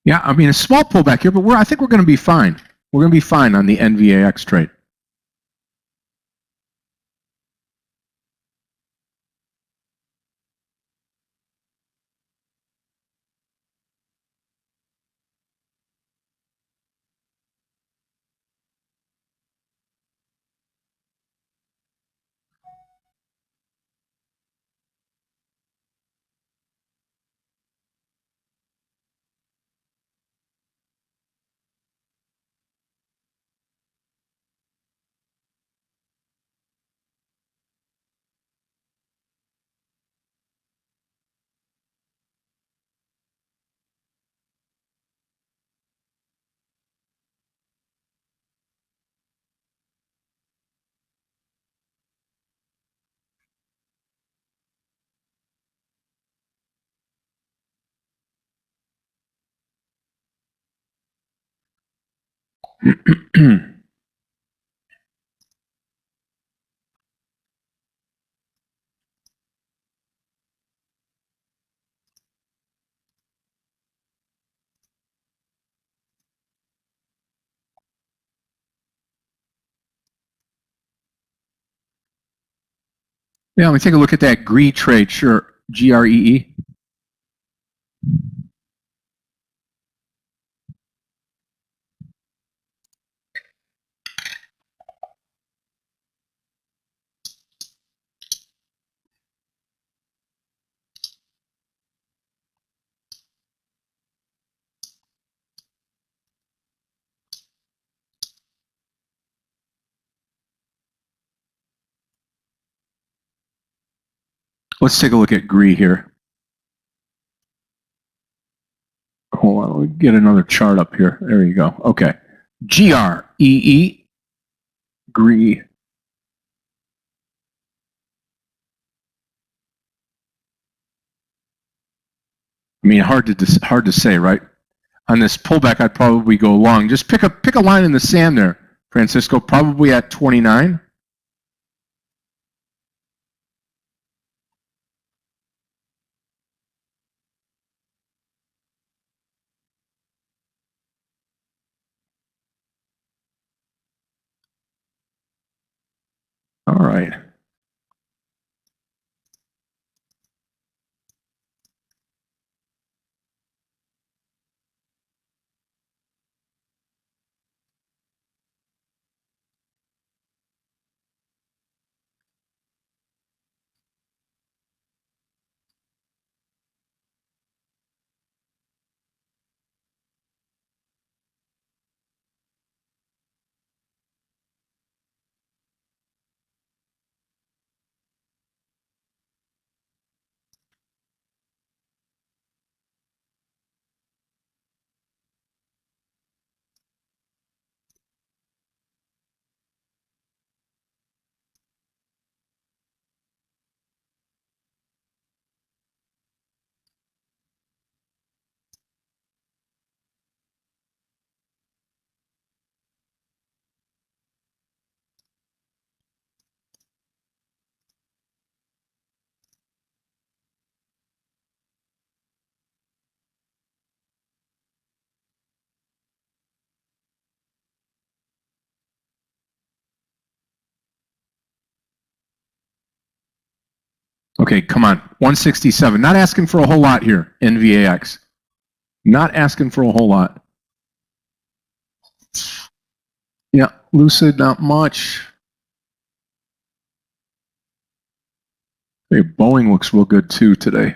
Yeah, I mean, a small pullback here, but I think we're going to be fine. We're going to be fine on the NVAX trade. Yeah, let me take a look at that GREE trade. Sure, GREE. Let's take a look at GREE here. Hold on, let me get another chart up here. There you go. Okay. GREE. GREE. I mean, hard to say, right? On this pullback, I'd probably go long. Just pick a line in the sand there, Francisco. Probably at 29. All right. Okay, come on. 167. Not asking for a whole lot here, NVAX. Not asking for a whole lot. Yeah, Lucid, not much. Hey, Boeing looks real good too today.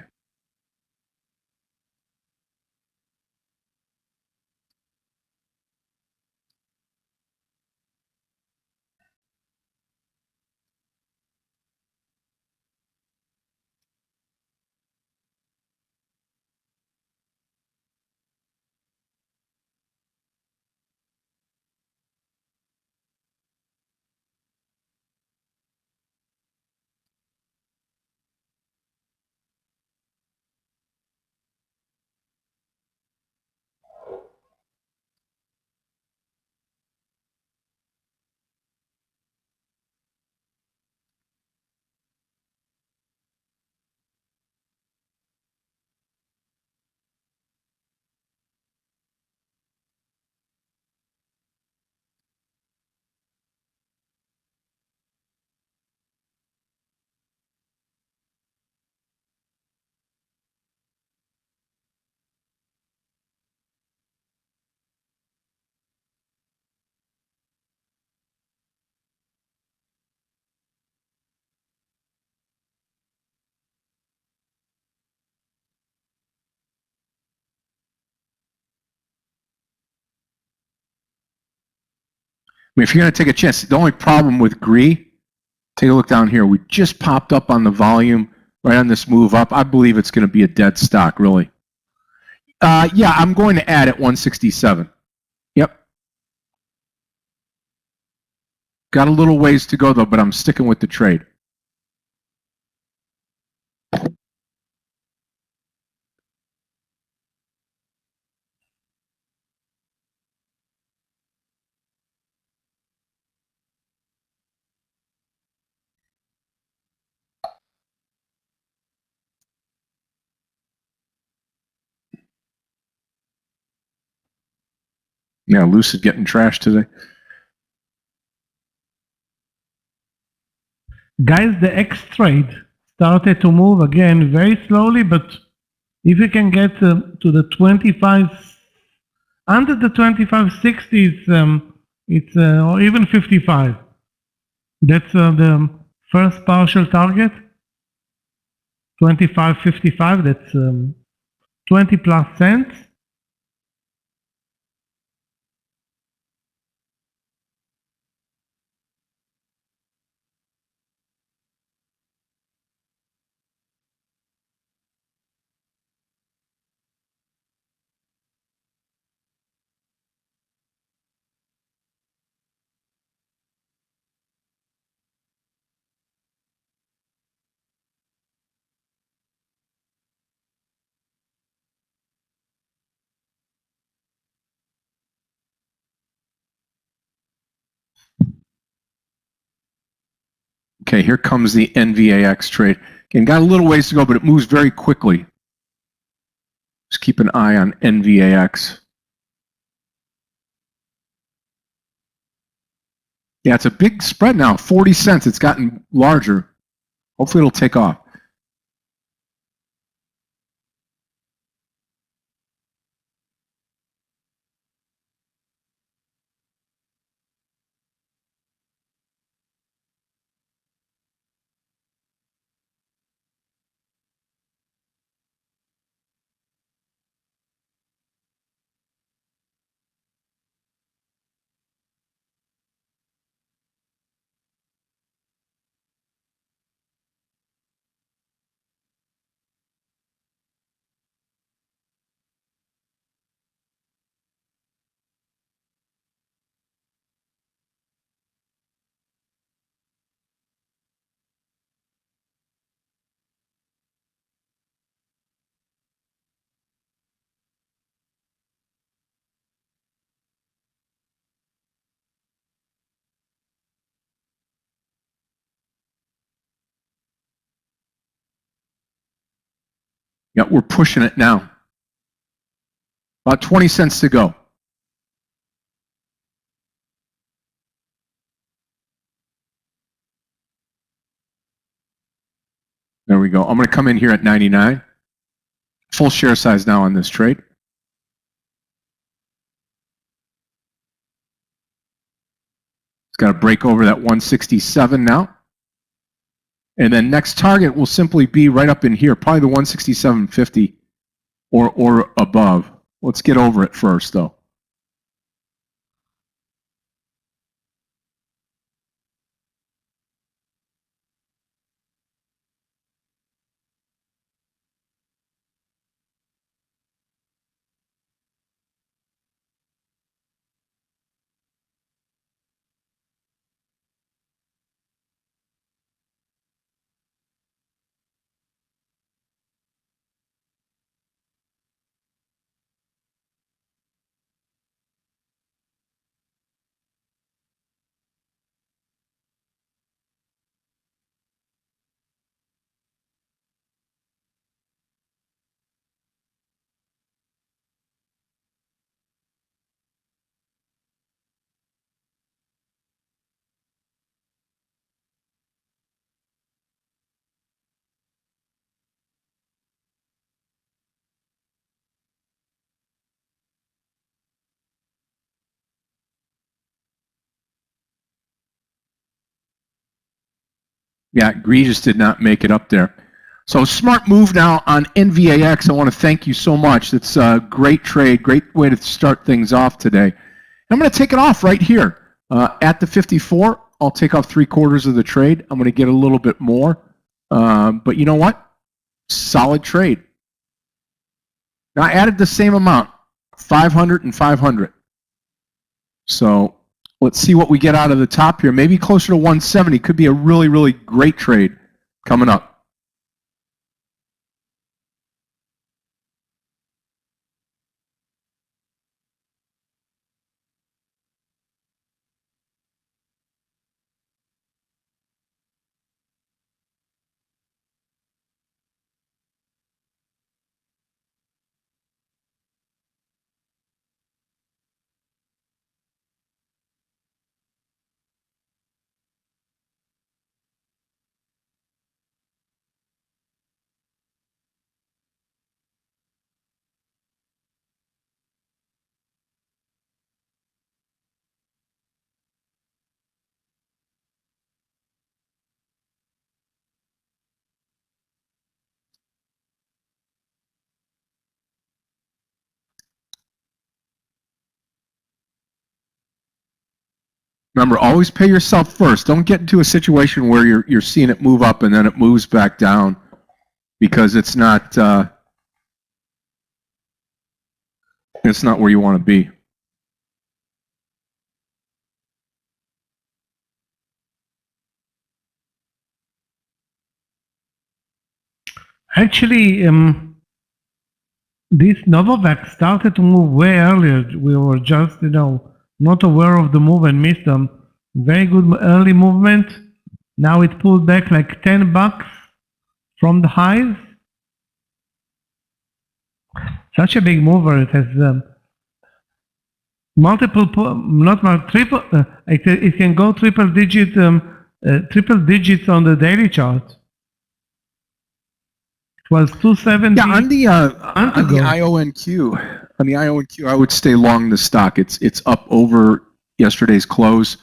I mean, if you're going to take a chance, the only problem with GREE, take a look down here. We just popped up on the volume right on this move up. I believe it's going to be a dead stock, really. Yeah, I'm going to add at 167. Yep. Got a little ways to go, though, but I'm sticking with the trade. Yeah, Lucid getting trashed today. Guys, the X trade started to move again very slowly, but if you can get to the 25, under the 25.60, it's or even 55. That's the first partial target. 25.55. That's 20 plus cents. Okay, here comes the NVAX trade. Again, got a little ways to go, but it moves very quickly. Just keep an eye on NVAX. Yeah, it's a big spread now, 40 cents. It's gotten larger. Hopefully it'll take off. Yeah, we're pushing it now. About 20 cents to go. There we go. I'm going to come in here at 99. Full share size now on this trade. It's got to break over that 167 now. And then next target will simply be right up in here, probably the 167.50 or above. Let's get over it first, though. Yeah, Egregious did not make it up there. So smart move now on NVAX. I want to thank you so much. It's a great trade, great way to start things off today. I'm going to take it off right here at the 54. I'll take off 3/4 of the trade. I'm going to get a little bit more. But you know what? Solid trade. Now I added the same amount, 500 and 500. So let's see what we get out of the top here. Maybe closer to 170. Could be a really, really great trade coming up. Remember, always pay yourself first. Don't get into a situation where you're seeing it move up and then it moves back down because it's not where you want to be. Actually, this Novavax started to move way earlier. We were just, not aware of the move and missed them. Very good early movement. Now it pulled back like $10 from the highs. Such a big mover. It has multiple, triple. It can go triple digits on the daily chart. It was 270. Yeah, on the IONQ. On the IONQ, I would stay long the stock. It's up over yesterday's close.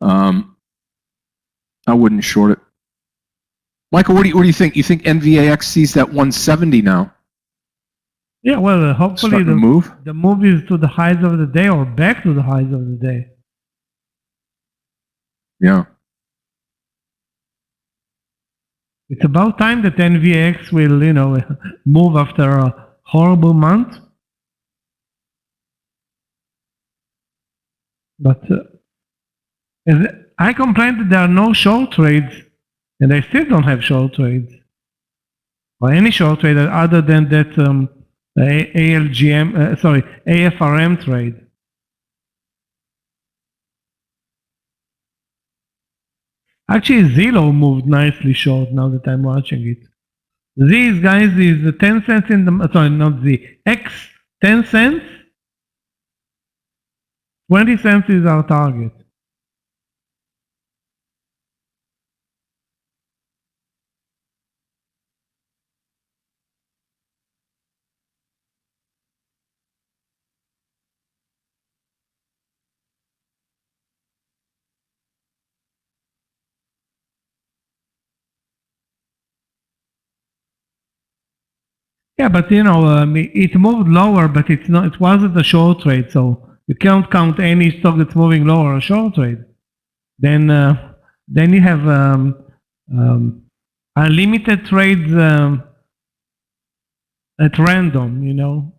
I wouldn't short it. Michael, what do you think? You think NVAX sees that 170 now? Yeah, well, hopefully the move is to the highs of the day or back to the highs of the day. Yeah. It's about time that NVAX will, move after a horrible month. But I complained that there are no short trades, and I still don't have short trades. Or any short trade other than that AFRM trade. Actually, Zillow moved nicely short now that I'm watching it. Z, guys, is 10 cents in the, sorry, not Z, X 10 cents. 20 cents is our target. Yeah, but it moved lower, but it wasn't a short trade, so you can't count any stock that's moving lower a short trade. Then you have unlimited trades at random,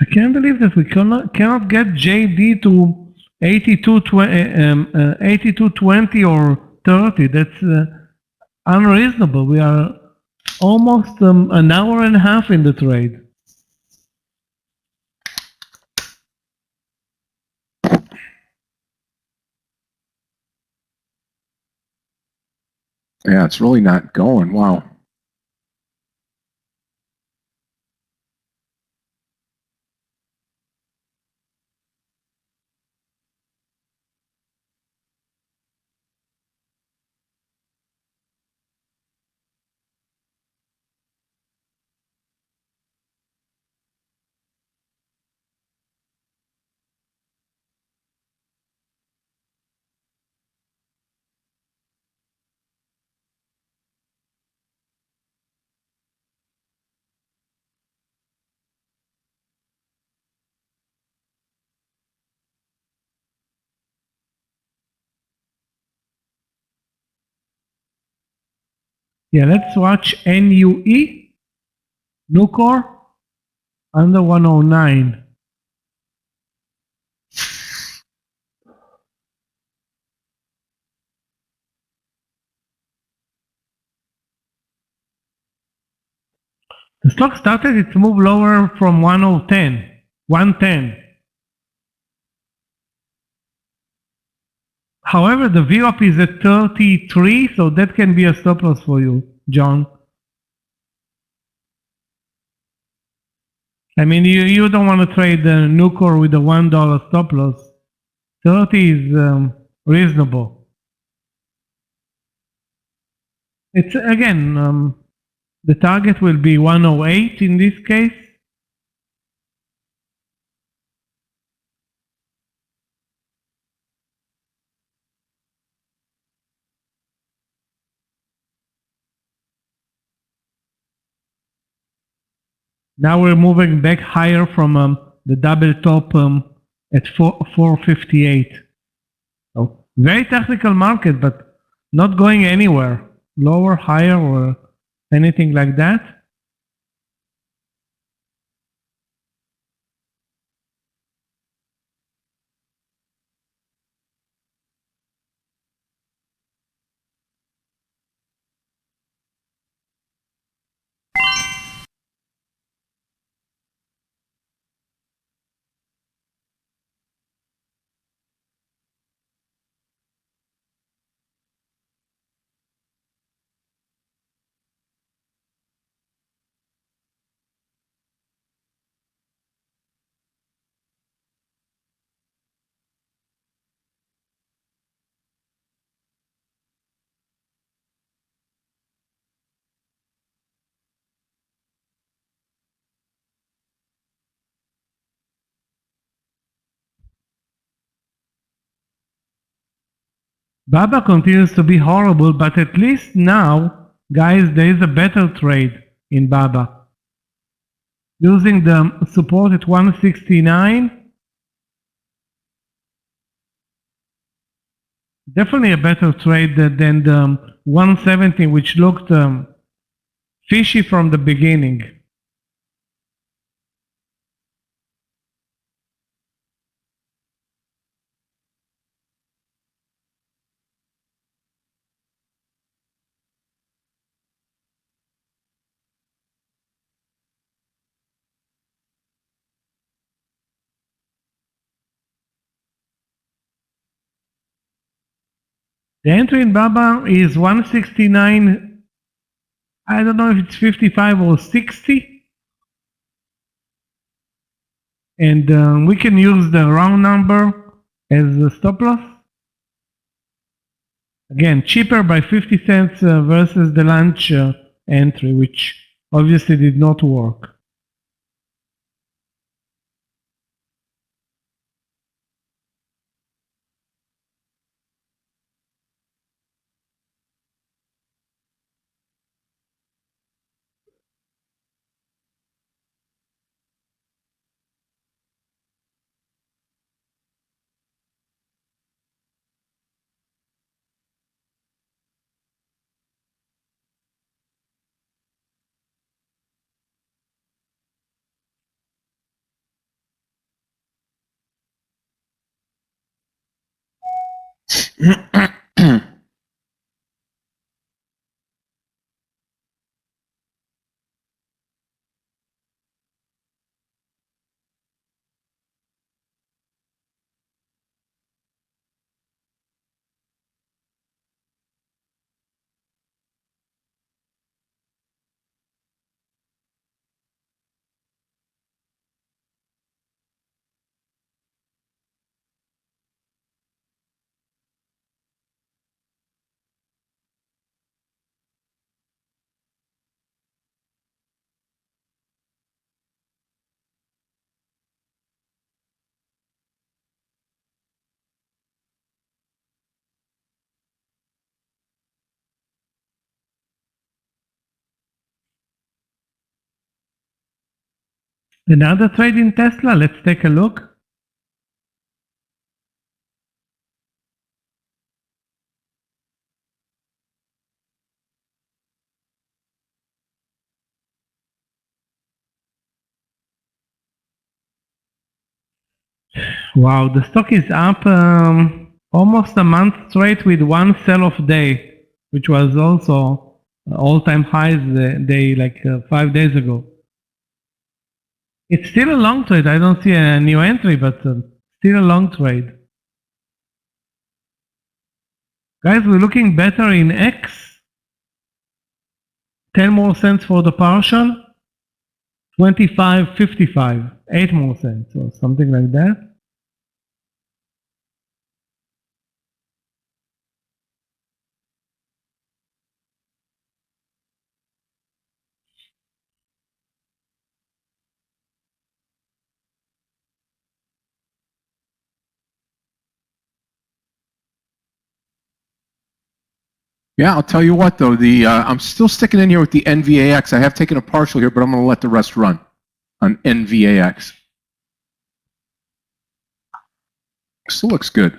I can't believe that we cannot get JD to 82.20 or 30. That's unreasonable. We are almost an hour and a half in the trade. Yeah, it's really not going. Wow. Yeah, let's watch NUE, Nucor, under 109. The stock started its move lower from 110. However, the VWAP is at 33, so that can be a stop loss for you, John. I mean, you don't want to trade the Nucor with a $1 stop loss. 30 is reasonable. It's again, The target will be 108 in this case. Now we're moving back higher from the double top at 458. So very technical market, but not going anywhere. Lower, higher, or anything like that. Baba continues to be horrible, but at least now, guys, there is a better trade in Baba. Using the support at 169, definitely a better trade than the 170, which looked fishy from the beginning. The entry in Baba is 169. I don't know if it's 55 or 60. And we can use the round number as a stop loss. Again, cheaper by 50 cents versus the lunch entry, which obviously did not work. Another trade in Tesla, let's take a look. Wow, the stock is up almost a month straight with one sell-off day, which was also all-time highs day like 5 days ago. It's still a long trade. I don't see a new entry, but still a long trade. Guys, we're looking better in X. 10 more cents for the partial. 25.55. 8 more cents or something like that. Yeah, I'll tell you what though, I'm still sticking in here with the NVAX. I have taken a partial here, but I'm going to let the rest run on NVAX. Still looks good.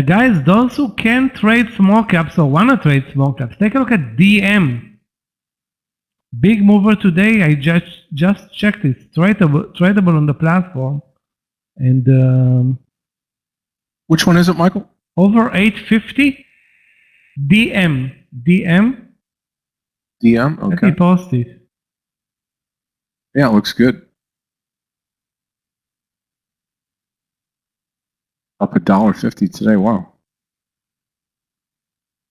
Guys, those who can trade small caps or want to trade small caps, take a look at DM. Big mover today. I just checked it. Tradable on the platform. And Which one is it, Michael? over 850. DM. DM? Let me Okay. post it. Yeah, it looks good. Up $1.50 today. Wow.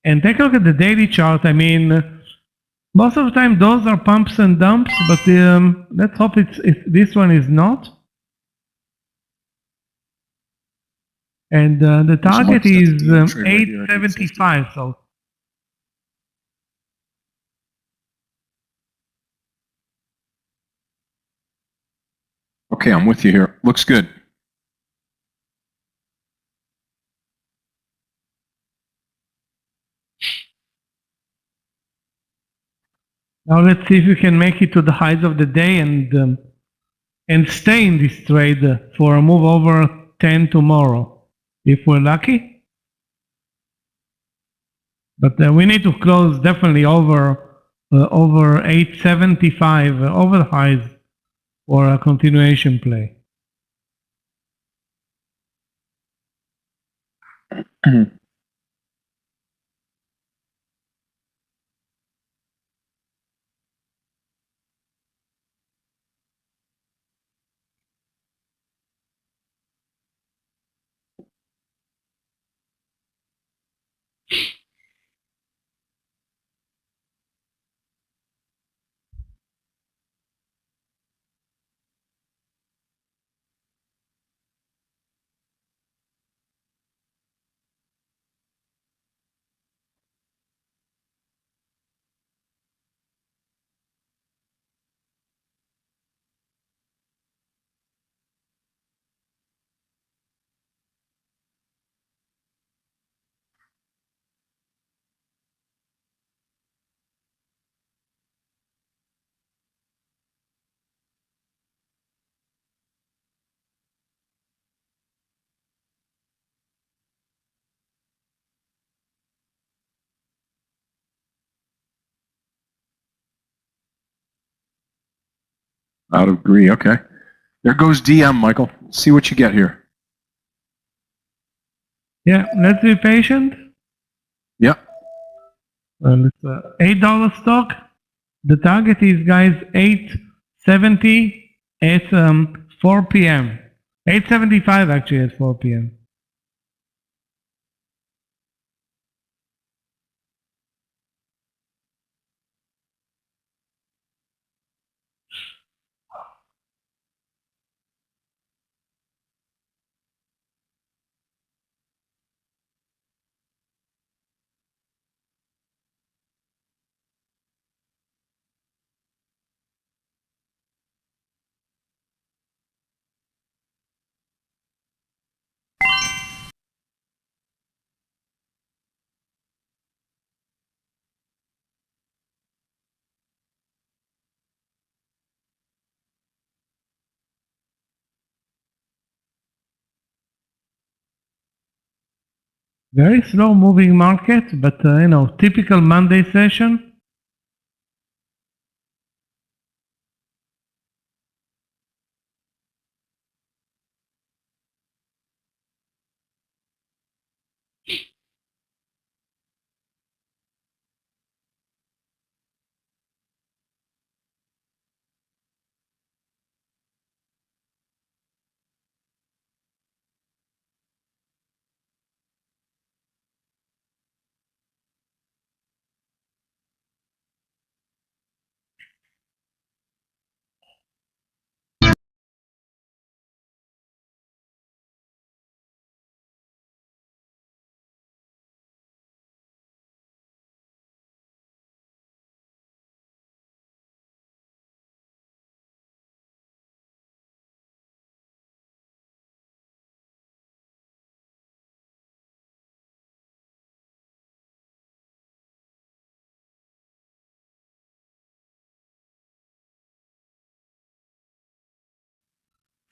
And take a look at the daily chart. I mean, most of the time those are pumps and dumps, but let's hope this one is not. And the target is 875. So Okay, I'm with you here. Looks good. now let's see if we can make it to the highs of the day and stay in this trade for a move over 10 tomorrow, if we're lucky. But we need to close definitely over 875, over the highs for a continuation play. I would agree. Okay. There goes DM, Michael. See what you get here. Yeah, let's be patient. Yep. It's $8 stock. The target is, guys, 870 at 4 p.m. 875 actually at 4 p.m. Very slow moving market, but typical Monday session.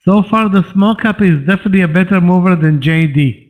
So far, the small cap is definitely a better mover than JD.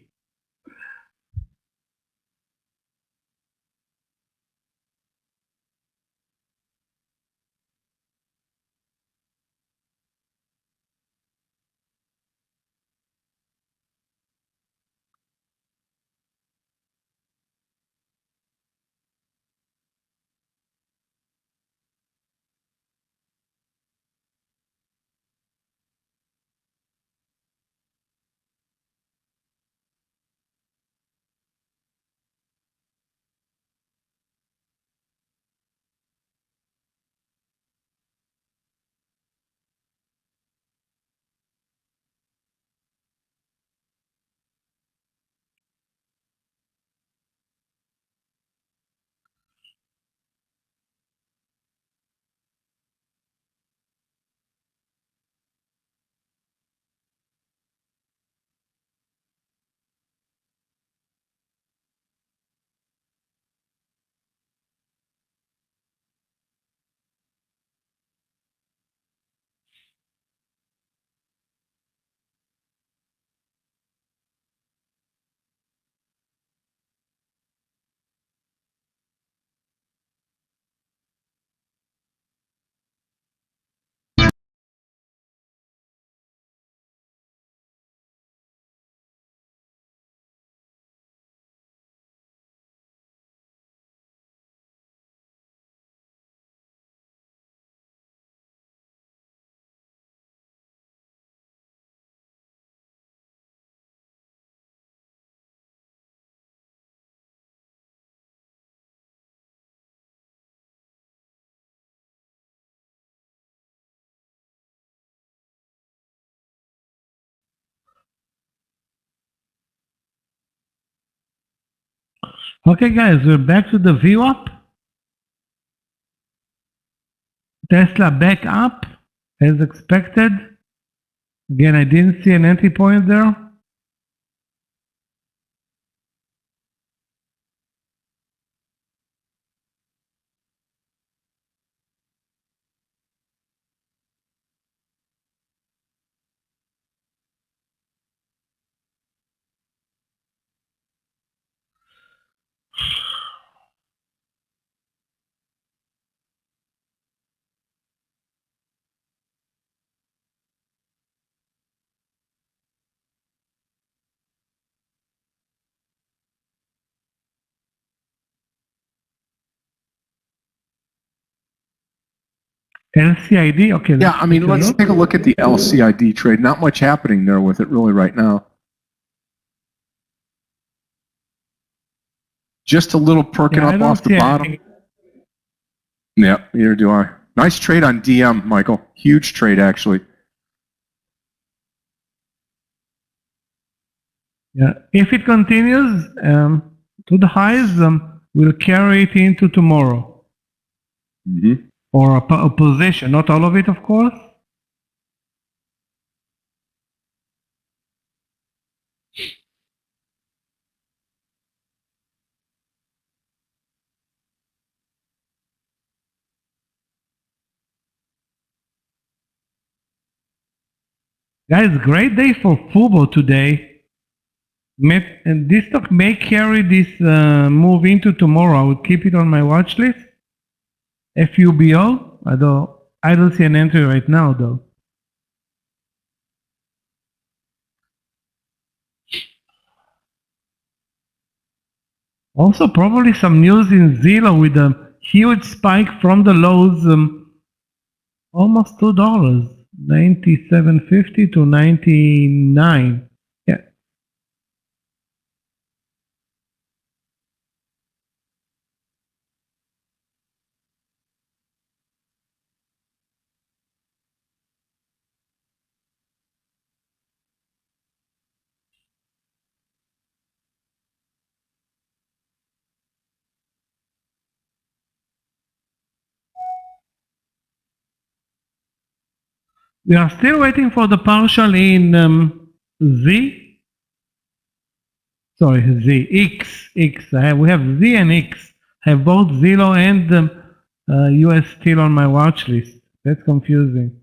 Okay, guys, we're back to the VWAP. Tesla back up as expected. Again, I didn't see an entry point there. LCID? Okay. Yeah, I mean, let's take a look at the LCID trade. Not much happening there with it really right now. Just a little perking up off the bottom. Yeah, neither do I. Nice trade on DM, Michael. Huge trade, actually. Yeah, if it continues to the highs, we'll carry it into tomorrow. Mm-hmm. Or a position, not all of it, of course. Guys, great day for Fubo today. And this stock may carry this move into tomorrow. I will keep it on my watch list. FUBO, I don't see an entry right now though. Also, probably some news in Zillow with a huge spike from the lows, almost $2, 97.50 to 99. Yeah. We are still waiting for the partial in Z. Sorry, Z, X. We have Z and X. I have both Zillow and US still on my watch list. That's confusing.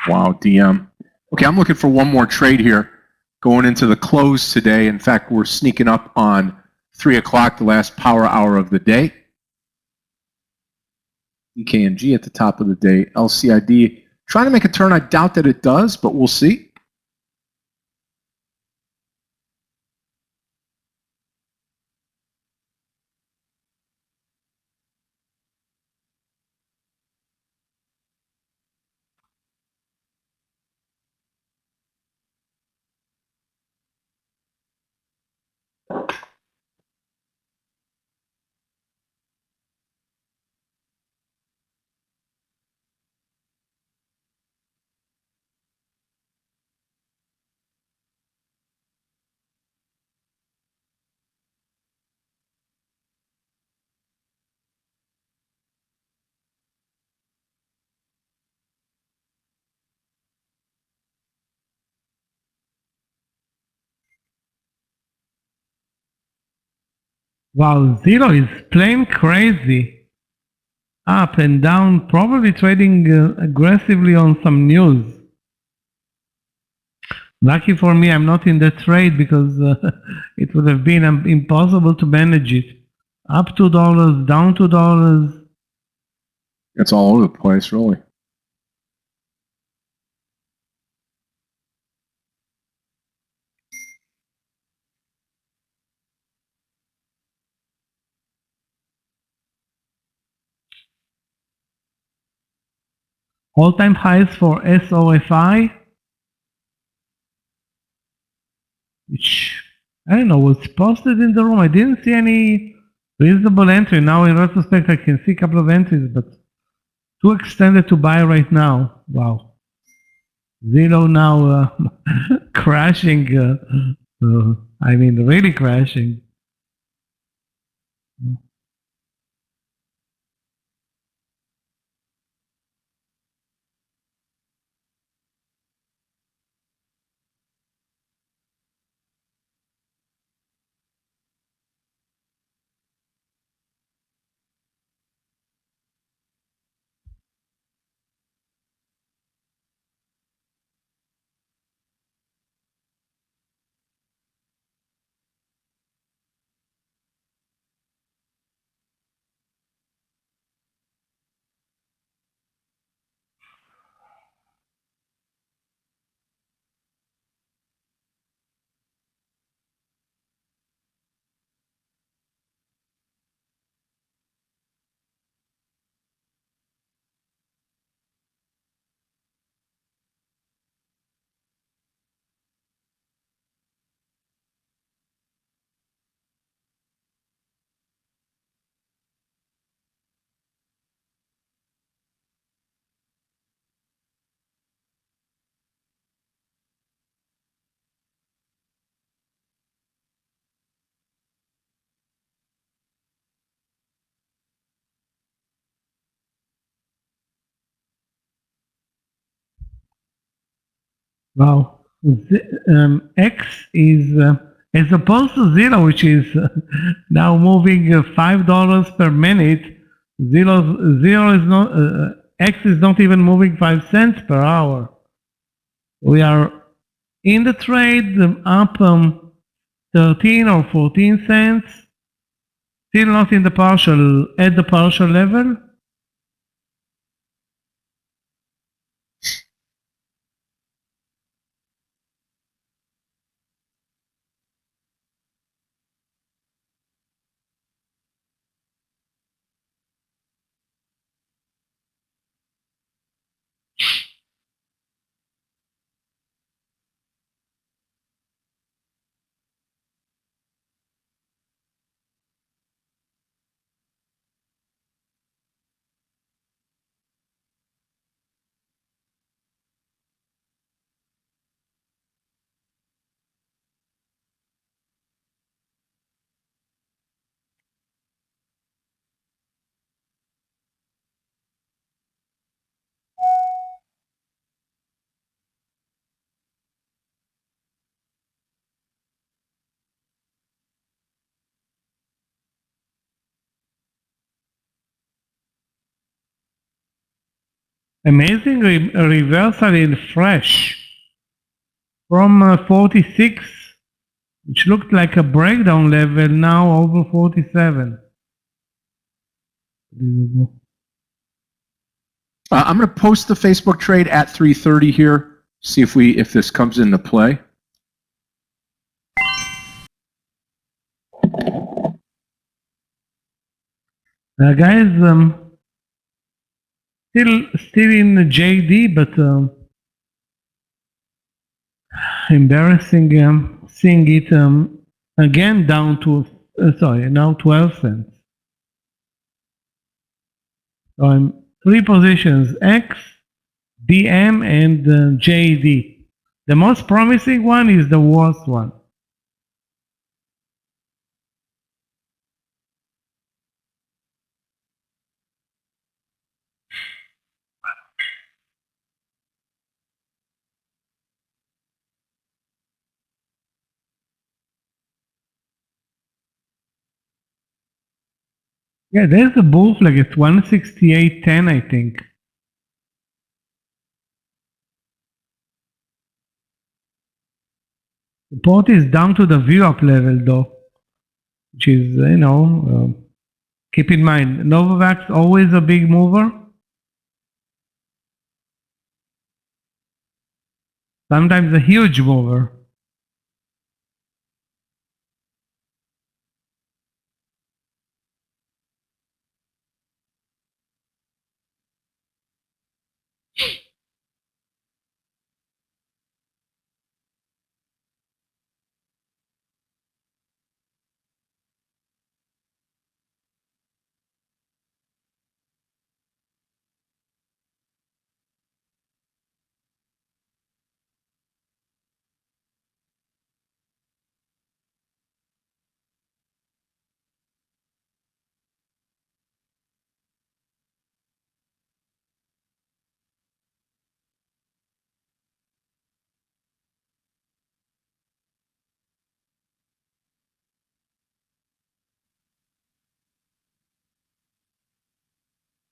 Wow, DM. Okay, I'm looking for one more trade here going into the close today. In fact, we're sneaking up on 3 o'clock, the last power hour of the day. EKNG at the top of the day. LCID trying to make a turn. I doubt that it does, but we'll see. Wow, Zillow is plain crazy. Up and down, probably trading aggressively on some news. Lucky for me, I'm not in the trade because it would have been impossible to manage it. Up $2, down $2. It's all over the place, really. All-time highs for SOFI, which I don't know, was posted in the room. I didn't see any reasonable entry. Now in retrospect, I can see a couple of entries, but too extended to buy right now. Wow. Zillow now crashing. I mean, really crashing. Wow. X is, as opposed to Zillow, which is now moving $5 per minute, Zillow is not, X is not even moving 5 cents per hour. We are in the trade up 13 or 14 cents, still not in the partial, at the partial level. Amazing reversal in fresh from 46, which looked like a breakdown level, now over 47. I'm going to post the Facebook trade at 3:30 here. See if this comes into play. Guys, still in JD, but embarrassing seeing it again down to now 12 cents. So I'm 3 positions: X, DM, and JD. The most promising one is the worst one. Yeah, there's a bull flag. It's 168.10, I think. Support is down to the VWAP level, though, which is, keep in mind, Novavax always a big mover. Sometimes a huge mover.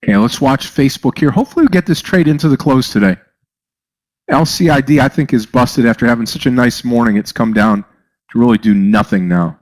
Okay, let's watch Facebook here. Hopefully we get this trade into the close today. LCID, I think, is busted after having such a nice morning. It's come down to really do nothing now.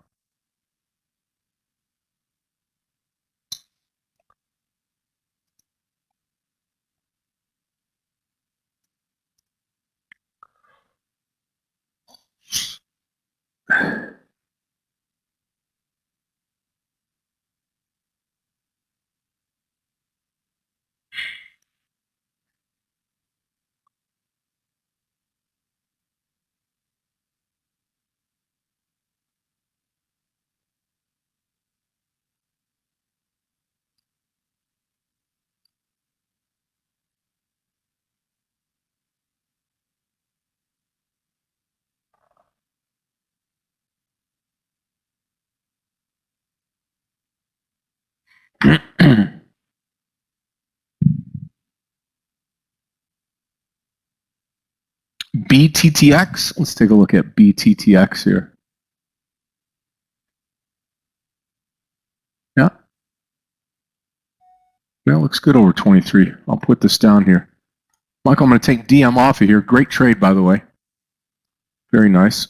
BTTX, let's take a look at BTTX here. Yeah. Yeah, looks good over 23. I'll put this down here. Michael, I'm going to take DM off of here. Great trade, by the way. Very nice.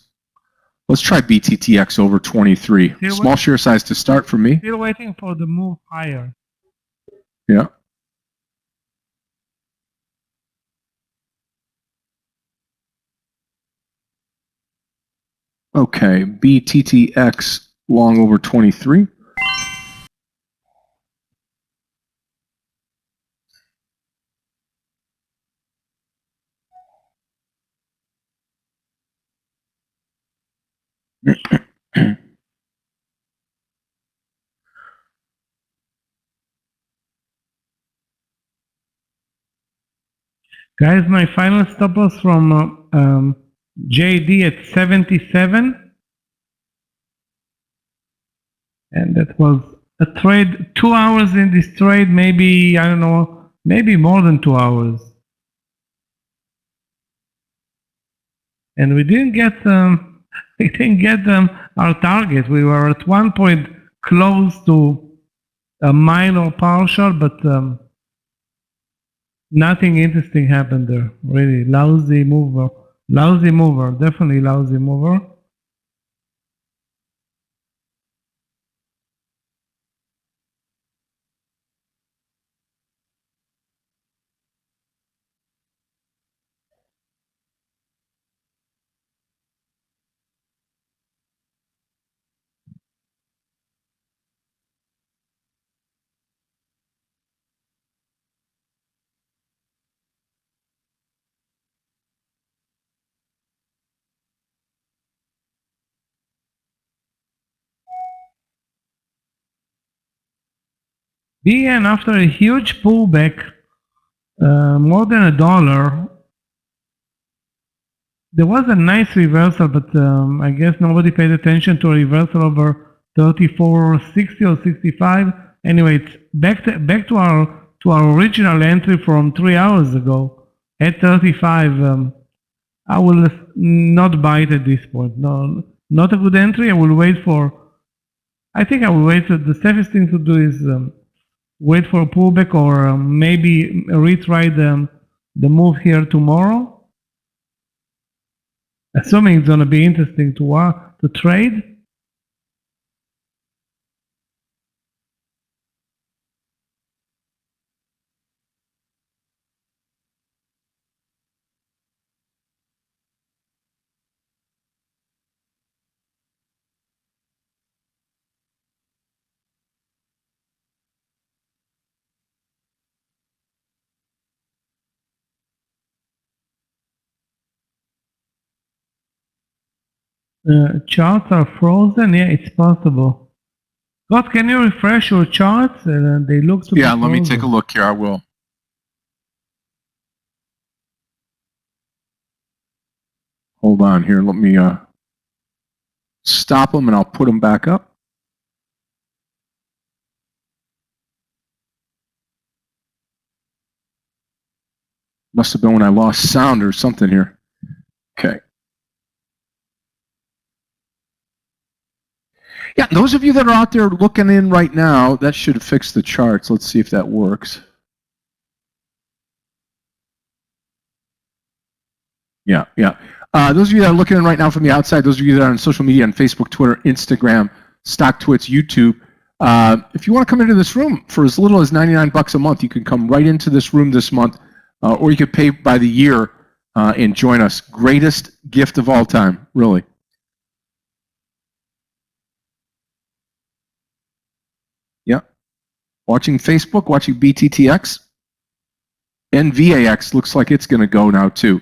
Let's try BTTX over 23. Small share size to start for me. Still waiting for the move higher. Yeah. Okay, BTTX long over 23. Guys, my final stop loss from JD at 77. And that was a trade, 2 hours in this trade, maybe, I don't know, maybe more than 2 hours. And we didn't get our target. We were at one point close to a minor partial, but nothing interesting happened there. Really lousy mover, definitely lousy mover. BN, after a huge pullback, more than $1, there was a nice reversal, but I guess nobody paid attention to a reversal over 34.60 or 65. Anyway, it's back to our original entry from 3 hours ago at 35. I will not buy it at this point. No, not a good entry. I will wait for. I think I will wait. The safest thing to do is wait for a pullback or maybe retry the move here tomorrow. Assuming it's going to be interesting to trade. Charts are frozen. Yeah, it's possible. Scott, can you refresh your charts? They look to be Yeah, let me frozen. take a look here. I will. Hold on here. Let me stop them and I'll put them back up. Must have been when I lost sound or something here. Okay. Yeah, those of you that are out there looking in right now, that should fix the charts. Let's see if that works. Yeah, yeah. Those of you that are looking in right now from the outside, those of you that are on social media, on Facebook, Twitter, Instagram, StockTwits, YouTube, if you want to come into this room for as little as $99 a month, you can come right into this room this month, or you could pay by the year and join us. Greatest gift of all time, really. Yeah. Watching Facebook, watching BTTX. NVAX looks like it's going to go now, too.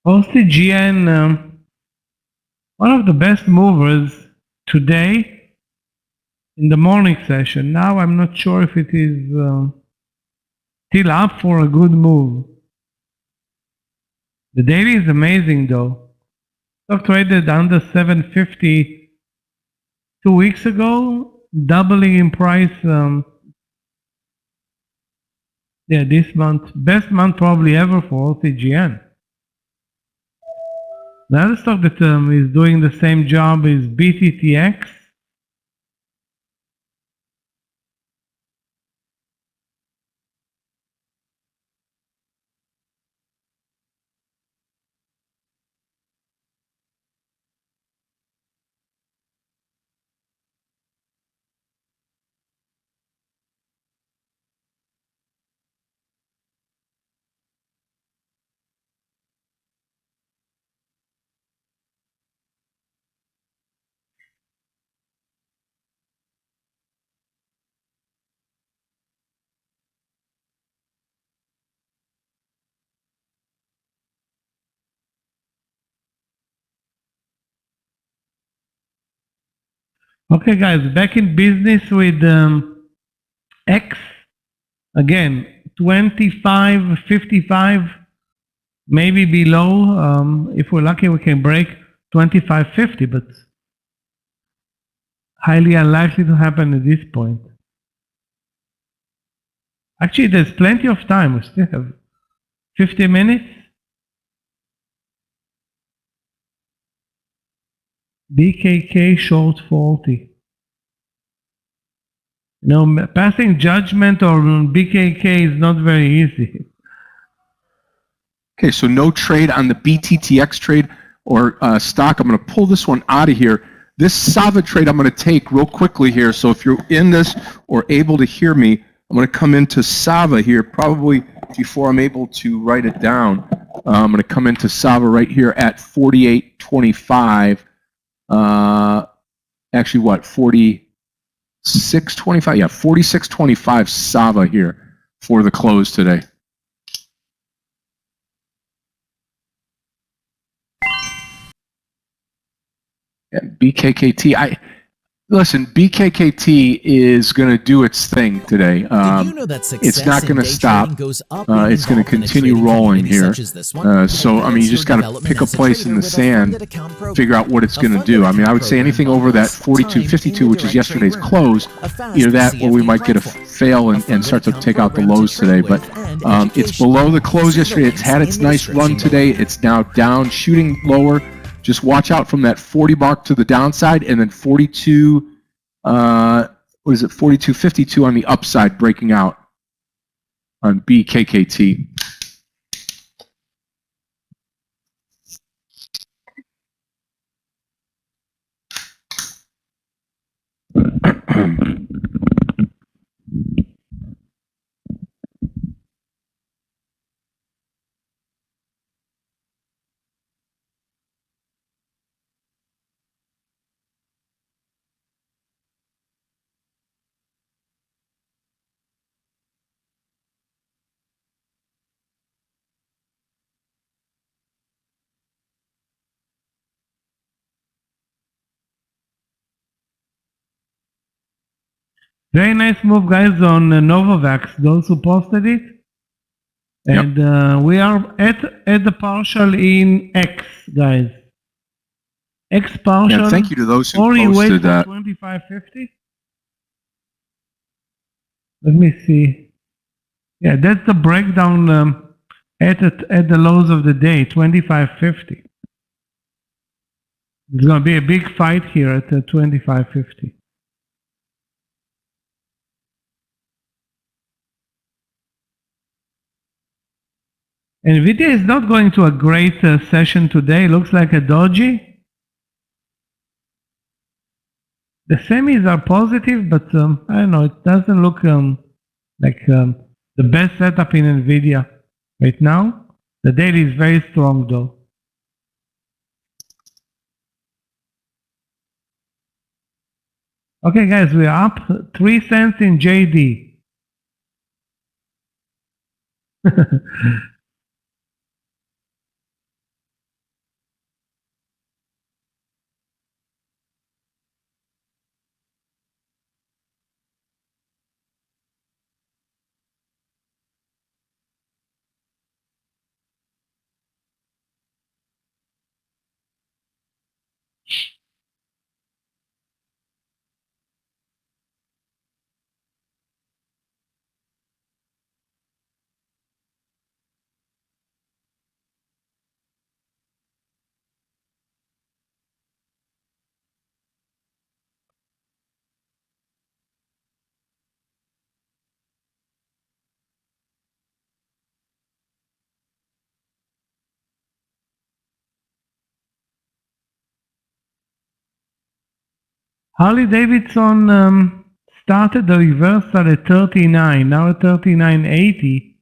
OCGN, one of the best movers today in the morning session. Now I'm not sure if it is still up for a good move. The daily is amazing though. Stock traded under 750 2 weeks ago, doubling in price. This month, best month probably ever for OCGN. The other stock that is doing the same job is BTTX. Okay, guys, back in business with X. Again, 25, 55, maybe below. If we're lucky, we can break 25.50, but highly unlikely to happen at this point. Actually, there's plenty of time. We still have 50 minutes. BKK short 40. No, passing judgment on BKK is not very easy. Okay, so no trade on the BTTX trade or stock. I'm going to pull this one out of here. This Sava trade I'm going to take real quickly here. So if you're in this or able to hear me, I'm going to come into Sava here probably before I'm able to write it down. I'm going to come into Sava right here at 48.25. Actually, what, 46.25? Yeah, 46.25 Sava here for the close today. Yeah, BKKT. Listen, BKKT is going to do its thing today. Did you know that success It's not going to in day stop. trading goes up It's going to continue rolling here. So, I mean, you just got to pick a place in the sand, figure out what it's going to do. I mean, I would say anything over that 42.52, which is yesterday's close, either that or we might get a fail and start to take out the lows today. But it's below the close yesterday. It's had its nice run today. It's now down, shooting lower. Just watch out from that 40 mark to the downside, and then 42, what is it, 42.52 on the upside, breaking out on BKKT. Very nice move, guys, on Novavax, those who posted it. And we are at the partial in X, guys. X partial. Yeah, thank you to those who Only wait posted for that. 25.50. Let me see. Yeah, that's the breakdown at the lows of the day, 25.50. There's going to be a big fight here at 25.50. NVIDIA is not going to a great session today. Looks like a doji. The semis are positive, but I don't know. It doesn't look like the best setup in NVIDIA right now. The daily is very strong, though. Okay, guys, we are up 3 cents in JD. Harley Davidson started the reversal at 39, now at 39.80.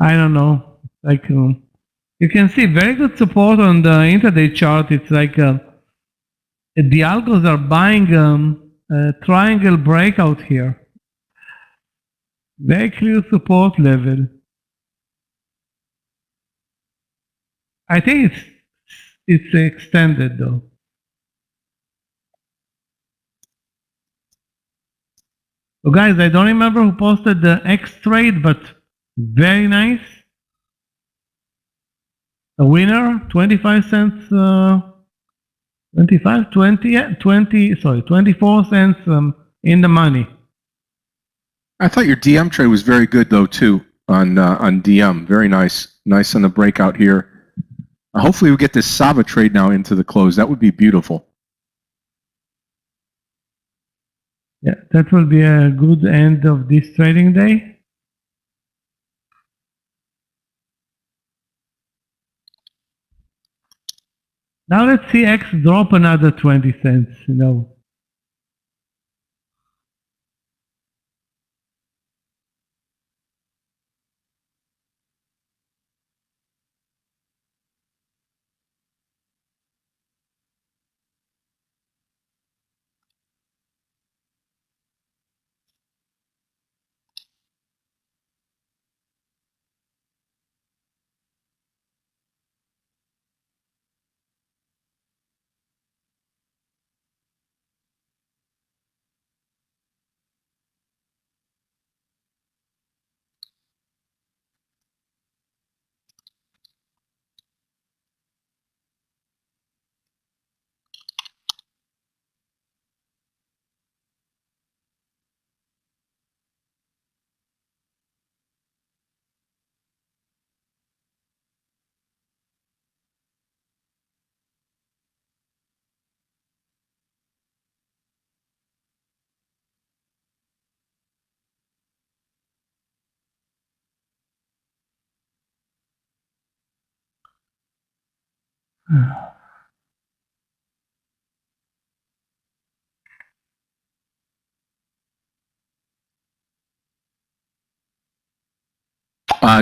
I don't know. Like you can see very good support on the intraday chart. It's like the algos are buying a triangle breakout here. Very clear support level. I think it's it's extended though. So guys, I don't remember who posted the X trade, but very nice. A winner, 25 cents, 25, 20, yeah, 20, sorry, 24 cents in the money. I thought your DM trade was very good though too on DM. Very nice, nice on the breakout here. Hopefully we get this Sava trade now into the close. That would be beautiful. Yeah, that will be a good end of this trading day. Now let's see X drop another 20 cents, you know.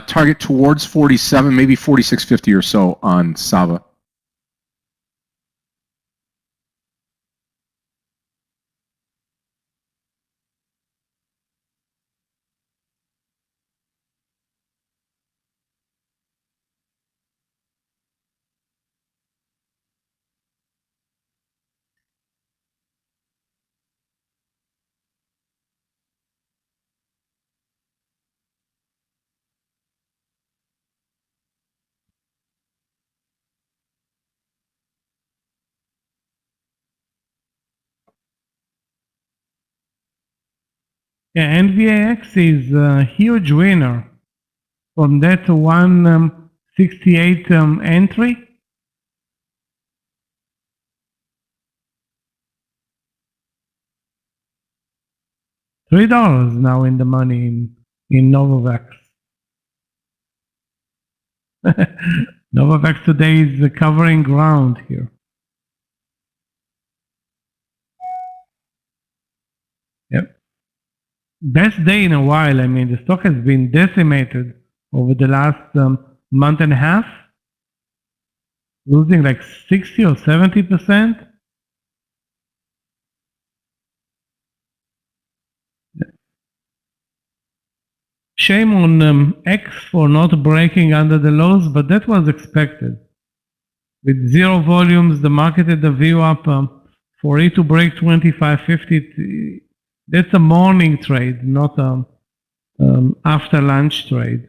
Target towards 47, maybe 46.50 or so on Sava. Yeah, NVAX is a huge winner from that 168 entry. $3 now in the money in Novavax. Novavax today is covering ground here. Yep. Best day in a while. I mean, the stock has been decimated over the last month and a half, losing like 60 or 70%. Shame on X for not breaking under the lows, but that was expected. With zero volumes, the market had the view up for it to break 25.50. That's a morning trade, not a after lunch trade.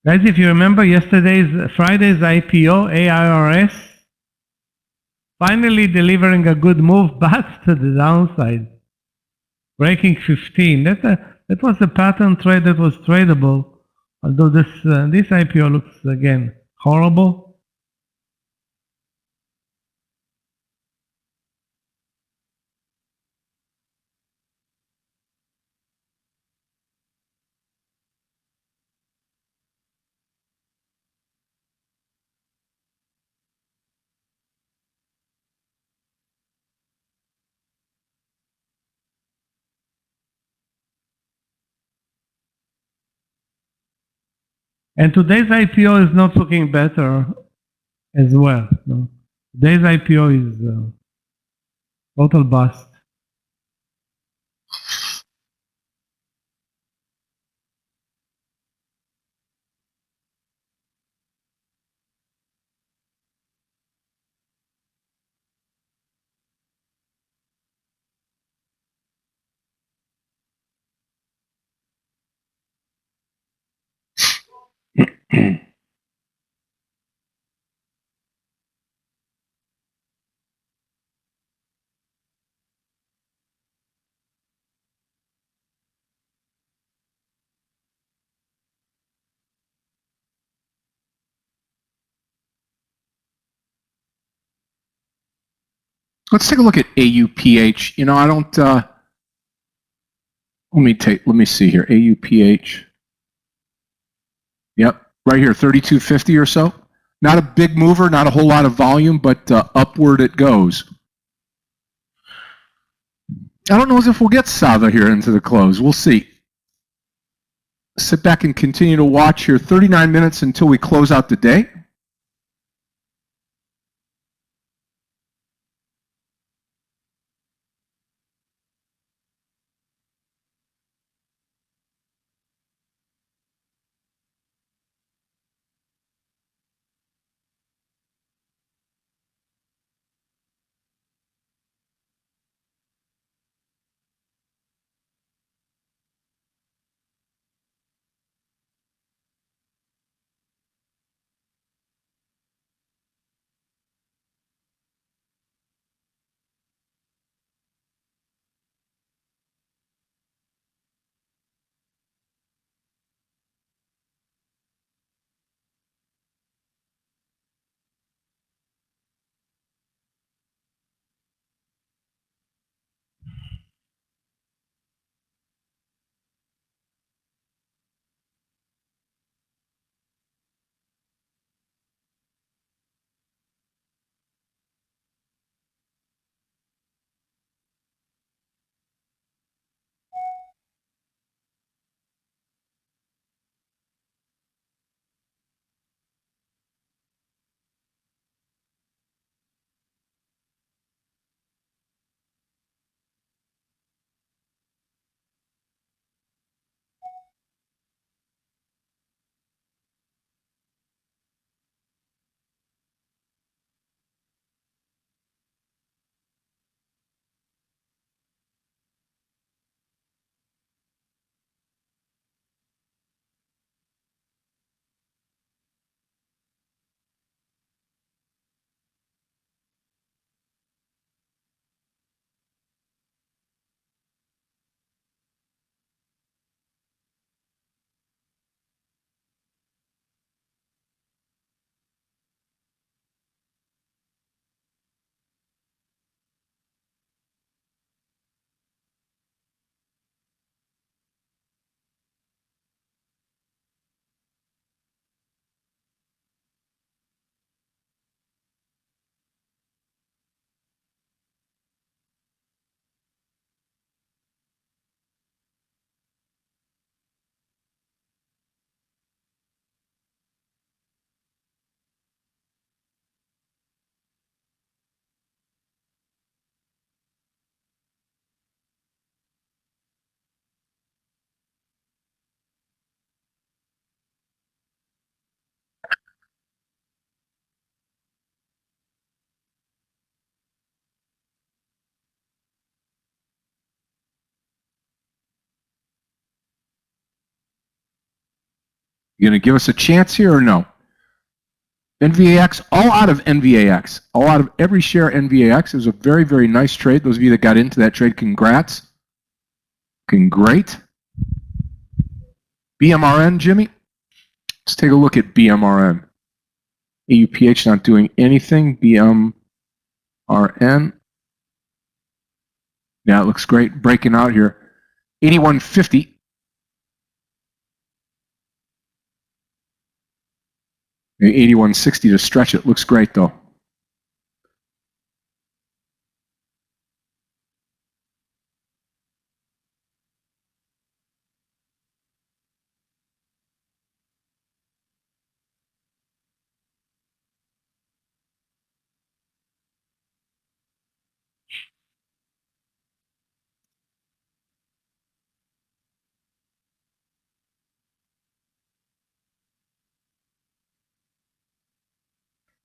Guys, if you remember Friday's IPO, AIRS, finally delivering a good move, but to the downside, breaking 15. That was a pattern trade that was tradable, although this IPO looks, again, horrible. And today's IPO is not looking better as well. No? Today's IPO is total bust. Let's take a look at AUPH. You know, I don't. Let me see here. AUPH. Yep, right here, 3250 or so. Not a big mover, not a whole lot of volume, but upward it goes. I don't know if we'll get Sava here into the close. We'll see. Sit back and continue to watch here. 39 minutes until we close out the day. You going to give us a chance here or no? NVAX, all out of NVAX, all out of every share NVAX. It was a very, very nice trade. Those of you that got into that trade, congrats. Looking great. BMRN, Jimmy. Let's take a look at BMRN. AUPH not doing anything. BMRN. Yeah, it looks great. Breaking out here. 8150. Maybe 8160 to stretch it. Looks great, though.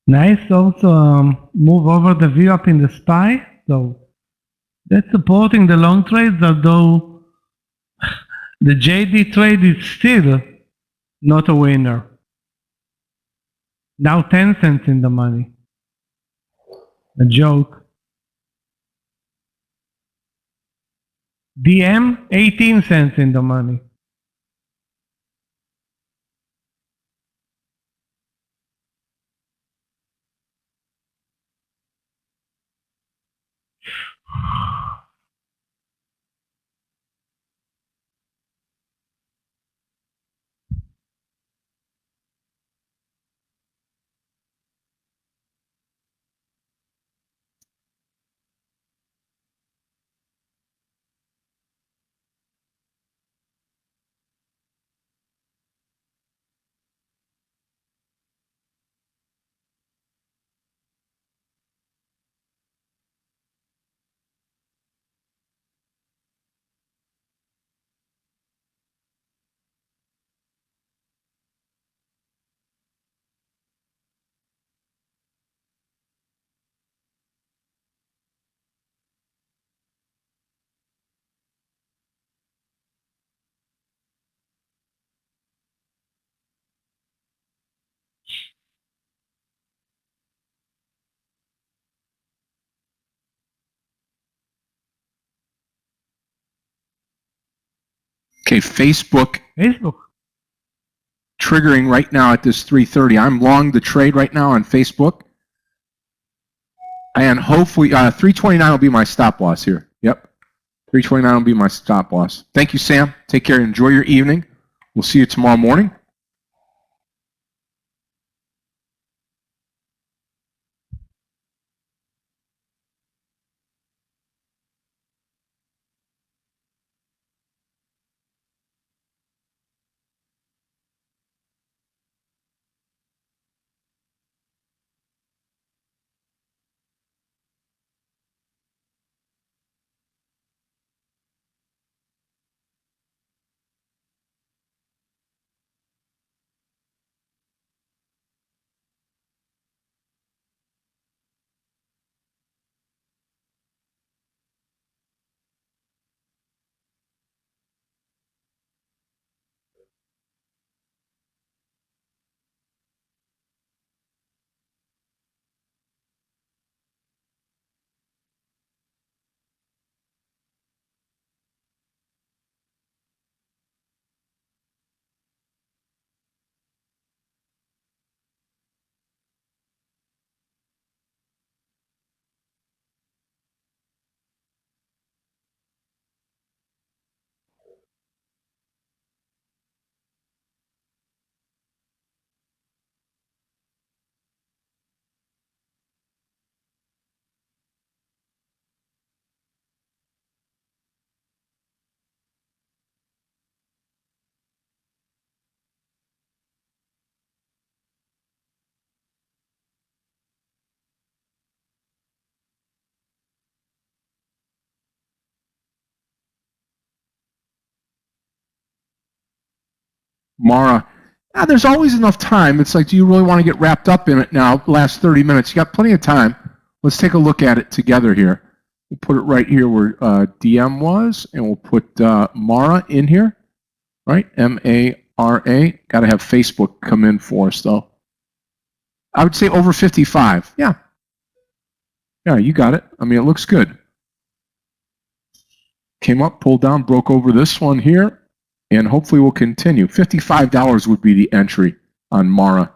Nice. Also, move over the VWAP in the SPY. So that's supporting the long trades, although the JD trade is still not a winner. Now 10 cents in the money. A joke. DM 18 cents in the money. Okay, Facebook Facebook. triggering right now at this 3:30. I'm long the trade right now on Facebook. And hopefully 329 will be my stop loss here. Yep. 329 will be my stop loss. Thank you, Sam. Take care. Enjoy your evening. We'll see you tomorrow morning. Mara, there's always enough time. It's like, do you really want to get wrapped up in it now? Last 30 minutes. You got plenty of time. Let's take a look at it together here. We'll put it right here where DM was, and we'll put Mara in here, right? M-A-R-A. Got to have Facebook come in for us, though. I would say over 55. Yeah. Yeah, you got it. I mean, it looks good. Came up, pulled down, broke over this one here, and hopefully we'll continue. $55 would be the entry on Mara.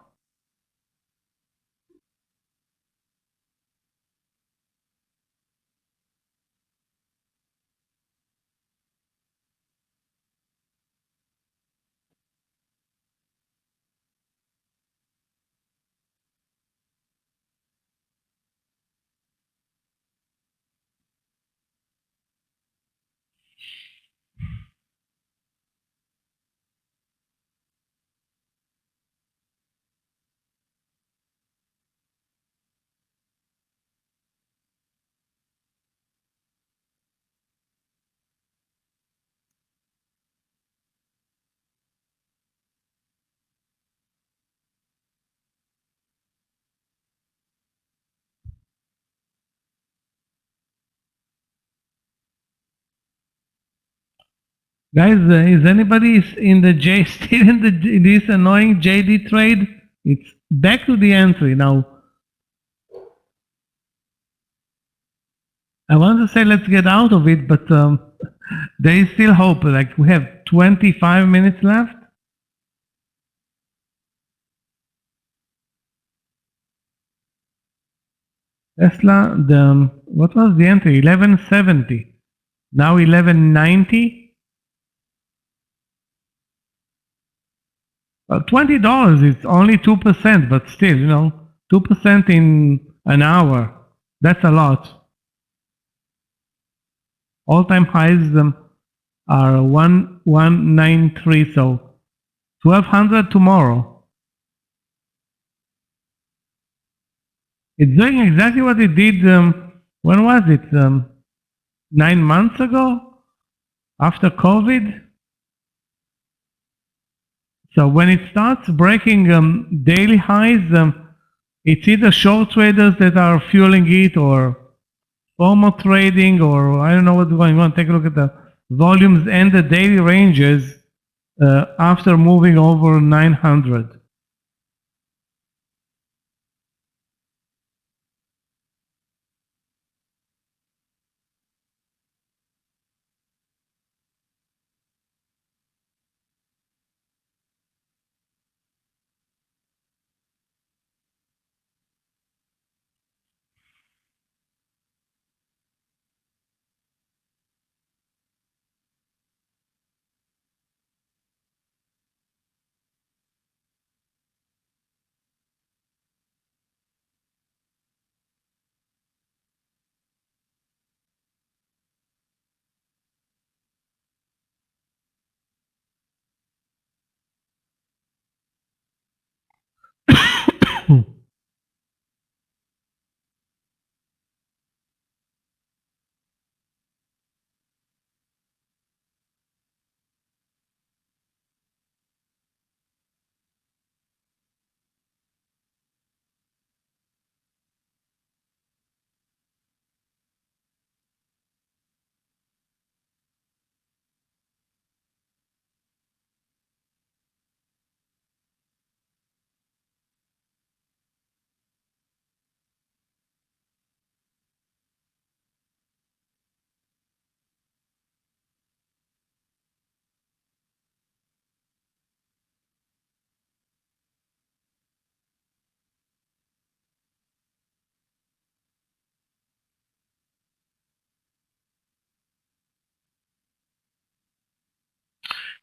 Guys, is anybody in the J still in this annoying JD trade? It's back to the entry now. I want to say let's get out of it, but there is still hope. Like we have 25 minutes left. Tesla, what was the entry? 1170. Now 1190. $20 is only 2%, but still, 2% in an hour. That's a lot. All-time highs are 1193, so 1200 tomorrow. It's doing exactly what it did, when was it? 9 months ago? After COVID? So when it starts breaking daily highs, it's either short traders that are fueling it or FOMO trading, or I don't know what's going on. Take a look at the volumes and the daily ranges after moving over 900.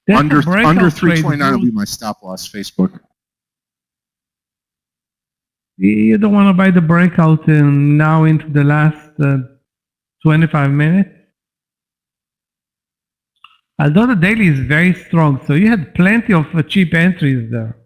Under 329 will be my stop loss, Facebook. You don't want to buy the breakout now into the last 25 minutes. Although the daily is very strong, so you had plenty of cheap entries there.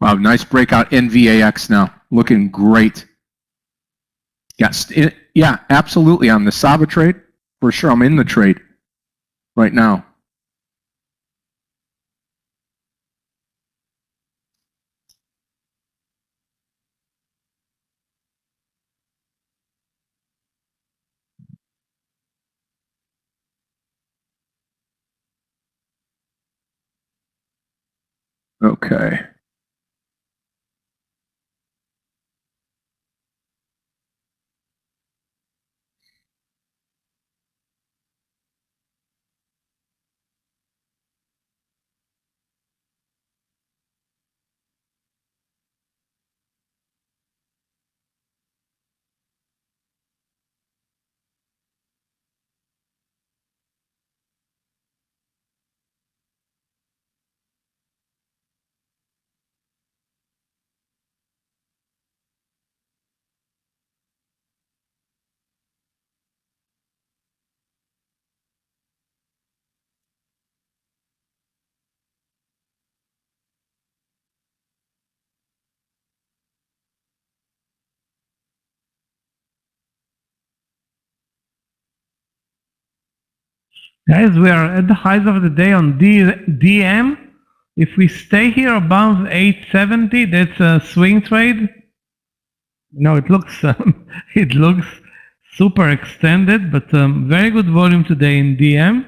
Wow, nice breakout NVAX now. Looking great. Yes, yeah, absolutely. On the Saba trade, for sure. I'm in the trade right now. Okay. Guys, we are at the highs of the day on DM. If we stay here above 870, that's a swing trade. No, it looks it looks super extended, but very good volume today in DM.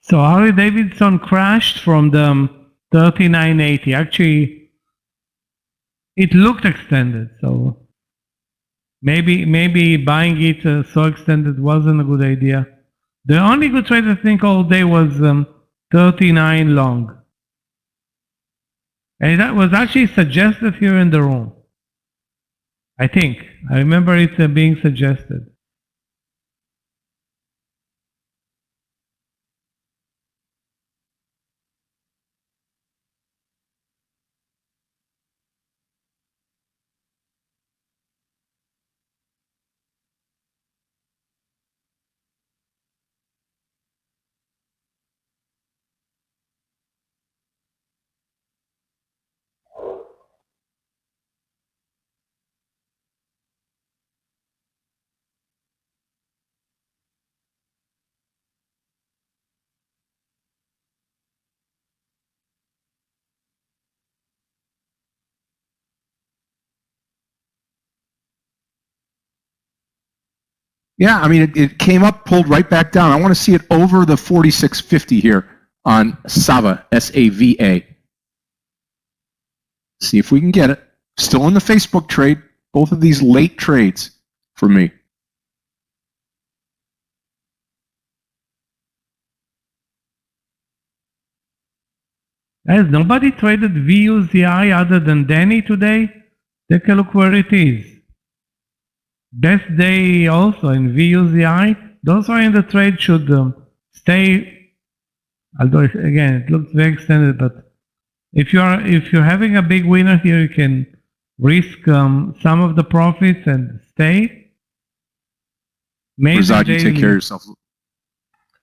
So Harley Davidson crashed from the 3980. Actually, it looked extended, so maybe buying it so extended wasn't a good idea. The only good trade I think all day was 39 long, and that was actually suggested here in the room. I think I remember it being suggested. Yeah, I mean, it came up, pulled right back down. I want to see it over the 4650 here on Sava, S-A-V-A. See if we can get it. Still in the Facebook trade. Both of these late trades for me. Guys, nobody traded VUZI other than Danny today. Take a look where it is. Best day also in VUZI. Those are in the trade should stay. Although again it looks very extended, but if you're having a big winner here, you can risk some of the profits and stay. Razad, you take care of yourself.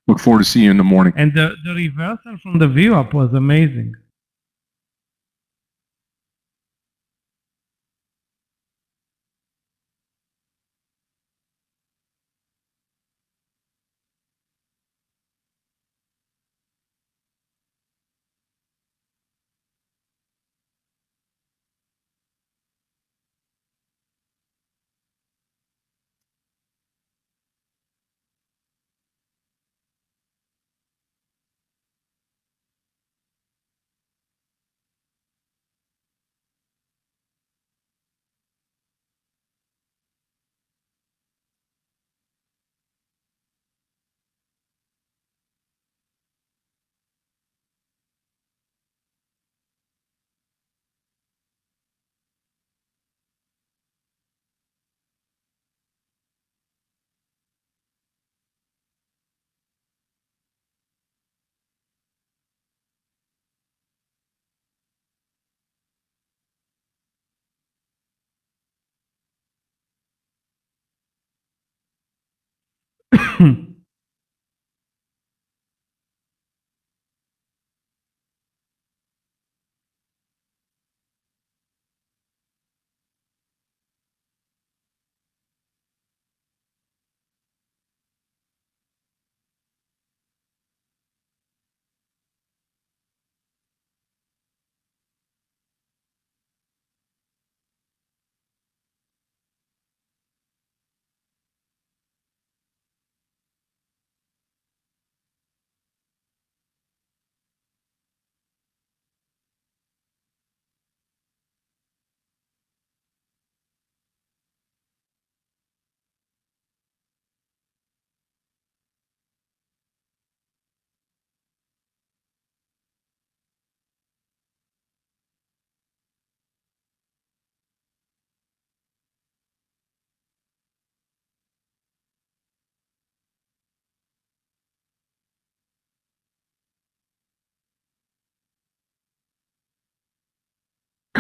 Look forward to seeing you in the morning. And the reversal from the view up was amazing.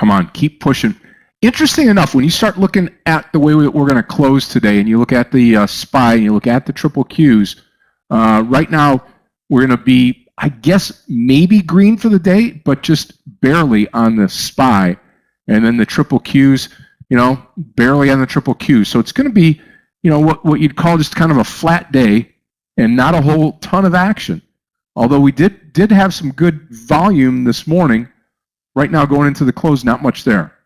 Come on, keep pushing. Interesting enough, when you start looking at the way we're going to close today, and you look at the SPY, and you look at the triple Qs, right now we're going to be, I guess, maybe green for the day, but just barely on the SPY, and then the triple Qs, barely on the triple Qs. So it's going to be, what you'd call just kind of a flat day, and not a whole ton of action. Although we did have some good volume this morning. Right now, going into the close, not much there.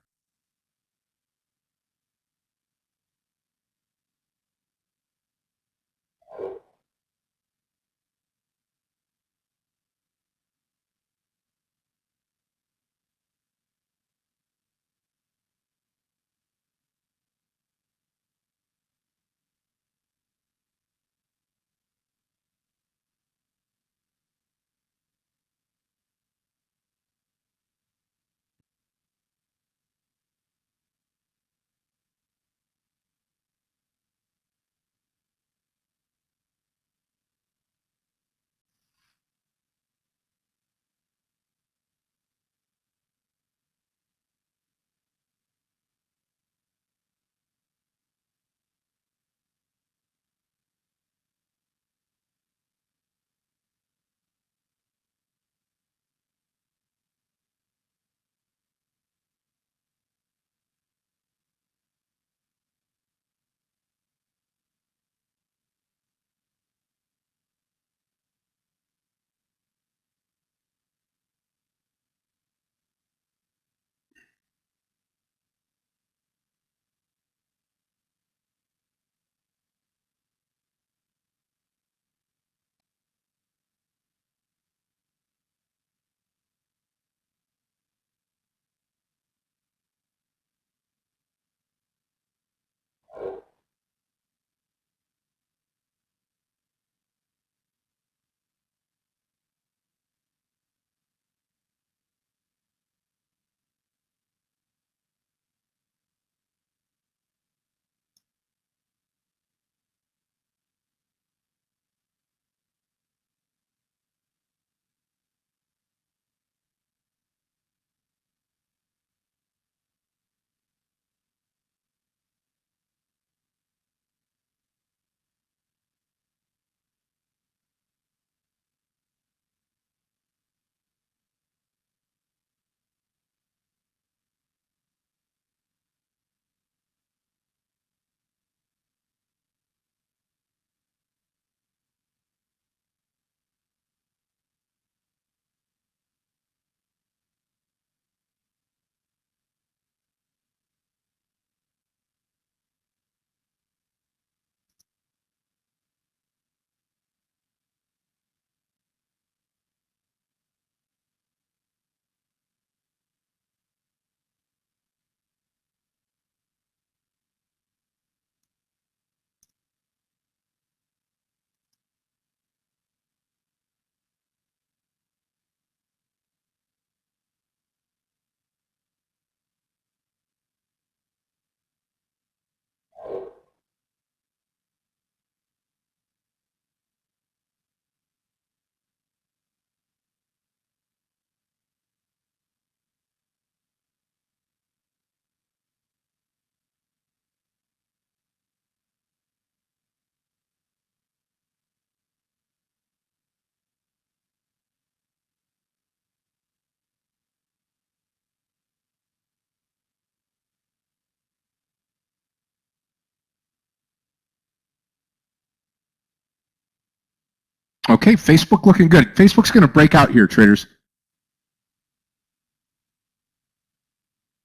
Okay, Facebook looking good. Facebook's going to break out here, traders.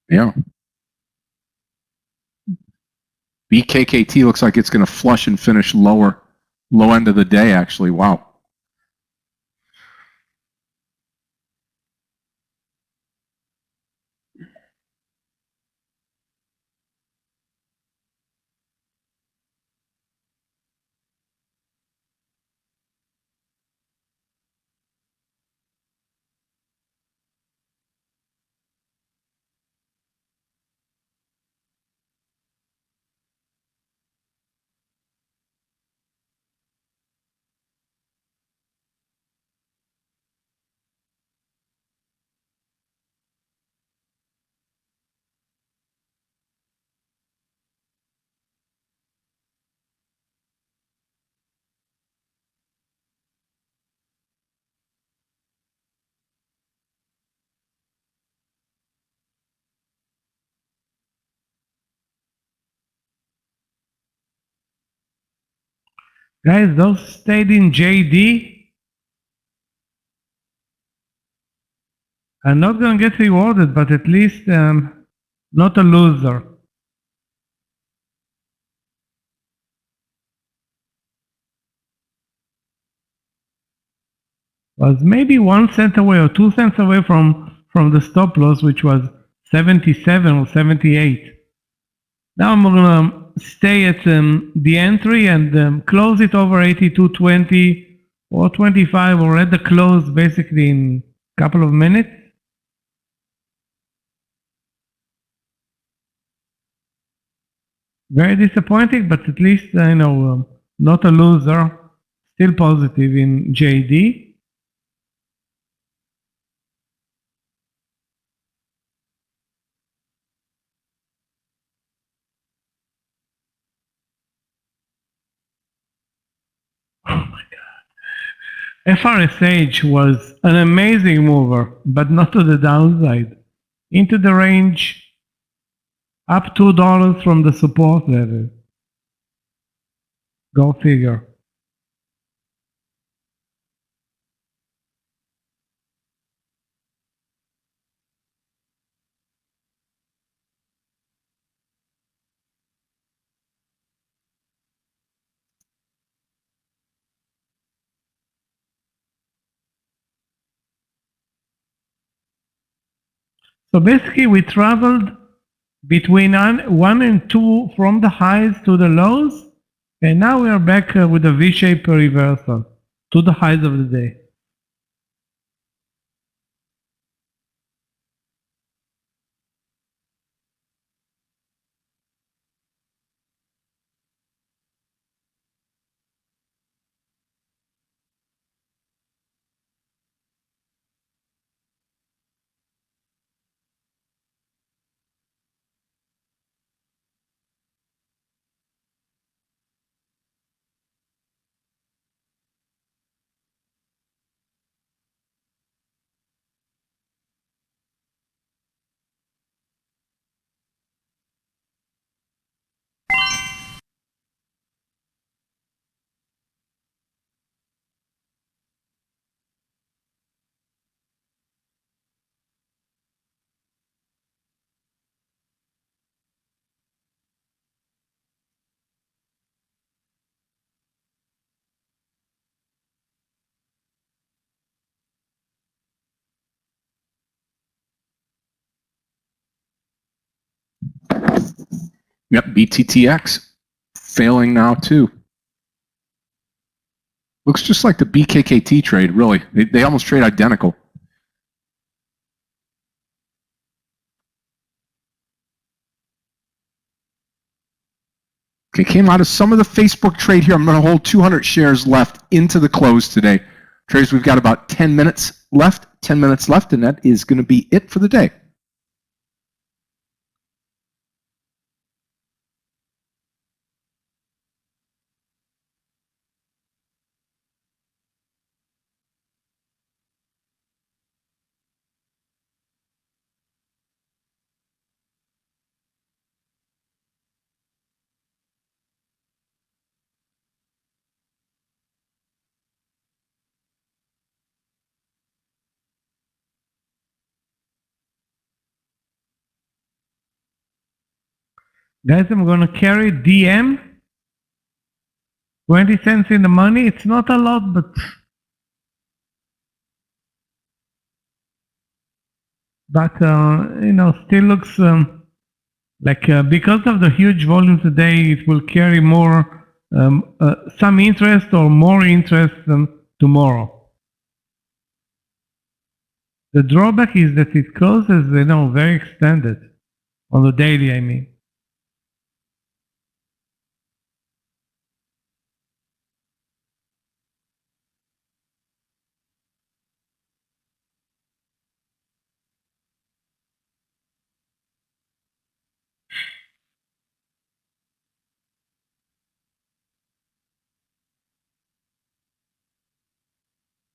Yeah. BKKT looks like it's going to flush and finish lower. Low end of the day, actually. Wow. Guys, those stayed in JD are not going to get rewarded, but at least not a loser. Was maybe 1 cent away or 2 cents away from the stop loss, which was 77 or 78. Now I'm going to stay at the entry and close it over 82.20 or 25, or at the close basically in a couple of minutes. Very disappointing, but at least not a loser. Still positive in JD. Oh my God. FRSH was an amazing mover, but not to the downside. Into the range, up $2 from the support level. Go figure. So basically we traveled between 1 and 2 from the highs to the lows, and now we are back with a V-shaped reversal to the highs of the day. Yep, BTTX failing now too. Looks just like the BKKT trade, really. They almost trade identical. Okay, came out of some of the Facebook trade here. I'm going to hold 200 shares left into the close today. Traders, we've got about 10 minutes left, and that is going to be it for the day. Guys, I'm going to carry DM. 20 cents in the money. It's not a lot, but still looks like because of the huge volume today, it will carry more, some interest or more interest than tomorrow. The drawback is that it closes, very extended on the daily, I mean.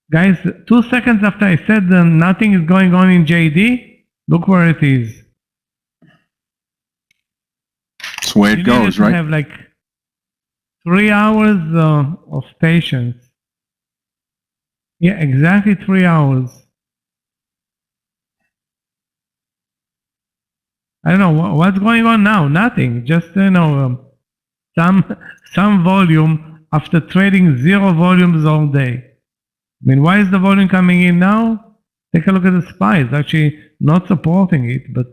Guys, 2 seconds after I said nothing is going on in JD, look where it is. That's the way it goes, right? Have 3 hours of patience. Yeah, exactly 3 hours. I don't know what's going on now. Nothing. Just some volume after trading 0 volumes all day. I mean, why is the volume coming in now? Take a look at the SPY. It's actually not supporting it, but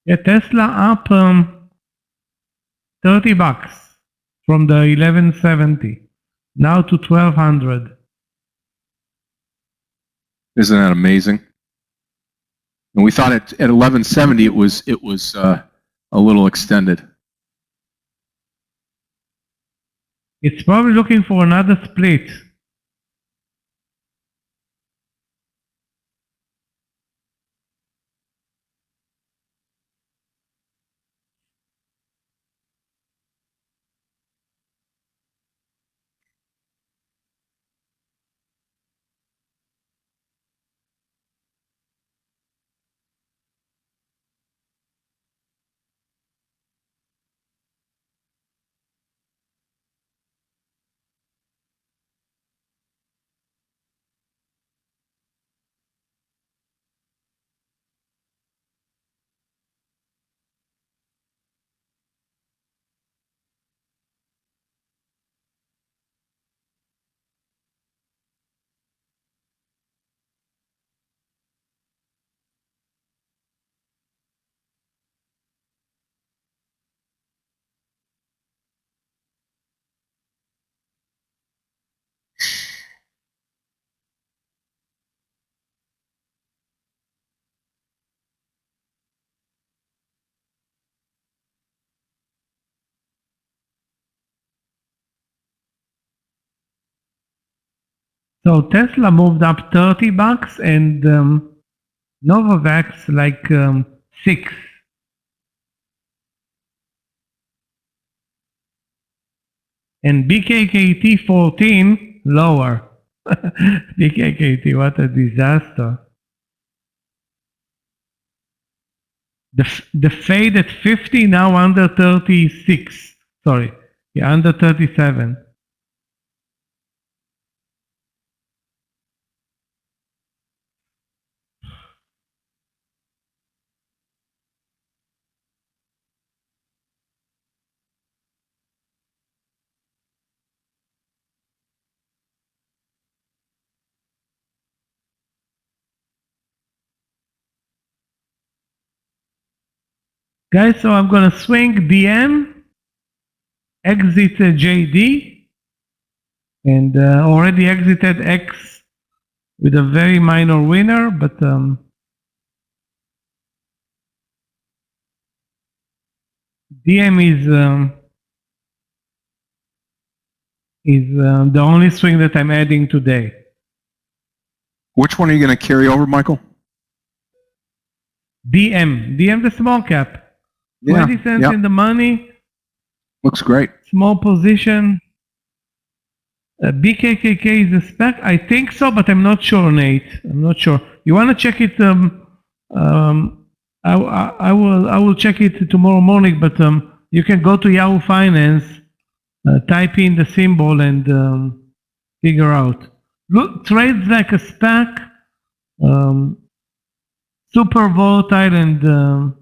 yeah, Tesla up $30 from the 1170 now to 1200. Isn't that amazing? And we thought at 1170 it was a little extended. It's probably looking for another split. So Tesla moved up $30 and Novavax like 6. And BKKT 14 lower. BKKT, what a disaster. The fade at 50 now under 36. Sorry, yeah, under 37. Guys, so I'm going to swing DM, exit JD, and already exited X with a very minor winner, but DM is the only swing that I'm adding today. Which one are you going to carry over, Michael? DM, the small cap. Yeah, 20 cents yep. in the money. Looks great. Small position. BKKK is a spec? I think so, but I'm not sure, Nate. I'm not sure. You want to check it? I will check it tomorrow morning, but you can go to Yahoo Finance, type in the symbol and figure out. Look, trades like a spec, super volatile and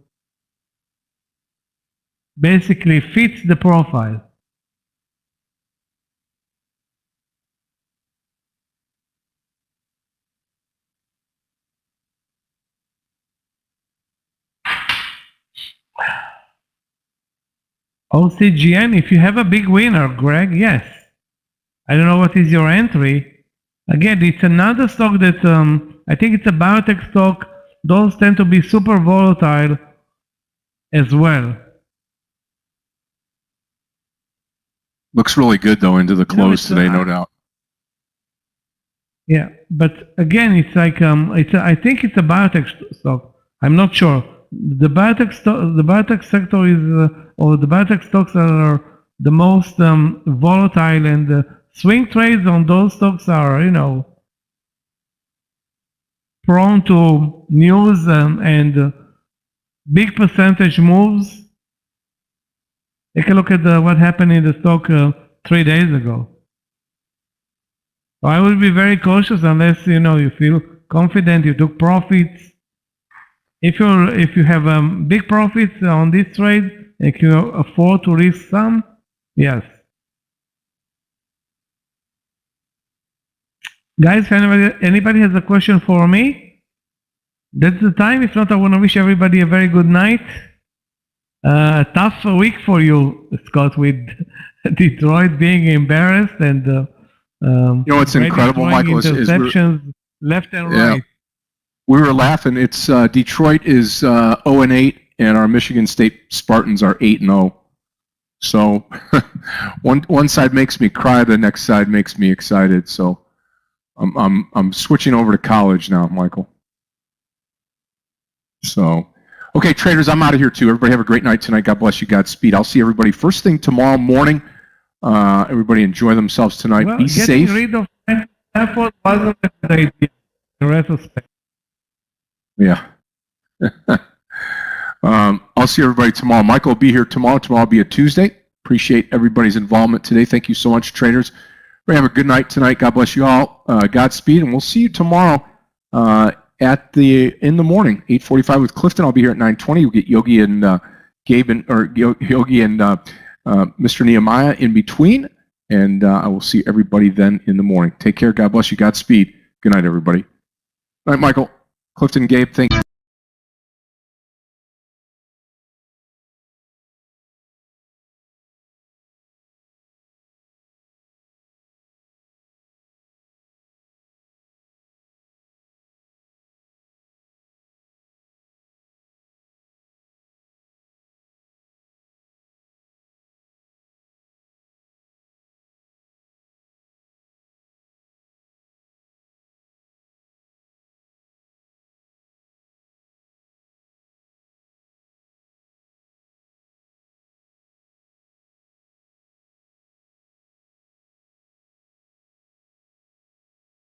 basically fits the profile. OCGN, if you have a big winner, Greg, yes. I don't know what is your entry. Again, it's another stock that I think it's a biotech stock. Those tend to be super volatile as well. Looks really good though into the close today, no doubt. Yeah, but again, it's like I think it's a biotech stock. I'm not sure. The biotech sector is, or the biotech stocks are the most volatile and swing trades on those stocks are, prone to news and big percentage moves. Take a look at what happened in the stock 3 days ago. So I would be very cautious unless you feel confident you took profits. If you have big profits on this trade, and you afford to risk some, yes. Guys, if anybody has a question for me, that's the time. If not, I want to wish everybody a very good night. Tough week for you, Scott, with Detroit being embarrassed and what's incredible, Michael, is interceptions left and right. We were laughing. It's Detroit is 0-8, and our Michigan State Spartans are 8-0. So one side makes me cry, the next side makes me excited. So I'm switching over to college now, Michael. So, okay, traders, I'm out of here too. Everybody have a great night tonight. God bless you. Godspeed. I'll see everybody first thing tomorrow morning. Everybody enjoy themselves tonight. Well, be safe. Getting rid of effort wasn't a good idea in retrospect. Yeah. I'll see everybody tomorrow. Michael will be here tomorrow. Tomorrow will be a Tuesday. Appreciate everybody's involvement today. Thank you so much, traders. Have a good night tonight. God bless you all. Godspeed, and we'll see you tomorrow in the morning, 8:45 with Clifton. I'll be here at 9:20. You'll get Yogi and Yogi and Mr. Nehemiah in between, and I will see everybody then in the morning. Take care. God bless you. Godspeed. Good night, everybody. All right, Michael, Clifton, Gabe, thank you.